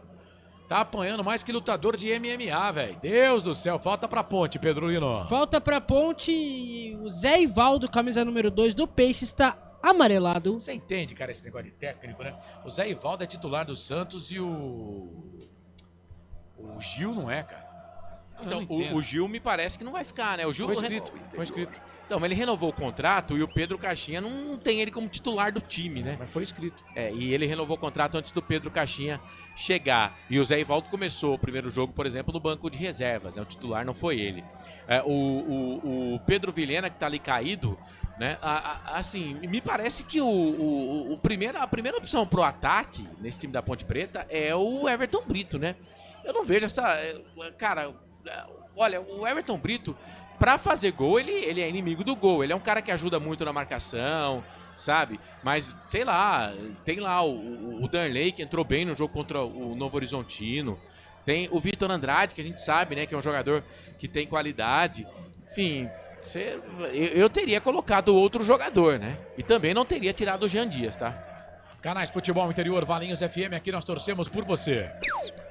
Tá apanhando mais que lutador de MMA, velho. Deus do céu, falta pra Ponte, Pedro Lino. Falta pra Ponte e o Zé Ivaldo, camisa número 2 do Peixe, está amarelado. Você entende, cara, esse negócio de técnico, né? O Zé Ivaldo é titular do Santos e o Gil não é, cara. Então, o Gil me parece que não vai ficar, né? O Gil foi escrito. Então, ele renovou o contrato e o Pedro Caixinha não tem ele como titular do time, né? Mas foi escrito. E ele renovou o contrato antes do Pedro Caixinha chegar. E o Zé Ivaldo começou o primeiro jogo, por exemplo, no banco de reservas, né? O titular não foi ele. O Pedro Vilhena, que tá ali caído, né? Assim, me parece que a primeira opção pro ataque nesse time da Ponte Preta é o Everton Brito, né? Eu não vejo essa... Cara, olha, o Everton Brito... Pra fazer gol, ele é inimigo do gol. Ele é um cara que ajuda muito na marcação, sabe? Mas, sei lá, tem lá o Darley, que entrou bem no jogo contra o Novo Horizontino. Tem o Vitor Andrade, que a gente sabe, né? Que é um jogador que tem qualidade. Enfim, eu teria colocado outro jogador, né? E também não teria tirado o Jean Dias, tá? Canais Futebol Interior, Valinhos FM, aqui nós torcemos por você.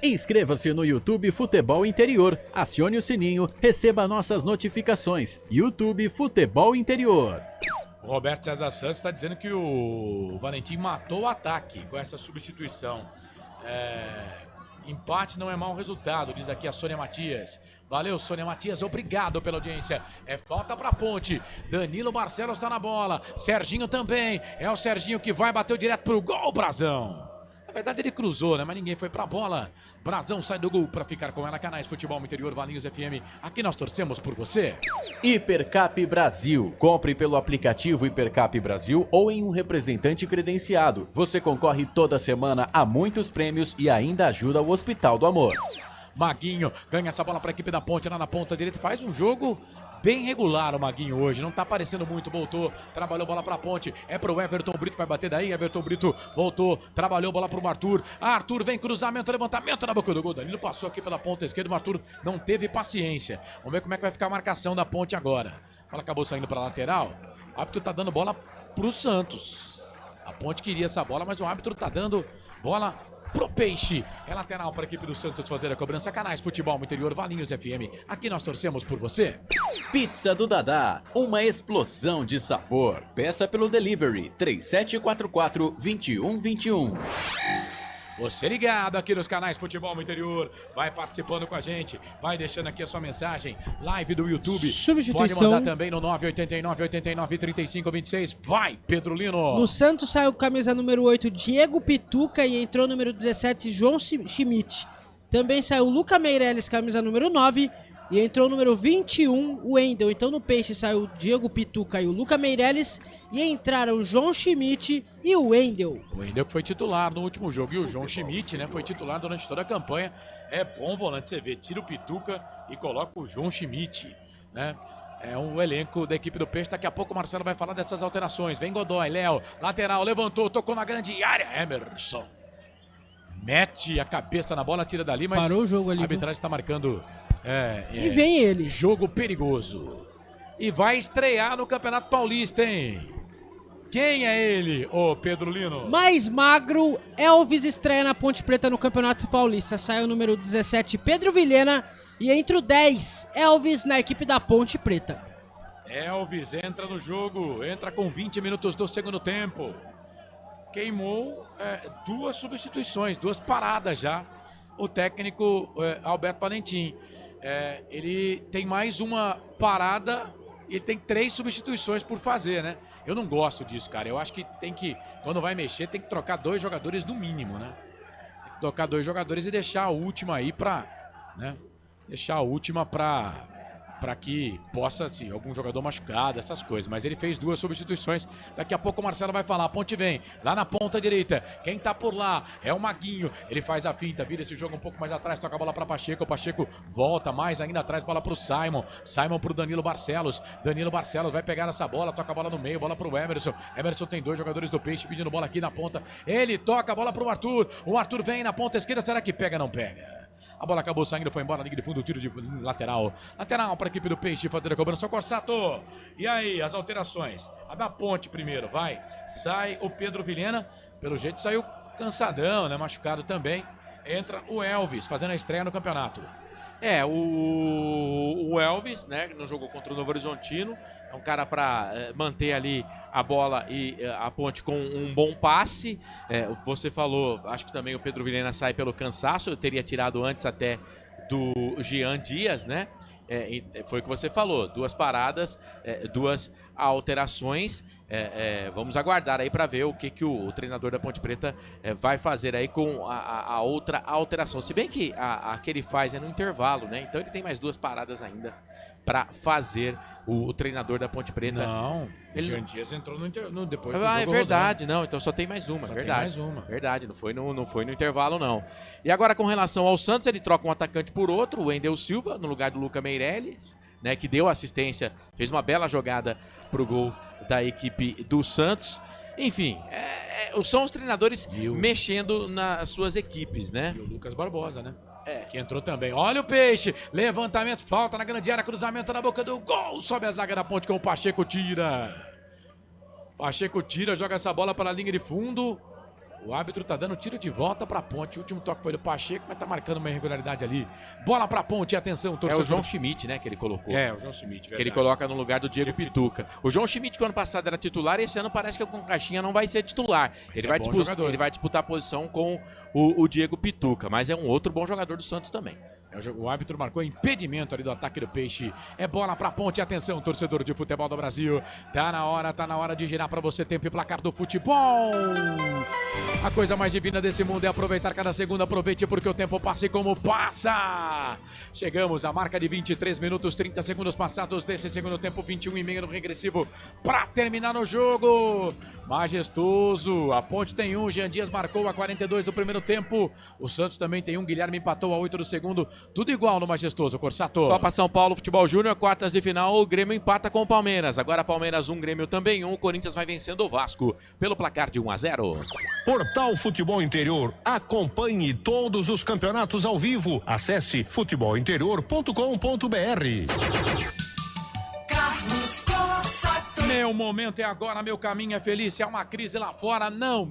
Inscreva-se no YouTube Futebol Interior, acione o sininho, receba nossas notificações. YouTube Futebol Interior. O Roberto César Santos está dizendo que o Valentim matou o ataque com essa substituição. Empate não é mau resultado, diz aqui a Sônia Matias. Valeu, Sônia Matias, obrigado pela audiência. É falta pra Ponte. Danilo Barcelos está na bola. Serginho também. É o Serginho que vai, bateu direto pro gol, Brazão. Na verdade ele cruzou, né? Mas ninguém foi pra bola. Brazão sai do gol pra ficar com ela. Canais Futebol Interior, Valinhos FM. Aqui nós torcemos por você. Hipercap Brasil. Compre pelo aplicativo Hipercap Brasil ou em um representante credenciado. Você concorre toda semana a muitos prêmios e ainda ajuda o Hospital do Amor. Maguinho ganha essa bola para a equipe da Ponte lá na ponta direita. Faz um jogo bem regular o Maguinho hoje. Não tá aparecendo muito. Voltou, trabalhou bola para a Ponte. É pro Everton Brito, vai bater daí. Everton Brito voltou, trabalhou bola pro Arthur. Arthur vem, cruzamento, levantamento na boca do gol. Danilo passou aqui pela ponta esquerda. O Arthur não teve paciência. Vamos ver como é que vai ficar a marcação da Ponte agora. Ela acabou saindo para lateral. O árbitro tá dando bola pro Santos. A Ponte queria essa bola, mas o árbitro tá dando bola pro Peixe. É lateral para a equipe do Santos fazer a cobrança. Canais Futebol Interior, Valinhos FM. Aqui nós torcemos por você. Pizza do Dadá, uma explosão de sabor. Peça pelo delivery 3744-2121. Você ligado aqui nos canais Futebol Interior, vai participando com a gente, vai deixando aqui a sua mensagem, live do YouTube, pode mandar também no 989-89-3526, vai Pedro Lino. No Santos saiu camisa número 8, Diego Pituca, e entrou número 17, João Schmidt. Também saiu Luca Meirelles, camisa número 9, e entrou o número 21, o Wendel. Então no Peixe saiu o Diego Pituca e o Luca Meirelles, e entraram o João Schmidt e o Wendel. O Wendel que foi titular no último jogo, e o João Schmidt, né, foi titular durante toda a campanha. É bom volante, você vê, tira o Pituca e coloca o João Schmidt, né? É um elenco da equipe do Peixe. Daqui a pouco o Marcelo vai falar dessas alterações. Vem Godoy, Léo, lateral, levantou, tocou na grande área. Emerson mete a cabeça na bola, tira dali, mas parou o jogo ali, a arbitragem está marcando e vem ele. Jogo perigoso. E vai estrear no Campeonato Paulista, hein? Quem é ele, ô Pedro Lino? Mais magro, Elvis estreia na Ponte Preta no Campeonato Paulista. Saiu o número 17, Pedro Vilhena. E entre o 10, Elvis na equipe da Ponte Preta. Elvis entra no jogo, entra com 20 minutos do segundo tempo. Queimou 2 substituições, 2 paradas já. O técnico Alberto Valentim. Ele tem mais uma parada e ele tem 3 substituições por fazer, né? Eu não gosto disso, cara. Eu acho que quando vai mexer, tem que trocar 2 jogadores no mínimo, né? Tem que trocar 2 jogadores e deixar a última aí né? Deixar a última pra que possa, assim, algum jogador machucado, essas coisas. Mas ele fez 2 substituições. Daqui a pouco o Marcelo vai falar. A Ponte vem lá na ponta direita. Quem tá por lá é o Maguinho. Ele faz a finta, vira esse jogo um pouco mais atrás, toca a bola pra Pacheco. O Pacheco volta mais ainda atrás, bola pro Simon. Simon pro Danilo Barcelos. Danilo Barcelos vai pegar essa bola, toca a bola no meio, bola pro Emerson. Emerson tem 2 jogadores do Peixe pedindo bola aqui na ponta. Ele toca a bola pro Arthur. O Arthur vem na ponta esquerda. Será que pega? Não pega. A bola acabou saindo, foi embora, liga de fundo, tiro de lateral. Lateral para a equipe do Peixe, fazer a cobrança, o Corsato. E aí, as alterações. A da Ponte primeiro, vai. Sai o Pedro Vilhena, pelo jeito saiu cansadão, né, machucado também. Entra o Elvis, fazendo a estreia no campeonato. O Elvis, né, no jogo contra o Novo Horizontino, é um cara para manter ali a bola e a Ponte com um bom passe. Você falou, acho que também o Pedro Vilhena sai pelo cansaço, eu teria tirado antes até do Jean Dias, né? Foi o que você falou, 2 paradas, 2 alterações. Vamos aguardar aí para ver o que o treinador da Ponte Preta vai fazer aí com a outra alteração. Se bem que a que ele faz é no intervalo, né? Então ele tem mais 2 paradas ainda para fazer o treinador da Ponte Preta. Não, o Jean Dias entrou depois do jogo. É verdade, rodando. Não, então só tem mais uma, só verdade. Tem mais uma. Verdade, não foi no intervalo, não. E agora com relação ao Santos, ele troca um atacante por outro, o Wendel Silva, no lugar do Luca Meirelles, né, que deu assistência, fez uma bela jogada pro gol da equipe do Santos. Enfim, são os treinadores mexendo nas suas equipes, né? E o Lucas Barbosa, né? Que entrou também. Olha o Peixe. Levantamento, falta na grande área, cruzamento na boca do gol. Sobe a zaga da Ponte com o Pacheco, tira. Pacheco tira, joga essa bola para a linha de fundo. O árbitro tá dando tiro de volta pra Ponte. O último toque foi do Pacheco, mas tá marcando uma irregularidade ali. Bola pra Ponte, atenção, torcedor. É o João Schmidt, né, que ele colocou. O João Schmidt, verdade. Que ele coloca no lugar do Diego Pituca. O João Schmidt, que ano passado era titular, esse ano parece que com Caixinha não vai ser titular. Ele vai disputar a posição com o Diego Pituca, mas é um outro bom jogador do Santos também. O árbitro marcou impedimento ali do ataque do Peixe. É bola pra Ponte, atenção, torcedor de futebol do Brasil. Tá na hora de girar pra você, tempo e placar do futebol. A coisa mais divina desse mundo é aproveitar cada segundo. Aproveite porque o tempo passa e como passa. Chegamos à marca de 23 minutos, 30 segundos passados desse segundo tempo, 21,5 no regressivo pra terminar no jogo. Majestoso, a Ponte tem 1, Jean Dias marcou a 42 do primeiro tempo. O Santos também tem 1, Guilherme empatou a 8 do segundo. Tudo igual no Majestoso, Corsato. Copa São Paulo Futebol Júnior, quartas de final, o Grêmio empata com o Palmeiras. Agora Palmeiras 1, Grêmio também 1. O Corinthians vai vencendo o Vasco pelo placar de 1-0. Portal Futebol Interior. Acompanhe todos os campeonatos ao vivo. Acesse futebolinterior.com.br. Carlos Corsato. Meu momento é agora, meu caminho é feliz. É uma crise lá fora. Não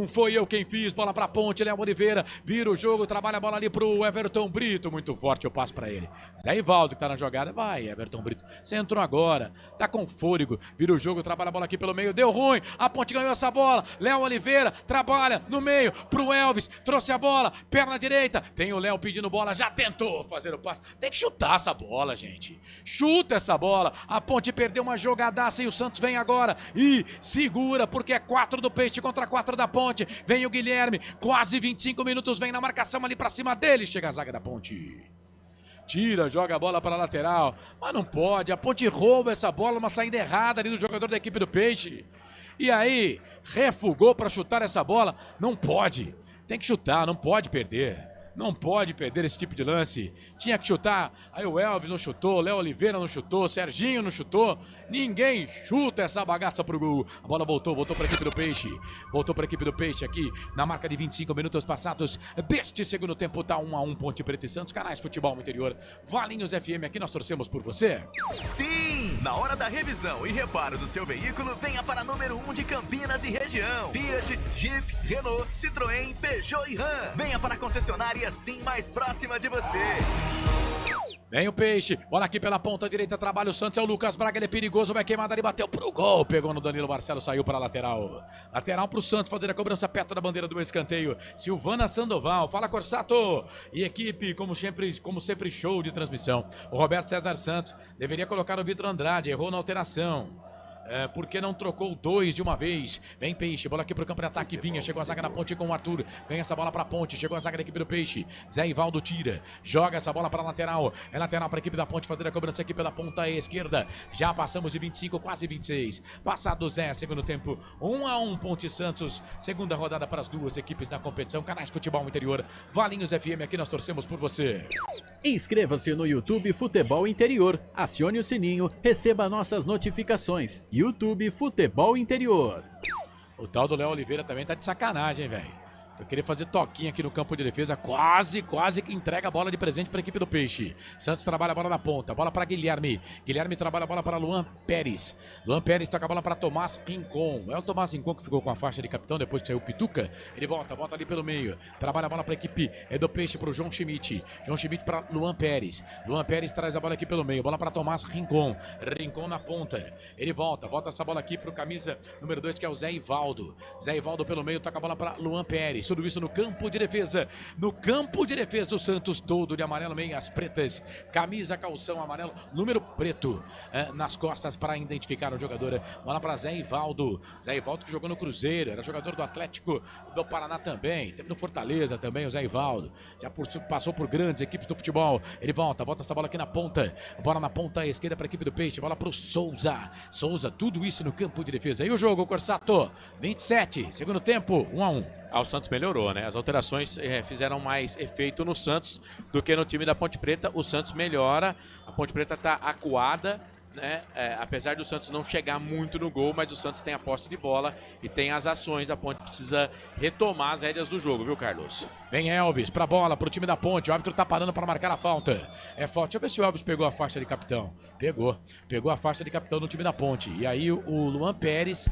foi eu quem fiz. Bola pra Ponte, Léo Oliveira. Vira o jogo, trabalha a bola ali pro Everton Brito. Muito forte, eu passo pra ele. Zé Ivaldo que tá na jogada. Vai, Everton Brito. Você entrou agora. Tá com fôlego. Vira o jogo, trabalha a bola aqui pelo meio. Deu ruim. A Ponte ganhou essa bola. Léo Oliveira trabalha no meio pro Elvis. Trouxe a bola. Perna direita. Tem o Léo pedindo bola. Já tentou fazer o passe. Tem que chutar essa bola, gente. Chuta essa bola. A Ponte perdeu uma jogadaça e o Santos vem agora e segura, porque é 4 do Peixe contra 4 da Ponte. Vem o Guilherme, quase 25 minutos, vem na marcação ali pra cima dele. Chega a zaga da Ponte. Tira, joga a bola para a lateral. Mas não pode. A Ponte rouba essa bola, uma saída errada ali do jogador da equipe do Peixe. E aí, refugou para chutar essa bola. Não pode. Tem que chutar, não pode perder. Não pode perder esse tipo de lance. Tinha que chutar. Aí o Elvis não chutou, o Léo Oliveira não chutou, o Serginho não chutou. Ninguém chuta essa bagaça pro gol. A bola voltou para a equipe do Peixe. Voltou para a equipe do Peixe aqui na marca de 25 minutos passados deste segundo tempo. Tá 1-1 Ponte Preta e Santos. Canais Futebol Interior. Valinhos FM, aqui nós torcemos por você. Sim! Na hora da revisão e reparo do seu veículo, venha para número 1 de Campinas e região. Fiat, Jeep, Renault, Citroën, Peugeot e Ram. Venha para a concessionária Sim mais próxima de você. Vem o Peixe, bola aqui pela ponta direita, trabalha o Santos, é o Lucas Braga, ele é perigoso, vai queimar ali, bateu pro gol, pegou no Danilo Marcelo, saiu para a lateral. Lateral pro Santos, fazer a cobrança perto da bandeira do escanteio. Silvana Sandoval, fala Corsato. E equipe, como sempre, show de transmissão. O Roberto César Santos deveria colocar o Vitor Andrade, errou na alteração. Porque não trocou 2 de uma vez. Vem Peixe, bola aqui pro campo de ataque. Vinha, chegou a zaga na ponte com o Arthur. Ganha essa bola pra ponte, chegou a zaga da equipe do Peixe. Zé Ivaldo tira, joga essa bola pra lateral. É lateral pra equipe da ponte fazer a cobrança aqui pela ponta esquerda. Já passamos de 25, quase 26. Passado Zé, segundo tempo. 1-1 Ponte Santos. Segunda rodada para as duas equipes na competição. Canais Futebol Interior. Valinhos FM, aqui nós torcemos por você. Inscreva-se no YouTube Futebol Interior. Acione o sininho, receba nossas notificações. YouTube Futebol Interior. O tal do Léo Oliveira também tá de sacanagem, hein, velho? Eu queria fazer toquinho aqui no campo de defesa, quase que entrega a bola de presente para a equipe do Peixe. Santos trabalha a bola na ponta, bola para Guilherme. Guilherme trabalha a bola para Luan Pérez. Luan Pérez toca a bola para Tomás Rincon. É o Tomás Rincon que ficou com a faixa de capitão depois que saiu o Pituca. Ele volta ali pelo meio. Trabalha a bola para a equipe do Peixe, para o João Schmidt. João Schmidt para Luan Pérez. Luan Pérez traz a bola aqui pelo meio. Bola para Tomás Rincon. Rincon na ponta. Ele volta essa bola aqui para o camisa número 2, que é o Zé Ivaldo. Zé Ivaldo pelo meio, toca a bola para Luan Pérez. Tudo isso no campo de defesa. No campo de defesa, o Santos todo de amarelo, meias pretas, camisa, calção amarelo, número preto nas costas para identificar o jogador. Bola para Zé Ivaldo. Zé Ivaldo que jogou no Cruzeiro, era jogador do Atlético do Paraná também, teve no Fortaleza também o Zé Ivaldo. Já passou por grandes equipes do futebol. Ele volta essa bola aqui na ponta. Bola na ponta esquerda para a equipe do Peixe. Bola para o Souza. Souza, tudo isso no campo de defesa. E o jogo, Corsato, 27, segundo tempo, 1-1. O Santos melhorou, né? As alterações fizeram mais efeito no Santos do que no time da Ponte Preta. O Santos melhora, a Ponte Preta tá acuada, né? Apesar do Santos não chegar muito no gol, mas o Santos tem a posse de bola e tem as ações. A Ponte precisa retomar as rédeas do jogo, viu, Carlos? Vem Elvis pra bola, pro time da Ponte. O árbitro tá parando pra marcar a falta. É falta. Deixa eu ver se o Elvis pegou a faixa de capitão. Pegou a faixa de capitão no time da Ponte. E aí o Luan Pérez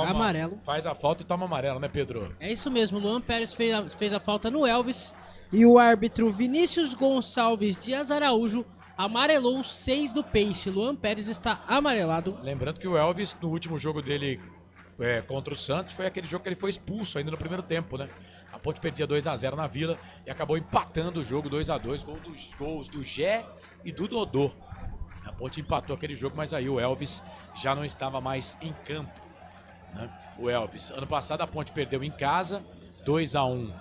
amarelo. Faz a falta e toma amarelo, né, Pedro? É isso mesmo, o Luan Pérez fez a falta no Elvis e o árbitro Vinícius Gonçalves Dias Araújo amarelou os 6 do Peixe. Luan Pérez está amarelado. Lembrando que o Elvis, no último jogo dele contra o Santos, foi aquele jogo que ele foi expulso ainda no primeiro tempo, né? A Ponte perdia 2-0 na Vila e acabou empatando o jogo 2-2, gols do Gé e do Dodô. A Ponte empatou aquele jogo, mas aí o Elvis já não estava mais em campo. O Elvis, ano passado a Ponte perdeu em casa 2-1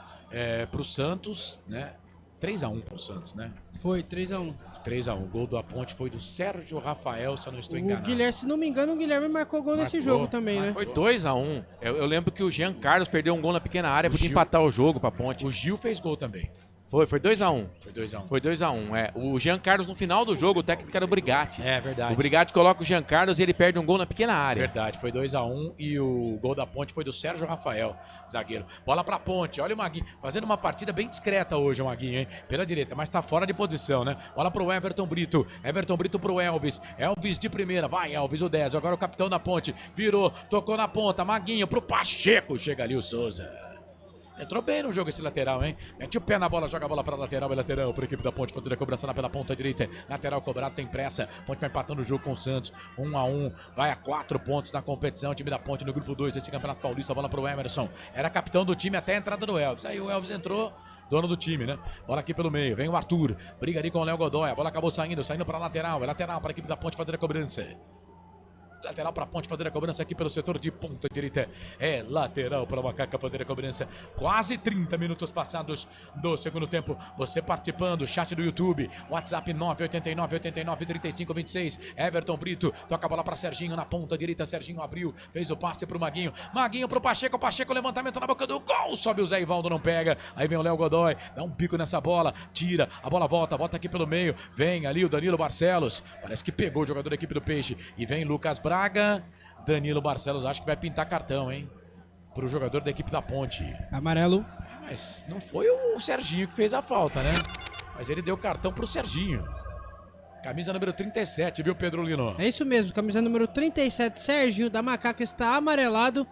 pro Santos, né? 3-1 pro Santos, né? Foi 3-1. 3-1, o gol da Ponte foi do Sérgio Rafael, se eu não estou enganado. Guilherme, se não me engano, o Guilherme marcou gol nesse jogo também, né? Foi 2-1. Eu lembro que o Jean Carlos perdeu um gol na pequena área, podia empatar o jogo pra Ponte. O Gil fez gol também. Foi 2-1. Foi 2-1. O Jean Carlos no final do jogo, o técnico era o Brigatti. É verdade. O Brigatti coloca o Jean Carlos e ele perde um gol na pequena área. Verdade, foi 2-1 e o gol da Ponte foi do Sérgio Rafael, zagueiro. Bola pra Ponte, olha o Maguinho, fazendo uma partida bem discreta hoje o Maguinho, hein? Pela direita, mas tá fora de posição, né? Bola pro Everton Brito pro Elvis. Elvis de primeira, vai Elvis, o 10, agora o capitão da Ponte, virou, tocou na ponta, Maguinho pro Pacheco, chega ali o Souza. Entrou bem no jogo esse lateral, hein? Mete o pé na bola, joga a bola para lateral, lateral para a equipe da Ponte, fazer a cobrança lá pela ponta direita. Lateral cobrado, tem pressa. Ponte vai empatando o jogo com o Santos. 1-1, vai a 4 pontos na competição. O time da Ponte no grupo 2 desse Campeonato Paulista. Bola para o Emerson. Era capitão do time até a entrada do Elvis. Aí o Elvis entrou, dono do time, né? Bola aqui pelo meio, vem o Arthur. Briga ali com o Léo Godoy. A bola acabou saindo para a lateral. É lateral para a equipe da Ponte fazer a cobrança. Lateral para a Ponte fazer a cobrança aqui pelo setor de ponta direita. É lateral para a Macaca fazer a cobrança. Quase 30 minutos passados do segundo tempo. Você participando, chat do YouTube, WhatsApp 989-89-35-26. Everton Brito toca a bola para Serginho na ponta direita. Serginho abriu, fez o passe para o Maguinho. Maguinho para o Pacheco. Pacheco, levantamento na boca do gol. Sobe o Zé Ivaldo, não pega. Aí vem o Léo Godoy, dá um pico nessa bola, tira, a bola volta aqui pelo meio. Vem ali o Danilo Barcelos. Parece que pegou o jogador da equipe do Peixe. E vem Lucas Braga. Danilo Barcelos acho que vai pintar cartão, hein? Pro jogador da equipe da Ponte. Amarelo. Mas não foi o Serginho que fez a falta, né? Mas ele deu cartão pro Serginho. Camisa número 37, viu, Pedro Lino? É isso mesmo, camisa número 37, Serginho da Macaca está amarelado.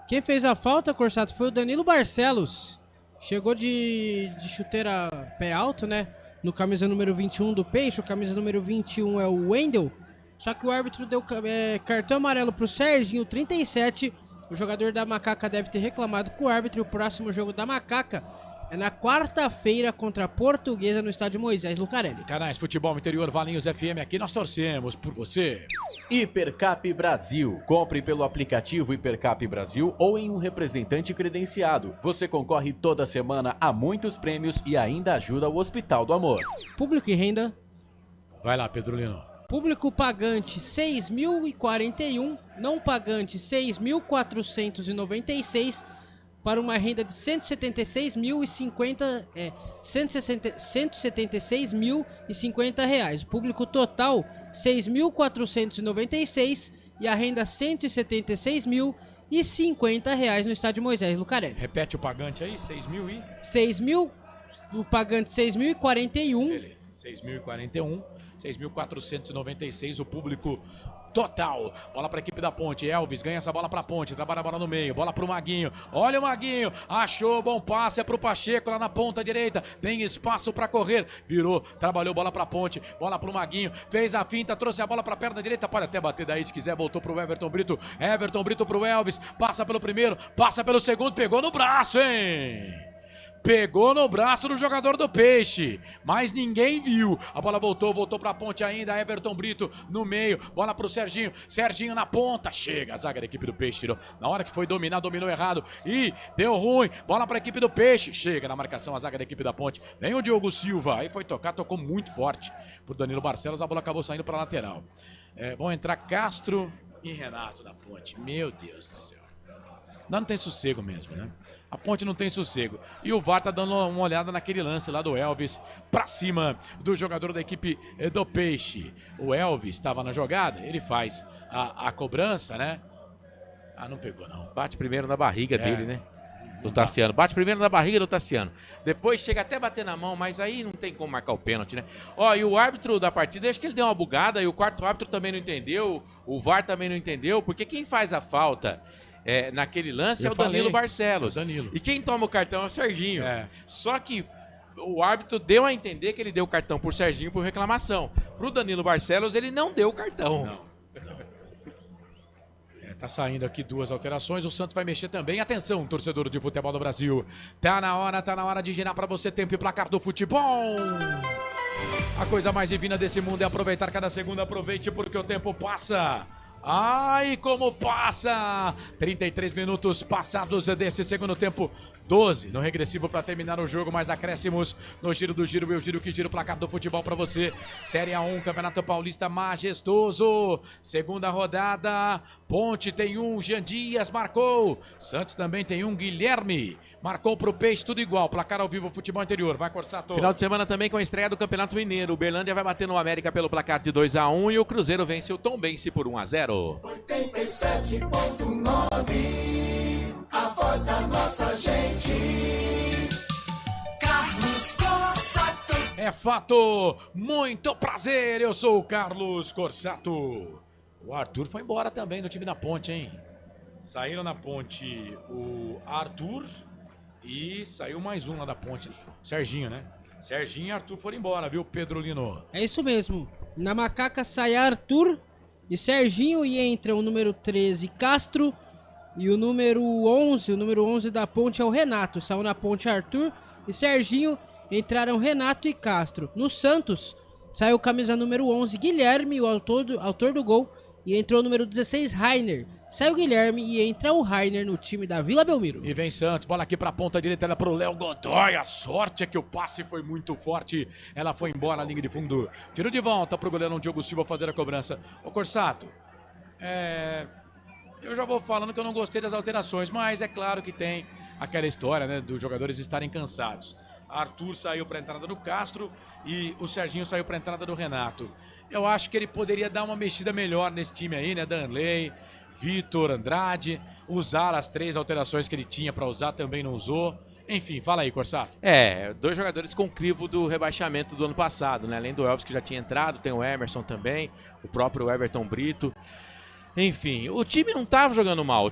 Quem fez a falta, Corsato, foi o Danilo Barcelos. Chegou de chuteira pé alto, né? No camisa número 21 do Peixe, o camisa número 21 é o Wendel. Só que o árbitro deu cartão amarelo pro Serginho, 37. O jogador da Macaca deve ter reclamado com o árbitro. E o próximo jogo da Macaca é na quarta-feira contra a Portuguesa no estádio Moisés Lucarelli. Canais Futebol Interior, Valinhos FM, aqui nós torcemos por você. Hipercap Brasil. Compre pelo aplicativo Hipercap Brasil ou em um representante credenciado. Você concorre toda semana a muitos prêmios e ainda ajuda o Hospital do Amor. Público e renda. Vai lá, Pedro Lino. Público pagante 6.041, não pagante 6.496, para uma renda de 176.050 reais. O público total 6.496 e a renda 176.050 reais no estádio Moisés Lucarelli. Repete o pagante aí, 6.000 e... 6.000, o pagante 6.041. Beleza, 6.041, 6.496 o público total. Bola para a equipe da Ponte. Elvis ganha essa bola para a Ponte. Trabalha a bola no meio. Bola para o Maguinho. Olha o Maguinho. Achou. Bom passe. É para o Pacheco lá na ponta direita. Tem espaço para correr. Virou. Trabalhou. Bola para a Ponte. Bola para o Maguinho. Fez a finta. Trouxe a bola para a perna direita. Pode até bater daí se quiser. Voltou para o Everton Brito. Everton Brito para o Elvis. Passa pelo primeiro. Passa pelo segundo. Pegou no braço, hein? Pegou no braço do jogador do Peixe, mas ninguém viu. A bola voltou para a Ponte ainda. Everton Brito no meio, bola para o Serginho. Serginho na ponta, chega. A zaga da equipe do Peixe tirou. Na hora que foi dominar, dominou errado. E deu ruim. Bola para a equipe do Peixe. Chega na marcação a zaga da equipe da Ponte. Vem o Diogo Silva. Aí foi tocar, tocou muito forte pro Danilo Barcelos. A bola acabou saindo para a lateral. Vão entrar Castro e Renato da Ponte. Meu Deus do céu. Não tem sossego mesmo, né? A Ponte não tem sossego. E o VAR tá dando uma olhada naquele lance lá do Elvis pra cima do jogador da equipe do Peixe. O Elvis estava na jogada, ele faz a cobrança, né? Ah, não pegou não. Bate primeiro na barriga dele, né? Do Tassiano. Bate primeiro na barriga do Tassiano. Depois chega até a bater na mão, mas aí não tem como marcar o pênalti, né? Ó, e o árbitro da partida, acho que ele deu uma bugada e o quarto árbitro também não entendeu. O VAR também não entendeu, porque quem faz a falta... naquele lance é o Danilo Barcelos. Danilo. E quem toma o cartão é o Serginho. Só que o árbitro deu a entender que ele deu o cartão por Serginho por reclamação. Pro Danilo Barcelos, ele não deu o cartão. Não. Tá saindo aqui duas alterações. O Santos vai mexer também. Atenção, torcedor de futebol do Brasil. Tá na hora de girar pra você tempo e placar do futebol. A coisa mais divina desse mundo é aproveitar cada segundo. Aproveite porque o tempo passa. Ai, como passa! 33 minutos passados desse segundo tempo. 12 no regressivo para terminar o jogo, mais acréscimos no giro do giro, eu giro que giro o placar do futebol para você. Série A1, Campeonato Paulista majestoso. Segunda rodada, Ponte tem um, Jean Dias marcou. Santos também tem um, Guilherme. Marcou pro Peixe, tudo igual. Placar ao vivo, futebol interior. Vai, Corsato. Final de semana também com a estreia do Campeonato Mineiro. O Berlândia vai bater no América pelo placar de 2-1 e o Cruzeiro vence o Tombense por 1-0. 87.9, a voz da nossa gente. Carlos Corsato. É fato, muito prazer, eu sou o Carlos Corsato. O Arthur foi embora também no time da Ponte, hein? Saíram na Ponte o Arthur e saiu mais um lá da Ponte, Serginho, né? Serginho e Arthur foram embora, viu, Pedro Lino? É isso mesmo, na Macaca sai Arthur e Serginho e entra o número 13, Castro, e o número 11 da Ponte é o Renato. Saiu na Ponte Arthur e Serginho, entraram Renato e Castro. No Santos, saiu camisa número 11, Guilherme, o autor do gol, e entrou o número 16, Rainer. Sai o Guilherme e entra o Rainer no time da Vila Belmiro. E vem Santos, bola aqui pra ponta direita, ela pro Léo Godoy. A sorte é que o passe foi muito forte. Ela foi embora na linha de fundo. Tiro de volta pro goleirão Diogo Silva fazer a cobrança. Ô Corsato, eu já vou falando que eu não gostei das alterações, mas é claro que tem aquela história, né, dos jogadores estarem cansados. Arthur saiu pra entrada do Castro e o Serginho saiu pra entrada do Renato. Eu acho que ele poderia dar uma mexida melhor nesse time aí, né, Danley, Vitor, Andrade, usar as 3 alterações que ele tinha para usar, também não usou. Enfim, fala aí, Corsato. 2 jogadores com crivo do rebaixamento do ano passado, né? Além do Elvis que já tinha entrado, tem o Emerson também, o próprio Everton Brito. Enfim, o time não tava jogando mal,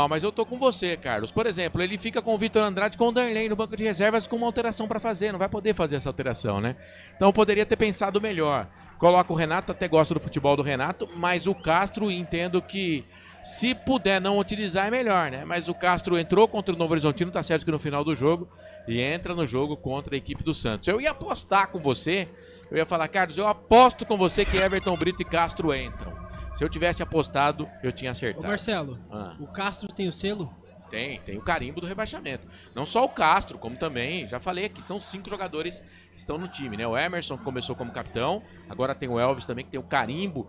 mas eu tô com você, Carlos. Por exemplo, ele fica com o Vitor Andrade com o Danley no banco de reservas com uma alteração para fazer, não vai poder fazer essa alteração, né? Então poderia ter pensado melhor. Coloca o Renato, até gosto do futebol do Renato, mas o Castro, entendo que se puder não utilizar é melhor, né? Mas o Castro entrou contra o Novo Horizontino, tá certo que no final do jogo, e entra no jogo contra a equipe do Santos. Eu ia apostar com você, eu ia falar, Carlos, eu aposto com você que Everton Brito e Castro entram. Se eu tivesse apostado, eu tinha acertado. Ô Marcelo, o Castro tem o selo? Tem o carimbo do rebaixamento. Não só o Castro, como também, já falei aqui, são 5 jogadores que estão no time, né? O Emerson começou como capitão, agora tem o Elvis também que tem o carimbo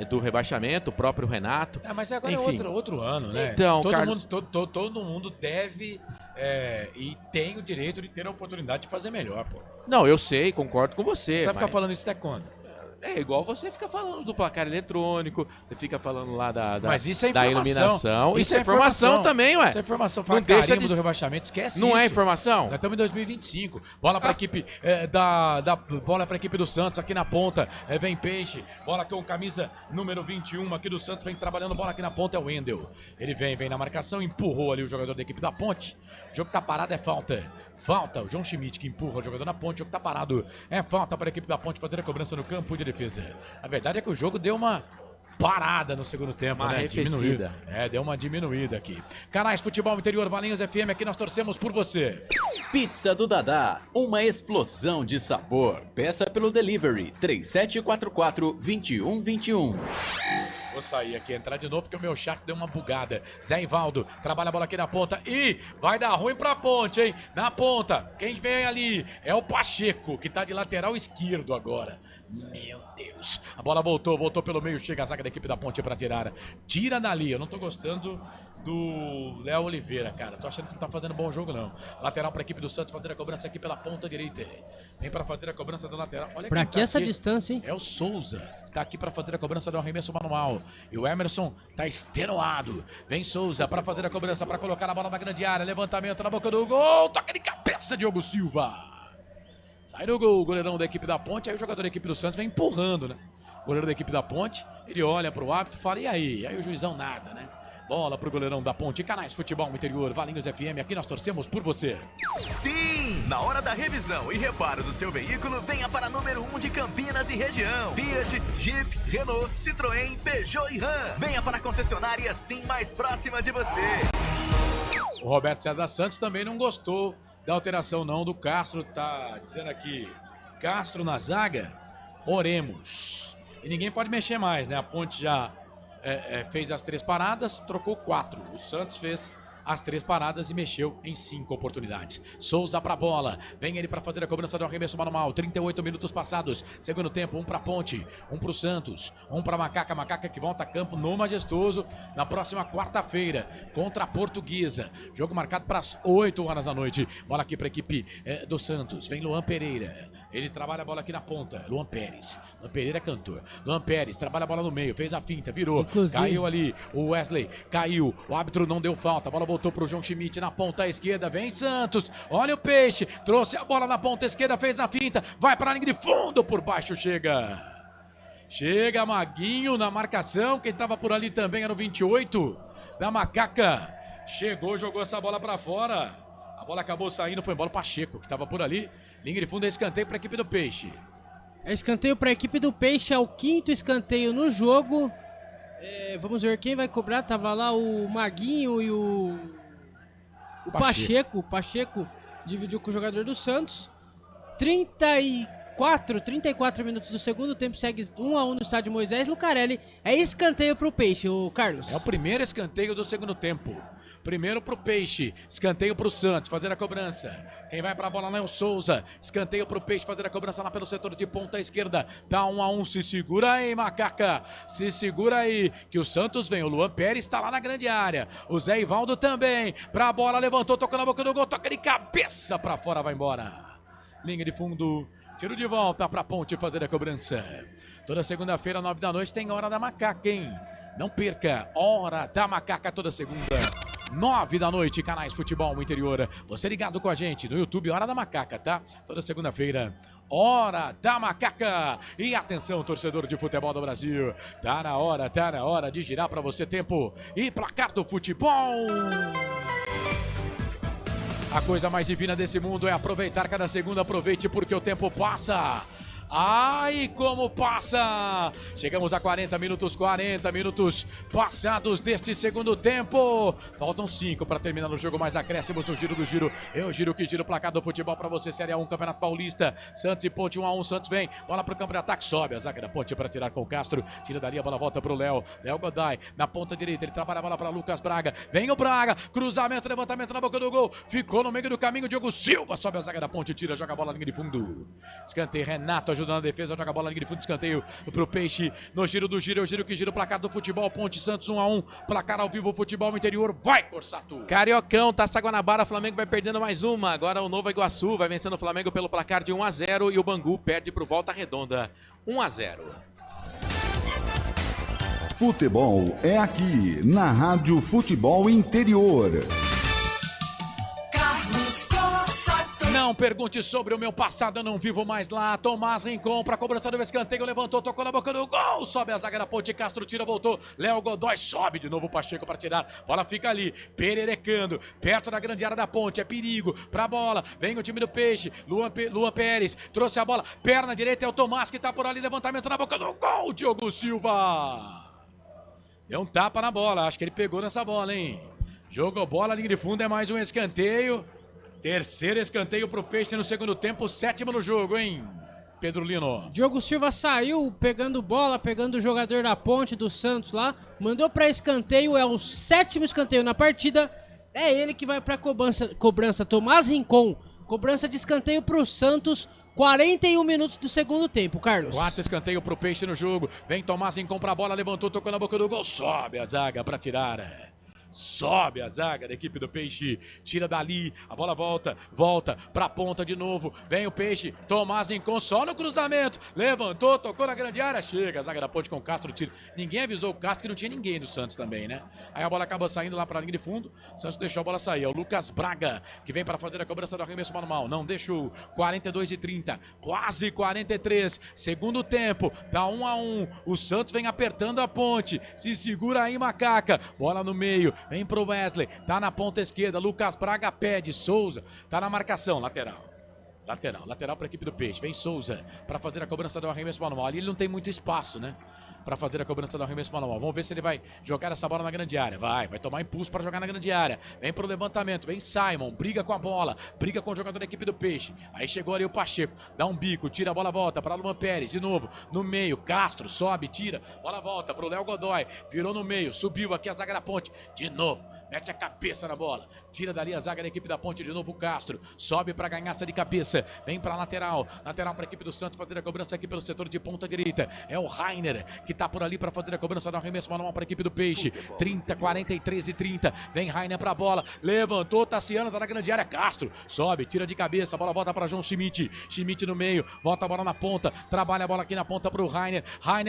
do rebaixamento, o próprio Renato. Mas agora enfim. É outro ano, né? Então, todo mundo deve e tem o direito de ter a oportunidade de fazer melhor, pô. Não, eu sei, concordo com você. Você vai ficar falando isso até quando? É igual você fica falando do placar eletrônico, você fica falando lá da Mas isso é da iluminação. Isso é informação também, ué. Isso é informação. Não deixa de... do rebaixamento, esquece não isso. Não é informação? Nós estamos em 2025. Bola para a equipe bola para a equipe do Santos aqui na ponta. Vem Peixe. Bola com camisa número 21 aqui do Santos. Vem trabalhando bola aqui na ponta. É o Wendel. Ele vem na marcação. Empurrou ali o jogador da equipe da Ponte. O jogo tá parado, é falta. Falta. O João Schmidt que empurra o jogador da Ponte. O jogo tá parado. É falta para a equipe da Ponte fazer a cobrança no campo de defesa. A verdade é que o jogo deu uma parada no segundo tempo, uma diminuída. Deu uma diminuída aqui. Canais Futebol Interior, Valinhos FM, aqui nós torcemos por você. Pizza do Dadá, uma explosão de sabor. Peça pelo delivery 3744-2121. Vou sair aqui, entrar de novo porque o meu chat deu uma bugada. Zé Ivaldo, trabalha a bola aqui na ponta e vai dar ruim pra Ponte, hein? Na ponta, quem vem ali é o Pacheco, que tá de lateral esquerdo agora. Meu Deus. A bola voltou pelo meio, chega a zaga da equipe da Ponte pra tirar. Tira dali, eu não tô gostando do Léo Oliveira, cara. Tô achando que não tá fazendo bom jogo, não. Lateral pra equipe do Santos fazer a cobrança aqui pela ponta direita. Vem pra fazer a cobrança da lateral. Olha pra que essa distância, hein? É o Souza, que tá aqui pra fazer a cobrança do arremesso manual. E o Emerson tá extenuado. Vem Souza pra fazer a cobrança, pra colocar a bola na grande área. Levantamento na boca do gol. Toca de cabeça, Diogo Silva. Sai do gol, o goleirão da equipe da Ponte. Aí o jogador da equipe do Santos vem empurrando, né? O goleiro da equipe da Ponte, ele olha pro árbitro e fala, e aí? E aí o juizão nada, né? Bola pro goleirão da Ponte. Canais Futebol Interior, Valinhos FM, aqui nós torcemos por você. Sim! Na hora da revisão e reparo do seu veículo, venha para número 1 de Campinas e região. Fiat, Jeep, Renault, Citroën, Peugeot e Ram. Venha para a concessionária Sim mais próxima de você. O Roberto César Santos também não gostou da alteração não do Castro. Tá dizendo aqui, Castro na zaga, oremos. E ninguém pode mexer mais, né? A Ponte já fez as 3 paradas, trocou 4. O Santos fez as 3 paradas e mexeu em 5 oportunidades. Souza pra bola, vem ele pra fazer a cobrança do arremesso manual. 38 minutos passados, segundo tempo, 1 pra Ponte, 1 pro Santos, 1 pra Macaca. Macaca que volta a campo no Majestoso na próxima quarta-feira contra a Portuguesa. Jogo marcado para as 8 horas da noite. Bola aqui pra equipe do Santos, vem Luan Pereira. Ele trabalha a bola aqui na ponta. Luan Pérez. Luan Pereira é cantor. Luan Pérez trabalha a bola no meio. Fez a finta, virou. Inclusive. Caiu ali. O Wesley caiu. O árbitro não deu falta. A bola voltou pro João Schmidt na ponta esquerda. Vem Santos. Olha o Peixe. Trouxe a bola na ponta esquerda. Fez a finta. Vai para a linha de fundo. Por baixo chega. Chega Maguinho na marcação. Quem estava por ali também era o 28 da Macaca. Chegou, jogou essa bola para fora. A bola acabou saindo. Foi embora o Pacheco, que estava por ali. Linha de fundo é escanteio para a equipe do Peixe. É escanteio para a equipe do Peixe, é o 5º escanteio no jogo. Vamos ver quem vai cobrar. Tava lá o Maguinho e o Pacheco. O Pacheco dividiu com o jogador do Santos. 34 34 minutos do segundo tempo, segue 1-1 no estádio Moisés Lucarelli. É escanteio pro Peixe, o Carlos. É o primeiro escanteio do segundo tempo. Primeiro pro Peixe, escanteio pro Santos, fazer a cobrança. Quem vai pra bola lá é o Souza. Escanteio pro Peixe, fazer a cobrança lá pelo setor de ponta esquerda. Tá 1-1, se segura aí, Macaca. Se segura aí, que o Santos vem. O Luan Pérez tá lá na grande área. O Zé Ivaldo também. Pra bola, levantou, tocou na boca do gol. Toca de cabeça pra fora, vai embora. Linha de fundo. Tiro de volta pra Ponte fazer a cobrança. Toda segunda-feira, 9 da noite, tem Hora da Macaca, hein? Não perca, Hora da Macaca toda segunda. 9 da noite, canais Futebol Interior. Você ligado com a gente no YouTube, Hora da Macaca, tá? Toda segunda-feira, Hora da Macaca. E atenção, torcedor de futebol do Brasil. Tá na hora de girar pra você tempo e placar do futebol. A coisa mais divina desse mundo é aproveitar cada segundo. Aproveite porque o tempo passa. Ai, como passa! Chegamos a 40 minutos passados deste segundo tempo. Faltam 5 para terminar o jogo, mais acréscimos no giro do giro. Eu giro que giro, placar do futebol para você. Série A1, Campeonato Paulista. Santos e Ponte 1-1, Santos vem. Bola pro campo de ataque, sobe a zaga da Ponte para tirar com o Castro. Tira dali, a bola volta pro Léo. Léo Godoy, na ponta direita, ele trabalha a bola para Lucas Braga. Vem o Braga, cruzamento, levantamento na boca do gol. Ficou no meio do caminho, Diogo Silva. Sobe a zaga da Ponte, tira, joga a bola na linha de fundo. Escanteio, Renato ajudando a defesa, joga a bola na linha de fundo, escanteio pro Peixe, no giro do giro, eu giro que giro, placar do futebol, Ponte Santos 1-1, placar ao vivo, futebol interior, vai Corsato! Cariocão, Taça Guanabara, Flamengo vai perdendo mais uma, agora o Nova Iguaçu vai vencendo o Flamengo pelo placar de 1-0 e o Bangu perde pro Volta Redonda, 1-0. Futebol é aqui, na Rádio Futebol Interior. Não pergunte sobre o meu passado, eu não vivo mais lá. Tomás Rincon para cobrança do escanteio, levantou, tocou na boca do gol. Sobe a zaga da Ponte, Castro tira, voltou. Léo Godoy sobe de novo o Pacheco para tirar. Bola fica ali, pererecando, perto da grande área da Ponte. É perigo pra bola. Vem o time do Peixe. Luan Pérez trouxe a bola. Perna direita é o Tomás que tá por ali. Levantamento na boca do gol. Diogo Silva. Deu um tapa na bola. Acho que ele pegou nessa bola, hein? Jogou bola, linha de fundo, é mais um escanteio. Terceiro escanteio pro Peixe no segundo tempo, 7º no jogo, hein, Pedro Lino? Diogo Silva saiu pegando bola, pegando o jogador da Ponte do Santos lá, mandou pra escanteio, é o 7º escanteio na partida, é ele que vai pra cobrança, Tomás Rincon, cobrança de escanteio pro Santos, 41 minutos do segundo tempo, Carlos. 4 escanteio pro Peixe no jogo, vem Tomás Rincon pra bola, levantou, tocou na boca do gol, sobe a zaga pra tirar. Sobe a zaga da equipe do Peixe, tira dali, a bola volta pra ponta de novo, vem o Peixe, Tomás Rincon só no cruzamento, levantou, tocou na grande área, chega a zaga da Ponte com o Castro, tira. Ninguém avisou o Castro que não tinha ninguém do Santos também, né? Aí a bola acaba saindo lá pra linha de fundo, Santos deixou a bola sair, é o Lucas Braga, que vem para fazer a cobrança do arremesso manual, não deixou, 42:30, quase 43, segundo tempo, tá 1-1, o Santos vem apertando a Ponte, se segura aí, Macaca, bola no meio, vem pro Wesley, tá na ponta esquerda, Lucas Braga pede, Souza, tá na marcação, lateral pra equipe do Peixe, vem Souza pra fazer a cobrança do arremesso manual, ali ele não tem muito espaço, né, pra fazer a cobrança do arremesso manual, vamos ver se ele vai jogar essa bola na grande área, vai tomar impulso pra jogar na grande área, vem pro levantamento, vem Simon, briga com a bola, briga com o jogador da equipe do Peixe, aí chegou ali o Pacheco, dá um bico, tira a bola, volta pra Luan Pérez, de novo, no meio, Castro, sobe, tira, bola volta pro Léo Godoy, virou no meio, subiu aqui a zaga da Ponte, de novo, mete a cabeça na bola, tira dali a zaga da equipe da Ponte, de novo o Castro, sobe pra ganhaça de cabeça, vem pra lateral pra equipe do Santos fazer a cobrança aqui pelo setor de ponta direita, é o Rainer que tá por ali pra fazer a cobrança do arremesso manual pra equipe do Peixe, 43:30, vem Rainer pra bola, levantou, Tassiano, tá na grande área, Castro, sobe, tira de cabeça, a bola volta pra João Schmidt no meio, volta a bola na ponta, trabalha a bola aqui na ponta pro Rainer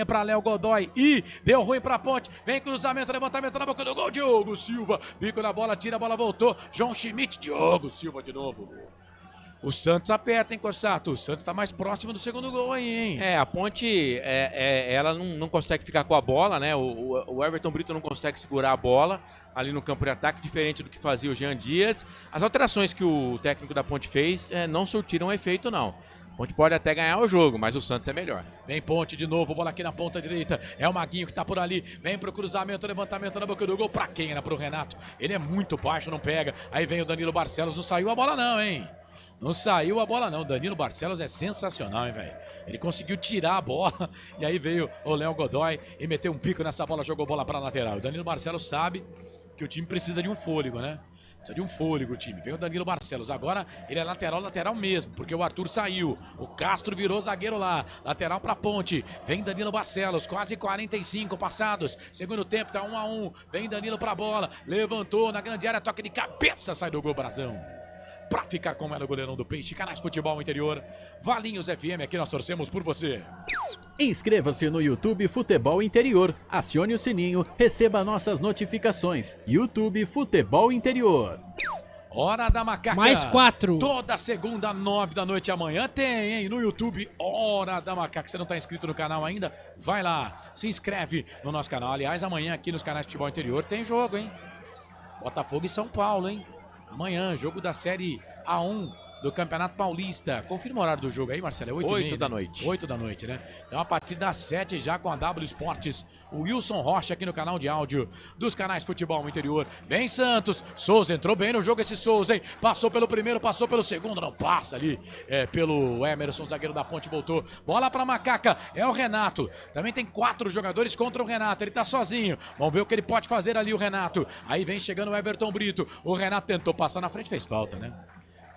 pra Léo Godoy, e deu ruim pra Ponte, vem cruzamento, levantamento na boca do gol, Diogo Silva, bico na bola, tira a bola, voltou, João Schmidt, Diogo Silva de novo. O Santos aperta, hein, Corsato? O Santos tá mais próximo do segundo gol aí, hein? A Ponte, ela não consegue ficar com a bola, né? O Everton Brito não consegue segurar a bola ali no campo de ataque, diferente do que fazia o Jean Dias. As alterações que o técnico da Ponte fez não surtiram efeito, não. Ponte pode até ganhar o jogo, mas o Santos é melhor. Vem Ponte de novo, bola aqui na ponta direita. É o Maguinho que tá por ali. Vem pro cruzamento, levantamento na boca do gol. Pra quem? Era pro Renato. Ele é muito baixo, não pega. Aí vem o Danilo Barcelos, não saiu a bola não, hein? Não saiu a bola não. Danilo Barcelos é sensacional, hein, velho? Ele conseguiu tirar a bola e aí veio o Léo Godoy e meteu um pico nessa bola, jogou bola pra lateral. O Danilo Barcelos sabe que o time precisa de um fôlego, né? Precisa de um fôlego o time. Veio o Danilo Barcelos. Agora ele é lateral mesmo, porque o Arthur saiu. O Castro virou zagueiro lá. Lateral pra ponte. Vem Danilo Barcelos. Quase 45 passados. Segundo tempo, tá 1-1. Vem Danilo pra bola. Levantou na grande área. Toque de cabeça. Sai do gol, Brasão. Pra ficar com ela, o goleirão do Peixe. Canais Futebol Interior. Valinhos FM. Aqui nós torcemos por você. Inscreva-se no YouTube Futebol Interior. Acione o sininho, receba nossas notificações. YouTube Futebol Interior. Hora da Macaca. Mais 4. Toda segunda, 9 da noite amanhã tem, hein? No YouTube, Hora da Macaca. Você não está inscrito no canal ainda? Vai lá, se inscreve no nosso canal. Aliás, amanhã aqui nos canais de Futebol Interior tem jogo, hein? Botafogo e São Paulo, hein? Amanhã, jogo da Série A1 do Campeonato Paulista. Confirma o horário do jogo aí, Marcelo. É 8 da noite. 8 da noite, né? Então a partir das 7 já com a W Esportes. O Wilson Rocha aqui no canal de áudio dos canais Futebol Interior. Vem Santos. Souza entrou bem no jogo esse Souza, hein? Passou pelo primeiro, passou pelo segundo. Não passa ali pelo Emerson, zagueiro da Ponte, voltou. Bola pra Macaca. É o Renato. Também tem 4 jogadores contra o Renato. Ele tá sozinho. Vamos ver o que ele pode fazer ali, o Renato. Aí vem chegando o Everton Brito. O Renato tentou passar na frente, fez falta, né?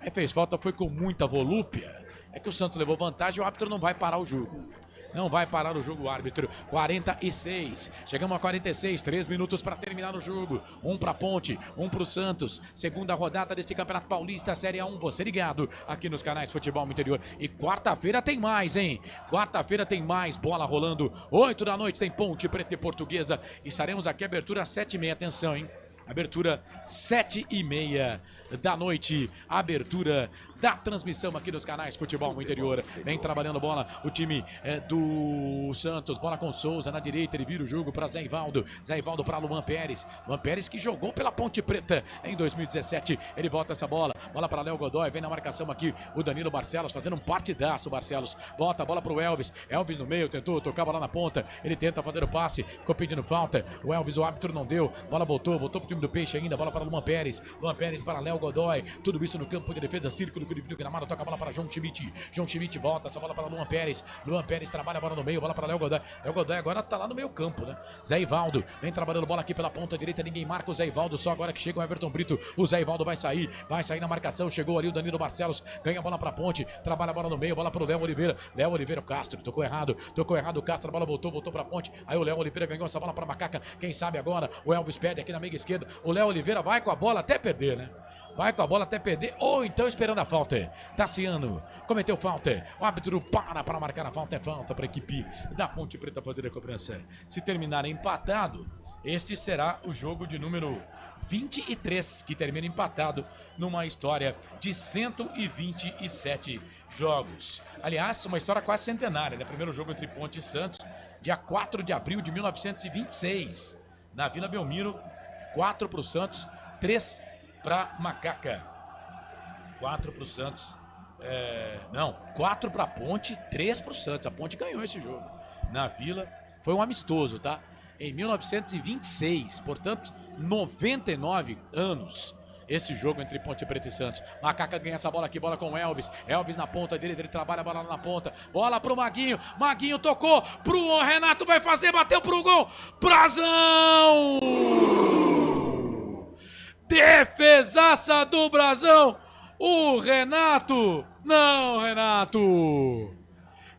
Aí fez falta, foi com muita volúpia. É que o Santos levou vantagem, o árbitro não vai parar o jogo. Não vai parar o jogo, o árbitro. 46. Chegamos a 46. 3 minutos para terminar o jogo. 1 para Ponte, 1 para o Santos. Segunda rodada deste Campeonato Paulista, Série A1. Você ligado aqui nos canais Futebol Interior. E quarta-feira tem mais, hein? Quarta-feira tem mais. Bola rolando. 8 da noite tem Ponte Preta e Portuguesa. E estaremos aqui, abertura 7h30. Atenção, hein? Abertura 7h30 da noite. Abertura da transmissão aqui nos canais Futebol Interior. Vem trabalhando bola o time do Santos. Bola com Souza na direita. Ele vira o jogo para Zé Ivaldo. Zé Ivaldo para Luan Pérez. Luan Pérez que jogou pela Ponte Preta em 2017. Ele volta essa bola. Bola para Léo Godoy. Vem na marcação aqui o Danilo Barcelos fazendo um partidaço. Barcelos bota a bola para o Elvis. Elvis no meio. Tentou tocar a bola na ponta. Ele tenta fazer o passe. Ficou pedindo falta. O Elvis, o árbitro não deu. Bola voltou pro time do Peixe ainda. Bola para Luan Pérez. Luan Pérez para Léo Godoy. Tudo isso no campo de defesa. Círculo que dividiu o gramado. Toca a bola para João Schmidt. João Schmidt volta essa bola para Luan Pérez. Luan Pérez trabalha a bola no meio. Bola para Léo Godoy. Léo Godoy agora tá lá no meio campo, né? Zé Ivaldo vem trabalhando bola aqui pela ponta direita. Ninguém marca o Zé Ivaldo. Só agora que chega o Everton Brito. O Zé Ivaldo vai sair na marcação. Chegou ali o Danilo Barcelos. Ganha a bola para Ponte. Trabalha a bola no meio. Bola para o Léo Oliveira. Léo Oliveira, o Castro. Tocou errado o Castro. A bola voltou para Ponte. Aí o Léo Oliveira ganhou essa bola para Macaca. Quem sabe agora o Elvis pede aqui na meia esquerda. O Léo Oliveira vai com a bola até perder, né? Vai com a bola até perder, ou então esperando a falta. Tassiano cometeu falta. O árbitro para marcar a falta. É falta para a equipe da Ponte Preta fazer a cobrança. Se terminar empatado, este será o jogo de número 23, que termina empatado numa história de 127 jogos. Aliás, uma história quase centenária, né? Primeiro jogo entre Ponte e Santos, dia 4 de abril de 1926, na Vila Belmiro. 4 para o Santos, 3 para Macaca. 4 para o Santos. 4 para a Ponte, 3 para o Santos. A Ponte ganhou esse jogo na Vila. Foi um amistoso, tá? Em 1926, portanto, 99 anos. Esse jogo entre Ponte Preta e Santos. Macaca ganha essa bola aqui, bola com o Elvis. Elvis na ponta direita, ele trabalha a bola na ponta. Bola pro Maguinho. Maguinho tocou pro Renato, vai fazer, bateu pro gol. Brasão! Defesaça do Brasão. O Renato. Não, Renato.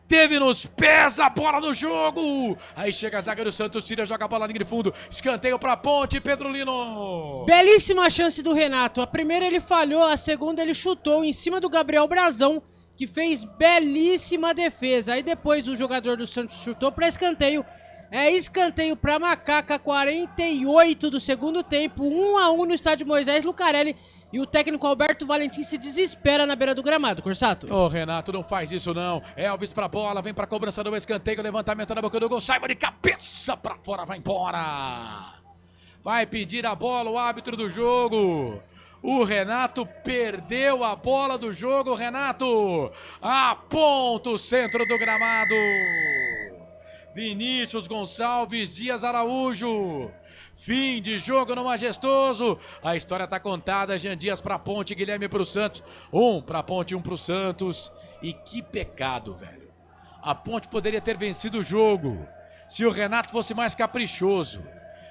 Teve nos pés a bola no jogo. Aí chega a zaga do Santos, tira, joga a bola na linha de fundo. Escanteio pra Ponte, Pedro Lino. Belíssima chance do Renato. A primeira ele falhou, a segunda ele chutou em cima do Gabriel Brasão, que fez belíssima defesa. Aí depois o jogador do Santos chutou pra escanteio. É escanteio pra Macaca, 48 do segundo tempo, 1-1 no estádio Moisés Lucarelli. E o técnico Alberto Valentim se desespera na beira do gramado, Corsato. Ô, Renato, não faz isso não. Elvis pra bola, vem pra cobrança do escanteio, levantamento na boca do gol, sai de cabeça pra fora, vai embora. Vai pedir a bola o árbitro do jogo. O Renato perdeu a bola do jogo, Renato. Aponta o centro do gramado. Vinícius Gonçalves Dias Araújo Fim de jogo no Majestoso. A história tá contada. Jean Dias pra Ponte, Guilherme pro Santos. 1 pra Ponte, 1 pro Santos. E que pecado, velho. A Ponte poderia ter vencido o jogo se o Renato fosse mais caprichoso.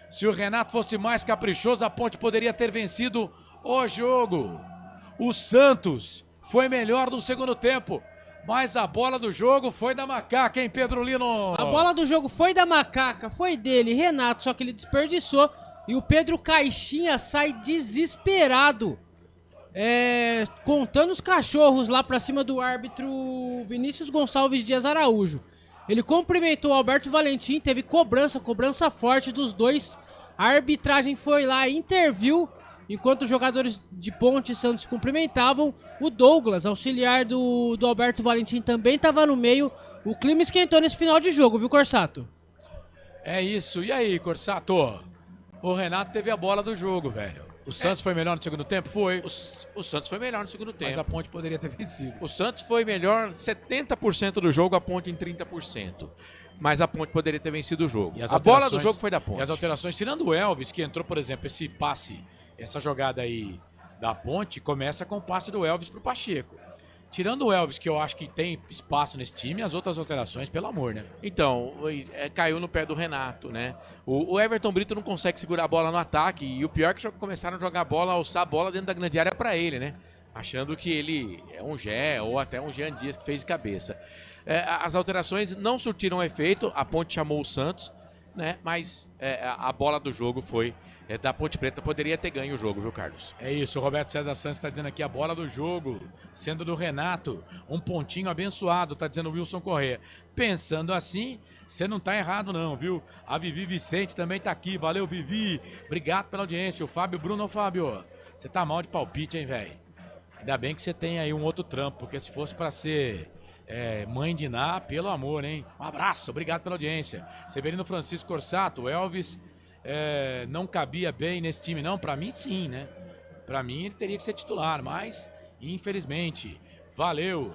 Se o Renato fosse mais caprichoso, a Ponte poderia ter vencido o jogo. O Santos foi melhor no segundo tempo. Mas a bola do jogo foi da Macaca, hein, Pedro Lino? A bola do jogo foi da Macaca, foi dele, Renato, só que ele desperdiçou. E o Pedro Caixinha sai desesperado, contando os cachorros lá pra cima do árbitro Vinícius Gonçalves Dias Araújo. Ele cumprimentou o Alberto Valentim, teve cobrança forte dos dois. A arbitragem foi lá, interviu. Enquanto os jogadores de Ponte e Santos cumprimentavam, o Douglas, auxiliar do Alberto Valentim, também estava no meio. O clima esquentou nesse final de jogo, viu, Corsato? É isso. E aí, Corsato? O Renato teve a bola do jogo, velho. O Santos foi melhor no segundo tempo? Foi. O Santos foi melhor no segundo tempo. Mas a Ponte poderia ter vencido. O Santos foi melhor 70% do jogo, a Ponte em 30%. Mas a Ponte poderia ter vencido o jogo. A bola do jogo foi da Ponte. E as alterações, tirando o Elvis, que entrou, por exemplo, esse passe, essa jogada aí da Ponte, começa com o passe do Elvis pro Pacheco. Tirando o Elvis, que eu acho que tem espaço nesse time, as outras alterações, pelo amor, né? Então, caiu no pé do Renato, né? O Everton Brito não consegue segurar a bola no ataque, e o pior é que começaram a jogar a bola, alçar a bola dentro da grande área pra ele, né? Achando que ele é um Gé, ou até um Jean Dias que fez de cabeça. As alterações não surtiram efeito, a Ponte chamou o Santos, né? Mas a bola do jogo foi da Ponte Preta, poderia ter ganho o jogo, viu, Carlos? É isso, o Roberto César Santos está dizendo aqui, a bola do jogo, sendo do Renato, um pontinho abençoado, tá dizendo o Wilson Corrêa. Pensando assim, você não tá errado não, viu? A Vivi Vicente também tá aqui, valeu, Vivi, obrigado pela audiência. O Fábio Bruno, Fábio, você tá mal de palpite, hein, velho? Ainda bem que você tem aí um outro trampo, porque se fosse para ser mãe de Ná, pelo amor, hein? Um abraço, obrigado pela audiência. Severino Francisco Corsato, o Elvis não cabia bem nesse time, não? Pra mim, sim, né? Pra mim, ele teria que ser titular, mas, infelizmente, valeu.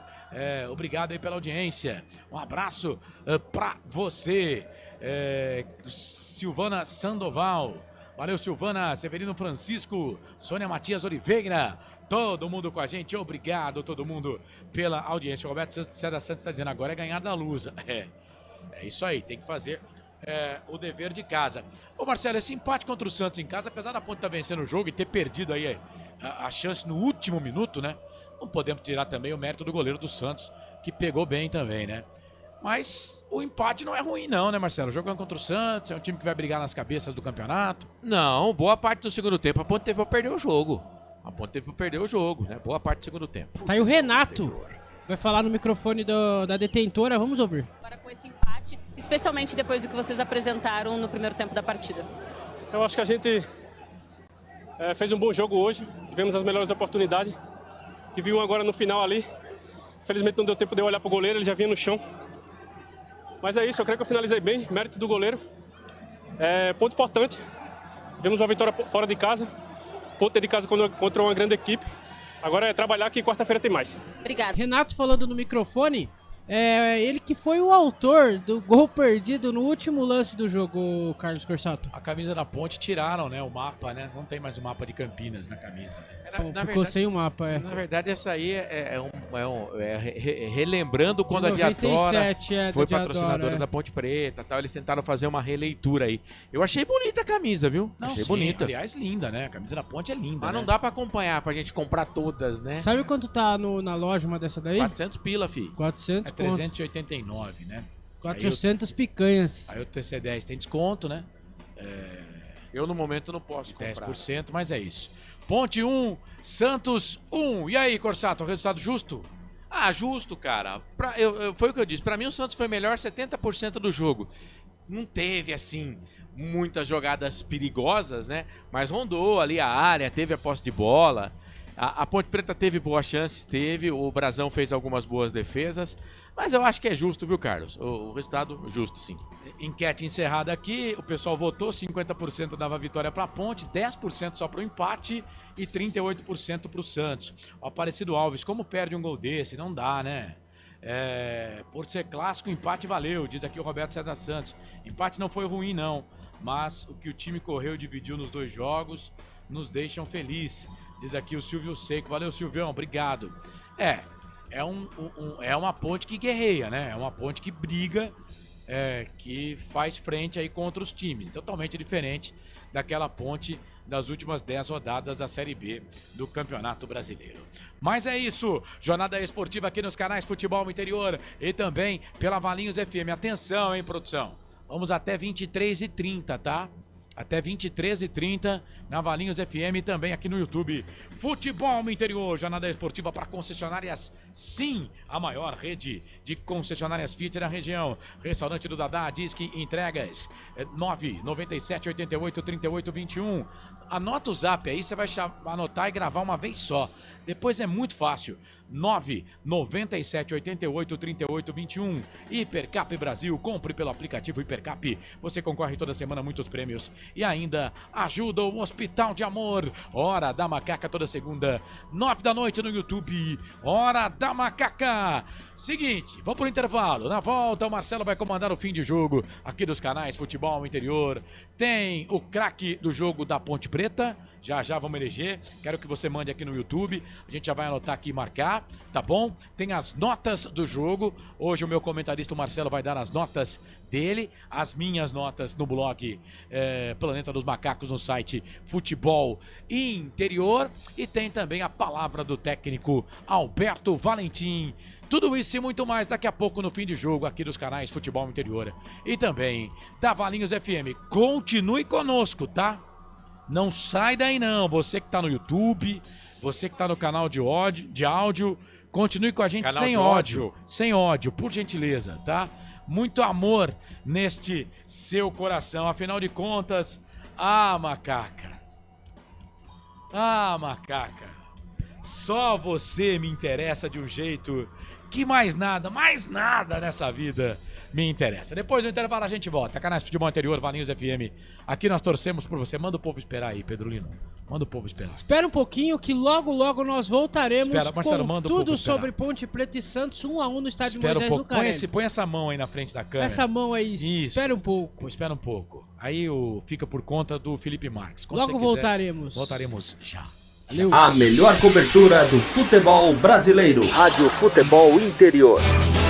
Obrigado aí pela audiência. Um abraço pra você, Silvana Sandoval. Valeu, Silvana, Severino Francisco, Sônia Matias Oliveira. Todo mundo com a gente, obrigado todo mundo pela audiência. O Roberto César Santos está dizendo agora é ganhar da Lusa. É isso aí, tem que fazer o dever de casa. Ô Marcelo, esse empate contra o Santos em casa, apesar da Ponte estar vencendo o jogo e ter perdido aí a chance no último minuto, né? Não podemos tirar também o mérito do goleiro do Santos, que pegou bem também, né? Mas o empate não é ruim não, né, Marcelo? Jogando contra o Santos, é um time que vai brigar nas cabeças do campeonato. Não, boa parte do segundo tempo a Ponte teve para perder o jogo. A Ponte teve para perder o jogo, né? Boa parte do segundo tempo. Tá aí o Renato, vai falar no microfone da detentora, vamos ouvir. Agora com esse empate, especialmente depois do que vocês apresentaram no primeiro tempo da partida. Eu acho que a gente fez um bom jogo hoje, tivemos as melhores oportunidades. Tive um agora no final ali, infelizmente não deu tempo de eu olhar pro goleiro, ele já vinha no chão. Mas é isso, eu creio que eu finalizei bem, mérito do goleiro. Ponto importante, tivemos uma vitória fora de casa, ponto de casa contra uma grande equipe. Agora é trabalhar que quarta-feira tem mais. Obrigado. Renato falando no microfone, ele que foi o autor do gol perdido no último lance do jogo, Carlos Corsato. A camisa da Ponte tiraram, né, o mapa, né? Não tem mais o mapa de Campinas na camisa. Ficou sem o mapa, Na verdade, essa aí relembrando quando a 97, Diadora foi Diadora, patrocinadora da Ponte Preta, tal. Eles tentaram fazer uma releitura aí. Eu achei bonita a camisa, viu? Não, achei sim, bonita. Aliás, linda, né? A camisa da Ponte é linda. Mas né? não dá pra acompanhar, pra gente comprar todas, né? Sabe quanto tá na loja uma dessa daí? 400 pila, fi. 400 É 389, né? 400 picanhas. Aí o TC10 tem desconto, né? Eu no momento não posso comprar. 10%, mas é isso. Ponte 1, Santos 1. E aí, Corsato, resultado justo? Ah, justo, cara. Foi o que eu disse. Pra mim, o Santos foi melhor 70% do jogo. Não teve, assim, muitas jogadas perigosas, né? Mas rondou ali a área, teve a posse de bola. A Ponte Preta teve boas chances, teve. O Brasão fez algumas boas defesas. Mas eu acho que é justo, viu, Carlos? O resultado justo, sim. Enquete encerrada aqui. O pessoal votou, 50% dava vitória para a Ponte, 10% só para o empate e 38% para o Santos. O Aparecido Alves, como perde um gol desse? Não dá, né? Por ser clássico, empate valeu, diz aqui o Roberto César Santos. Empate não foi ruim, não. mas o que o time correu e dividiu nos 2 jogos nos deixam feliz. Diz aqui o Silvio Seco. Valeu, Silvião, obrigado. É uma ponte que guerreia, né? É uma ponte que briga, que faz frente aí contra os times. Totalmente diferente daquela ponte das últimas 10 rodadas da Série B do Campeonato Brasileiro. Mas é isso, jornada esportiva aqui nos canais Futebol Interior e também pela Valinhos FM. Atenção, hein, produção? Vamos até 23h30, tá? Até 23h30 na Valinhos FM, também aqui no YouTube. Futebol Interior, jornada esportiva para concessionárias, sim, a maior rede de concessionárias Fiat da região. Restaurante do Dadá, Disque Entregas, 997883821. Anota o zap aí, você vai anotar e gravar uma vez só. Depois é muito fácil. 997883821. Hipercap Brasil, compre pelo aplicativo Hipercap. Você concorre toda semana a muitos prêmios e ainda ajuda o Hospital de Amor. Hora da Macaca toda segunda, 9 da noite no YouTube. Hora da Macaca. Seguinte, vamos pro intervalo. Na volta o Marcelo vai comandar o fim de jogo aqui dos canais Futebol Interior. Tem o craque do jogo da Ponte Preta. Já vamos eleger, quero que você mande aqui no YouTube, a gente já vai anotar aqui e marcar, tá bom? Tem as notas do jogo, hoje o meu comentarista Marcelo vai dar as notas dele, as minhas notas no blog Planeta dos Macacos, no site Futebol Interior, e tem também a palavra do técnico Alberto Valentim. Tudo isso e muito mais daqui a pouco no fim de jogo aqui dos canais Futebol Interior e também da Valinhos FM. Continue conosco, tá? Não sai daí não, você que tá no YouTube, você que tá no canal de áudio, continue com a gente sem ódio, por gentileza, tá? Muito amor neste seu coração, afinal de contas, macaca, só você me interessa de um jeito que mais nada nessa vida me interessa. Depois do intervalo a gente volta. Canais Futebol Interior, Valinhos FM. Aqui nós torcemos por você. Manda o povo esperar aí, Pedro Lino. Manda o povo esperar. Espera um pouquinho que logo nós voltaremos Marcelo, com tudo sobre Ponte Preta e Santos 1-1 no estádio Moisés Lucarelli. Põe essa mão aí na frente da câmera. Essa mão aí. Isso. Espera um pouco. Aí fica por conta do Felipe Marques. Quando logo voltaremos. Voltaremos já. Valeu. A melhor cobertura do futebol brasileiro. Rádio Futebol Interior.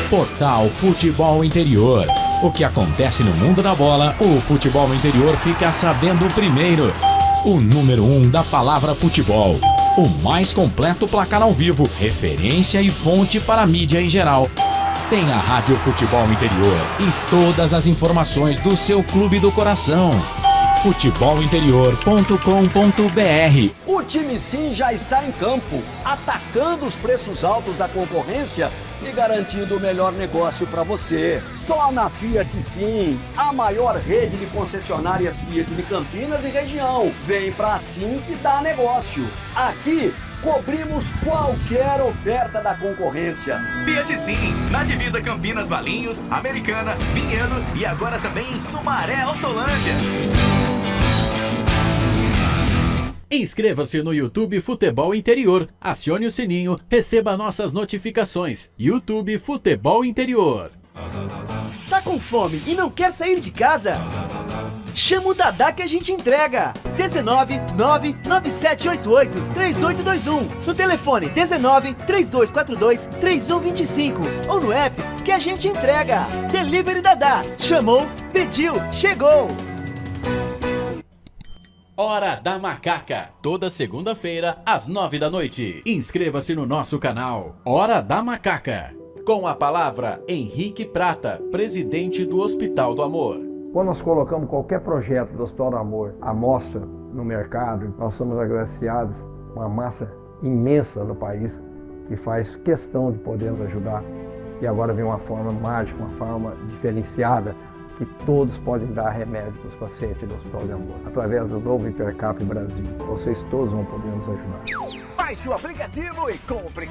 Portal Futebol Interior. O que acontece no mundo da bola, o Futebol Interior fica sabendo primeiro. O número 1 da palavra futebol. O mais completo placar ao vivo, referência e fonte para a mídia em geral. Tem a Rádio Futebol Interior e todas as informações do seu clube do coração. futebolinterior.com.br. O time sim já está em campo, atacando os preços altos da concorrência e garantindo o melhor negócio para você. Só na Fiat Sim, a maior rede de concessionárias Fiat de Campinas e região. Vem pra Sim que dá negócio. Aqui cobrimos qualquer oferta da concorrência. Fiat Sim, na divisa Campinas, Valinhos, Americana, Vinhedo e agora também em Sumaré, Hortolândia. Inscreva-se no YouTube Futebol Interior, acione o sininho, receba nossas notificações. YouTube Futebol Interior. Tá com fome e não quer sair de casa? Chama o Dadá que a gente entrega. 19997883821. No telefone 19342423125 ou no app que a gente entrega. Delivery Dadá. Chamou, pediu, chegou. Hora da Macaca, toda segunda-feira às 9 da noite. Inscreva-se no nosso canal Hora da Macaca. Com a palavra Henrique Prata, presidente do Hospital do Amor. Quando nós colocamos qualquer projeto do Hospital do Amor à mostra no mercado, nós somos agraciados com uma massa imensa no país que faz questão de poder nos ajudar. E agora vem uma forma mágica, uma forma diferenciada, que todos podem dar remédio para os pacientes do Hospital de Amor. Através do novo Hipercap Brasil, vocês todos vão poder nos ajudar. Baixe o aplicativo e compre.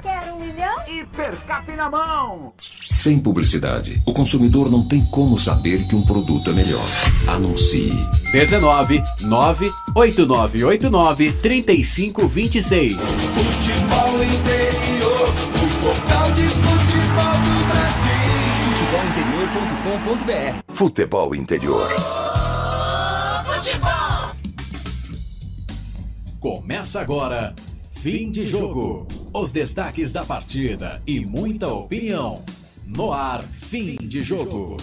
Quer 1 milhão? Hipercap na mão. Sem publicidade, o consumidor não tem como saber que um produto é melhor. Anuncie. 19 98989 3526. Futebol Interior, o portal de futebol do Brasil. Futebol futebolinterior.com.br. Futebol Interior. Começa agora, fim de jogo. Os destaques da partida e muita opinião. No ar, fim de jogo.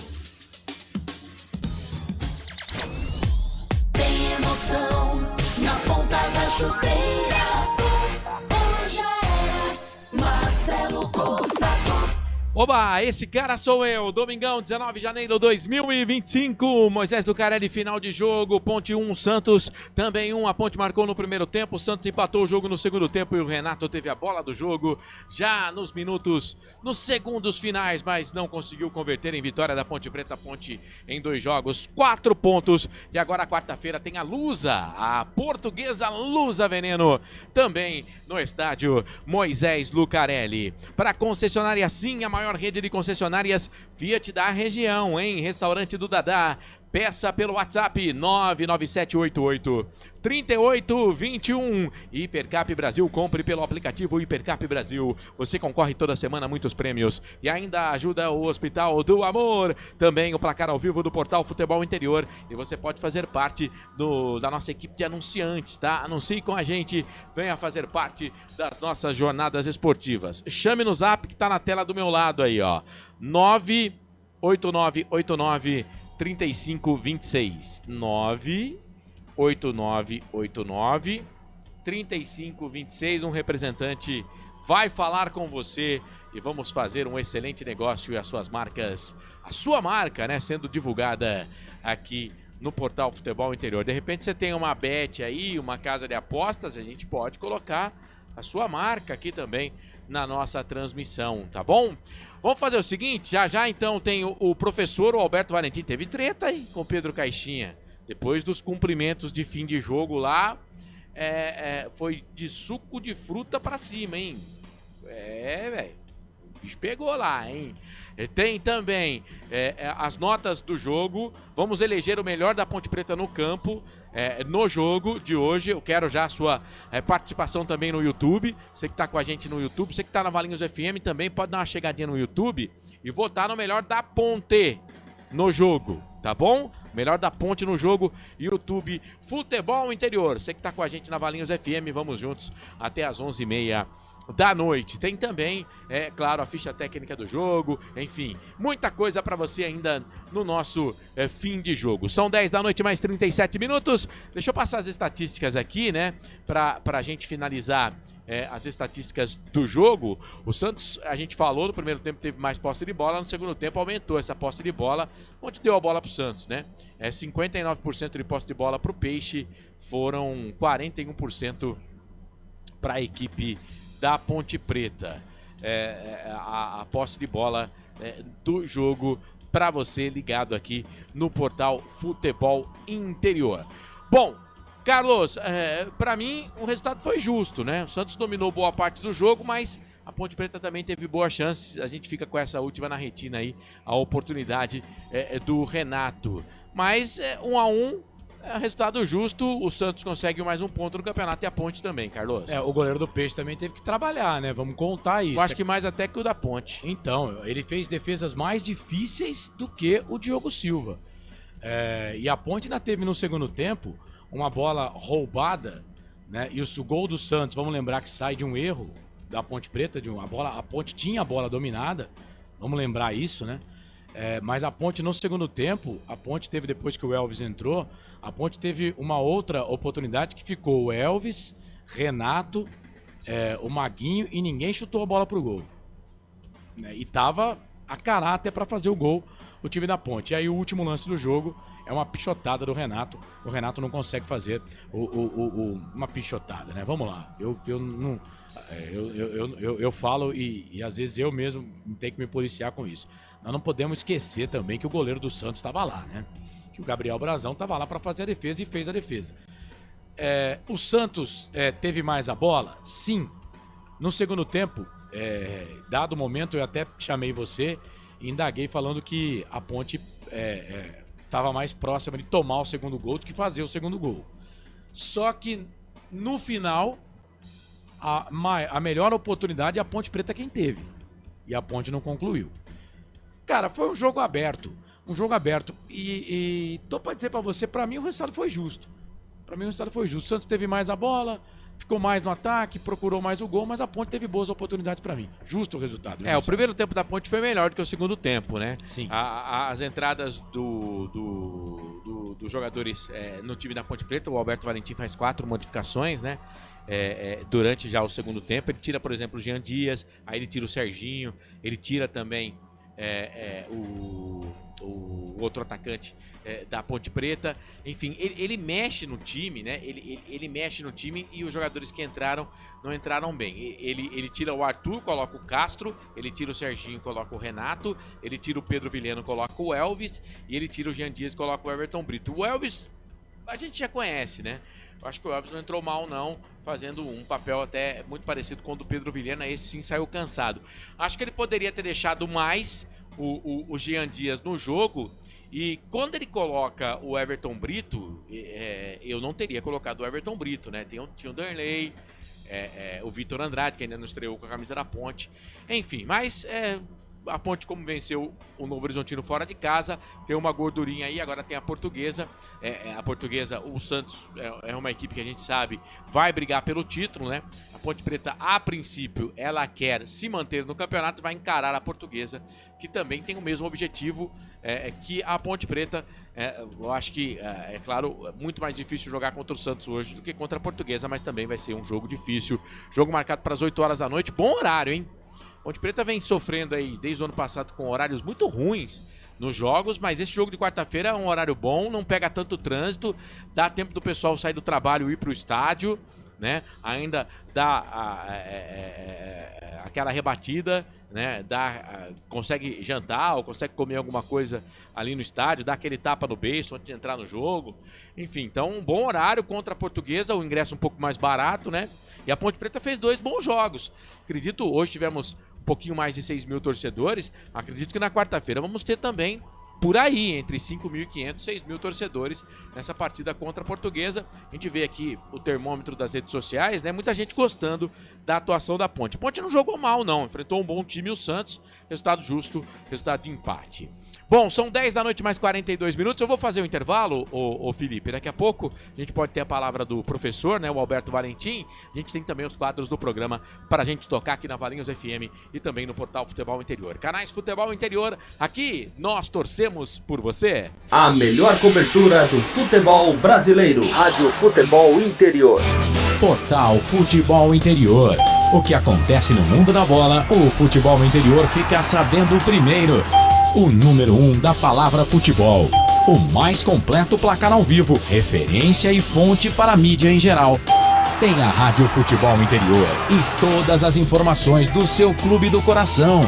Tem emoção na ponta da chuteira. Hoje é Marcelo Cossato. Oba, esse cara sou eu, domingão, 19 de janeiro de 2025, Moisés Lucarelli, final de jogo, Ponte 1, Santos também 1, a Ponte marcou no primeiro tempo, o Santos empatou o jogo no segundo tempo e o Renato teve a bola do jogo já nos segundos finais, mas não conseguiu converter em vitória da Ponte Preta. Ponte em 2 jogos, 4 pontos, e agora quarta-feira tem a Lusa, a portuguesa Lusa Veneno, também no estádio Moisés Lucarelli. Para a concessionária Sim, a maior rede de concessionárias Fiat da região, em Restaurante do Dadá. Peça pelo WhatsApp 99788-3821. Hipercap Brasil, compre pelo aplicativo Hipercap Brasil. Você concorre toda semana a muitos prêmios e ainda ajuda o Hospital do Amor. Também o placar ao vivo do portal Futebol Interior. E você pode fazer parte da nossa equipe de anunciantes, tá? Anuncie com a gente, venha fazer parte das nossas jornadas esportivas. Chame no zap que tá na tela do meu lado aí, ó. 98989-3526. 98989-3526. Um representante vai falar com você e vamos fazer um excelente negócio e a sua marca, né, sendo divulgada aqui no portal Futebol Interior. De repente você tem uma bet aí, uma casa de apostas, a gente pode colocar a sua marca aqui também na nossa transmissão, tá bom? Vamos fazer o seguinte, já então tem o professor, o Alberto Valentim, teve treta aí com o Pedro Caixinha. Depois dos cumprimentos de fim de jogo lá, foi de suco de fruta pra cima, hein? Velho, o bicho pegou lá, hein? Tem também as notas do jogo, vamos eleger o melhor da Ponte Preta no campo, no jogo de hoje. Eu quero já a sua participação também no YouTube. Você que está com a gente no YouTube, você que está na Valinhos FM também pode dar uma chegadinha no YouTube e votar no melhor da Ponte no jogo, tá bom? Melhor da Ponte no jogo, YouTube Futebol Interior. Você que está com a gente na Valinhos FM, vamos juntos até as 11h30 da noite. Tem também, claro, a ficha técnica do jogo, enfim, muita coisa para você ainda no nosso fim de jogo. São 10 da noite mais 37 minutos. Deixa eu passar as estatísticas aqui, né, pra gente finalizar as estatísticas do jogo. O Santos, a gente falou, no primeiro tempo teve mais posse de bola, no segundo tempo aumentou essa posse de bola, onde deu a bola pro Santos, né? 59% de posse de bola pro Peixe, foram 41% para a equipe da Ponte Preta. A posse de bola do jogo para você ligado aqui no portal Futebol Interior. Bom, Carlos, para mim o resultado foi justo, né? O Santos dominou boa parte do jogo, mas a Ponte Preta também teve boas chances. A gente fica com essa última na retina aí, a oportunidade do Renato. Mas 1-1, resultado justo, o Santos consegue mais um ponto no campeonato e a Ponte também, Carlos. O goleiro do Peixe também teve que trabalhar, né? Vamos contar isso. Eu acho que mais até que o da Ponte. Então, ele fez defesas mais difíceis do que o Diogo Silva. E a Ponte ainda teve no segundo tempo uma bola roubada, né? E o gol do Santos, vamos lembrar que sai de um erro da Ponte Preta, a Ponte tinha a bola dominada, vamos lembrar isso, né? Mas a Ponte no segundo tempo, a Ponte teve, depois que o Elvis entrou, a Ponte teve uma outra oportunidade que ficou o Elvis, Renato, o Maguinho e ninguém chutou a bola pro gol. E tava a caráter para fazer o gol o time da Ponte. E aí o último lance do jogo é uma pichotada do Renato. O Renato não consegue fazer uma pichotada, né? Vamos lá. Eu falo e às vezes eu mesmo tenho que me policiar com isso. Nós não podemos esquecer também que o goleiro do Santos estava lá, né? Que o Gabriel Brazão estava lá para fazer a defesa e fez a defesa. O Santos teve mais a bola? Sim. No segundo tempo, dado o momento, eu até chamei você e indaguei falando que a Ponte estava mais próxima de tomar o segundo gol do que fazer o segundo gol. Só que no final, a melhor oportunidade a Ponte Preta quem teve. E a Ponte não concluiu. Cara, foi um jogo aberto. Um jogo aberto. E tô pra dizer pra você, pra mim o resultado foi justo. O Santos teve mais a bola, ficou mais no ataque, procurou mais o gol, mas a Ponte teve boas oportunidades pra mim. Justo o resultado. O primeiro tempo da Ponte foi melhor do que o segundo tempo, né? Sim. As entradas dos jogadores no time da Ponte Preta, o Alberto Valentim faz 4 modificações, né? Durante já o segundo tempo. Ele tira, por exemplo, o Jean Dias, aí ele tira o Serginho, ele tira também o outro atacante da Ponte Preta. Enfim, ele mexe no time, né? Ele mexe no time e os jogadores que entraram não entraram bem. Ele tira o Arthur, coloca o Castro, ele tira o Serginho, coloca o Renato, ele tira o Pedro Vilhena, coloca o Elvis, e ele tira o Jean Dias, coloca o Everton Brito. O Elvis a gente já conhece, né? Eu acho que o Elvis não entrou mal não, fazendo um papel até muito parecido com o do Pedro Vilhena. Esse sim saiu cansado. Acho que ele poderia ter deixado mais o Jean Dias no jogo, e quando ele coloca o Everton Brito, eu não teria colocado o Everton Brito, né? Tinha o Darley, o Vitor Andrade, que ainda não estreou com a camisa da Ponte. Enfim, mas a Ponte, como venceu o Novo Horizontino fora de casa, tem uma gordurinha aí. Agora tem a Portuguesa. A Portuguesa, o Santos é uma equipe que a gente sabe vai brigar pelo título, né? A Ponte Preta, a princípio, ela quer se manter no campeonato, vai encarar a Portuguesa, que também tem o mesmo objetivo que a Ponte Preta. Eu acho que, é claro, muito mais difícil jogar contra o Santos hoje do que contra a Portuguesa, mas também vai ser um jogo difícil. Jogo marcado para as 8 horas da noite. Bom horário, hein? Ponte Preta vem sofrendo aí desde o ano passado com horários muito ruins nos jogos, mas esse jogo de quarta-feira é um horário bom, não pega tanto trânsito, dá tempo do pessoal sair do trabalho e ir para o estádio, né? Ainda dá aquela rebatida, né? Consegue jantar ou consegue comer alguma coisa ali no estádio, dá aquele tapa no beiço antes de entrar no jogo. Enfim, então um bom horário contra a Portuguesa, o ingresso um pouco mais barato, né? E a Ponte Preta fez 2 bons jogos. Acredito, hoje tivemos um pouquinho mais de 6 mil torcedores. Acredito que na quarta-feira vamos ter também por aí, entre 5.500 e 6 mil torcedores nessa partida contra a Portuguesa. A gente vê aqui o termômetro das redes sociais, né? Muita gente gostando da atuação da Ponte. A Ponte não jogou mal, não. Enfrentou um bom time, o Santos. Resultado justo, resultado de empate. Bom, são 10 da noite mais 42 minutos. Eu vou fazer o intervalo, ô Felipe. Daqui a pouco a gente pode ter a palavra do professor, né, o Alberto Valentim. A gente tem também os quadros do programa para a gente tocar aqui na Valinhos FM e também no portal Futebol Interior. Canais Futebol Interior, aqui nós torcemos por você. A melhor cobertura do futebol brasileiro. Rádio Futebol Interior. Portal Futebol Interior. O que acontece no mundo da bola, o Futebol Interior fica sabendo primeiro. O número 1 da palavra futebol. O mais completo placar ao vivo, referência e fonte para a mídia em geral. Tem a Rádio Futebol Interior e todas as informações do seu clube do coração.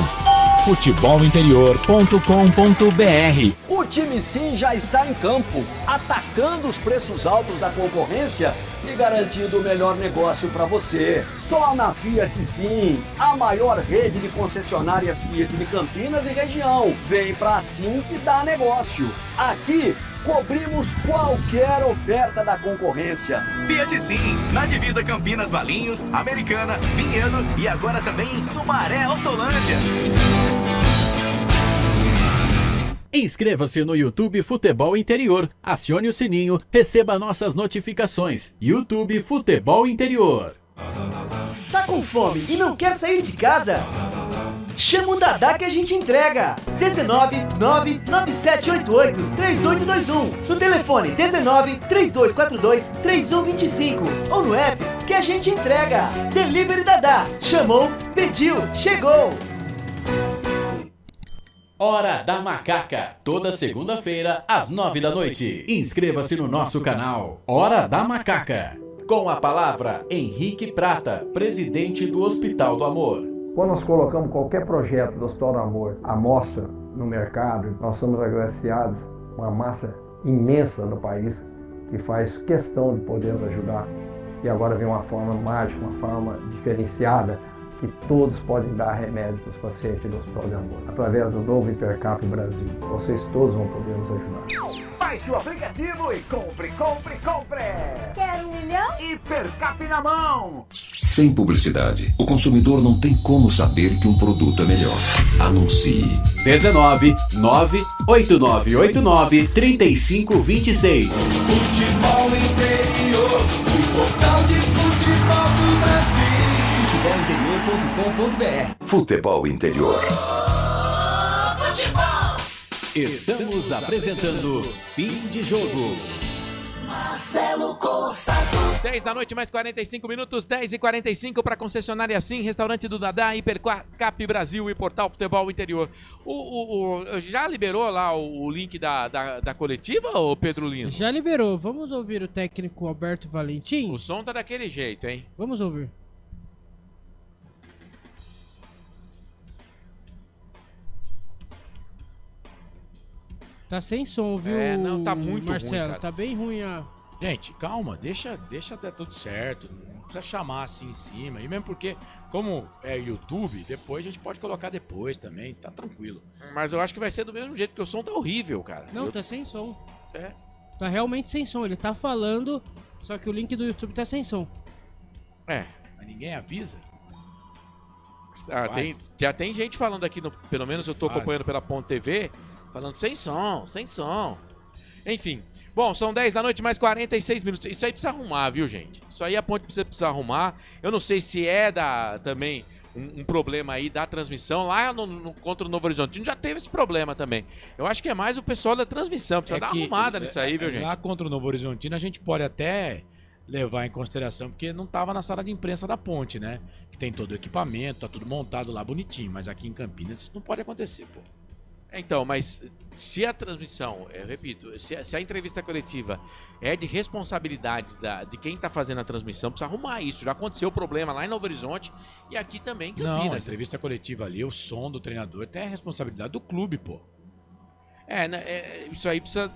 futebolinterior.com.br. O time Sim já está em campo, atacando os preços altos da concorrência e garantindo o melhor negócio para você. Só na Fiat Sim, a maior rede de concessionárias Fiat de Campinas e região. Vem pra Sim que dá negócio. Aqui cobrimos qualquer oferta da concorrência. Fiat Sim, na divisa Campinas, Valinhos, Americana, Vinhedo e agora também em Sumaré, Hortolândia. Inscreva-se no YouTube Futebol Interior, acione o sininho, receba nossas notificações. YouTube Futebol Interior. Tá com fome e não quer sair de casa? Chama o Dadá que a gente entrega. 19997883821. No telefone 1932423125 ou no app que a gente entrega. Delivery Dadá. Chamou, pediu, chegou. Hora da Macaca, toda segunda-feira às 9 da noite. Inscreva-se no nosso canal Hora da Macaca. Com a palavra Henrique Prata, presidente do Hospital do Amor. Quando nós colocamos qualquer projeto do Hospital do Amor à mostra no mercado, nós somos agraciados uma massa imensa no país que faz questão de poder nos ajudar. E agora vem uma forma mágica, uma forma diferenciada, que todos podem dar remédio para os pacientes do Hospital do Amor. Através do novo Hipercap Brasil. Vocês todos vão poder nos ajudar. Baixe o aplicativo e compre, compre, compre! Quer 1 milhão? Hipercap na mão! Sem publicidade, o consumidor não tem como saber que um produto é melhor. Anuncie. 19 98989 3526. Futebol Interior, o portal de futebol do Brasil. Futebolinterior.com.br. Futebol Interior. Futebol. Estamos apresentando Fim de Jogo. Marcelo Corsato. 10 da noite, mais 45 minutos, 10h45 para concessionária Sim, restaurante do Dadá, Hipercap Brasil e Portal Futebol Interior. Já liberou lá o link da coletiva, ô Pedro Lino? Já liberou. Vamos ouvir o técnico Alberto Valentim? O som tá daquele jeito, hein? Vamos ouvir. Tá sem som, viu, não, tá muito Marcelo? ruim, cara. Tá bem ruim a... Gente, calma, deixa dar tudo certo. Não precisa chamar assim em cima. E mesmo porque, como é YouTube, depois a gente pode colocar depois também, tá tranquilo. Mas eu acho que vai ser do mesmo jeito, porque o som tá horrível, cara. Não, tá sem som. É. Tá realmente sem som. Ele tá falando, só que o link do YouTube tá sem som. É. Mas ninguém avisa. Já tem gente falando aqui, pelo menos eu tô acompanhando pela Ponto TV, falando sem som. Enfim. Bom, são 10 da noite, mais 46 minutos. Isso aí precisa arrumar, viu, gente? Isso aí a Ponte precisa arrumar. Eu não sei se é também um problema aí da transmissão. Lá contra o Novo Horizontino já teve esse problema também. Eu acho que é mais o pessoal da transmissão. Precisa dar uma arrumada nisso aí, viu, gente? Lá contra o Novo Horizontino a gente pode até levar em consideração, porque não tava na sala de imprensa da Ponte, né? Que tem todo o equipamento, tá tudo montado lá bonitinho. Mas aqui em Campinas isso não pode acontecer, pô. Então, mas se a transmissão, eu repito, se a entrevista coletiva é de responsabilidade de quem tá fazendo a transmissão, precisa arrumar isso. Já aconteceu o problema lá em Novo Horizonte e aqui também em Campinas. Não, a entrevista coletiva ali, o som do treinador tem a responsabilidade do clube, pô. Isso aí precisa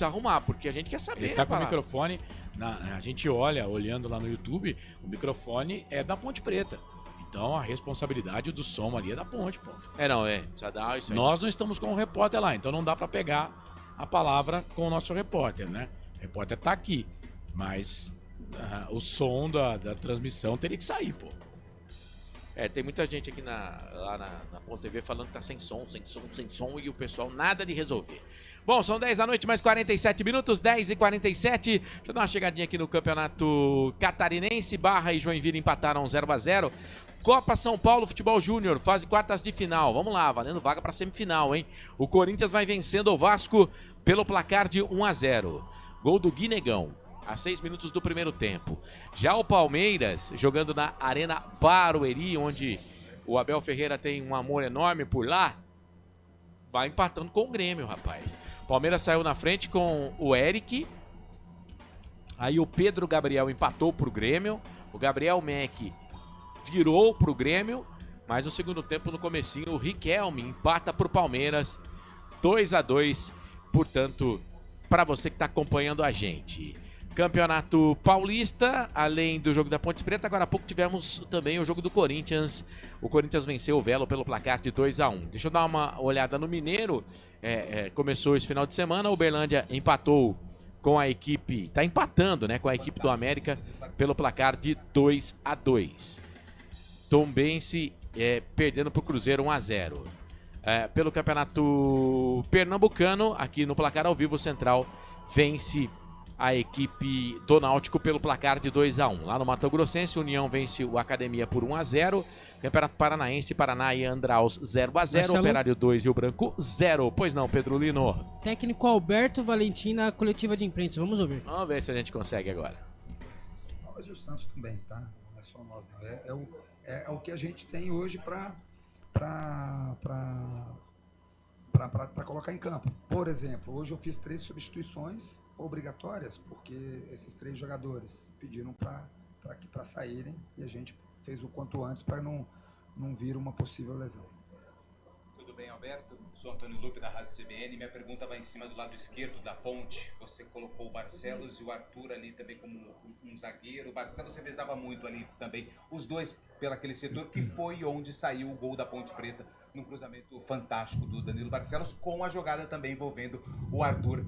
arrumar, porque a gente quer saber. Ele tá com o microfone, a gente olhando lá no YouTube, o microfone é da Ponte Preta. Então a responsabilidade do som ali é da Ponte, pô. Precisa dar isso aí. Nós não estamos com o repórter lá, então não dá pra pegar a palavra com o nosso repórter, né? O repórter tá aqui, mas o som da transmissão teria que sair, pô. Tem muita gente aqui lá na Ponto TV falando que tá sem som, e o pessoal nada de resolver. Bom, são 10 da noite, mais 47 minutos, 10h47. Deixa eu dar uma chegadinha aqui no Campeonato Catarinense. Barra e Joinville empataram 0-0. Copa São Paulo Futebol Júnior, fase quartas de final. Vamos lá, valendo vaga para semifinal, hein? O Corinthians vai vencendo o Vasco pelo placar de 1-0. Gol do Guinegão, a 6 minutos do primeiro tempo. Já o Palmeiras, jogando na Arena Barueri, onde o Abel Ferreira tem um amor enorme por lá, vai empatando com o Grêmio, rapaz. Palmeiras saiu na frente com o Eric. Aí o Pedro Gabriel empatou pro Grêmio. O Gabriel Mack virou pro Grêmio, mas no segundo tempo, no comecinho, o Riquelme empata pro Palmeiras, 2-2, portanto, para você que tá acompanhando a gente. Campeonato Paulista, além do jogo da Ponte Preta, agora há pouco tivemos também o jogo do Corinthians. O Corinthians venceu o Velo pelo placar de 2-1. Deixa eu dar uma olhada no Mineiro, começou esse final de semana, o Uberlândia empatou com a equipe, tá empatando, né, com a equipe do América pelo placar de 2-2. Tombense perdendo para o Cruzeiro 1-0. Pelo Campeonato Pernambucano, aqui no placar ao vivo, o Central vence a equipe do Náutico pelo placar de 2-1. Lá no Mato Grossense, União vence o Academia por 1-0. Campeonato Paranaense, Paraná e Andraus 0-0. Operário 2 e o Branco 0. Pois não, Pedro Lino? Técnico Alberto Valentim na coletiva de imprensa. Vamos ouvir. Vamos ver se a gente consegue agora. Mas o Santos também, tá? Não é só nós, não. É o que a gente tem hoje para colocar em campo. Por exemplo, hoje eu fiz 3 substituições obrigatórias, porque esses 3 jogadores pediram para saírem e a gente fez o quanto antes para não vir uma possível lesão. Tudo bem, Alberto? Sou Antônio Lupe da Rádio CBN. Minha pergunta vai em cima do lado esquerdo da ponte. Você colocou o Barcelos e o Arthur ali também como um zagueiro. O Barcelos revezava muito ali também. Os dois pelaquele setor, que foi onde saiu o gol da Ponte Preta, num cruzamento fantástico do Danilo Barcelos, com a jogada também envolvendo o Arthur.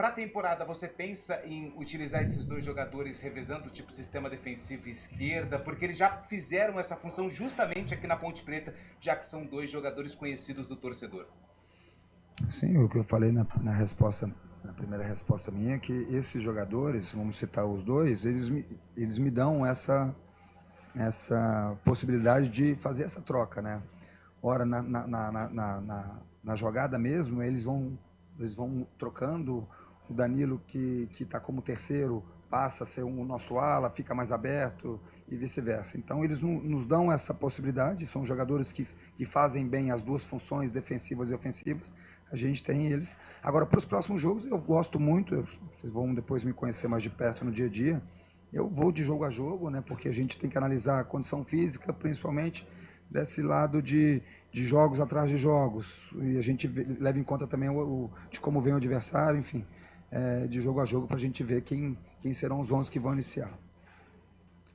Para a temporada, você pensa em utilizar esses dois jogadores revezando o tipo de sistema defensivo esquerda? Porque eles já fizeram essa função justamente aqui na Ponte Preta, já que são dois jogadores conhecidos do torcedor. Sim, o que eu falei na primeira resposta minha, é que esses jogadores, vamos citar os dois, eles me dão essa possibilidade de fazer essa troca, né? Ora, na jogada mesmo, eles vão trocando. O Danilo, que está como terceiro, passa a ser o nosso ala, fica mais aberto e vice-versa. Então, eles nos dão essa possibilidade. São jogadores que fazem bem as duas funções, defensivas e ofensivas. A gente tem eles. Agora, para os próximos jogos, eu gosto muito. Vocês vão depois me conhecer mais de perto no dia a dia. Eu vou de jogo a jogo, né? Porque a gente tem que analisar a condição física, principalmente desse lado de jogos atrás de jogos. E a gente leva em conta também de como vem o adversário, enfim. De jogo a jogo, para a gente ver quem serão os 11 que vão iniciar.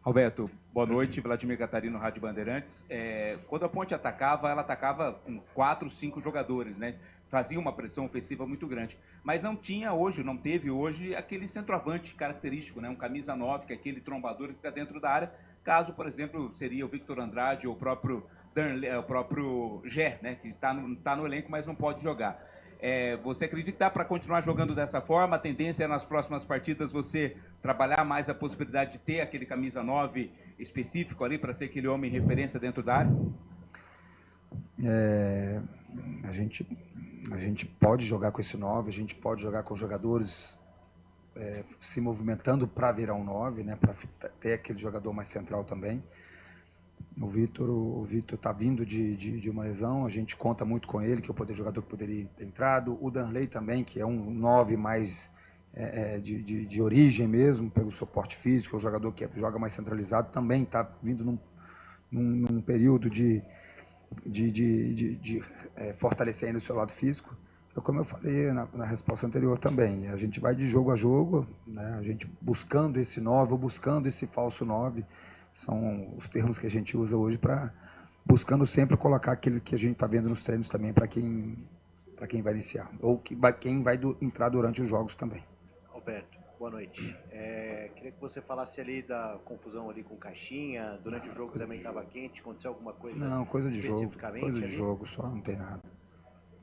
Alberto, boa noite. Vladimir Catarino, Rádio Bandeirantes. Quando a Ponte atacava, ela atacava com 4, 5 jogadores, né? Fazia uma pressão ofensiva muito grande. Mas não teve hoje aquele centroavante característico, né? Um camisa 9, que é aquele trombador que fica dentro da área. Caso, por exemplo, seria o Victor Andrade ou o próprio Gé, né? Que está no elenco, mas não pode jogar. Você acredita que dá para continuar jogando dessa forma? A tendência é nas próximas partidas você trabalhar mais a possibilidade de ter aquele camisa 9 específico ali para ser aquele homem referência dentro da área? A gente pode jogar com esse 9, a gente pode jogar com jogadores se movimentando para virar um 9, né, para ter aquele jogador mais central também. O Vitor está vindo de uma lesão, a gente conta muito com ele, que é o jogador que poderia ter entrado. O Danley também, que é um 9 mais de origem mesmo, pelo suporte físico, é um jogador que joga mais centralizado, também está vindo num período de fortalecer ainda o seu lado físico. Como eu falei na resposta anterior também, a gente vai de jogo a jogo, né, a gente buscando esse 9, ou buscando esse falso 9, são os termos que a gente usa hoje buscando sempre colocar aquele que a gente está vendo nos treinos também para quem vai iniciar, ou quem vai entrar durante os jogos também. Alberto, boa noite. Queria que você falasse ali da confusão ali com o Caixinha, durante o jogo também estava quente, aconteceu alguma coisa? Não, coisa de jogo só, não tem nada.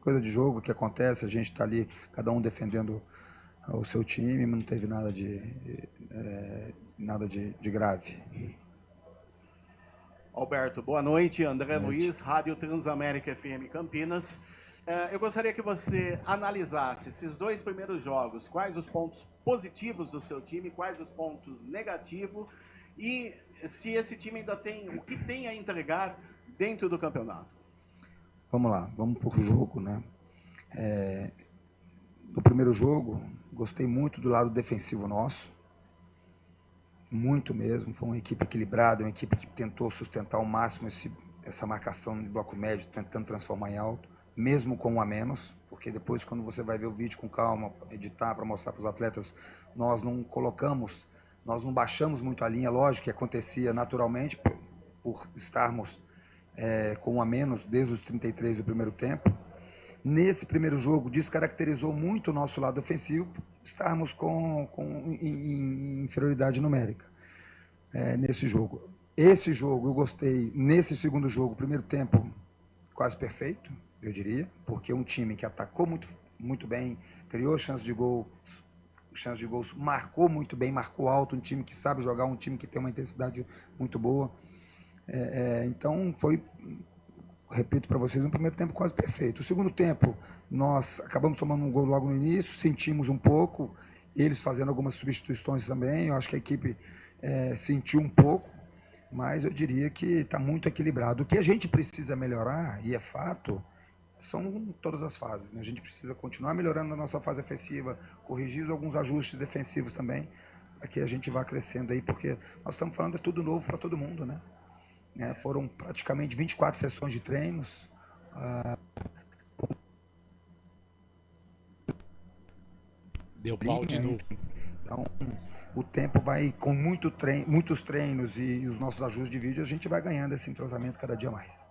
Coisa de jogo que acontece, a gente está ali, cada um defendendo o seu time, mas não teve nada de grave. Alberto, boa noite. André Luiz, Rádio Transamérica FM Campinas. Eu gostaria que você analisasse esses dois primeiros jogos, quais os pontos positivos do seu time, quais os pontos negativos e se esse time ainda tem o que tem a entregar dentro do campeonato. Vamos lá, vamos por jogo, né? No primeiro jogo, gostei muito do lado defensivo nosso. Muito mesmo, foi uma equipe equilibrada, uma equipe que tentou sustentar ao máximo essa marcação de bloco médio, tentando transformar em alto, mesmo com um a menos, porque depois quando você vai ver o vídeo com calma, editar para mostrar para os atletas, nós não baixamos muito a linha, lógico que acontecia naturalmente por estarmos com um a menos desde os 33 do primeiro tempo. Nesse primeiro jogo, descaracterizou muito o nosso lado ofensivo, estarmos em inferioridade numérica nesse jogo. Esse jogo eu gostei, nesse segundo jogo, primeiro tempo quase perfeito, eu diria, porque um time que atacou muito bem, criou chances de gols, marcou muito bem, marcou alto, um time que sabe jogar, um time que tem uma intensidade muito boa. Então foi... Repito para vocês, um primeiro tempo quase perfeito. O segundo tempo, nós acabamos tomando um gol logo no início, sentimos um pouco, eles fazendo algumas substituições também, eu acho que a equipe sentiu um pouco, mas eu diria que está muito equilibrado. O que a gente precisa melhorar, e é fato, são todas as fases, né? A gente precisa continuar melhorando a nossa fase ofensiva, corrigir alguns ajustes defensivos também, para que a gente vá crescendo aí, porque nós estamos falando de tudo novo para todo mundo, né? Foram praticamente 24 sessões de treinos. Deu pau de novo. Então, o tempo vai, com muitos treinos e os nossos ajustes de vídeo, a gente vai ganhando esse entrosamento cada dia mais.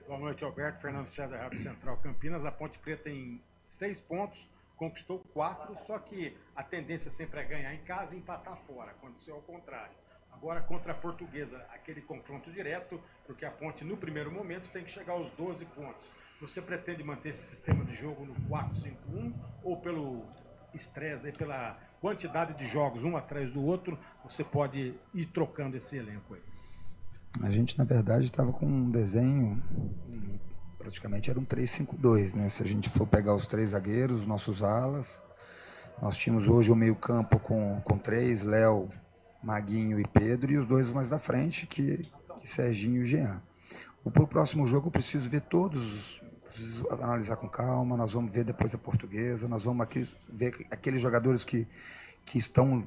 Boa noite, Alberto. Fernando César, Rádio Central Campinas. A Ponte Preta tem 6 pontos, conquistou 4, só que a tendência sempre é ganhar em casa e empatar fora, aconteceu ao contrário. Agora contra a Portuguesa, aquele confronto direto, porque a Ponte no primeiro momento tem que chegar aos 12 pontos. Você pretende manter esse sistema de jogo no 4-5-1 ou pelo estresse e pela quantidade de jogos um atrás do outro, você pode ir trocando esse elenco aí? A gente, na verdade, estava com um desenho, praticamente era um 3-5-2, né? Se a gente for pegar os 3 zagueiros, os nossos alas, nós tínhamos hoje o meio-campo com 3, Léo, Maguinho e Pedro, e os 2 mais da frente, que Serginho e Jean. Para o próximo jogo eu preciso ver todos, preciso analisar com calma, nós vamos ver depois a Portuguesa, nós vamos ver aqueles jogadores que estão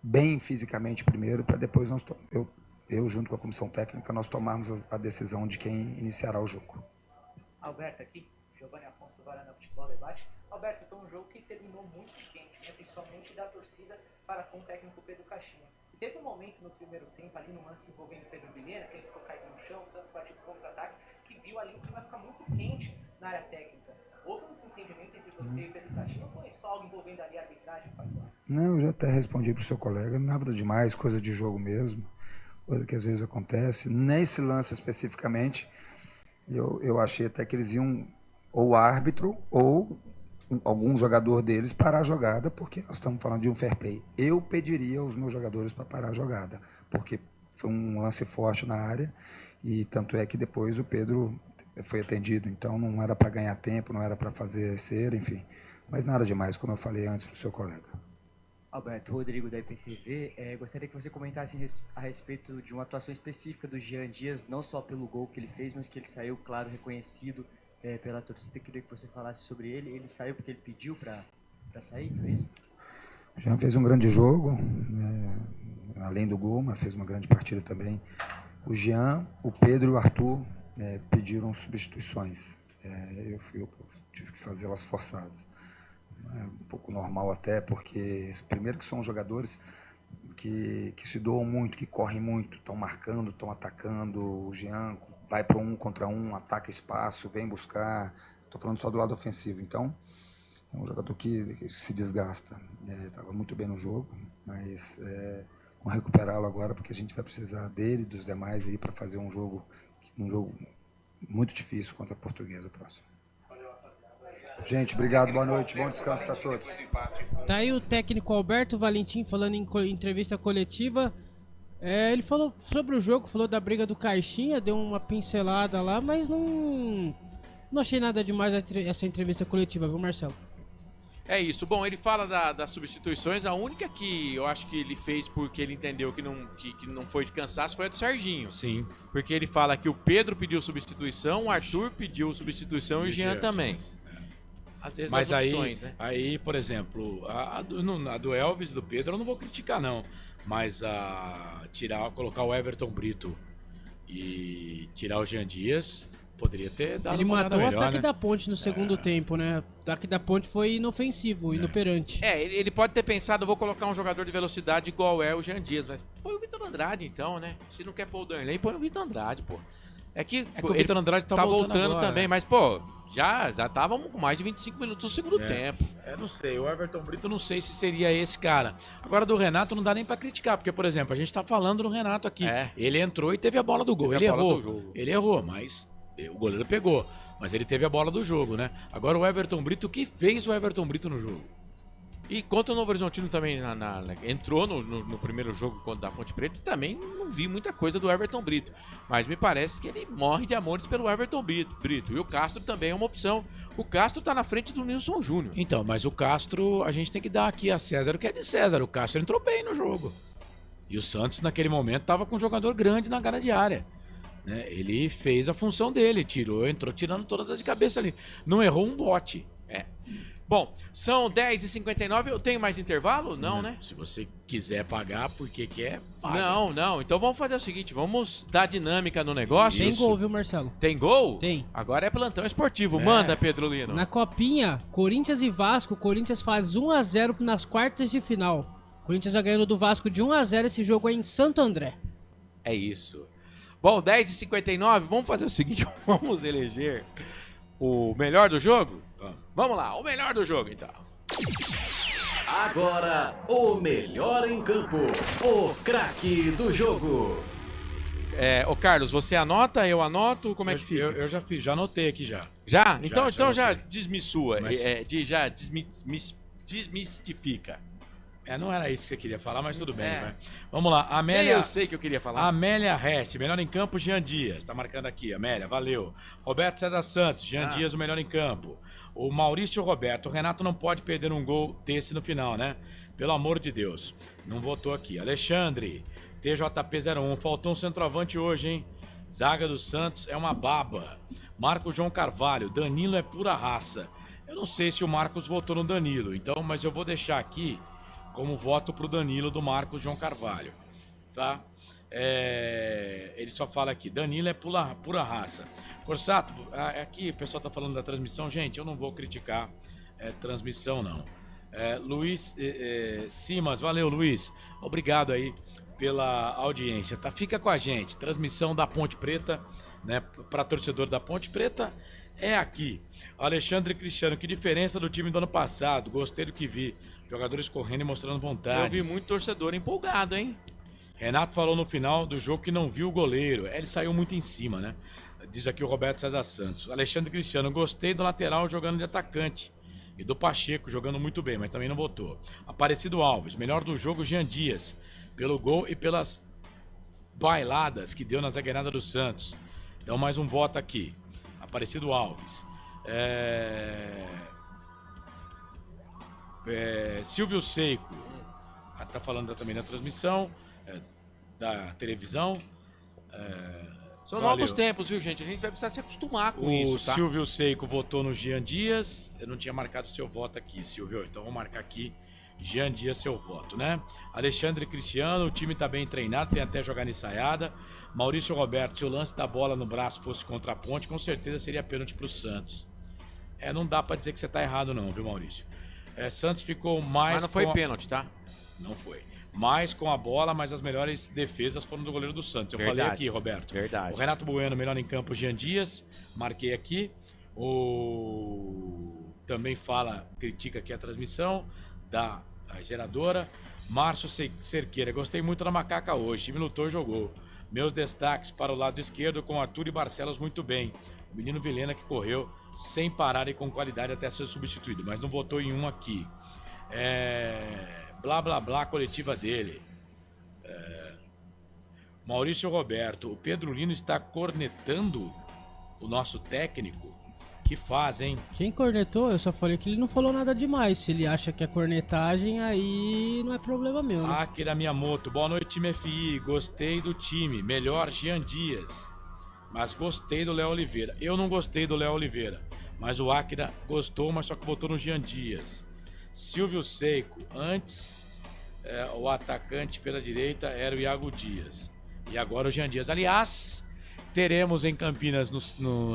bem fisicamente primeiro, para depois eu junto com a comissão técnica, nós tomarmos a decisão de quem iniciará o jogo. Alberto aqui, Giovanni Afonso do Varanda Futebol Debate. Alberto, foi um jogo que terminou muito quente, né, principalmente da torcida para com o técnico Pedro Caixinha. E teve um momento no primeiro tempo, ali no lance envolvendo o Pedro Mineira, que ele ficou caído no chão, o Santos partiu para o contra-ataque, que viu ali o clima ficar muito quente na área técnica. Houve um desentendimento entre você e Pedro Caixinha, ou foi só algo envolvendo ali a arbitragem? Não, eu já até respondi para o seu colega, nada demais, coisa de jogo mesmo, coisa que às vezes acontece. Nesse lance especificamente, eu achei até que eles iam, ou o árbitro, ou algum jogador deles parar a jogada, porque nós estamos falando de um fair play. Eu pediria aos meus jogadores para parar a jogada, porque foi um lance forte na área, e tanto é que depois o Pedro foi atendido, então não era para ganhar tempo, não era para fazer cera, enfim. Mas nada demais, como eu falei antes para o seu colega. Alberto, Rodrigo da IPTV, gostaria que você comentasse a respeito de uma atuação específica do Jean Dias, não só pelo gol que ele fez, mas que ele saiu, claro, reconhecido pela torcida. Queria que você falasse sobre ele. Ele saiu porque ele pediu para sair, foi isso? O Jean fez um grande jogo, além do gol, mas fez uma grande partida também. O Jean, o Pedro e o Arthur pediram substituições. Eu tive que fazê-las forçadas. É um pouco normal até, porque primeiro que são jogadores que se doam muito, que correm muito, estão marcando, estão atacando. O Jean vai para 1 contra 1, ataca espaço, vem buscar. Estou falando só do lado ofensivo. Então, é um jogador que se desgasta. Estava muito bem no jogo, mas vamos recuperá-lo agora, porque a gente vai precisar dele e dos demais aí para fazer um jogo muito difícil contra a Portuguesa próximo. Gente, obrigado, boa noite, bom descanso para todos. Tá aí o técnico Alberto Valentim falando em entrevista coletiva. Ele falou sobre o jogo, falou da briga do Caixinha, deu uma pincelada lá, mas não achei nada demais essa entrevista coletiva, viu, Marcelo? É isso. Bom, ele fala das substituições. A única que eu acho que ele fez porque ele entendeu que não foi de cansaço foi a do Serginho. Sim. Porque ele fala que o Pedro pediu substituição, o Arthur pediu substituição e o Jean também. Às vezes mas as opções, né? Aí, por exemplo, a do Elvis e do Pedro eu não vou criticar, não. Mas colocar o Everton Brito e tirar o Jean Dias, poderia ter dado ele uma matou melhor, o ataque né? da Ponte no segundo tempo, né? O ataque da Ponte foi inofensivo, inoperante. Ele pode ter pensado, eu vou colocar um jogador de velocidade igual é o Jean Dias, mas põe o Vitor Andrade então, né? Se não quer pôr o Danley, põe o Vitor Andrade, pô. É que o Vitor Andrade tá voltando agora, também, mas, pô, já estávamos com mais de 25 minutos do segundo tempo. Não sei, o Everton Brito não sei se seria esse cara. Agora do Renato não dá nem pra criticar, porque, por exemplo, a gente tá falando do Renato aqui. Ele entrou e teve a bola do gol. Ele errou, mas o goleiro pegou. Mas ele teve a bola do jogo, né? Agora o Everton Brito, o que fez o Everton Brito no jogo? E contra o Novo Horizontino também entrou no primeiro jogo contra a Ponte Preta e também não vi muita coisa do Everton Brito. Mas me parece que ele morre de amores pelo Everton Brito. E o Castro também é uma opção. O Castro tá na frente do Nilson Júnior. Então, mas o Castro, a gente tem que dar aqui a César o que é de César. O Castro entrou bem no jogo. E o Santos, naquele momento, tava com um jogador grande na grande área. Né? Ele fez a função dele, entrou tirando todas as de cabeça ali. Não errou um bote. Bom, são 10h59, eu tenho mais intervalo? Não, né? Se você quiser pagar porque quer, paga. Não. Então vamos fazer o seguinte, vamos dar dinâmica no negócio. Tem gol, viu, Marcelo? Tem gol? Tem. Agora é plantão esportivo. Manda, Pedro Lino. Na Copinha, Corinthians e Vasco, o Corinthians faz 1-0 nas quartas de final. O Corinthians já ganhou do Vasco de 1-0, esse jogo é em Santo André. É isso. Bom, 10h59, vamos fazer o seguinte, vamos eleger o melhor do jogo? Vamos lá, o melhor do jogo, então. Agora, o melhor em campo, o craque do jogo. Ô Carlos, você anota, eu anoto, como é que fica? Eu já fiz, já anotei aqui já. Já? Então já desmissua, Mas- já desmistifica. Não era isso que você queria falar, mas tudo bem. É. Vai. Vamos lá, Amélia. Eu sei que eu queria falar. Amélia Reste, melhor em campo, Jean Dias. Tá marcando aqui, Amélia, valeu. Roberto César Santos, Jean Dias, o melhor em campo. O Maurício Roberto, o Renato não pode perder um gol desse no final, né? Pelo amor de Deus. Não votou aqui. Alexandre, TJP01, faltou um centroavante hoje, hein? Zaga do Santos é uma baba. Marcos João Carvalho, Danilo é pura raça. Eu não sei se o Marcos votou no Danilo, então, mas eu vou deixar aqui como voto pro Danilo do Marcos João Carvalho, tá? Ele só fala aqui, Danilo é pura raça. Corsato, aqui o pessoal tá falando da transmissão, gente, eu não vou criticar transmissão não. Luiz Simas, valeu Luiz, obrigado aí pela audiência, tá? Fica com a gente, transmissão da Ponte Preta, né, para torcedor da Ponte Preta é aqui. Alexandre Cristiano, que diferença do time do ano passado, gostei do que vi. Jogadores correndo e mostrando vontade. Eu vi muito torcedor empolgado, hein? Renato falou no final do jogo que não viu o goleiro. Ele saiu muito em cima, né? Diz aqui o Roberto César Santos. Alexandre Cristiano, gostei do lateral jogando de atacante. E do Pacheco jogando muito bem, mas também não votou. Aparecido Alves, melhor do jogo, Jean Dias. Pelo gol e pelas bailadas que deu na zagueirada do Santos. Então mais um voto aqui. Aparecido Alves. Silvio Seico tá falando também na transmissão da televisão. São novos tempos, viu, gente? A gente vai precisar se acostumar com isso, tá? O Silvio Seico votou no Jean Dias. Eu não tinha marcado o seu voto aqui, Silvio. Então vou marcar aqui Jean Dias, seu voto, né? Alexandre Cristiano, o time tá bem treinado, tem até jogar ensaiada. Maurício Roberto, se o lance da bola no braço fosse contra a Ponte, com certeza seria pênalti pro Santos. Não dá pra dizer que você tá errado não, viu, Maurício? Santos ficou mais... Mas não foi pênalti, tá? Não foi. Mais com a bola, mas as melhores defesas foram do goleiro do Santos. Eu falei aqui, Roberto. Verdade. O Renato Bueno, melhor em campo, Jean Dias. Marquei aqui. Também critica aqui a transmissão da geradora. Márcio Cerqueira, gostei muito da Macaca hoje. O time lutou e jogou. Meus destaques para o lado esquerdo com Arthur e Barcelos muito bem. O menino Vilhena que correu sem parar e com qualidade até ser substituído, mas não votou em um aqui. Blá blá blá, coletiva dele. Maurício Roberto, o Pedro Lino está cornetando o nosso técnico. Que faz, hein? Quem cornetou, eu só falei que ele não falou nada demais. Se ele acha que é cornetagem, aí não é problema meu, né? Akira Miyamoto, boa noite, time FI. Gostei do time. Melhor Jean Dias. Mas gostei do Léo Oliveira. Eu não gostei do Léo Oliveira. Mas o Akira gostou, mas só que votou no Jean Dias. Silvio Seico. Antes, o atacante pela direita era o Iago Dias. E agora o Jean Dias. Aliás, teremos em Campinas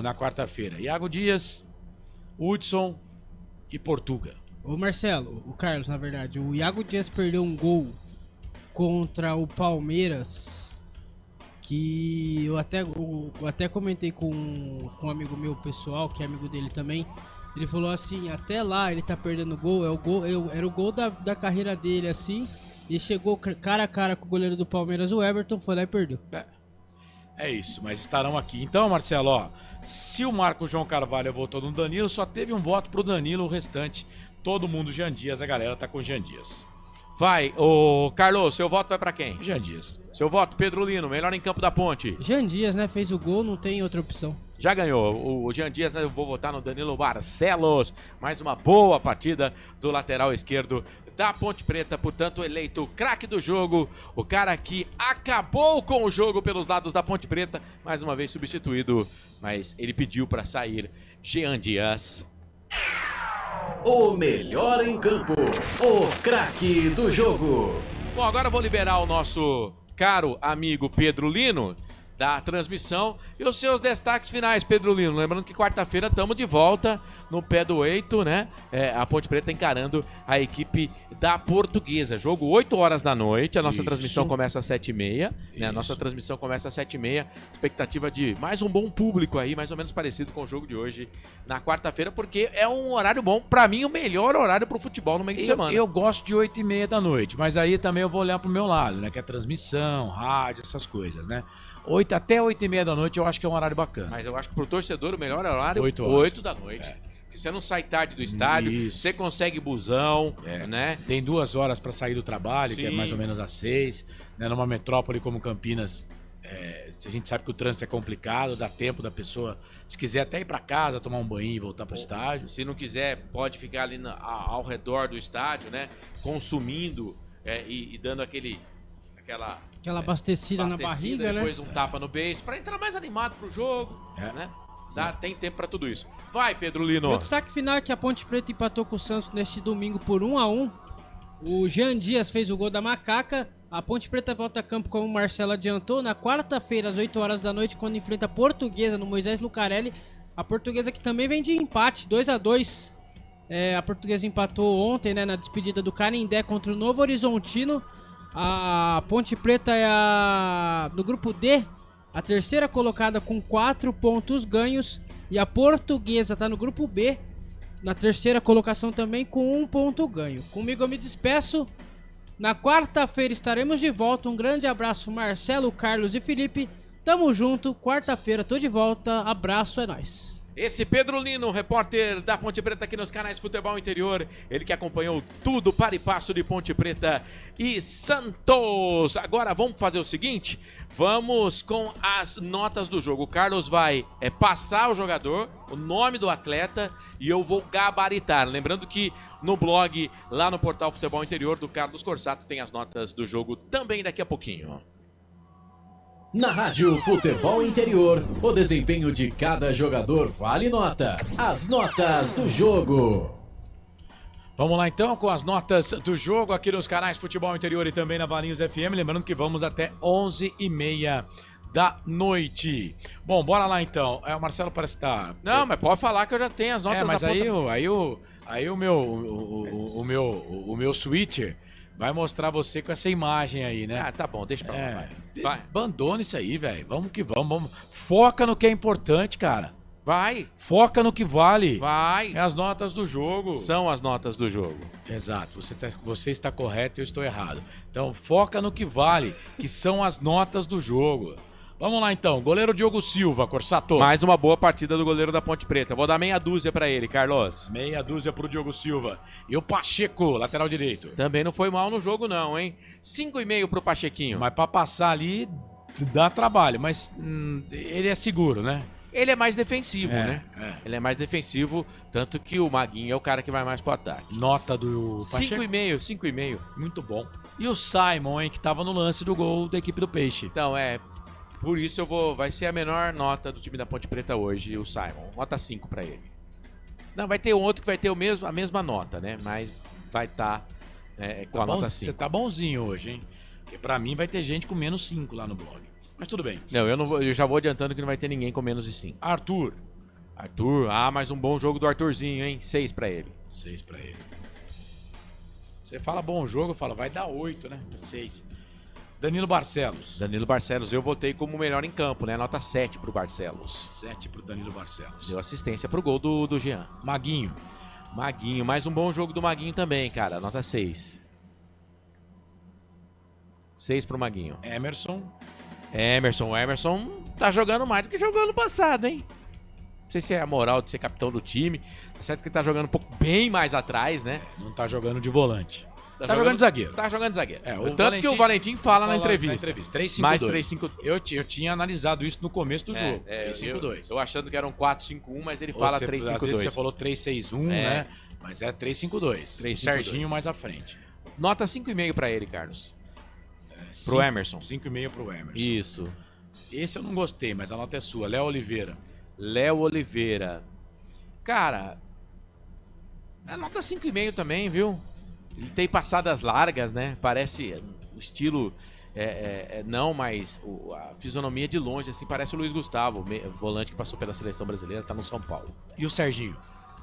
na quarta-feira Iago Dias, Hudson e Portuga. Ô Marcelo, o Carlos, na verdade, o Iago Dias perdeu um gol contra o Palmeiras que eu até comentei com um amigo meu pessoal, que é amigo dele também. Ele falou assim, até lá ele tá perdendo gol, era o gol da carreira dele, assim, e chegou cara a cara com o goleiro do Palmeiras, o Everton, foi lá e perdeu. É isso, mas estarão aqui. Então, Marcelo, ó, se o Marcos João Carvalho votou no Danilo, só teve um voto pro Danilo, o restante, todo mundo Jean Dias, a galera tá com Jean Dias. Vai, ô Carlos, seu voto vai pra quem? Jean Dias. Seu voto, Pedro Lino, melhor em campo da Ponte. Jean Dias, né, fez o gol, não tem outra opção. Já ganhou. O Jean Dias, eu vou votar no Danilo Barcelos. Mais uma boa partida do lateral esquerdo da Ponte Preta, portanto eleito craque do jogo, o cara que acabou com o jogo pelos lados da Ponte Preta, mais uma vez substituído, mas ele pediu para sair, Jean Dias. O melhor em campo, o craque do jogo. Bom, agora eu vou liberar o nosso caro amigo Pedro Lino, da transmissão. E os seus destaques finais, Pedro Lino. Lembrando que quarta-feira estamos de volta no pé do 8, né? A Ponte Preta encarando a equipe da Portuguesa. Jogo 8 horas da noite. A nossa transmissão começa às 7h30. Né? A nossa transmissão começa às 7h30. Expectativa de mais um bom público aí, mais ou menos parecido com o jogo de hoje na quarta-feira, porque é um horário bom. Pra mim, o melhor horário pro futebol no meio de semana. Eu gosto de 8h30 da noite, mas aí também eu vou olhar pro meu lado, né? Que é transmissão, rádio, essas coisas, né? Até 8h30 da noite eu acho que é um horário bacana. Mas eu acho que pro torcedor o melhor horário é 8 da noite. Porque você não sai tarde do estádio, você consegue busão, né? Tem 2 horas para sair do trabalho, Sim. que é mais ou menos às 6. Né? Numa metrópole como Campinas, a gente sabe que o trânsito é complicado, dá tempo da pessoa, se quiser até ir para casa, tomar um banho e voltar pro estádio. Se não quiser, pode ficar ali ao redor do estádio, né? Consumindo e dando aquela abastecida na barriga, né? Depois um tapa no beiço, pra entrar mais animado pro jogo, né? Tem tempo pra tudo isso. Vai, Pedro Lino. Meu destaque final é que a Ponte Preta empatou com o Santos neste domingo por 1-1. O Jean Dias fez o gol da Macaca. A Ponte Preta volta a campo, como o Marcelo adiantou, na quarta-feira, às 8 horas da noite, quando enfrenta a Portuguesa no Moisés Lucarelli. A Portuguesa que também vem de empate, 2-2. A Portuguesa empatou ontem, né, na despedida do Canindé contra o Novo Horizontino. A Ponte Preta é no grupo D, a terceira colocada com 4 pontos ganhos. E a Portuguesa está no grupo B, na terceira colocação também com 1 ponto ganho. Comigo eu me despeço. Na quarta-feira estaremos de volta. Um grande abraço, Marcelo, Carlos e Felipe. Tamo junto. Quarta-feira tô de volta. Abraço, é nóis. Esse Pedro Lino, repórter da Ponte Preta aqui nos canais Futebol Interior. Ele que acompanhou tudo para e passo de Ponte Preta e Santos. Agora vamos fazer o seguinte, vamos com as notas do jogo. O Carlos vai passar o jogador, o nome do atleta e eu vou gabaritar. Lembrando que no blog, lá no portal Futebol Interior do Carlos Corsato, tem as notas do jogo também daqui a pouquinho. Na Rádio Futebol Interior, o desempenho de cada jogador vale nota. As notas do jogo. Vamos lá então com as notas do jogo aqui nos canais Futebol Interior e também na Valinhos FM. Lembrando que vamos até 11h30 da noite. Bom, bora lá então. O Marcelo parece estar... Não, mas pode falar que eu já tenho as notas mas na ponta. aí o meu switcher vai mostrar você com essa imagem aí, né? Ah, tá bom, deixa pra lá, vai. Abandona isso aí, velho. Vamos que vamos. Foca no que é importante, cara. Vai. Foca no que vale. Vai. É as notas do jogo. São as notas do jogo. Exato. Você está correto e eu estou errado. Então, foca no que vale, que são as notas do jogo. Vamos lá então, goleiro Diogo Silva, Corsato. Mais uma boa partida do goleiro da Ponte Preta. Vou dar meia dúzia pra ele, Carlos. Meia dúzia pro Diogo Silva. E o Pacheco, lateral direito. Também não foi mal no jogo não, hein? 5,5 pro Pachequinho. Mas pra passar ali, dá trabalho, mas ele é seguro, né? Ele é mais defensivo, né? Ele é mais defensivo, tanto que o Maguinho é o cara que vai mais pro ataque. Nota do Pacheco? 5,5. Muito bom. E o Simon, hein, que tava no lance do gol da equipe do Peixe. Então, por isso vai ser a menor nota do time da Ponte Preta hoje, o Simon. Nota 5 pra ele. Não, vai ter um outro que vai ter a mesma nota, né? Mas vai estar com a nota 5. Você tá bonzinho hoje, hein? Porque pra mim vai ter gente com menos 5 lá no blog. Mas tudo bem. Não, eu já vou adiantando que não vai ter ninguém com menos de 5. Arthur, mais um bom jogo do Arthurzinho, hein? 6 pra ele. 6 pra ele. Você fala bom jogo, fala, vai dar 8, né? 6. Danilo Barcelos, eu votei como melhor em campo, né? Nota 7 pro Barcelos. 7 pro Danilo Barcelos. Deu assistência pro gol do Jean. Maguinho, mais um bom jogo do Maguinho também, cara. Nota 6. 6 pro Maguinho. Emerson tá jogando mais do que jogou ano passado, hein? Não sei se é a moral de ser capitão do time. Tá certo que ele tá jogando um pouco bem mais atrás, né? Não tá jogando de volante. Tá jogando de zagueiro. Tá jogando de zagueiro. Tanto que o Valentim fala na entrevista. 3-5-2. Mais 3-5-2. Eu tinha analisado isso no começo do jogo. 3-5-2. Eu achando que era um 4-5-1, mas ele fala 3-5-2. Às vezes você falou 3-6-1, né? Mas é 3-5-2. Serginho mais à frente. Nota 5,5 pra ele, Carlos. Pro Emerson. 5,5 pro Emerson. Isso. Esse eu não gostei, mas a nota é sua. Léo Oliveira. Cara, a nota 5,5 também, viu? Ele tem passadas largas, né? Parece o estilo Não, mas a fisionomia de longe, assim, parece o Luiz Gustavo, volante que passou pela seleção brasileira, tá no São Paulo. E o Serginho?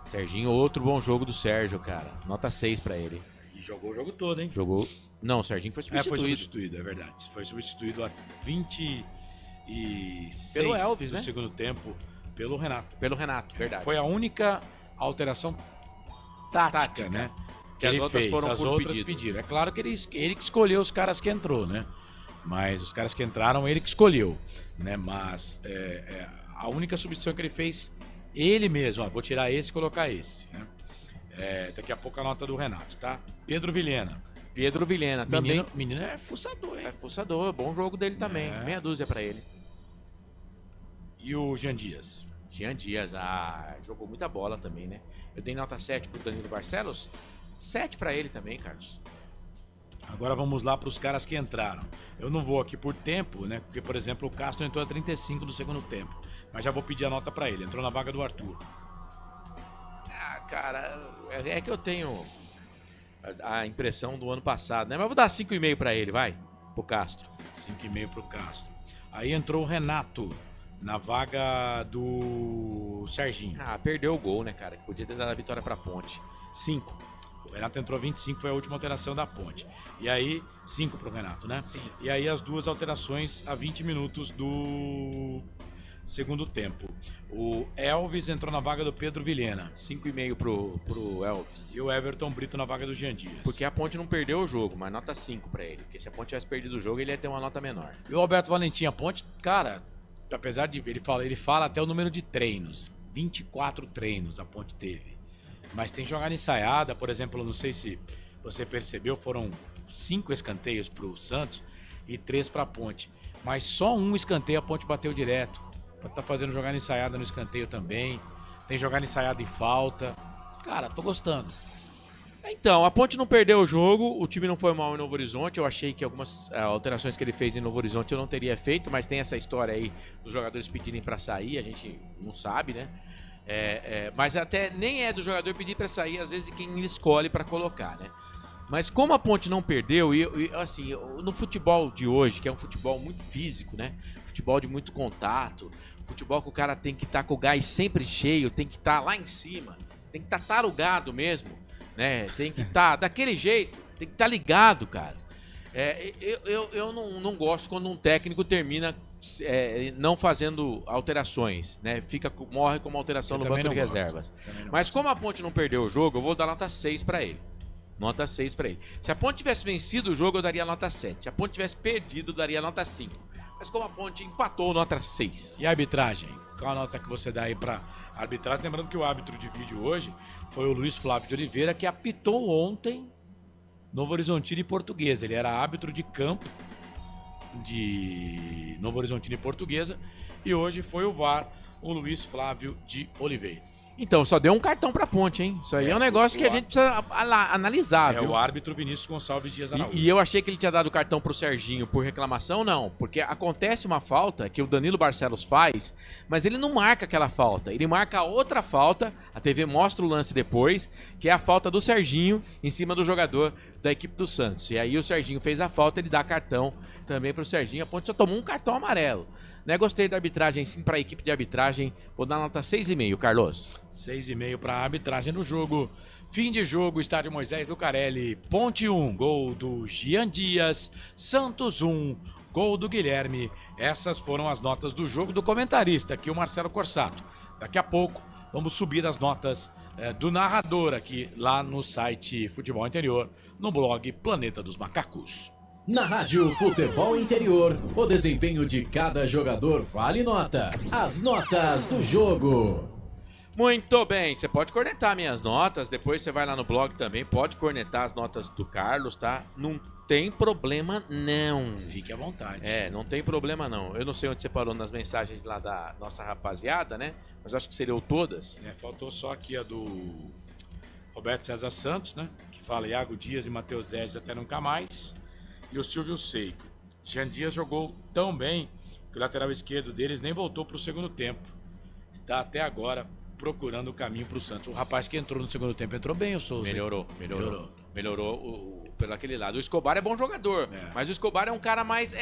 Serginho, outro bom jogo do Sérgio, cara. Nota 6 pra ele. E jogou o jogo todo, hein? Jogou. Não, o Serginho foi substituído. Foi substituído, é verdade. Foi substituído a 26 pelo Elvis, do segundo tempo pelo Renato. Pelo Renato, verdade. Foi a única alteração tática, né? Que as outras foram as outras pediram. É claro que ele que escolheu os caras que entrou, né? Mas os caras que entraram, ele que escolheu, né? Mas a única substituição que ele fez, ele mesmo, vou tirar esse e colocar esse, né? Daqui a pouco a nota do Renato, tá? Pedro Vilhena também. Menino é fuçador, hein? É fuçador, bom jogo dele também. Meia dúzia pra ele. E o Jean Dias? Jean Dias, jogou muita bola também, né? Eu dei nota 7 pro Danilo Barcelos. 7 pra ele também, Carlos. Agora vamos lá para os caras que entraram. Eu não vou aqui por tempo, né? Porque, por exemplo, o Castro entrou a 35 do segundo tempo. Mas já vou pedir a nota para ele. Entrou na vaga do Arthur. Cara, é que eu tenho a impressão do ano passado, né? Mas vou dar 5,5 pra ele, vai. Pro Castro. 5,5 pro Castro. Aí entrou o Renato na vaga do Serginho. Perdeu o gol, né, cara? Que podia ter dado a vitória pra Ponte. 5. O Renato entrou 25, foi a última alteração da Ponte. E aí, 5 pro Renato, né? Sim. E aí as duas alterações a 20 minutos do segundo tempo. O Elvis entrou na vaga do Pedro Vilhena. 5,5 pro Elvis. E o Everton Brito na vaga do Jean Dias. Porque a Ponte não perdeu o jogo, mas nota 5 pra ele. Porque se a Ponte tivesse perdido o jogo, ele ia ter uma nota menor. E o Alberto Valentim, a Ponte, cara, apesar de... Ele fala até o número de treinos. 24 treinos a Ponte teve. Mas tem jogada ensaiada, por exemplo, não sei se você percebeu, foram 5 escanteios pro Santos e 3 pra Ponte. Mas só um escanteio a Ponte bateu direto. Tá fazendo jogada ensaiada no escanteio também. Tem jogada ensaiada em falta. Cara, tô gostando. Então, a Ponte não perdeu o jogo, o time não foi mal em Novo Horizonte. Eu achei que algumas alterações que ele fez em Novo Horizonte eu não teria feito, mas tem essa história aí dos jogadores pedirem pra sair, a gente não sabe, né? Mas até nem é do jogador pedir pra sair, às vezes quem ele escolhe pra colocar, né? Mas como a Ponte não perdeu, e assim, no futebol de hoje, que é um futebol muito físico, né? Futebol de muito contato, futebol que o cara tem que estar com o gás sempre cheio, tem que estar lá em cima, tem que estar tarugado mesmo, né? Tem que estar daquele jeito, tem que estar ligado, cara. Eu não gosto quando um técnico termina não fazendo alterações, né? Morre com uma alteração no banco de reservas. Mas como a Ponte não perdeu o jogo, eu vou dar nota 6 pra ele. Nota 6 pra ele. Se a Ponte tivesse vencido o jogo, eu daria nota 7. Se a Ponte tivesse perdido, eu daria nota 5. Mas como a Ponte empatou, nota 6. E a arbitragem? Qual a nota que você dá aí pra arbitragem? Lembrando que o árbitro de vídeo hoje foi o Luiz Flávio de Oliveira, que apitou ontem Novo Horizontino e Portuguesa. Ele era árbitro de campo de Novo Horizontino e Portuguesa. E hoje foi o VAR, o Luiz Flávio de Oliveira. Então, só deu um cartão pra Ponte, hein? Isso aí é um negócio que a gente precisa analisar, viu? É o árbitro Vinícius Gonçalves Dias Araújo. E eu achei que ele tinha dado o cartão pro Serginho por reclamação, não. Porque acontece uma falta que o Danilo Barcelos faz, mas ele não marca aquela falta. Ele marca outra falta, a TV mostra o lance depois, que é a falta do Serginho em cima do jogador da equipe do Santos. E aí o Serginho fez a falta, ele dá cartão também pro Serginho. A Ponte só tomou um cartão amarelo. Né, gostei da arbitragem, sim, para a equipe de arbitragem. Vou dar nota 6,5, Carlos. 6,5 para a arbitragem no jogo. Fim de jogo, estádio Moisés Lucarelli. Ponte 1, gol do Jean Dias. Santos 1, gol do Guilherme. Essas foram as notas do jogo do comentarista, aqui o Marcelo Corsato. Daqui a pouco vamos subir as notas do narrador aqui lá no site Futebol Interior, no blog Planeta dos Macacos. Na Rádio Futebol Interior, o desempenho de cada jogador vale nota. As notas do jogo. Muito bem, você pode cornetar minhas notas, depois você vai lá no blog também, pode cornetar as notas do Carlos, tá? Não tem problema não. Fique à vontade. Não tem problema não. Eu não sei onde você parou nas mensagens lá da nossa rapaziada, né? Mas acho que você leu todas. Faltou só aqui a do Roberto César Santos, né? Que fala Iago Dias e Matheus Zezes até nunca mais. E o Silvio Seiko. Jean Dias jogou tão bem que o lateral esquerdo deles nem voltou para o segundo tempo. Está até agora procurando o caminho para o Santos. O rapaz que entrou no segundo tempo entrou bem, o Souza. Melhorou. pelo aquele lado. O Escobar é bom jogador, mas o Escobar é um cara mais...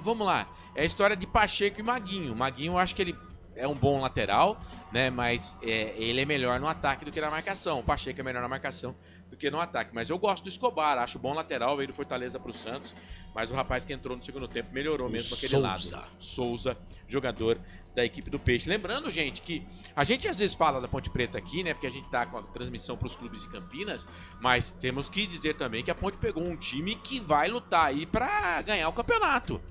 vamos lá, é a história de Pacheco e Maguinho. O Maguinho, eu acho que ele é um bom lateral, né? Mas ele é melhor no ataque do que na marcação. O Pacheco é melhor na marcação do que no ataque. Mas eu gosto do Escobar, acho bom lateral, veio do Fortaleza pro Santos. Mas o rapaz que entrou no segundo tempo melhorou mesmo aquele lado. Souza, jogador da equipe do Peixe. Lembrando, gente, que a gente às vezes fala da Ponte Preta aqui, né? Porque a gente tá com a transmissão pros clubes de Campinas, mas temos que dizer também que a Ponte pegou um time que vai lutar aí pra ganhar o campeonato,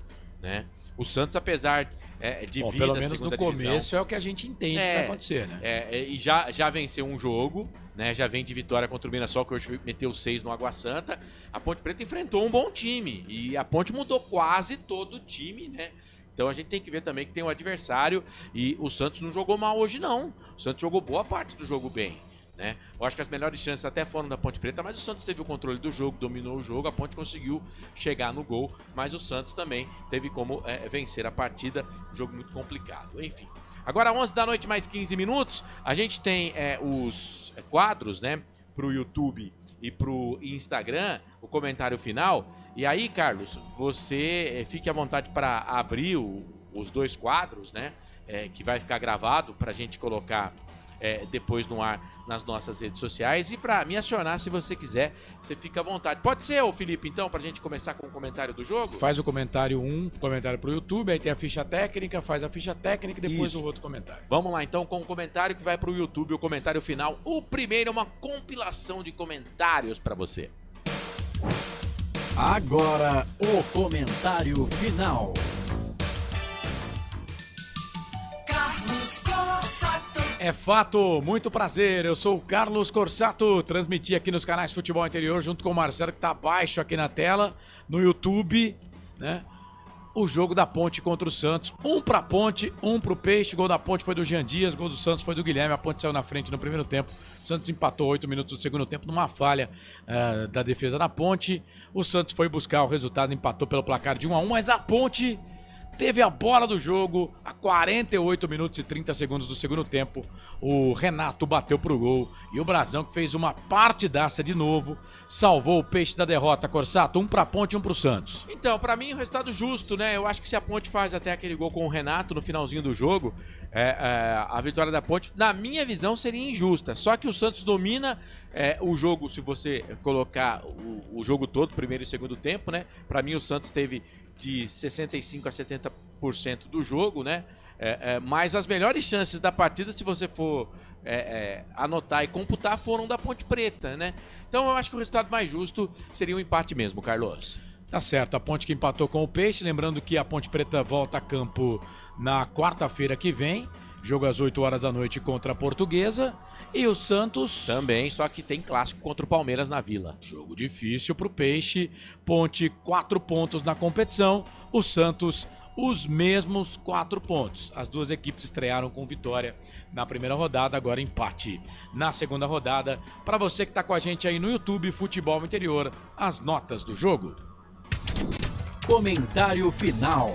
né? O Santos, apesar de vir pelo da menos segunda no começo divisão, é o que a gente entende que vai acontecer, né? E já venceu um jogo, né? Já vem de vitória contra o Mirassol, que hoje meteu 6 no Água Santa. A Ponte Preta enfrentou um bom time e a Ponte mudou quase todo o time, né? Então a gente tem que ver também que tem um adversário e o Santos não jogou mal hoje, não. O Santos jogou boa parte do jogo bem, né? Eu acho que as melhores chances até foram da Ponte Preta, mas o Santos teve o controle do jogo, dominou o jogo, a Ponte conseguiu chegar no gol, mas o Santos também teve como vencer a partida, um jogo muito complicado. Enfim, agora 11 da noite mais 15 minutos, a gente tem os quadros, né, pro YouTube e pro Instagram, o comentário final. E aí, Carlos, você fique à vontade para abrir os dois quadros, né, que vai ficar gravado pra gente colocar depois no ar nas nossas redes sociais, e para me acionar se você quiser, você fica à vontade. Pode ser, ô Felipe, então, pra gente começar com o comentário do jogo? Faz o comentário comentário pro YouTube, aí tem a ficha técnica, faz a ficha técnica e depois o outro comentário. Vamos lá então com o comentário que vai pro YouTube, o comentário final. O primeiro é uma compilação de comentários para você. Agora o comentário final. Carlos Corsato. É fato, muito prazer, eu sou o Carlos Corsato, transmiti aqui nos canais Futebol Interior junto com o Marcelo, que tá abaixo aqui na tela, no YouTube, né? O jogo da Ponte contra o Santos, um pra Ponte, um pro Peixe, gol da Ponte foi do Jean Dias, gol do Santos foi do Guilherme, a Ponte saiu na frente no primeiro tempo, o Santos empatou 8 minutos do segundo tempo numa falha da defesa da Ponte, o Santos foi buscar o resultado, empatou pelo placar de 1-1, mas a Ponte teve a bola do jogo a 48 minutos e 30 segundos do segundo tempo. O Renato bateu pro gol e o Brazão, que fez uma partidaça de novo, salvou o Peixe da derrota. Corsato, um pra Ponte e um pro Santos. Então, pra mim, o resultado justo, né? Eu acho que se a Ponte faz até aquele gol com o Renato no finalzinho do jogo, a vitória da Ponte, na minha visão, seria injusta. Só que o Santos domina o jogo, se você colocar o jogo todo, primeiro e segundo tempo, né? Pra mim, o Santos teve de 65% a 70% do jogo, né? Mas as melhores chances da partida, se você for anotar e computar, foram da Ponte Preta, né? Então eu acho que o resultado mais justo seria um empate mesmo, Carlos. Tá certo, a Ponte que empatou com o Peixe, lembrando que a Ponte Preta volta a campo na quarta-feira que vem, jogo às 8 horas da noite contra a Portuguesa, e o Santos também, só que tem clássico contra o Palmeiras na Vila. Jogo difícil pro Peixe, Ponte 4 pontos na competição, o Santos os mesmos 4 pontos. As duas equipes estrearam com vitória na primeira rodada, agora empate na segunda rodada. Para você que tá com a gente aí no YouTube, Futebol Interior, as notas do jogo. Comentário final.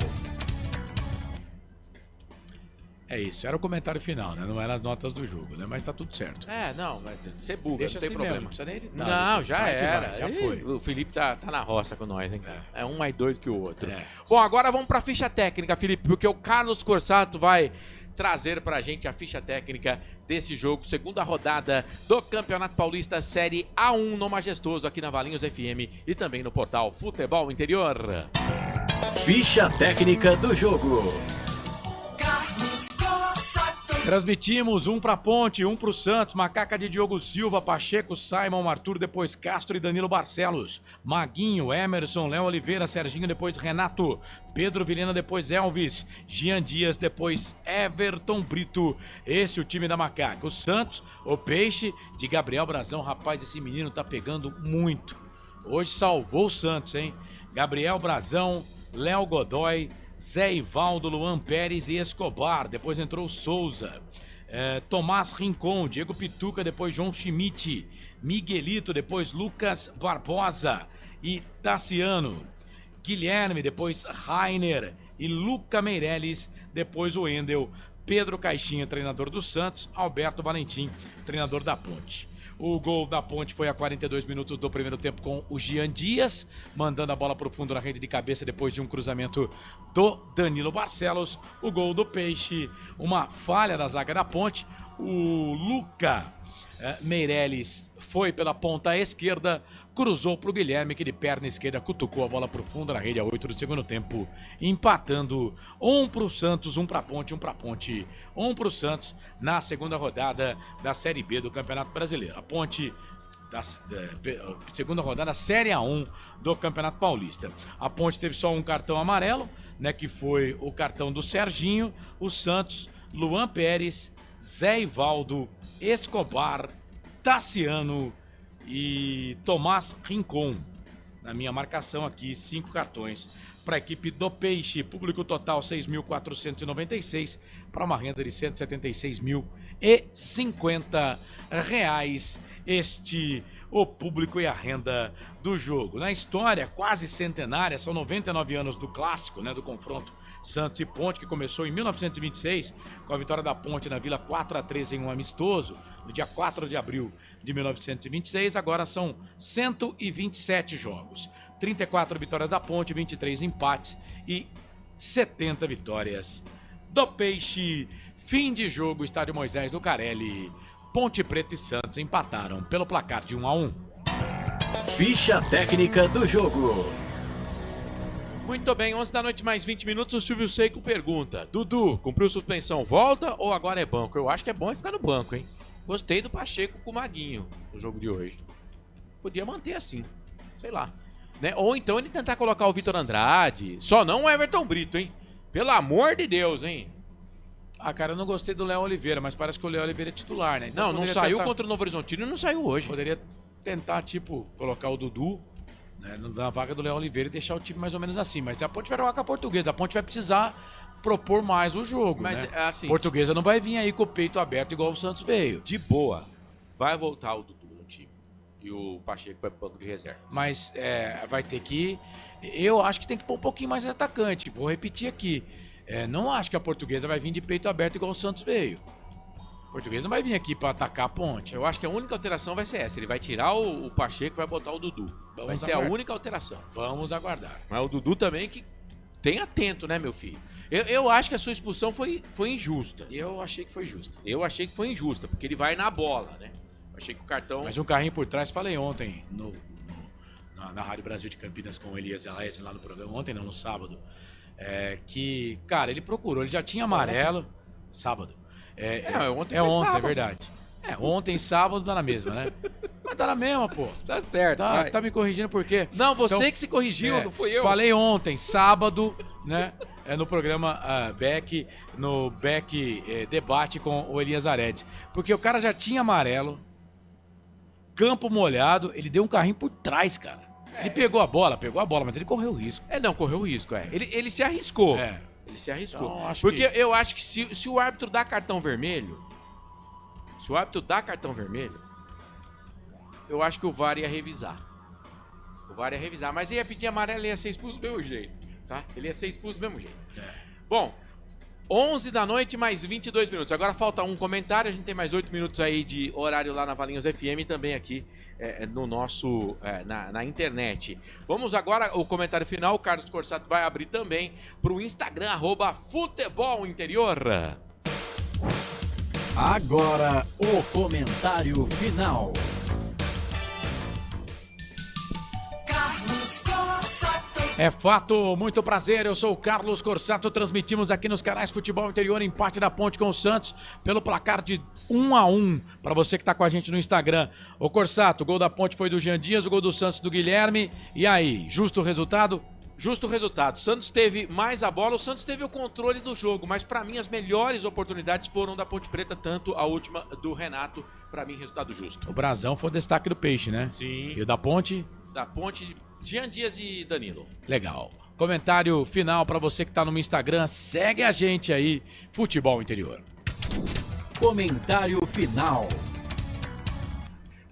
É isso, era o comentário final, né? Não eram as notas do jogo, né? Mas tá tudo certo. Não, mas você buga, Deixa não tem assim problema. mesmo, não precisa nem editar. Não, já era. Vai, já foi. O Felipe tá na roça com nós, hein? É um mais doido que o outro. Bom, agora vamos pra ficha técnica, Felipe, porque o Carlos Corsato vai trazer pra gente a ficha técnica desse jogo, segunda rodada do Campeonato Paulista Série A1 no Majestoso, aqui na Valinhos FM e também no portal Futebol Interior. Ficha técnica do jogo. Transmitimos um pra Ponte, um pro Santos, Macaca de Diogo Silva, Pacheco, Simon, Arthur, depois Castro e Danilo Barcelos, Maguinho, Emerson, Léo Oliveira, Serginho, depois Renato, Pedro Vilhena, depois Elvis, Jean Dias, depois Everton Brito. Esse é o time da Macaca. O Santos, o Peixe de Gabriel Brazão. Rapaz, esse menino tá pegando muito. Hoje salvou o Santos, hein? Gabriel Brazão, Léo Godoy, Zé Ivaldo, Luan Pérez e Escobar. Depois entrou Souza, Tomás Rincon, Diego Pituca, depois João Schmidt, Miguelito, depois Lucas Barbosa e Tassiano, Guilherme, depois Rainer e Luca Meirelles, depois o Wendel, Pedro Caixinha, treinador do Santos, Alberto Valentim, treinador da Ponte. O gol da Ponte foi a 42 minutos do primeiro tempo com o Jean Dias, mandando a bola para o fundo na rede de cabeça depois de um cruzamento do Danilo Barcelos. O gol do Peixe, uma falha da zaga da Ponte. O Luca Meirelles foi pela ponta esquerda, cruzou para o Guilherme, que de perna esquerda cutucou a bola para o fundo na rede a 8 do segundo tempo, empatando 1 para o Santos, 1 para a Ponte, 1 para a Ponte, 1 para o Santos na segunda rodada da Série B do Campeonato Brasileiro. A Ponte da segunda rodada, Série A1 do Campeonato Paulista. A Ponte teve só um cartão amarelo, né, que foi o cartão do Serginho. O Santos, Luan Pérez, Zé Ivaldo, Escobar, Tassiano e Tomás Rincon. Na minha marcação aqui, 5 cartões para a equipe do Peixe. Público total 6.496 para uma renda de R$ 176.050. O público e a renda do jogo. Na história quase centenária, são 99 anos do clássico, né, do confronto Santos e Ponte, que começou em 1926 com a vitória da Ponte na Vila 4-3 em um amistoso, no dia 4 de abril de 1926. Agora são 127 jogos, 34 vitórias da Ponte, 23 empates e 70 vitórias do Peixe. Fim de jogo, Estádio Moisés Lucarelli. Ponte Preta e Santos empataram pelo placar de 1-1. Ficha técnica do jogo. Muito bem, 11 da noite mais 20 minutos, o Silvio Seiko pergunta: Dudu, cumpriu suspensão, volta ou agora é banco? Eu acho que é bom ficar no banco, hein? Gostei do Pacheco com o Maguinho no jogo de hoje. Podia manter assim, sei lá, né? Ou então ele tentar colocar o Vitor Andrade, só não o Everton Brito, hein? Pelo amor de Deus, hein? Ah, cara, eu não gostei do Léo Oliveira, mas parece que o Léo Oliveira é titular, né? Então não saiu contra o Novo Horizontino e não saiu hoje. Poderia tentar, colocar o Dudu, né, na vaga do Léo Oliveira e deixar o time mais ou menos assim. Mas a Ponte vai jogar com a Portuguesa. A Ponte vai precisar propor mais o jogo, mas, né? assim, Portuguesa não vai vir aí com o peito aberto igual o Santos veio. De boa. Vai voltar o Dudu no time. E o Pacheco vai pro banco de reserva. Mas vai ter que... Eu acho que tem que pôr um pouquinho mais de atacante. Vou repetir aqui. Não acho que a Portuguesa vai vir de peito aberto igual o Santos veio. A Portuguesa não vai vir aqui pra atacar a Ponte. Eu acho que a única alteração vai ser essa. Ele vai tirar o Pacheco e vai botar o Dudu. Vai ser a única alteração. Vamos aguardar. Mas o Dudu também que tem atento, né, meu filho? Eu acho que a sua expulsão foi injusta. Eu achei que foi justa. Eu achei que foi injusta, porque ele vai na bola, né? Eu achei que o cartão... Mas um carrinho por trás, falei ontem na Rádio Brasil de Campinas com o Elias Elaes lá no programa. Ontem não, no sábado. Que, cara, ele procurou, ele já tinha amarelo. Sábado. Ontem é verdade. Ontem, sábado, tá na mesma, né? Mas tá na mesma, pô. Tá certo. Tá me corrigindo por quê? Não, você que se corrigiu, não fui eu. Falei ontem, sábado, né? No programa Beck Debate com o Elias Aredes. Porque o cara já tinha amarelo, campo molhado, ele deu um carrinho por trás, cara. Ele pegou a bola, mas ele correu o risco. Correu o risco, Ele se arriscou. Ele se arriscou. Então, eu acho que se o árbitro dá cartão vermelho, eu acho que o VAR ia revisar. Mas ia pedir amarelo e ia ser expulso do mesmo jeito, tá? Ele ia ser expulso do mesmo jeito. Bom, 11 da noite mais 22 minutos. Agora falta um comentário, a gente tem mais 8 minutos aí de horário lá na Valinhos FM e também aqui no nosso, na internet. Vamos agora, o comentário final, o Carlos Corsato vai abrir também para o Instagram, @futebolinterior. Agora, o comentário final. Carlos Corsato. É fato, muito prazer, eu sou o Carlos Corsato, transmitimos aqui nos canais Futebol Interior, empate da Ponte com o Santos, pelo placar de 1-1, para você que tá com a gente no Instagram. Ô Corsato, o gol da Ponte foi do Jean Dias, o gol do Santos do Guilherme, e aí, justo o resultado? Justo o resultado, o Santos teve mais a bola, o Santos teve o controle do jogo, mas para mim as melhores oportunidades foram da Ponte Preta, tanto a última do Renato, para mim resultado justo. O Brasão foi o destaque do Peixe, né? Sim. E o da Ponte? Da Ponte, Jean Dias e Danilo. Legal. Comentário final para você que tá no meu Instagram, segue a gente aí, Futebol Interior. Comentário final.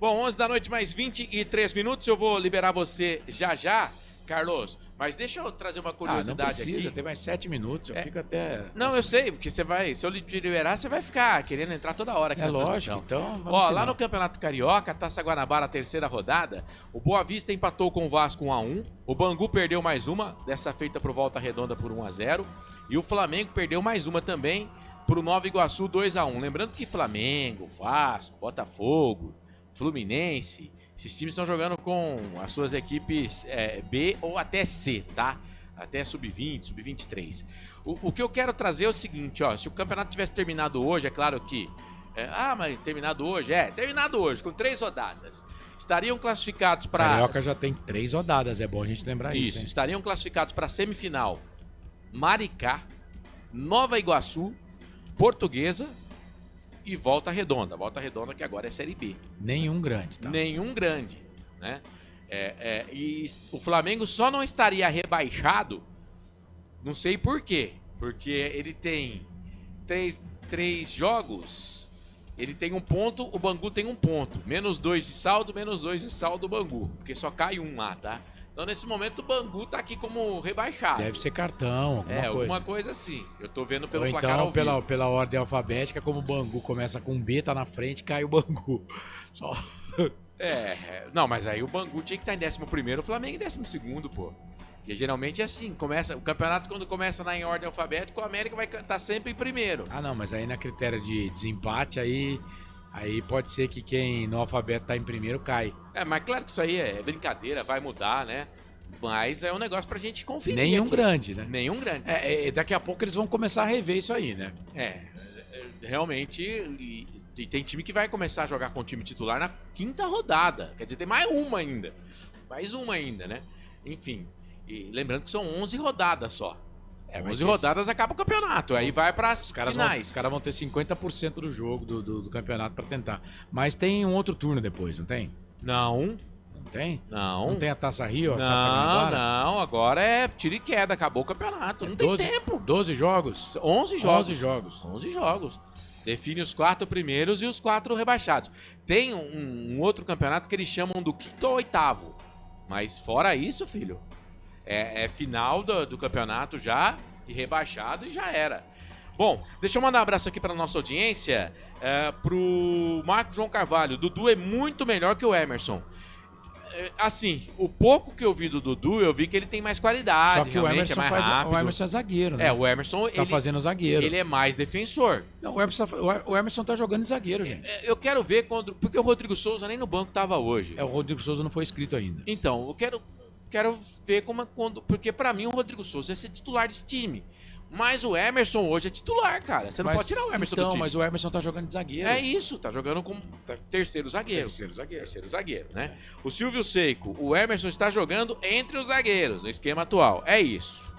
Bom, 11 da noite mais 23 minutos, eu vou liberar você já, Carlos, Mas deixa eu trazer uma Não curiosidade precisa, aqui. tem mais 7 minutos, eu fico até... Não, eu sei, porque você vai, se eu te liberar, você vai ficar querendo entrar toda hora aqui É na lógico, transmissão. então vamos Ó, lá final. no Campeonato Carioca, Taça Guanabara, terceira rodada, o Boa Vista empatou com o Vasco 1-1, o Bangu perdeu mais uma, dessa feita pro Volta Redonda por 1-0, e o Flamengo perdeu mais uma também pro Nova Iguaçu 2-1. Lembrando que Flamengo, Vasco, Botafogo, Fluminense, esses times estão jogando com as suas equipes B ou até C, tá? Até sub-20, sub-23. O que eu quero trazer é o seguinte, ó. Se o campeonato tivesse terminado hoje, é claro que... mas terminado hoje? Terminado hoje, com 3 rodadas. Estariam classificados para... Carioca já tem 3 rodadas, é bom a gente lembrar isso. Isso, estariam classificados para a semifinal Maricá, Nova Iguaçu, Portuguesa e Volta Redonda. Volta Redonda que agora é Série B. Nenhum grande, tá? Nenhum grande, né? E o Flamengo só não estaria rebaixado, não sei por quê, porque ele tem três jogos, ele tem 1 ponto, o Bangu tem 1 ponto, menos 2 de saldo o Bangu, porque só cai 1 lá, tá? Então nesse momento o Bangu tá aqui como rebaixado. Deve ser cartão, alguma coisa. Alguma coisa assim, eu tô vendo pelo Ou placar então ao vivo. pela ordem alfabética, como o Bangu começa com B, tá na frente, cai o Bangu. Só... Não, mas aí o Bangu tinha que estar em 11º, o Flamengo em 12º, pô. Porque geralmente é assim, o campeonato quando começa em ordem alfabética, o América vai estar sempre em primeiro. Ah, não, mas aí na critério de desempate, aí pode ser que quem no alfabeto tá em primeiro cai. Mas claro que isso aí é brincadeira, vai mudar, né? Mas é um negócio pra gente conferir. Nenhum aqui. grande, né? Nenhum grande. Daqui a pouco eles vão começar a rever isso aí, né? Realmente, e tem time que vai começar a jogar com o time titular na 5ª rodada. Quer dizer, tem mais uma ainda. Né? Enfim, e lembrando que são 11 rodadas só. 11 rodadas acaba o campeonato, aí vai para as finais. Os caras vão ter 50% do jogo, do campeonato pra tentar. Mas tem um outro turno depois, não tem? Não. Não tem? Não. Não tem a Taça Rio, a Não, Taça Guanabara? não, agora é tiro e queda, acabou o campeonato. Não tem tempo. 12 jogos? 11 jogos. 11 jogos. 11 jogos. Define os 4 primeiros e os 4 rebaixados. Tem um outro campeonato que eles chamam do 5º ao 8º. Mas fora isso, filho, é final do campeonato já, e rebaixado e já era. Bom, deixa eu mandar um abraço aqui para nossa audiência, pro Marco João Carvalho. Dudu é muito melhor que o Emerson. Assim, o pouco que eu vi do Dudu, eu vi que ele tem mais qualidade. Só que o realmente Emerson, é mais rápido. o Emerson é zagueiro, né? O Emerson... Tá fazendo zagueiro. Ele é mais defensor. Não, o Emerson tá jogando de zagueiro, gente. Eu quero ver quando... Porque o Rodrigo Souza nem no banco tava hoje. O Rodrigo Souza não foi inscrito ainda. Então, eu quero ver quando... Porque pra mim o Rodrigo Souza ia ser titular desse time. Mas o Emerson hoje é titular, cara. Você não pode tirar o Emerson do time. Mas o Emerson tá jogando de zagueiro. É isso, tá jogando como terceiro zagueiro. Terceiro zagueiro, né? O Silvio Seiko, o Emerson está jogando entre os zagueiros, no esquema atual. É isso.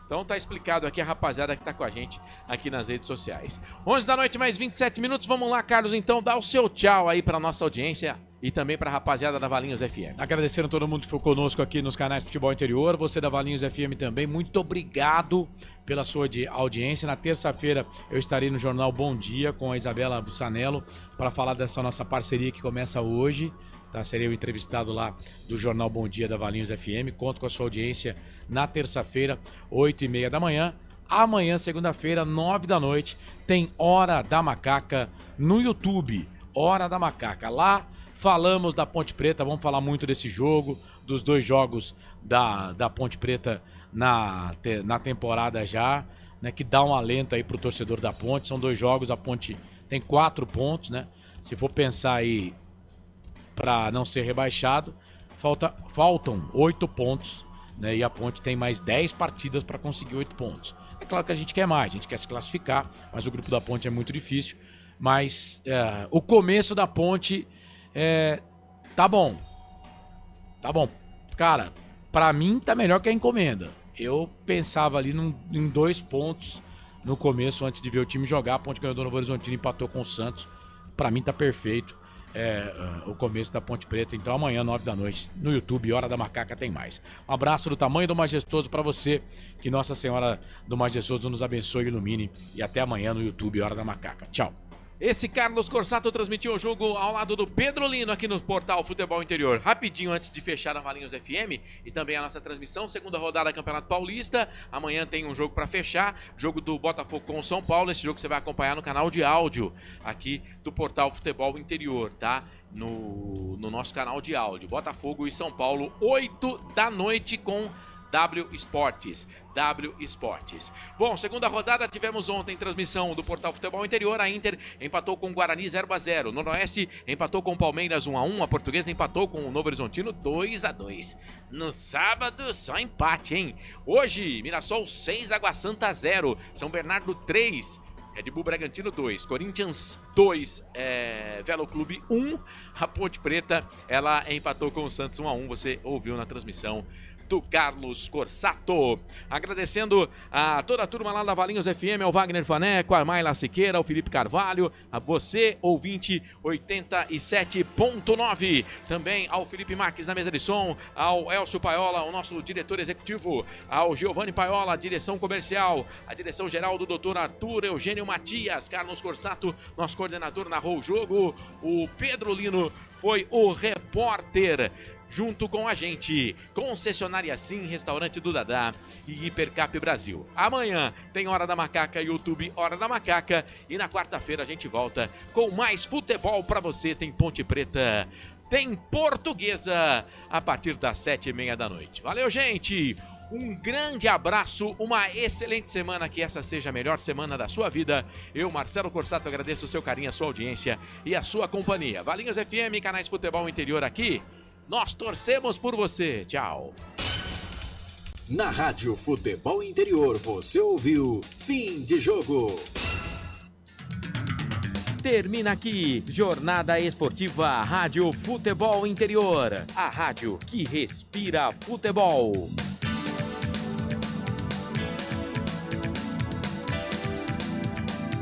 Então tá explicado aqui a rapaziada que tá com a gente aqui nas redes sociais. 11 da noite, mais 27 minutos. Vamos lá, Carlos, então, dá o seu tchau aí pra nossa audiência e também pra rapaziada da Valinhos FM. Agradecendo a todo mundo que foi conosco aqui nos canais de Futebol Interior. Você da Valinhos FM também, muito obrigado pela sua audiência. Na terça-feira eu estarei no Jornal Bom Dia com a Isabela Bussanello para falar dessa nossa parceria que começa hoje. Tá? Serei o entrevistado lá do Jornal Bom Dia da Valinhos FM. Conto com a sua audiência na terça-feira, 8h30 da manhã. Amanhã, segunda-feira, 9 da noite, tem Hora da Macaca no YouTube. Hora da Macaca. Lá falamos da Ponte Preta, vamos falar muito desse jogo, dos 2 jogos da Ponte Preta na temporada já, né, que dá um alento aí pro torcedor da Ponte. São 2 jogos, a Ponte tem 4 pontos, né? Se for pensar aí para não ser rebaixado, faltam 8 pontos, né? E a Ponte tem mais 10 partidas para conseguir 8 pontos. É claro que a gente quer mais, a gente quer se classificar, mas o grupo da Ponte é muito difícil. Mas o começo da Ponte tá bom. Tá bom. Cara, pra mim tá melhor que a encomenda. Eu pensava ali em 2 pontos no começo, antes de ver o time jogar. A Ponte ganhou do Novo Horizontino, empatou com o Santos. Pra mim tá perfeito o começo da Ponte Preta. Então amanhã, 9 da noite, no YouTube, Hora da Macaca, tem mais. Um abraço do tamanho do Majestoso pra você. Que Nossa Senhora do Majestoso nos abençoe e ilumine. E até amanhã no YouTube, Hora da Macaca. Tchau. Esse Carlos Corsato transmitiu o jogo ao lado do Pedro Lino aqui no Portal Futebol Interior. Rapidinho antes de fechar a Valinhos FM e também a nossa transmissão, segunda rodada do Campeonato Paulista. Amanhã tem um jogo para fechar, jogo do Botafogo com o São Paulo. Esse jogo você vai acompanhar no canal de áudio aqui do Portal Futebol Interior, tá? No nosso canal de áudio. Botafogo e São Paulo, 8 da noite com W Esportes. Bom, segunda rodada tivemos ontem transmissão do Portal Futebol Interior. A Inter empatou com o Guarani 0-0. Noroeste empatou com o Palmeiras 1-1. A Portuguesa empatou com o Novo Horizontino 2-2. No sábado, só empate, hein? Hoje, Mirassol 6, Água Santa 0. São Bernardo 3. Red Bull Bragantino 2, Corinthians 2, Velo Clube 1. A Ponte Preta, ela empatou com o Santos 1-1. Você ouviu na transmissão do Carlos Corsato. Agradecendo a toda a turma lá da Valinhos FM, ao Wagner Faneco, a Mayla Siqueira, ao Felipe Carvalho, a você, ouvinte 87.9. Também ao Felipe Marques na mesa de som, ao Elcio Paiola, o nosso diretor executivo, ao Giovanni Paiola, direção comercial, a direção geral do Dr. Arthur Eugênio Matias, Carlos Corsato, nosso coordenador, narrou o jogo, o Pedro Lino foi o repórter. Junto com a gente, Concessionária Sim, Restaurante do Dadá e Hipercap Brasil. Amanhã tem Hora da Macaca, YouTube Hora da Macaca. E na quarta-feira a gente volta com mais futebol pra você. Tem Ponte Preta, tem Portuguesa, a partir das 7h30 da noite. Valeu, gente! Um grande abraço, uma excelente semana, que essa seja a melhor semana da sua vida. Eu, Marcelo Corsato, agradeço o seu carinho, a sua audiência e a sua companhia. Valinhos FM, canais Futebol Interior aqui. Nós torcemos por você. Tchau. Na Rádio Futebol Interior, você ouviu Fim de Jogo. Termina aqui, Jornada Esportiva Rádio Futebol Interior. A rádio que respira futebol.